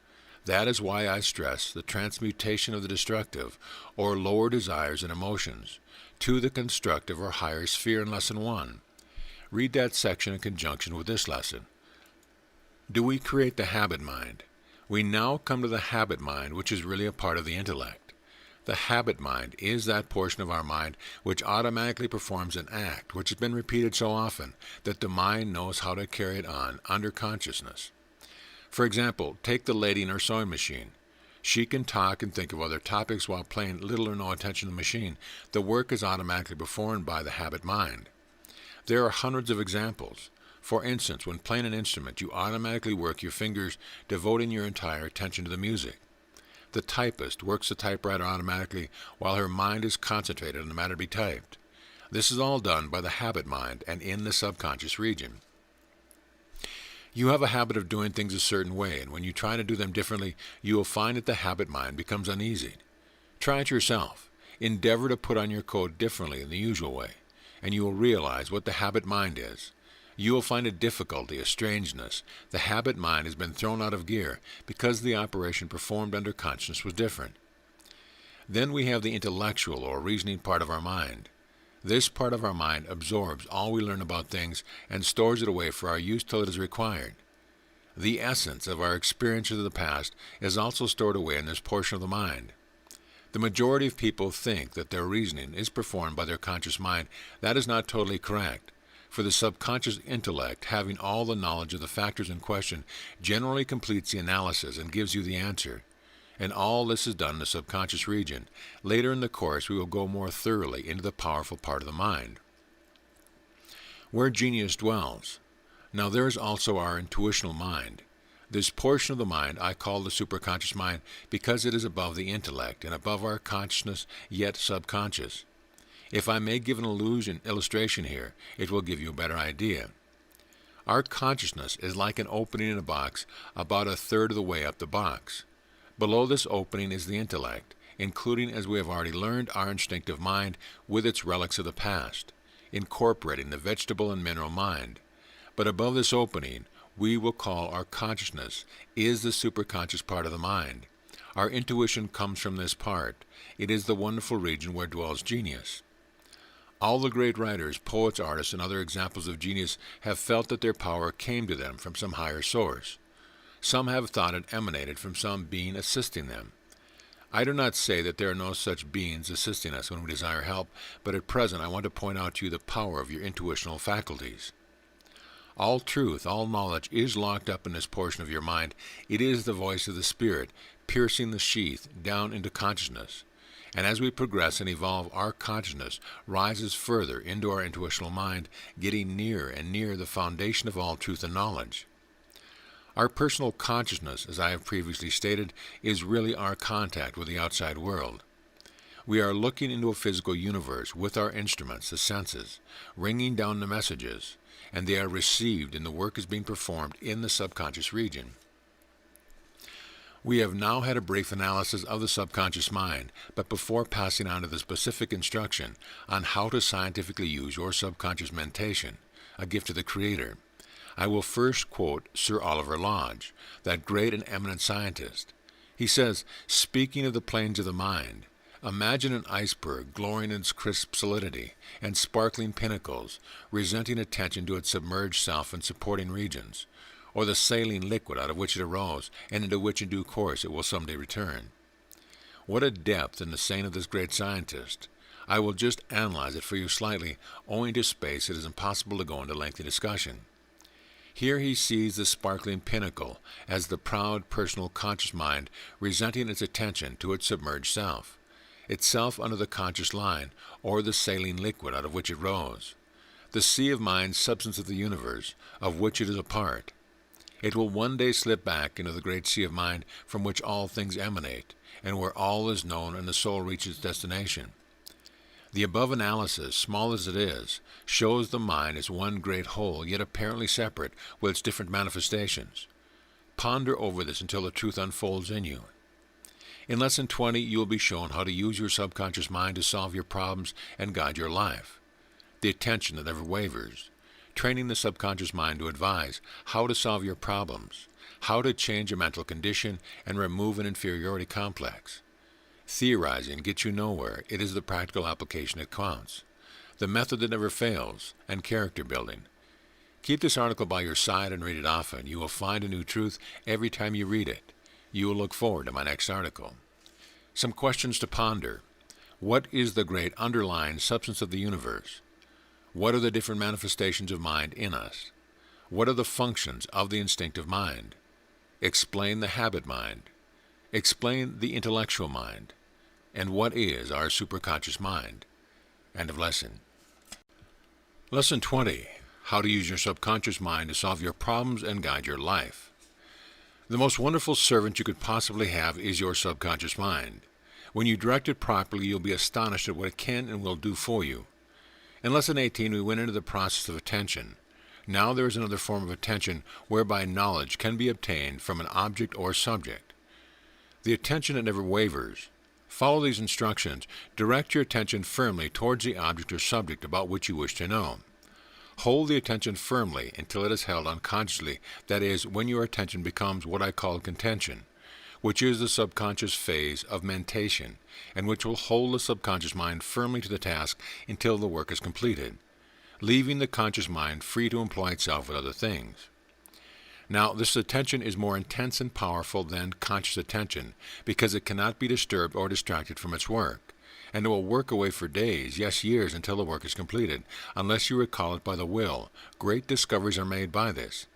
That is why I stress the transmutation of the destructive, or lower desires and emotions, to the constructive or higher sphere in Lesson 1. Read that section in conjunction with this lesson. Do we create the habit mind? We now come to the habit mind, which is really a part of the intellect. The habit mind is that portion of our mind which automatically performs an act which has been repeated so often that the mind knows how to carry it on under consciousness. For example, take the lady in her sewing machine. She can talk and think of other topics while paying little or no attention to the machine. The work is automatically performed by the habit mind. There are hundreds of examples. For instance, when playing an instrument, you automatically work your fingers, devoting your entire attention to the music. The typist works the typewriter automatically while her mind is concentrated on the matter to be typed. This is all done by the habit mind and in the subconscious region. You have a habit of doing things a certain way, and when you try to do them differently, you will find that the habit mind becomes uneasy. Try it yourself. Endeavor to put on your coat differently in the usual way, and you will realize what the habit mind is. You will find a difficulty, a strangeness. The habit mind has been thrown out of gear because the operation performed under consciousness was different. Then we have the intellectual or reasoning part of our mind. This part of our mind absorbs all we learn about things and stores it away for our use till it is required. The essence of our experiences of the past is also stored away in this portion of the mind. The majority of people think that their reasoning is performed by their conscious mind. That is not totally correct. For the subconscious intellect, having all the knowledge of the factors in question, generally completes the analysis and gives you the answer. And all this is done in the subconscious region. Later in the course, we will go more thoroughly into the powerful part of the mind, where genius dwells. Now there is also our intuitional mind. This portion of the mind I call the superconscious mind because it is above the intellect and above our consciousness, yet subconscious. If I may give an illustration here, it will give you a better idea. Our consciousness is like an opening in a box about a third of the way up the box. Below this opening is the intellect, including, as we have already learned, our instinctive mind with its relics of the past, incorporating the vegetable and mineral mind. But above this opening, we will call our consciousness, is the superconscious part of the mind. Our intuition comes from this part. It is the wonderful region where dwells genius. All the great writers, poets, artists, and other examples of genius have felt that their power came to them from some higher source. Some have thought it emanated from some being assisting them. I do not say that there are no such beings assisting us when we desire help, but at present I want to point out to you the power of your intuitional faculties. All truth, all knowledge is locked up in this portion of your mind. It is the voice of the Spirit, piercing the sheath down into consciousness. And as we progress and evolve, our consciousness rises further into our intuitional mind, getting nearer and nearer the foundation of all truth and knowledge. Our personal consciousness, as I have previously stated, is really our contact with the outside world. We are looking into a physical universe with our instruments, the senses, ringing down the messages, and they are received and the work is being performed in the subconscious region. We have now had a brief analysis of the subconscious mind, but before passing on to the specific instruction on how to scientifically use your subconscious mentation, a gift of the Creator, I will first quote Sir Oliver Lodge, that great and eminent scientist. He says, speaking of the planes of the mind, imagine an iceberg glowing in its crisp solidity and sparkling pinnacles, presenting attention to its submerged self and supporting regions, or the saline liquid out of which it arose, and into which in due course it will someday return. What a depth in the saying of this great scientist! I will just analyze it for you slightly. Owing to space, it is impossible to go into lengthy discussion. Here he sees the sparkling pinnacle as the proud personal conscious mind presenting its attention to its submerged self, itself under the conscious line, or the saline liquid out of which it rose, the sea of mind substance of the universe, of which it is a part. It will one day slip back into the great sea of mind from which all things emanate, and where all is known and the soul reaches its destination. The above analysis, small as it is, shows the mind as one great whole, yet apparently separate, with its different manifestations. Ponder over this until the truth unfolds in you. In Lesson 20, you will be shown how to use your subconscious mind to solve your problems and guide your life. The attention that never wavers. Training the subconscious mind to advise how to solve your problems, how to change a mental condition and remove an inferiority complex. Theorizing gets you nowhere. It is the practical application that counts. The method that never fails, and character building. Keep this article by your side and read it often. You will find a new truth every time you read it. You will look forward to my next article. Some questions to ponder. What is the great underlying substance of the universe? What are the different manifestations of mind in us? What are the functions of the instinctive mind? Explain the habit mind. Explain the intellectual mind. And what is our superconscious mind? End of lesson. Lesson 20. How to use your subconscious mind to solve your problems and guide your life. The most wonderful servant you could possibly have is your subconscious mind. When you direct it properly, you'll be astonished at what it can and will do for you. In Lesson 18, we went into the process of attention. Now there is another form of attention whereby knowledge can be obtained from an object or subject. The attention that never wavers. Follow these instructions. Direct your attention firmly towards the object or subject about which you wish to know. Hold the attention firmly until it is held unconsciously, that is, when your attention becomes what I call contention, which is the subconscious phase of mentation, and which will hold the subconscious mind firmly to the task until the work is completed, leaving the conscious mind free to employ itself with other things. Now, this attention is more intense and powerful than conscious attention, because it cannot be disturbed or distracted from its work, and it will work away for days, yes, years, until the work is completed, unless you recall it by the will. Great discoveries are made by this.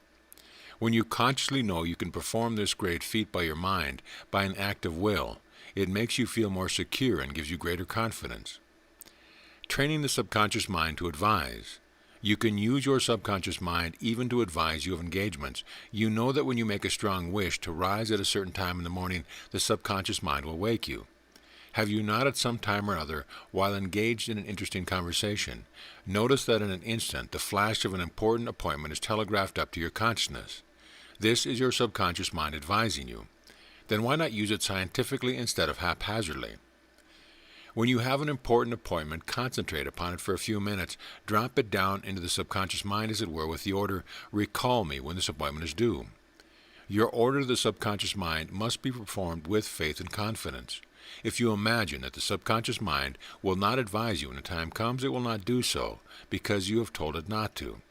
When you consciously know you can perform this great feat by your mind, by an act of will, it makes you feel more secure and gives you greater confidence. Training the subconscious mind to advise. You can use your subconscious mind even to advise you of engagements. You know that when you make a strong wish to rise at a certain time in the morning, the subconscious mind will wake you. Have you not at some time or other, while engaged in an interesting conversation, noticed that in an instant the flash of an important appointment is telegraphed up to your consciousness? This is your subconscious mind advising you. Then why not use it scientifically instead of haphazardly? When you have an important appointment, concentrate upon it for a few minutes. Drop it down into the subconscious mind, as it were, with the order, "Recall me when this appointment is due." Your order to the subconscious mind must be performed with faith and confidence. If you imagine that the subconscious mind will not advise you when the time comes, it will not do so, because you have told it not to.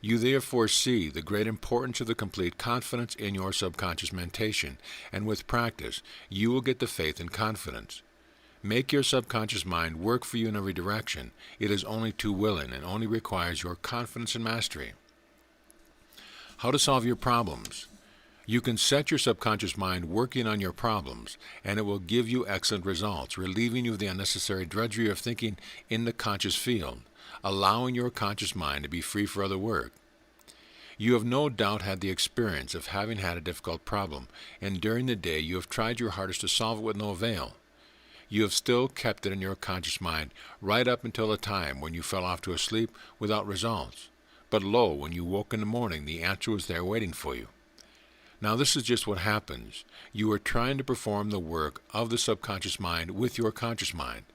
You therefore see the great importance of the complete confidence in your subconscious mentation, and with practice, you will get the faith and confidence. Make your subconscious mind work for you in every direction. It is only too willing and only requires your confidence and mastery. How to solve your problems. You can set your subconscious mind working on your problems, and it will give you excellent results, relieving you of the unnecessary drudgery of thinking in the conscious field, allowing your conscious mind to be free for other work. You have no doubt had the experience of having had a difficult problem, and during the day you have tried your hardest to solve it with no avail. You have still kept it in your conscious mind right up until the time when you fell off to a sleep without results. But lo, when you woke in the morning, the answer was there waiting for you. Now this is just what happens. You are trying to perform the work of the subconscious mind with your conscious mind.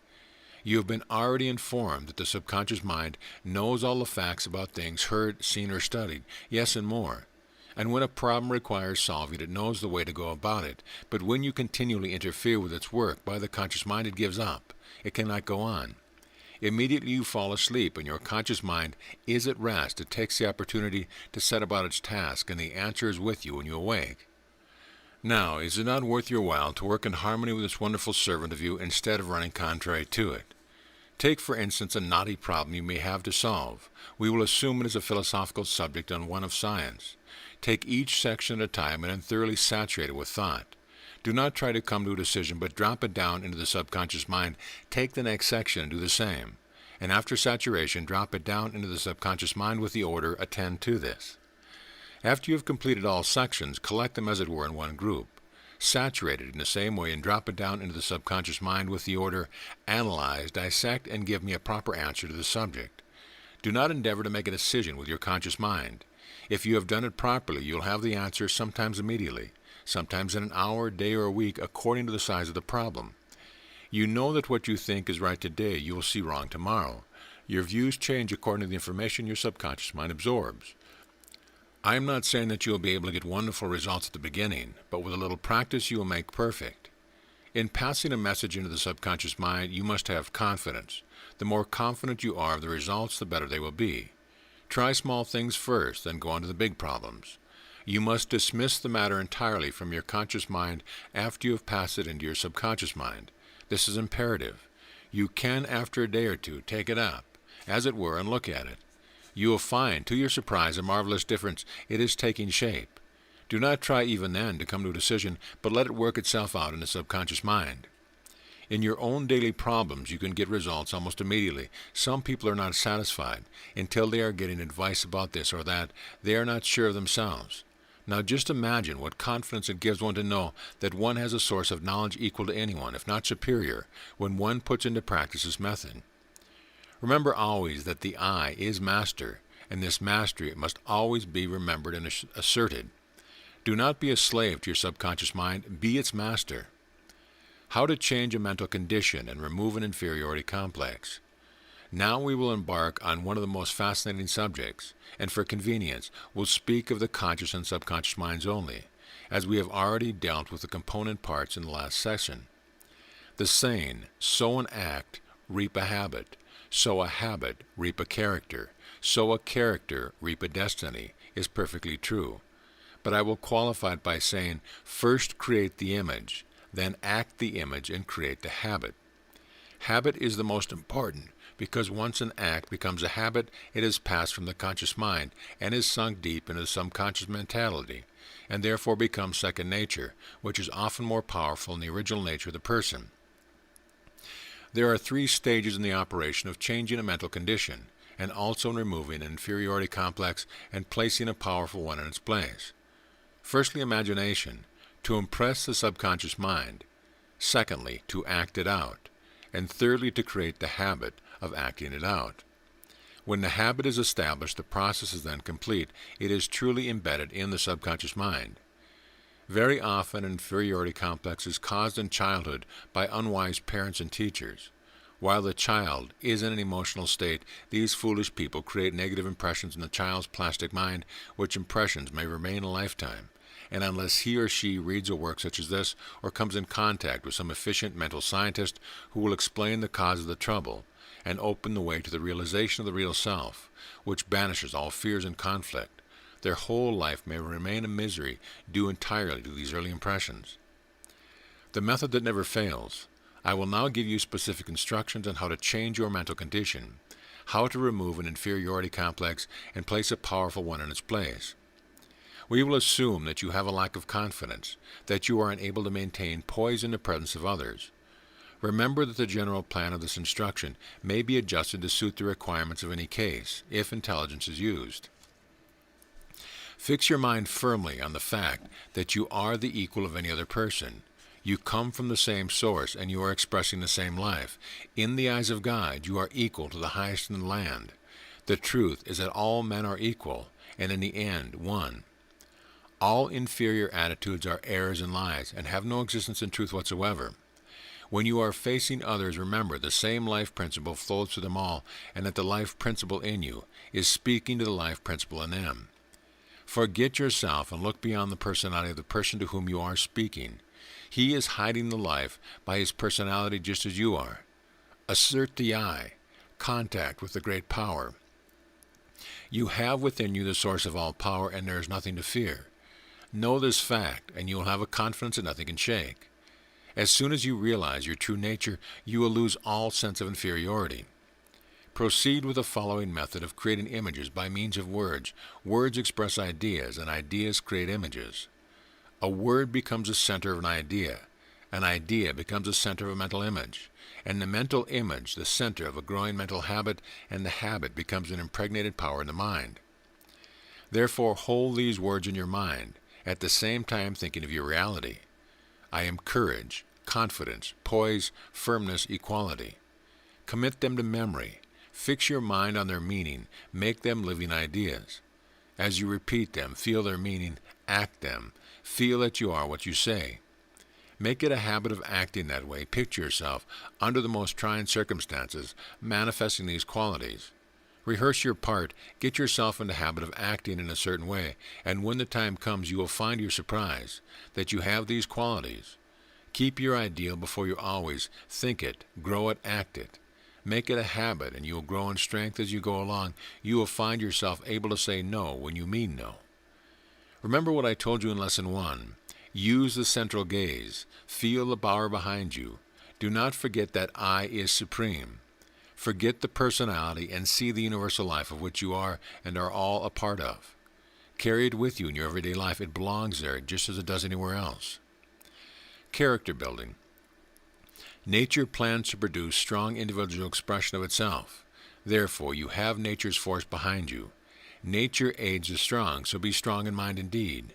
You have been already informed that the subconscious mind knows all the facts about things heard, seen, or studied, yes, and more. And when a problem requires solving, it knows the way to go about it. But when you continually interfere with its work by the conscious mind, it gives up. It cannot go on. Immediately you fall asleep, and your conscious mind is at rest. It takes the opportunity to set about its task, and the answer is with you when you awake. Now, is it not worth your while to work in harmony with this wonderful servant of you instead of running contrary to it? Take, for instance, a knotty problem you may have to solve. We will assume it is a philosophical subject and one of science. Take each section at a time and then thoroughly saturate it with thought. Do not try to come to a decision, but drop it down into the subconscious mind. Take the next section and do the same. And after saturation, drop it down into the subconscious mind with the order, attend to this. After you have completed all sections, collect them as it were in one group. Saturate it in the same way and drop it down into the subconscious mind with the order, analyze, dissect, and give me a proper answer to the subject. Do not endeavor to make a decision with your conscious mind. If you have done it properly, you'll have the answer sometimes immediately, sometimes in an hour, day, or a week, according to the size of the problem. You know that what you think is right today, you will see wrong tomorrow. Your views change according to the information your subconscious mind absorbs. I am not saying that you will be able to get wonderful results at the beginning, but with a little practice you will make perfect. In passing a message into the subconscious mind, you must have confidence. The more confident you are of the results, the better they will be. Try small things first, then go on to the big problems. You must dismiss the matter entirely from your conscious mind after you have passed it into your subconscious mind. This is imperative. You can, after a day or two, take it up, as it were, and look at it. You will find, to your surprise, a marvelous difference. It is taking shape. Do not try even then to come to a decision, but let it work itself out in the subconscious mind. In your own daily problems, you can get results almost immediately. Some people are not satisfied until they are getting advice about this or that. They are not sure of themselves. Now just imagine what confidence it gives one to know that one has a source of knowledge equal to anyone, if not superior, when one puts into practice this method. Remember always that the I is master, and this mastery must always be remembered and asserted. Do not be a slave to your subconscious mind, be its master. How to change a mental condition and remove an inferiority complex. Now we will embark on one of the most fascinating subjects, and for convenience, we'll speak of the conscious and subconscious minds only, as we have already dealt with the component parts in the last session. The saying, sow an act, reap a habit. Sow a habit, reap a character. Sow a character, reap a destiny, is perfectly true. But I will qualify it by saying, first create the image, then act the image and create the habit. Habit is the most important, because once an act becomes a habit, it is passed from the conscious mind and is sunk deep into the subconscious mentality, and therefore becomes second nature, which is often more powerful than the original nature of the person. There are 3 stages in the operation of changing a mental condition, and also in removing an inferiority complex and placing a powerful one in its place. Firstly, imagination, to impress the subconscious mind. Secondly, to act it out. And thirdly, to create the habit of acting it out. When the habit is established, the process is then complete. It is truly embedded in the subconscious mind. Very often, an inferiority complex is caused in childhood by unwise parents and teachers. While the child is in an emotional state, these foolish people create negative impressions in the child's plastic mind, which impressions may remain a lifetime. And unless he or she reads a work such as this, or comes in contact with some efficient mental scientist who will explain the cause of the trouble, and open the way to the realization of the real self, which banishes all fears and conflict, their whole life may remain a misery due entirely to these early impressions. The method that never fails. I will now give you specific instructions on how to change your mental condition, how to remove an inferiority complex and place a powerful one in its place. We will assume that you have a lack of confidence, that you are unable to maintain poise in the presence of others. Remember that the general plan of this instruction may be adjusted to suit the requirements of any case, if intelligence is used. Fix your mind firmly on the fact that you are the equal of any other person. You come from the same source, and you are expressing the same life. In the eyes of God, you are equal to the highest in the land. The truth is that all men are equal, and in the end, one. All inferior attitudes are errors and lies, and have no existence in truth whatsoever. When you are facing others, remember the same life principle flows through them all, and that the life principle in you is speaking to the life principle in them. Forget yourself and look beyond the personality of the person to whom you are speaking. He is hiding the life by his personality just as you are. Assert the I, contact with the great power. You have within you the source of all power, and there is nothing to fear. Know this fact, and you will have a confidence that nothing can shake. As soon as you realize your true nature, you will lose all sense of inferiority. Proceed with the following method of creating images by means of words. Words express ideas, and ideas create images. A word becomes a center of an idea becomes a center of a mental image, and the mental image the center of a growing mental habit, and the habit becomes an impregnated power in the mind. Therefore, hold these words in your mind, at the same time thinking of your reality. I am courage, confidence, poise, firmness, equality. Commit them to memory. Fix your mind on their meaning. Make them living ideas. As you repeat them, feel their meaning, act them. Feel that you are what you say. Make it a habit of acting that way. Picture yourself, under the most trying circumstances, manifesting these qualities. Rehearse your part, get yourself in the habit of acting in a certain way, and when the time comes you will find your surprise that you have these qualities. Keep your ideal before you always. Think it, grow it, act it. Make it a habit, and you will grow in strength as you go along. You will find yourself able to say no when you mean no. Remember what I told you in Lesson 1. Use the central gaze. Feel the power behind you. Do not forget that I is supreme. Forget the personality and see the universal life of which you are and are all a part of. Carry it with you in your everyday life. It belongs there just as it does anywhere else. Character building. Nature plans to produce strong individual expression of itself. Therefore, you have nature's force behind you. Nature aids the strong, so be strong in mind indeed.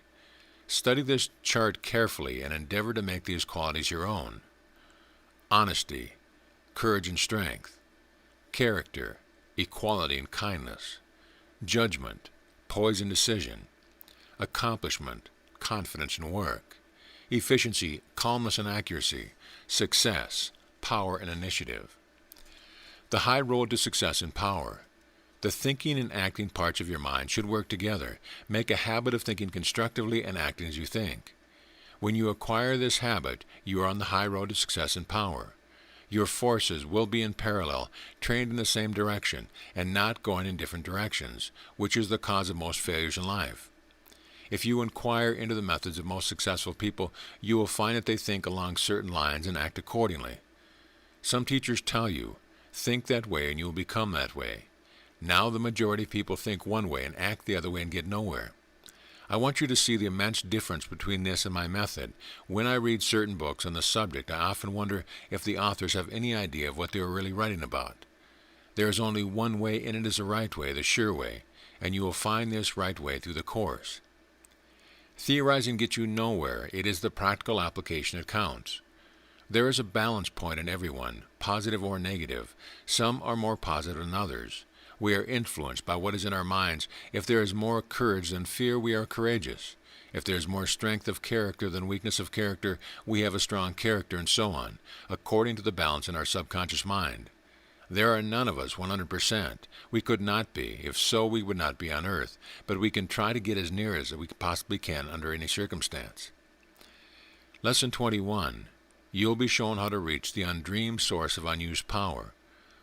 Study this chart carefully and endeavor to make these qualities your own. Honesty, courage and strength. Character, equality and kindness. Judgment, poise and decision. Accomplishment, confidence and work. Efficiency, calmness and accuracy. Success, power and initiative. The high road to success and power. The thinking and acting parts of your mind should work together. Make a habit of thinking constructively and acting as you think. When you acquire this habit, you are on the high road to success and power. Your forces will be in parallel, trained in the same direction, and not going in different directions, which is the cause of most failures in life. If you inquire into the methods of most successful people, you will find that they think along certain lines and act accordingly. Some teachers tell you, think that way and you will become that way. Now the majority of people think one way and act the other way and get nowhere. I want you to see the immense difference between this and my method. When I read certain books on the subject, I often wonder if the authors have any idea of what they are really writing about. There is only one way, and it is the right way, the sure way, and you will find this right way through the course. Theorizing gets you nowhere. It is the practical application that counts. There is a balance point in everyone, positive or negative. Some are more positive than others. We are influenced by what is in our minds. If there is more courage than fear, we are courageous. If there is more strength of character than weakness of character, we have a strong character, and so on, according to the balance in our subconscious mind. There are none of us 100%. We could not be. If so, we would not be on earth. But we can try to get as near as we possibly can under any circumstance. Lesson 21. You'll be shown how to reach the undreamed source of unused power.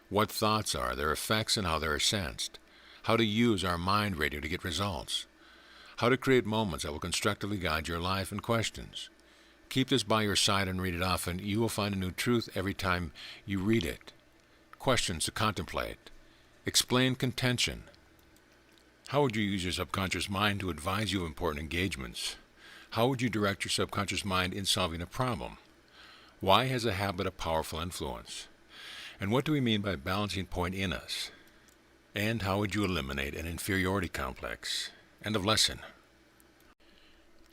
What thoughts are, their effects, and how they are sensed. How to use our mind radio to get results. How to create moments that will constructively guide your life and questions. Keep this by your side and read it often. You will find a new truth every time you read it. Questions to contemplate. Explain contention. How would you use your subconscious mind to advise you of important engagements? How would you direct your subconscious mind in solving a problem? Why has a habit a powerful influence? And what do we mean by balancing point in us? And how would you eliminate an inferiority complex? End of lesson.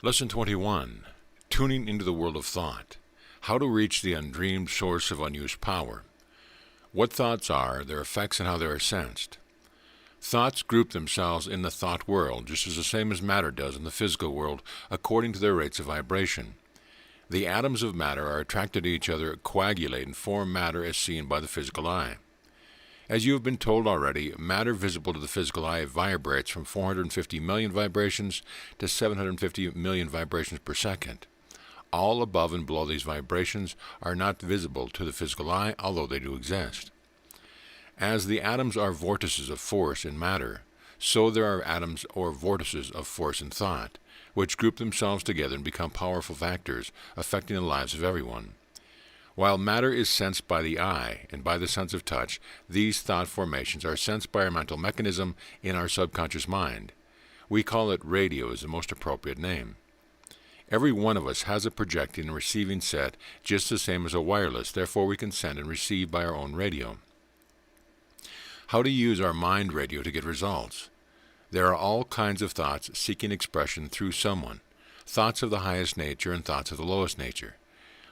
Lesson 21. Tuning into the world of thought. How to reach the undreamed source of unused power. What thoughts are, their effects, and how they are sensed. Thoughts group themselves in the thought world, just as the same as matter does in the physical world, according to their rates of vibration. The atoms of matter are attracted to each other, coagulate, and form matter as seen by the physical eye. As you have been told already, matter visible to the physical eye vibrates from 450 million vibrations to 750 million vibrations per second. All above and below these vibrations are not visible to the physical eye, although they do exist. As the atoms are vortices of force in matter, so there are atoms or vortices of force in thought, which group themselves together and become powerful factors affecting the lives of everyone. While matter is sensed by the eye and by the sense of touch, these thought formations are sensed by our mental mechanism in our subconscious mind. We call it radio as the most appropriate name. Every one of us has a projecting and receiving set just the same as a wireless, therefore we can send and receive by our own radio. How to use our mind radio to get results. There are all kinds of thoughts seeking expression through someone, thoughts of the highest nature and thoughts of the lowest nature.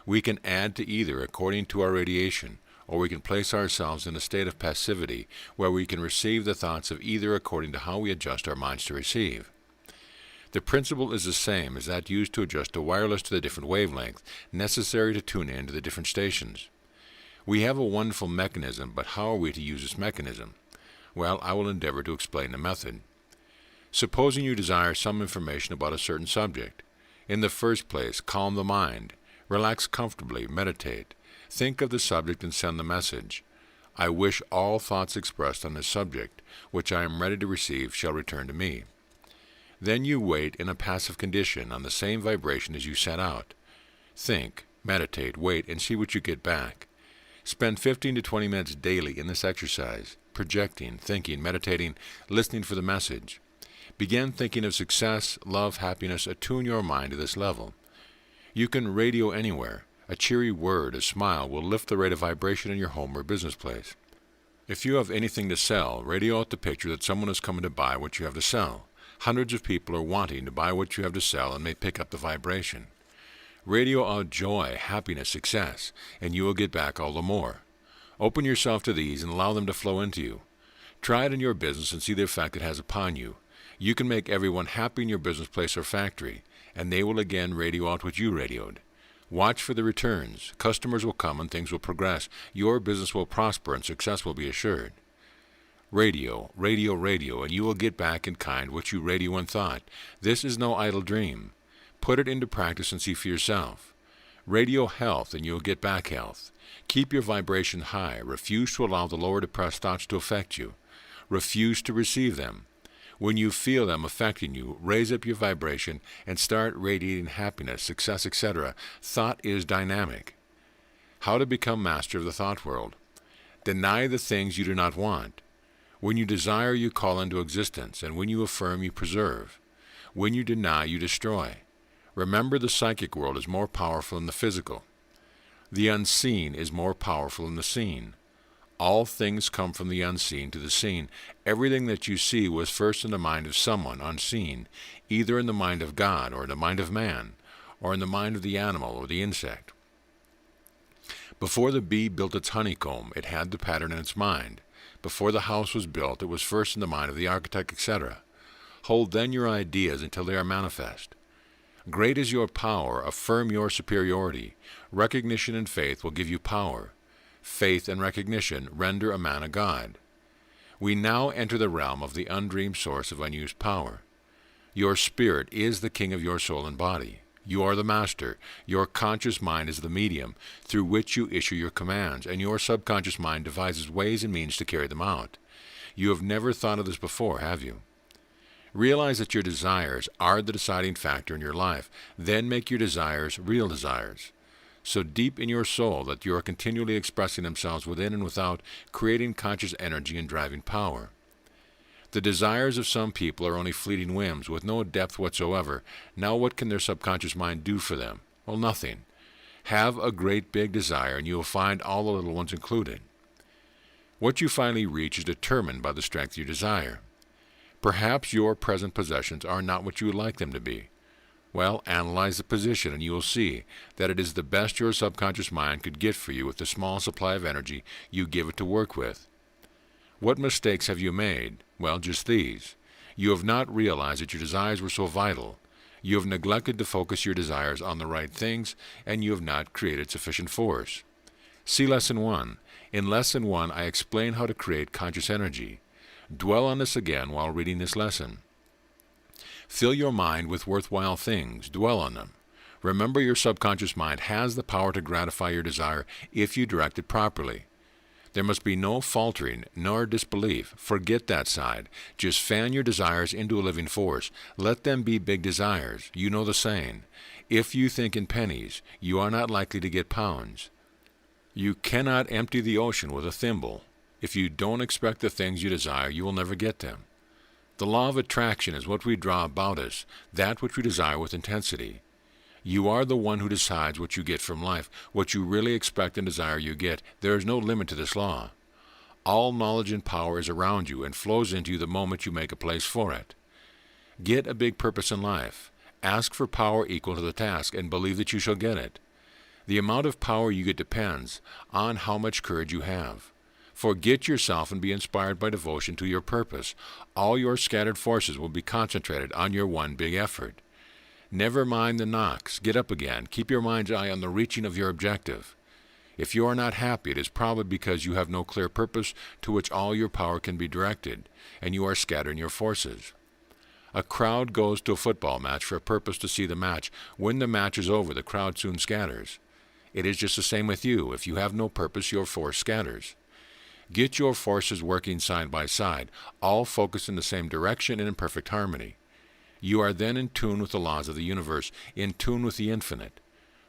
We can add to either according to our radiation, or we can place ourselves in a state of passivity where we can receive the thoughts of either according to how we adjust our minds to receive. The principle is the same as that used to adjust a wireless to the different wavelength necessary to tune in to the different stations. We have a wonderful mechanism, but how are we to use this mechanism? Well, I will endeavor to explain the method. Supposing you desire some information about a certain subject. In the first place, calm the mind. Relax comfortably, meditate. Think of the subject and send the message. I wish all thoughts expressed on this subject, which I am ready to receive, shall return to me. Then you wait in a passive condition on the same vibration as you set out. Think, meditate, wait, and see what you get back. Spend 15 to 20 minutes daily in this exercise, projecting, thinking, meditating, listening for the message. Begin thinking of success, love, happiness. Attune your mind to this level. You can radio anywhere. A cheery word, a smile will lift the rate of vibration in your home or business place. If you have anything to sell, radio out the picture that someone is coming to buy what you have to sell. Hundreds of people are wanting to buy what you have to sell and may pick up the vibration. Radio out joy, happiness, success, and you will get back all the more. Open yourself to these and allow them to flow into you. Try it in your business and see the effect it has upon you. You can make everyone happy in your business place or factory, and they will again radio out what you radioed. Watch for the returns. Customers will come and things will progress. Your business will prosper and success will be assured. Radio, radio, radio, and you will get back in kind what you radio and thought. This is no idle dream. Put it into practice and see for yourself. Radio health and you will get back health. Keep your vibration high. Refuse to allow the lower depressed thoughts to affect you. Refuse to receive them. When you feel them affecting you, raise up your vibration and start radiating happiness, success, etc. Thought is dynamic. How to become master of the thought world. Deny the things you do not want. When you desire, you call into existence, and when you affirm, you preserve. When you deny, you destroy. Remember, the psychic world is more powerful than the physical. The unseen is more powerful than the seen. All things come from the unseen to the seen. Everything that you see was first in the mind of someone unseen, either in the mind of God or in the mind of man, or in the mind of the animal or the insect. Before the bee built its honeycomb, it had the pattern in its mind. Before the house was built, it was first in the mind of the architect, etc. Hold then your ideas until they are manifest. Great is your power. Affirm your superiority. Recognition and faith will give you power. Faith and recognition render a man a god. We now enter the realm of the undreamed source of unused power. Your spirit is the king of your soul and body. You are the master. Your conscious mind is the medium through which you issue your commands, and your subconscious mind devises ways and means to carry them out. You have never thought of this before, have you? Realize that your desires are the deciding factor in your life. Then make your desires real desires. So deep in your soul that you are continually expressing themselves within and without, creating conscious energy and driving power. The desires of some people are only fleeting whims with no depth whatsoever. Now what can their subconscious mind do for them? Well, nothing. Have a great big desire and you will find all the little ones included. What you finally reach is determined by the strength of your desire. Perhaps your present possessions are not what you would like them to be. Well, analyze the position and you will see that it is the best your subconscious mind could get for you with the small supply of energy you give it to work with. What mistakes have you made? Well, just these. You have not realized that your desires were so vital. You have neglected to focus your desires on the right things, and you have not created sufficient force. See Lesson 1. In Lesson 1, I explain how to create conscious energy. Dwell on this again while reading this lesson. Fill your mind with worthwhile things. Dwell on them. Remember, your subconscious mind has the power to gratify your desire if you direct it properly. There must be no faltering nor disbelief. Forget that side. Just fan your desires into a living force. Let them be big desires. You know the saying. If you think in pennies, you are not likely to get pounds. You cannot empty the ocean with a thimble. If you don't expect the things you desire, you will never get them. The law of attraction is what we draw about us, that which we desire with intensity. You are the one who decides what you get from life, what you really expect and desire you get. There is no limit to this law. All knowledge and power is around you and flows into you the moment you make a place for it. Get a big purpose in life. Ask for power equal to the task and believe that you shall get it. The amount of power you get depends on how much courage you have. Forget yourself and be inspired by devotion to your purpose. All your scattered forces will be concentrated on your one big effort. Never mind the knocks. Get up again. Keep your mind's eye on the reaching of your objective. If you are not happy, it is probably because you have no clear purpose to which all your power can be directed, and you are scattering your forces. A crowd goes to a football match for a purpose to see the match. When the match is over, the crowd soon scatters. It is just the same with you. If you have no purpose, your force scatters. Get your forces working side by side, all focused in the same direction and in perfect harmony. You are then in tune with the laws of the universe, in tune with the infinite.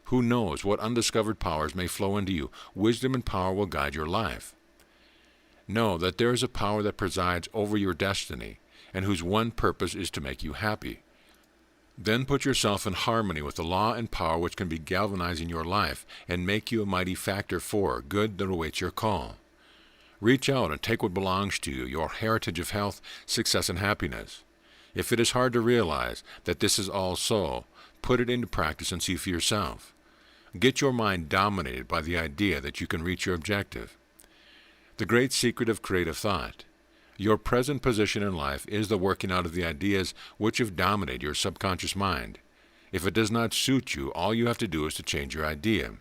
Who knows what undiscovered powers may flow into you? Wisdom and power will guide your life. Know that there is a power that presides over your destiny, and whose one purpose is to make you happy. Then put yourself in harmony with the law and power which can be galvanizing your life and make you a mighty factor for good that awaits your call. Reach out and take what belongs to you, your heritage of health, success, and happiness. If it is hard to realize that this is all so, put it into practice and see for yourself. Get your mind dominated by the idea that you can reach your objective. The great secret of creative thought. Your present position in life is the working out of the ideas which have dominated your subconscious mind. If it does not suit you, all you have to do is to change your idea.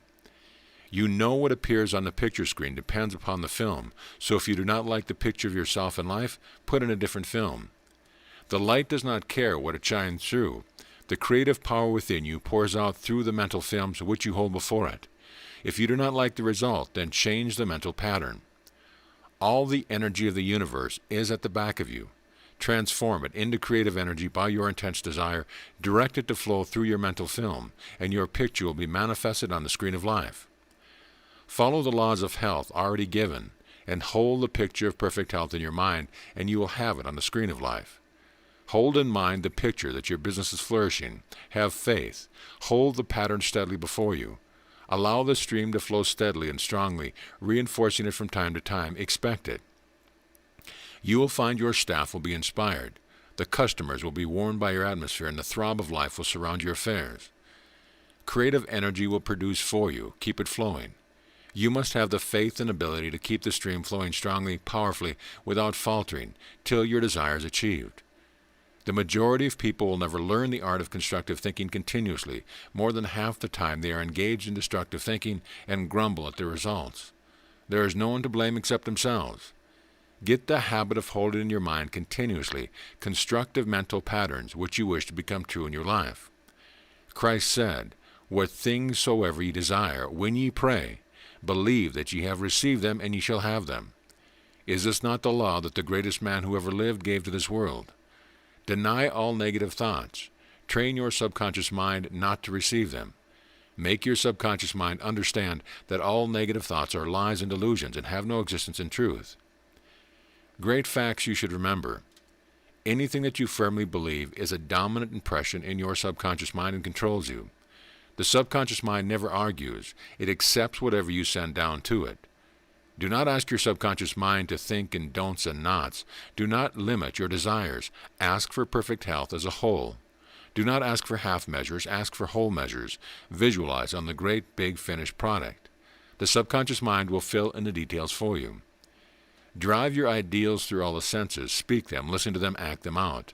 You know what appears on the picture screen depends upon the film, so if you do not like the picture of yourself in life, put in a different film. The light does not care what it shines through. The creative power within you pours out through the mental films which you hold before it. If you do not like the result, then change the mental pattern. All the energy of the universe is at the back of you. Transform it into creative energy by your intense desire. Direct it to flow through your mental film, and your picture will be manifested on the screen of life. Follow the laws of health already given, and hold the picture of perfect health in your mind, and you will have it on the screen of life. Hold in mind the picture that your business is flourishing. Have faith. Hold the pattern steadily before you. Allow the stream to flow steadily and strongly, reinforcing it from time to time. Expect it. You will find your staff will be inspired. The customers will be warmed by your atmosphere, and the throb of life will surround your affairs. Creative energy will produce for you. Keep it flowing. You must have the faith and ability to keep the stream flowing strongly, powerfully, without faltering, till your desire is achieved. The majority of people will never learn the art of constructive thinking continuously. More than half the time they are engaged in destructive thinking and grumble at the results. There is no one to blame except themselves. Get the habit of holding in your mind continuously constructive mental patterns which you wish to become true in your life. Christ said, "What things soever ye desire, when ye pray, believe that ye have received them, and ye shall have them." Is this not the law that the greatest man who ever lived gave to this world? Deny all negative thoughts. Train your subconscious mind not to receive them. Make your subconscious mind understand that all negative thoughts are lies and delusions and have no existence in truth. Great facts you should remember. Anything that you firmly believe is a dominant impression in your subconscious mind and controls you. The subconscious mind never argues. It accepts whatever you send down to it. Do not ask your subconscious mind to think in don'ts and nots. Do not limit your desires. Ask for perfect health as a whole. Do not ask for half measures. Ask for whole measures. Visualize on the great big finished product. The subconscious mind will fill in the details for you. Drive your ideals through all the senses. Speak them, listen to them, act them out.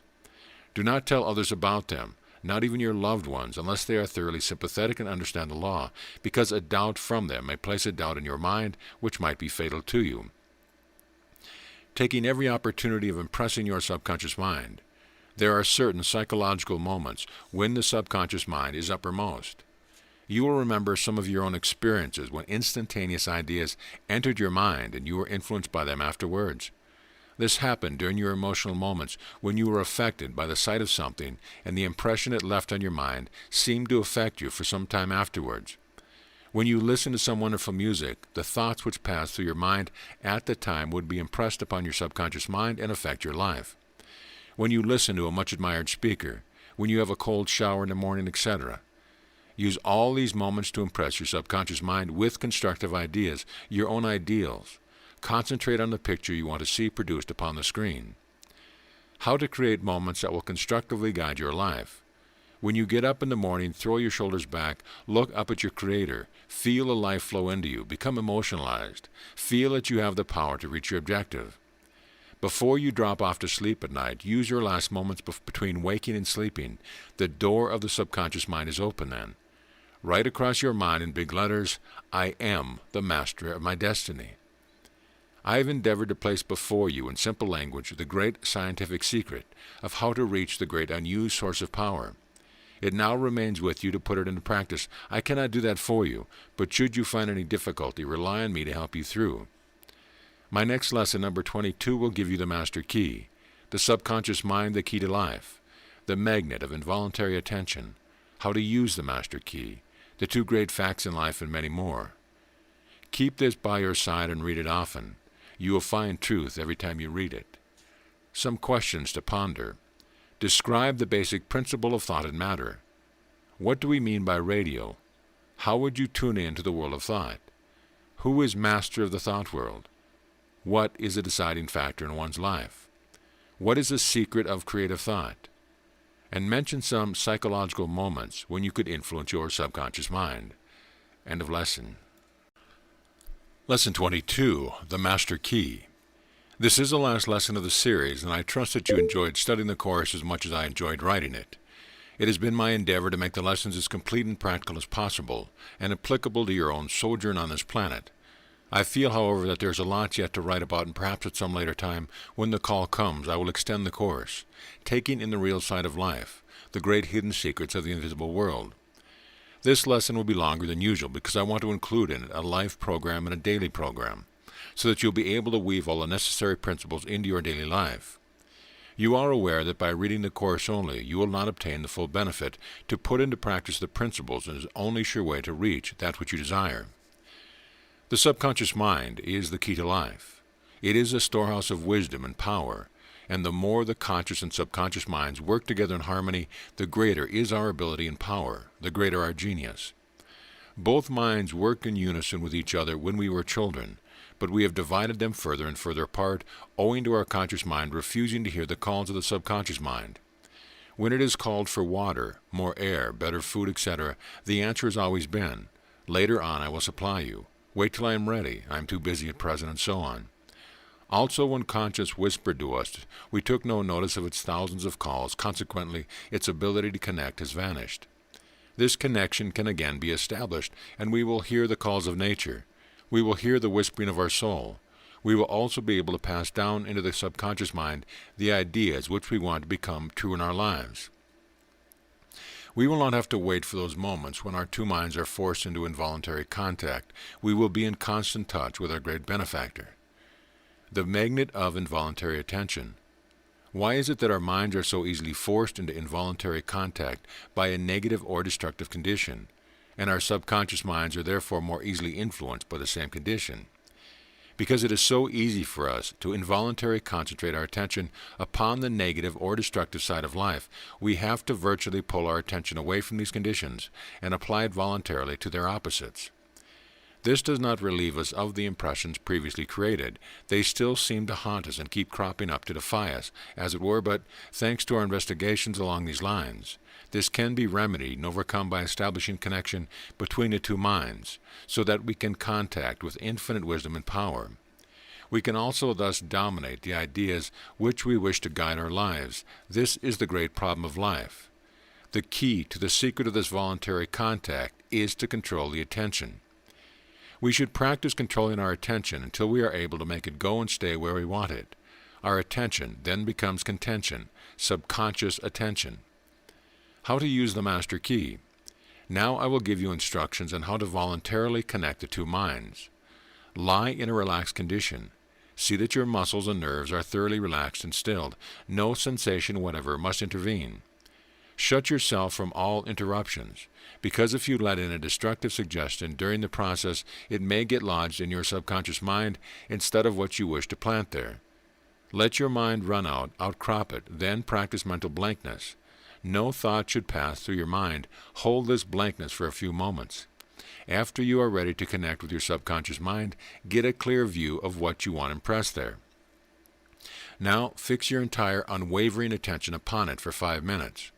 Do not tell others about them, not even your loved ones, unless they are thoroughly sympathetic and understand the law, because a doubt from them may place a doubt in your mind which might be fatal to you. Taking every opportunity of impressing your subconscious mind, there are certain psychological moments when the subconscious mind is uppermost. You will remember some of your own experiences when instantaneous ideas entered your mind and you were influenced by them afterwards. This happened during your emotional moments when you were affected by the sight of something and the impression it left on your mind seemed to affect you for some time afterwards. When you listen to some wonderful music, the thoughts which pass through your mind at the time would be impressed upon your subconscious mind and affect your life. When you listen to a much admired speaker, when you have a cold shower in the morning, etc., Use all these moments to impress your subconscious mind with constructive ideas, your own ideals. Concentrate on the picture you want to see produced upon the screen. How to create moments that will constructively guide your life. When you get up in the morning, throw your shoulders back, look up at your Creator, feel a life flow into you, become emotionalized, feel that you have the power to reach your objective. Before you drop off to sleep at night, use your last moments between waking and sleeping. The door of the subconscious mind is open then. Write across your mind in big letters, I am the master of my destiny. I have endeavored to place before you in simple language the great scientific secret of how to reach the great unused source of power. It now remains with you to put it into practice. I cannot do that for you, but should you find any difficulty, rely on me to help you through. My next lesson, number 22, will give you the master key, the subconscious mind, the key to life, the magnet of involuntary attention, how to use the master key, the 2 great facts in life, and many more. Keep this by your side and read it often. You will find truth every time you read it. Some questions to ponder. Describe the basic principle of thought and matter. What do we mean by radio? How would you tune in to the world of thought? Who is master of the thought world? What is a deciding factor in one's life? What is the secret of creative thought? And mention some psychological moments when you could influence your subconscious mind. End of lesson. Lesson 22, the Master Key. This is the last lesson of the series, and I trust that you enjoyed studying the course as much as I enjoyed writing it. It has been my endeavor to make the lessons as complete and practical as possible, and applicable to your own sojourn on this planet. I feel, however, that there's a lot yet to write about, and perhaps at some later time, when the call comes, I will extend the course, taking in the real side of life, the great hidden secrets of the invisible world. This lesson will be longer than usual because I want to include in it a life program and a daily program, so that you'll be able to weave all the necessary principles into your daily life. You are aware that by reading the course only, you will not obtain the full benefit. To put into practice the principles is the only sure way to reach that which you desire. The subconscious mind is the key to life. It is a storehouse of wisdom and power, and the more the conscious and subconscious minds work together in harmony, the greater is our ability and power, the greater our genius. Both minds worked in unison with each other when we were children, but we have divided them further and further apart, owing to our conscious mind refusing to hear the calls of the subconscious mind. When it is called for water, more air, better food, etc., the answer has always been, later on I will supply you. Wait till I am ready. I am too busy at present, and so on. Also, when conscience whispered to us, we took no notice of its thousands of calls. Consequently, its ability to connect has vanished. This connection can again be established, and we will hear the calls of nature. We will hear the whispering of our soul. We will also be able to pass down into the subconscious mind the ideas which we want to become true in our lives. We will not have to wait for those moments when our 2 minds are forced into involuntary contact. We will be in constant touch with our great benefactor. The magnet of involuntary attention. Why is it that our minds are so easily forced into involuntary contact by a negative or destructive condition, and our subconscious minds are therefore more easily influenced by the same condition? Because it is so easy for us to involuntarily concentrate our attention upon the negative or destructive side of life, we have to virtually pull our attention away from these conditions and apply it voluntarily to their opposites. This does not relieve us of the impressions previously created. They still seem to haunt us and keep cropping up to defy us, as it were, but thanks to our investigations along these lines, this can be remedied and overcome by establishing connection between the 2 minds, so that we can contact with infinite wisdom and power. We can also thus dominate the ideas which we wish to guide our lives. This is the great problem of life. The key to the secret of this voluntary contact is to control the attention. We should practice controlling our attention until we are able to make it go and stay where we want it. Our attention then becomes contention, subconscious attention. How to use the master key. Now I will give you instructions on how to voluntarily connect the 2 minds. Lie in a relaxed condition. See that your muscles and nerves are thoroughly relaxed and stilled. No sensation whatever must intervene. Shut yourself from all interruptions, because if you let in a destructive suggestion during the process, it may get lodged in your subconscious mind instead of what you wish to plant there. Let your mind run out, outcrop it, then practice mental blankness. No thought should pass through your mind. Hold this blankness for a few moments. After you are ready to connect with your subconscious mind, get a clear view of what you want impressed there. Now, fix your entire unwavering attention upon it for 5 minutes.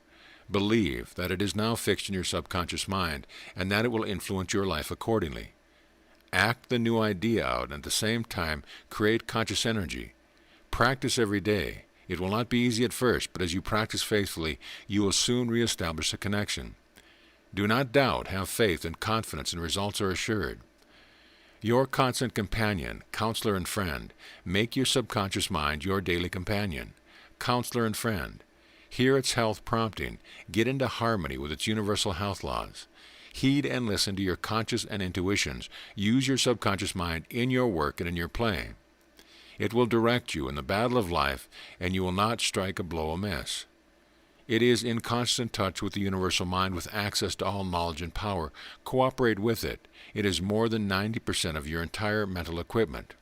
Believe that it is now fixed in your subconscious mind and that it will influence your life accordingly. Act the new idea out and at the same time create conscious energy. Practice every day. It will not be easy at first, but as you practice faithfully, you will soon reestablish a connection. Do not doubt, have faith and confidence, and results are assured. Your constant companion, counselor and friend. Make your subconscious mind your daily companion, counselor and friend. Hear its health prompting. Get into harmony with its universal health laws. Heed and listen to your conscious and intuitions. Use your subconscious mind in your work and in your play. It will direct you in the battle of life, and you will not strike a blow amiss. It is in constant touch with the universal mind with access to all knowledge and power. Cooperate with it. It is more than 90% of your entire mental equipment.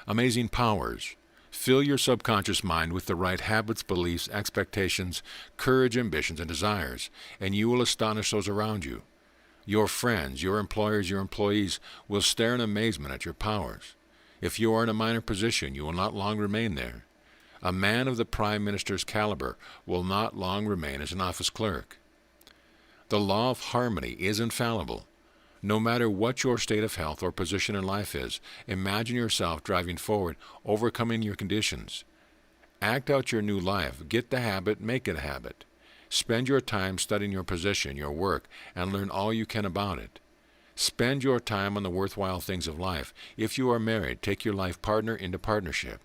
Amazing powers. Fill your subconscious mind with the right habits, beliefs, expectations, courage, ambitions, and desires, and you will astonish those around you. Your friends, your employers, your employees will stare in amazement at your powers. If you are in a minor position, you will not long remain there. A man of the Prime Minister's caliber will not long remain as an office clerk. The law of harmony is infallible. No matter what your state of health or position in life is, imagine yourself driving forward, overcoming your conditions. Act out your new life. Get the habit, make it a habit. Spend your time studying your position, your work, and learn all you can about it. Spend your time on the worthwhile things of life. If you are married, take your life partner into partnership.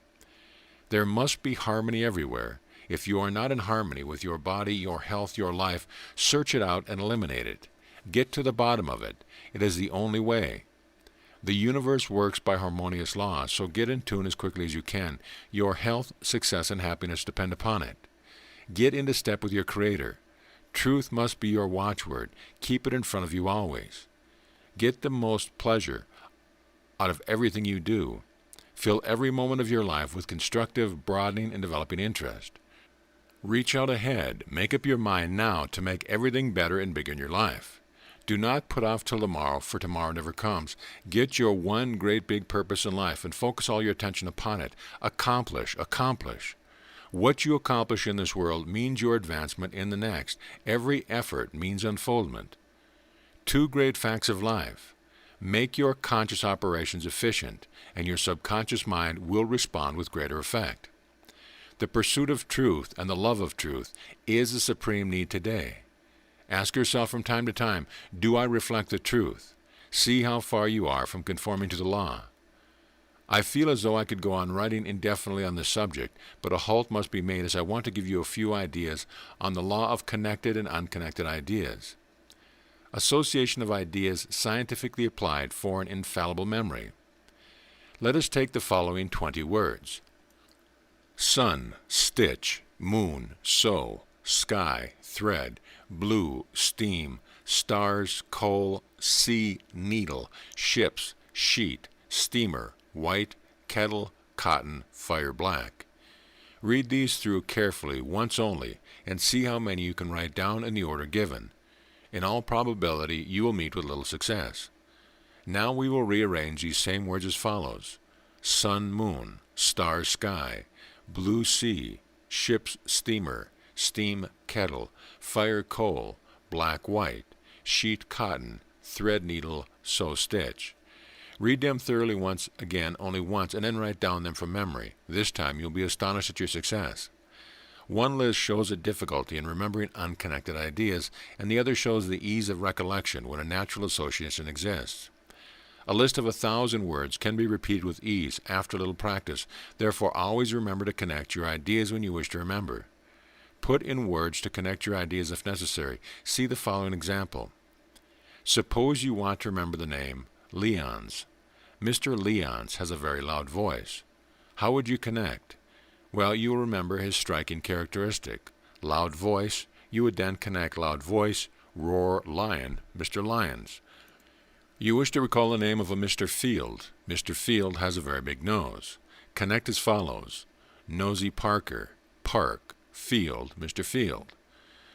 There must be harmony everywhere. If you are not in harmony with your body, your health, your life, search it out and eliminate it. Get to the bottom of it. It is the only way. The universe works by harmonious laws, so get in tune as quickly as you can. Your health, success, and happiness depend upon it. Get into step with your Creator. Truth must be your watchword. Keep it in front of you always. Get the most pleasure out of everything you do. Fill every moment of your life with constructive, broadening, and developing interest. Reach out ahead. Make up your mind now to make everything better and bigger in your life. Do not put off till tomorrow, for tomorrow never comes. Get your one great big purpose in life and focus all your attention upon it. Accomplish, accomplish. What you accomplish in this world means your advancement in the next. Every effort means unfoldment. 2 great facts of life. Make your conscious operations efficient, and your subconscious mind will respond with greater effect. The pursuit of truth and the love of truth is the supreme need today. Ask yourself from time to time, do I reflect the truth? See how far you are from conforming to the law. I feel as though I could go on writing indefinitely on this subject, but a halt must be made as I want to give you a few ideas on the law of connected and unconnected ideas. Association of ideas scientifically applied for an infallible memory. Let us take the following 20 words. Sun, stitch, moon, sew, sky, thread, blue, steam, stars, coal, sea, needle, ships, sheet, steamer, white, kettle, cotton, fire, black. Read these through carefully once only and see how many you can write down in the order given. In all probability, you will meet with little success. Now we will rearrange these same words as follows. Sun, moon, star, sky, blue sea, ships, steamer, steam, kettle, fire, coal, black, white, sheet, cotton, thread, needle, sew, stitch. Read them thoroughly once again, only once, and then write down them from memory. This time you'll be astonished at your success. One list shows a difficulty in remembering unconnected ideas, and the other shows the ease of recollection when a natural association exists. A list of 1,000 words can be repeated with ease after a little practice. Therefore, always remember to connect your ideas when you wish to remember. Put in words to connect your ideas if necessary. See the following example. Suppose you want to remember the name Leons. Mr. Leons has a very loud voice. How would you connect? Well, you will remember his striking characteristic. Loud voice, you would then connect loud voice, roar, lion, Mr. Lyons. You wish to recall the name of a Mr. Field. Mr. Field has a very big nose. Connect as follows. Nosy Parker, park, Field, Mr. Field.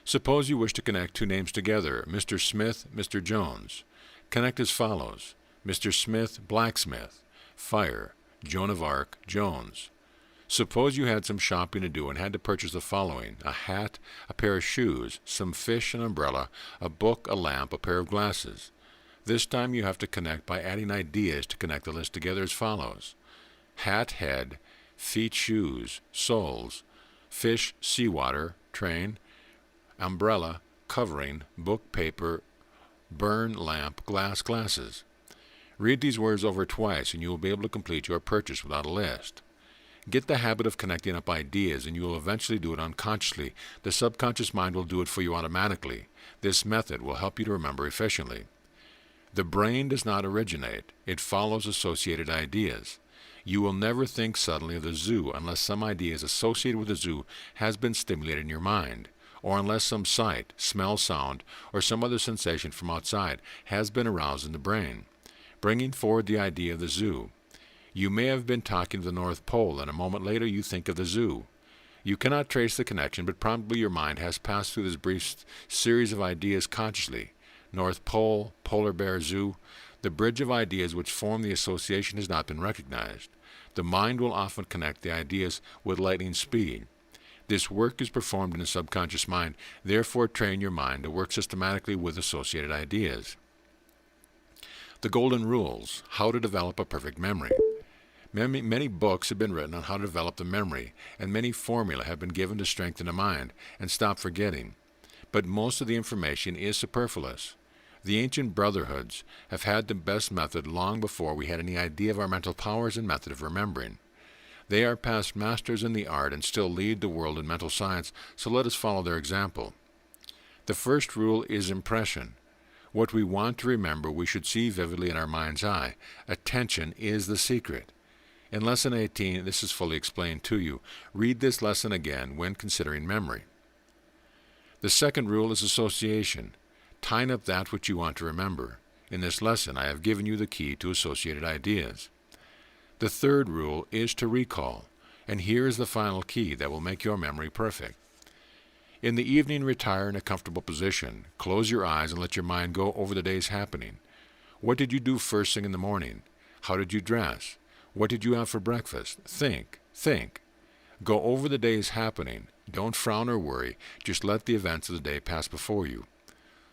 Suppose you wish to connect two names together, Mr. Smith, Mr. Jones. Connect as follows: Mr. Smith, blacksmith. Fire, Joan of Arc, Jones. Suppose you had some shopping to do and had to purchase the following: a hat, a pair of shoes, some fish, an umbrella, a book, a lamp, a pair of glasses. This time you have to connect by adding ideas to connect the list together as follows: hat, head, feet, shoes, soles, fish, seawater, train, umbrella, covering, book, paper, burn, lamp, glass, glasses. Read these words over twice and you will be able to complete your purchase without a list. Get the habit of connecting up ideas and you will eventually do it unconsciously. The subconscious mind will do it for you automatically. This method will help you to remember efficiently. The brain does not originate. It follows associated ideas. You will never think suddenly of the zoo unless some idea associated with the zoo has been stimulated in your mind, or unless some sight, smell, sound, or some other sensation from outside has been aroused in the brain, bringing forward the idea of the zoo. You may have been talking to the North Pole, and a moment later you think of the zoo. You cannot trace the connection, but probably your mind has passed through this brief series of ideas consciously. North Pole, polar bear, zoo. The bridge of ideas which form the association has not been recognized. The mind will often connect the ideas with lightning speed. This work is performed in the subconscious mind. Therefore, train your mind to work systematically with associated ideas. The Golden Rules: How to Develop a Perfect Memory. Many books have been written on how to develop the memory, and many formulae have been given to strengthen the mind and stop forgetting. But most of the information is superfluous. The ancient brotherhoods have had the best method long before we had any idea of our mental powers and method of remembering. They are past masters in the art and still lead the world in mental science, so let us follow their example. The first rule is impression. What we want to remember we should see vividly in our mind's eye. Attention is the secret. In Lesson 18, this is fully explained to you. Read this lesson again when considering memory. The second rule is association. Tying up that which you want to remember. In this lesson, I have given you the key to associated ideas. The third rule is to recall, and here is the final key that will make your memory perfect. In the evening, retire in a comfortable position. Close your eyes and let your mind go over the day's happening. What did you do first thing in the morning? How did you dress? What did you have for breakfast? Think. Go over the day's happening. Don't frown or worry. Just let the events of the day pass before you.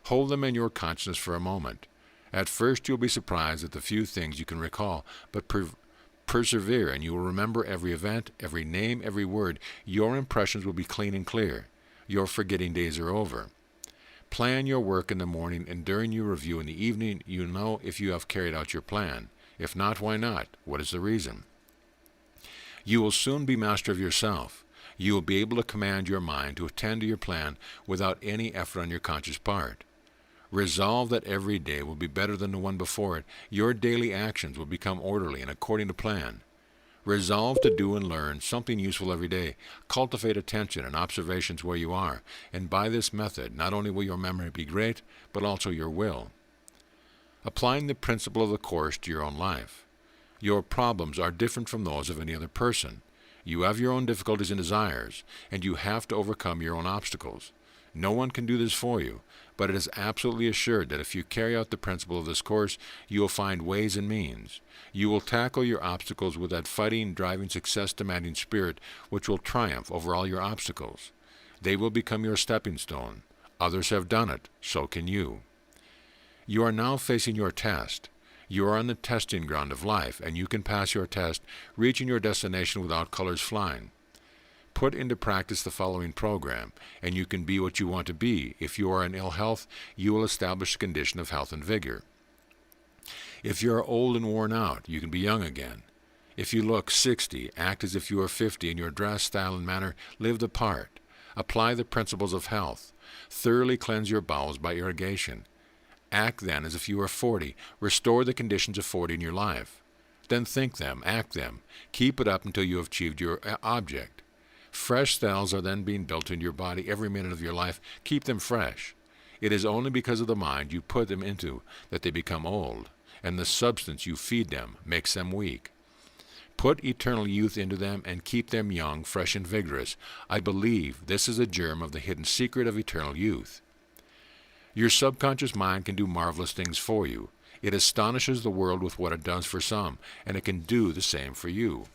Hold them in your consciousness for a moment. At first you'll be surprised at the few things you can recall, but persevere and you will remember every event, every name, every word. Your impressions will be clean and clear. Your forgetting days are over. Plan your work in the morning, and during your review in the evening, you know if you have carried out your plan. If not, why not? What is the reason? You will soon be master of yourself. You will be able to command your mind to attend to your plan without any effort on your conscious part. Resolve that every day will be better than the one before it. Your daily actions will become orderly and according to plan. Resolve to do and learn something useful every day. Cultivate attention and observations where you are, and by this method, not only will your memory be great, but also your will. Applying the principle of the Course to your own life. Your problems are different from those of any other person. You have your own difficulties and desires, and you have to overcome your own obstacles. No one can do this for you, but it is absolutely assured that if you carry out the principle of this Course, you will find ways and means. You will tackle your obstacles with that fighting, driving, success-demanding spirit which will triumph over all your obstacles. They will become your stepping stone. Others have done it, so can you. You are now facing your test. You are on the testing ground of life, and you can pass your test, reaching your destination without colors flying. Put into practice the following program, and you can be what you want to be. If you are in ill health, you will establish a condition of health and vigor. If you are old and worn out, you can be young again. If you look 60, act as if you are 50 in your dress, style, and manner. Live the part. Apply the principles of health. Thoroughly cleanse your bowels by irrigation. Act then as if you are 40. Restore the conditions of 40 in your life. Then think them, act them. Keep it up until you have achieved your object. Fresh cells are then being built into your body every minute of your life. Keep them fresh. It is only because of the mind you put them into that they become old, and the substance you feed them makes them weak. Put eternal youth into them and keep them young, fresh, and vigorous. I believe this is a germ of the hidden secret of eternal youth. Your subconscious mind can do marvelous things for you. It astonishes the world with what it does for some, and it can do the same for you.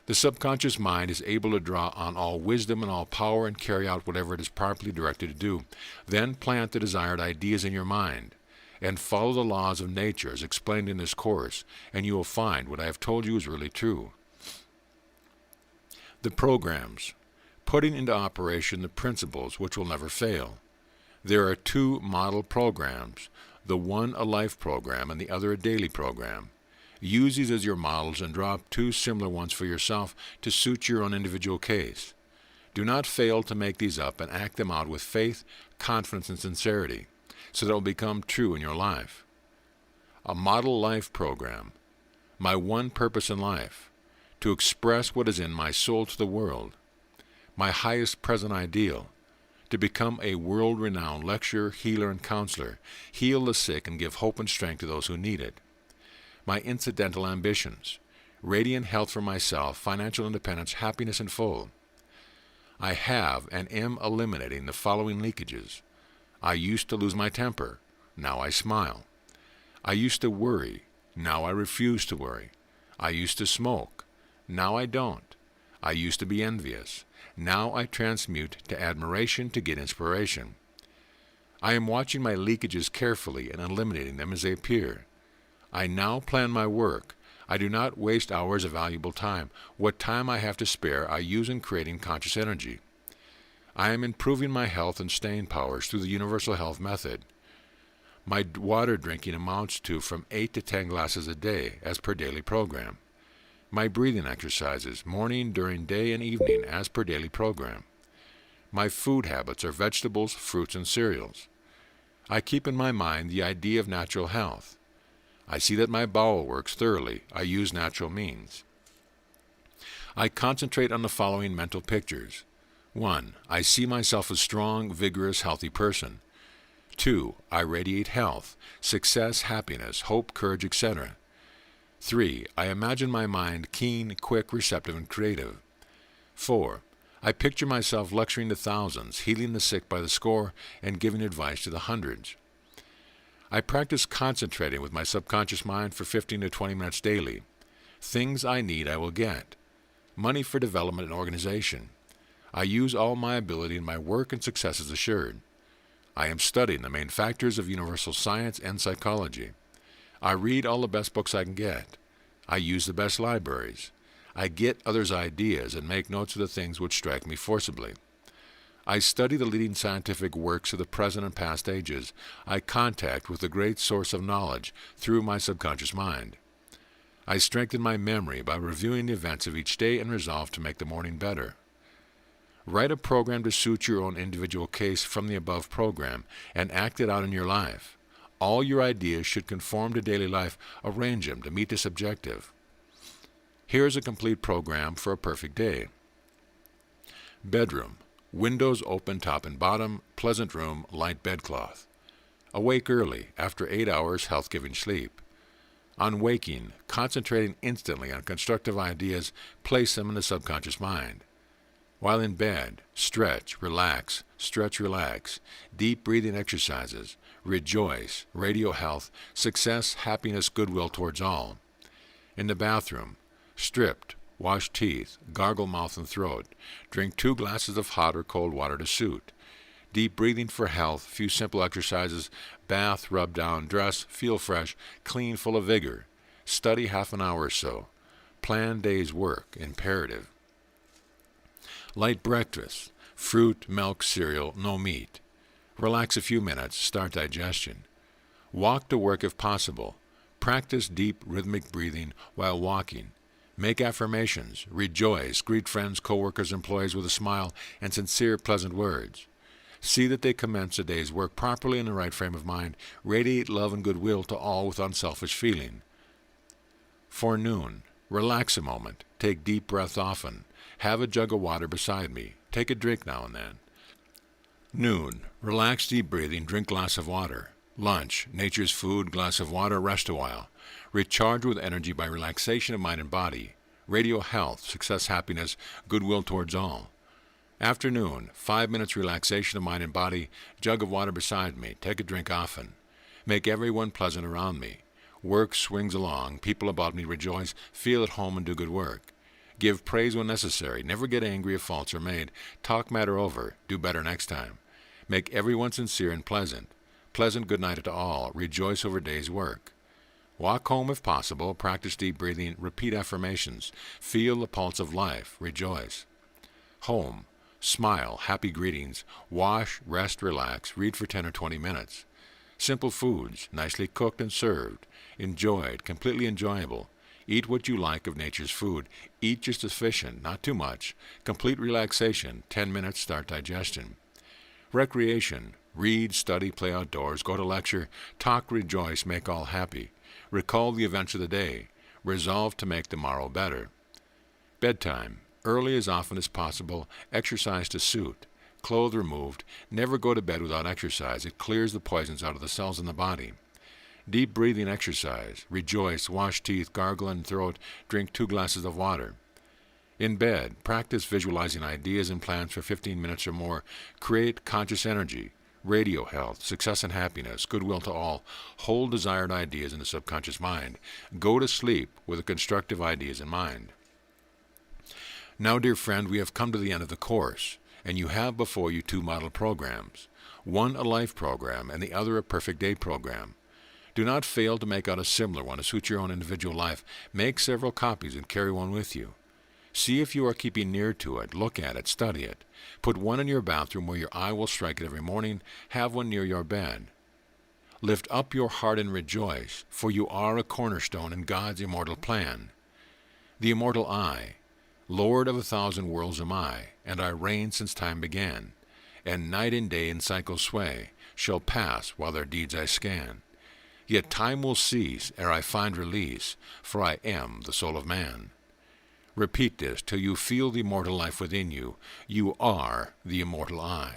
The subconscious mind is able to draw on all wisdom and all power and carry out whatever it is properly directed to do. Then plant the desired ideas in your mind, and follow the laws of nature as explained in this course, and you will find what I have told you is really true. The programs, putting into operation the principles which will never fail. There are two model programs, the one a life program and the other a daily program. Use these as your models and draw up two similar ones for yourself to suit your own individual case. Do not fail to make these up and act them out with faith, confidence, and sincerity, so that it will become true in your life. A model life program. My one purpose in life, to express what is in my soul to the world. My highest present ideal, to become a world-renowned lecturer, healer, and counselor, heal the sick and give hope and strength to those who need it. My incidental ambitions, radiant health for myself, financial independence, happiness in full. I have and am eliminating the following leakages. I used to lose my temper. Now I smile. I used to worry. Now I refuse to worry. I used to smoke. Now I don't. I used to be envious. Now I transmute to admiration to get inspiration. I am watching my leakages carefully and eliminating them as they appear. I now plan my work. I do not waste hours of valuable time. What time I have to spare I use in creating conscious energy. I am improving my health and staying powers through the universal health method. My water drinking amounts to from 8 to 10 glasses a day as per daily program. My breathing exercises, morning, during day, and evening as per daily program. My food habits are vegetables, fruits, and cereals. I keep in my mind the idea of natural health. I see that my bowel works thoroughly. I use natural means. I concentrate on the following mental pictures. 1. I see myself a strong, vigorous, healthy person. 2. I radiate health, success, happiness, hope, courage, etc. 3. I imagine my mind keen, quick, receptive, and creative. 4. I picture myself lecturing to thousands, healing the sick by the score, and giving advice to the hundreds. I practice concentrating with my subconscious mind for 15 to 20 minutes daily. Things I need I will get. Money for development and organization. I use all my ability in my work and success is assured. I am studying the main factors of universal science and psychology. I read all the best books I can get. I use the best libraries. I get others' ideas and make notes of the things which strike me forcibly. I study the leading scientific works of the present and past ages. I contact with the great source of knowledge through my subconscious mind. I strengthen my memory by reviewing the events of each day and resolve to make the morning better. Write a program to suit your own individual case from the above program and act it out in your life. All your ideas should conform to daily life. Arrange them to meet this objective. Here is a complete program for a perfect day. Bedroom. Windows open top and bottom. Pleasant room. Light bedcloth. Awake early, after 8 hours health-giving sleep. On waking, concentrating instantly on constructive ideas, place them in the subconscious mind. While in bed, stretch, relax, deep breathing exercises, rejoice, radio health, success, happiness, goodwill towards all. In the bathroom, stripped, wash teeth, gargle mouth and throat, drink 2 glasses of hot or cold water to suit. Deep breathing for health, few simple exercises, bath, rub down, dress, feel fresh, clean, full of vigor. Study half an hour or so. Plan day's work, imperative. Light breakfast, fruit, milk, cereal, no meat. Relax a few minutes, start digestion. Walk to work if possible. Practice deep rhythmic breathing while walking. Make affirmations, rejoice, greet friends, co-workers, employees with a smile and sincere, pleasant words. See that they commence the day's work properly in the right frame of mind. Radiate love and goodwill to all with unselfish feeling. Forenoon, relax a moment. Take deep breaths often. Have a jug of water beside me. Take a drink now and then. Noon, relax deep breathing, drink glass of water. Lunch, nature's food, glass of water, rest a while. Recharge with energy by relaxation of mind and body. Radio health, success, happiness, goodwill towards all. Afternoon, 5 minutes relaxation of mind and body, jug of water beside me, take a drink often. Make everyone pleasant around me. Work swings along, people about me rejoice, feel at home and do good work. Give praise when necessary, never get angry if faults are made, talk matter over, do better next time. Make everyone sincere and pleasant. Pleasant good night to all, rejoice over day's work. Walk home if possible, practice deep breathing, repeat affirmations, feel the pulse of life, rejoice. Home, smile, happy greetings, wash, rest, relax, read for 10 or 20 minutes. Simple foods, nicely cooked and served, enjoyed, completely enjoyable. Eat what you like of nature's food. Eat just sufficient, not too much. Complete relaxation, 10 minutes, start digestion. Recreation, read, study, play outdoors, go to lecture, talk, rejoice, make all happy. Recall the events of the day. Resolve to make tomorrow better. Bedtime, early as often as possible, exercise to suit. Clothes removed, never go to bed without exercise. It clears the poisons out of the cells in the body. Deep breathing exercise, rejoice, wash teeth, gargle in throat, drink 2 glasses of water. In bed, practice visualizing ideas and plans for 15 minutes or more. Create conscious energy. Radio health, success and happiness, goodwill to all. Hold desired ideas in the subconscious mind. Go to sleep with the constructive ideas in mind. Now, dear friend, we have come to the end of the course, and you have before you 2 model programs. One a life program and the other a perfect day program. Do not fail to make out a similar one to suit your own individual life. Make several copies and carry one with you. See if you are keeping near to it. Look at it. Study it. Put one in your bathroom where your eye will strike it every morning. Have one near your bed. Lift up your heart and rejoice, for you are a cornerstone in God's immortal plan. The immortal I, Lord of 1,000 worlds am I, and I reign since time began. And night and day in cycle sway, shall pass while their deeds I scan. Yet time will cease ere I find release, for I am the soul of man. Repeat this till you feel the immortal life within you. You are the immortal I.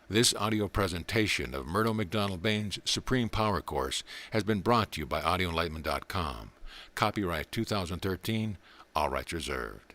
This audio presentation of Murdo MacDonald Bayne's Supreme Power Course has been brought to you by AudioEnlightenment.com. Copyright 2013, all rights reserved.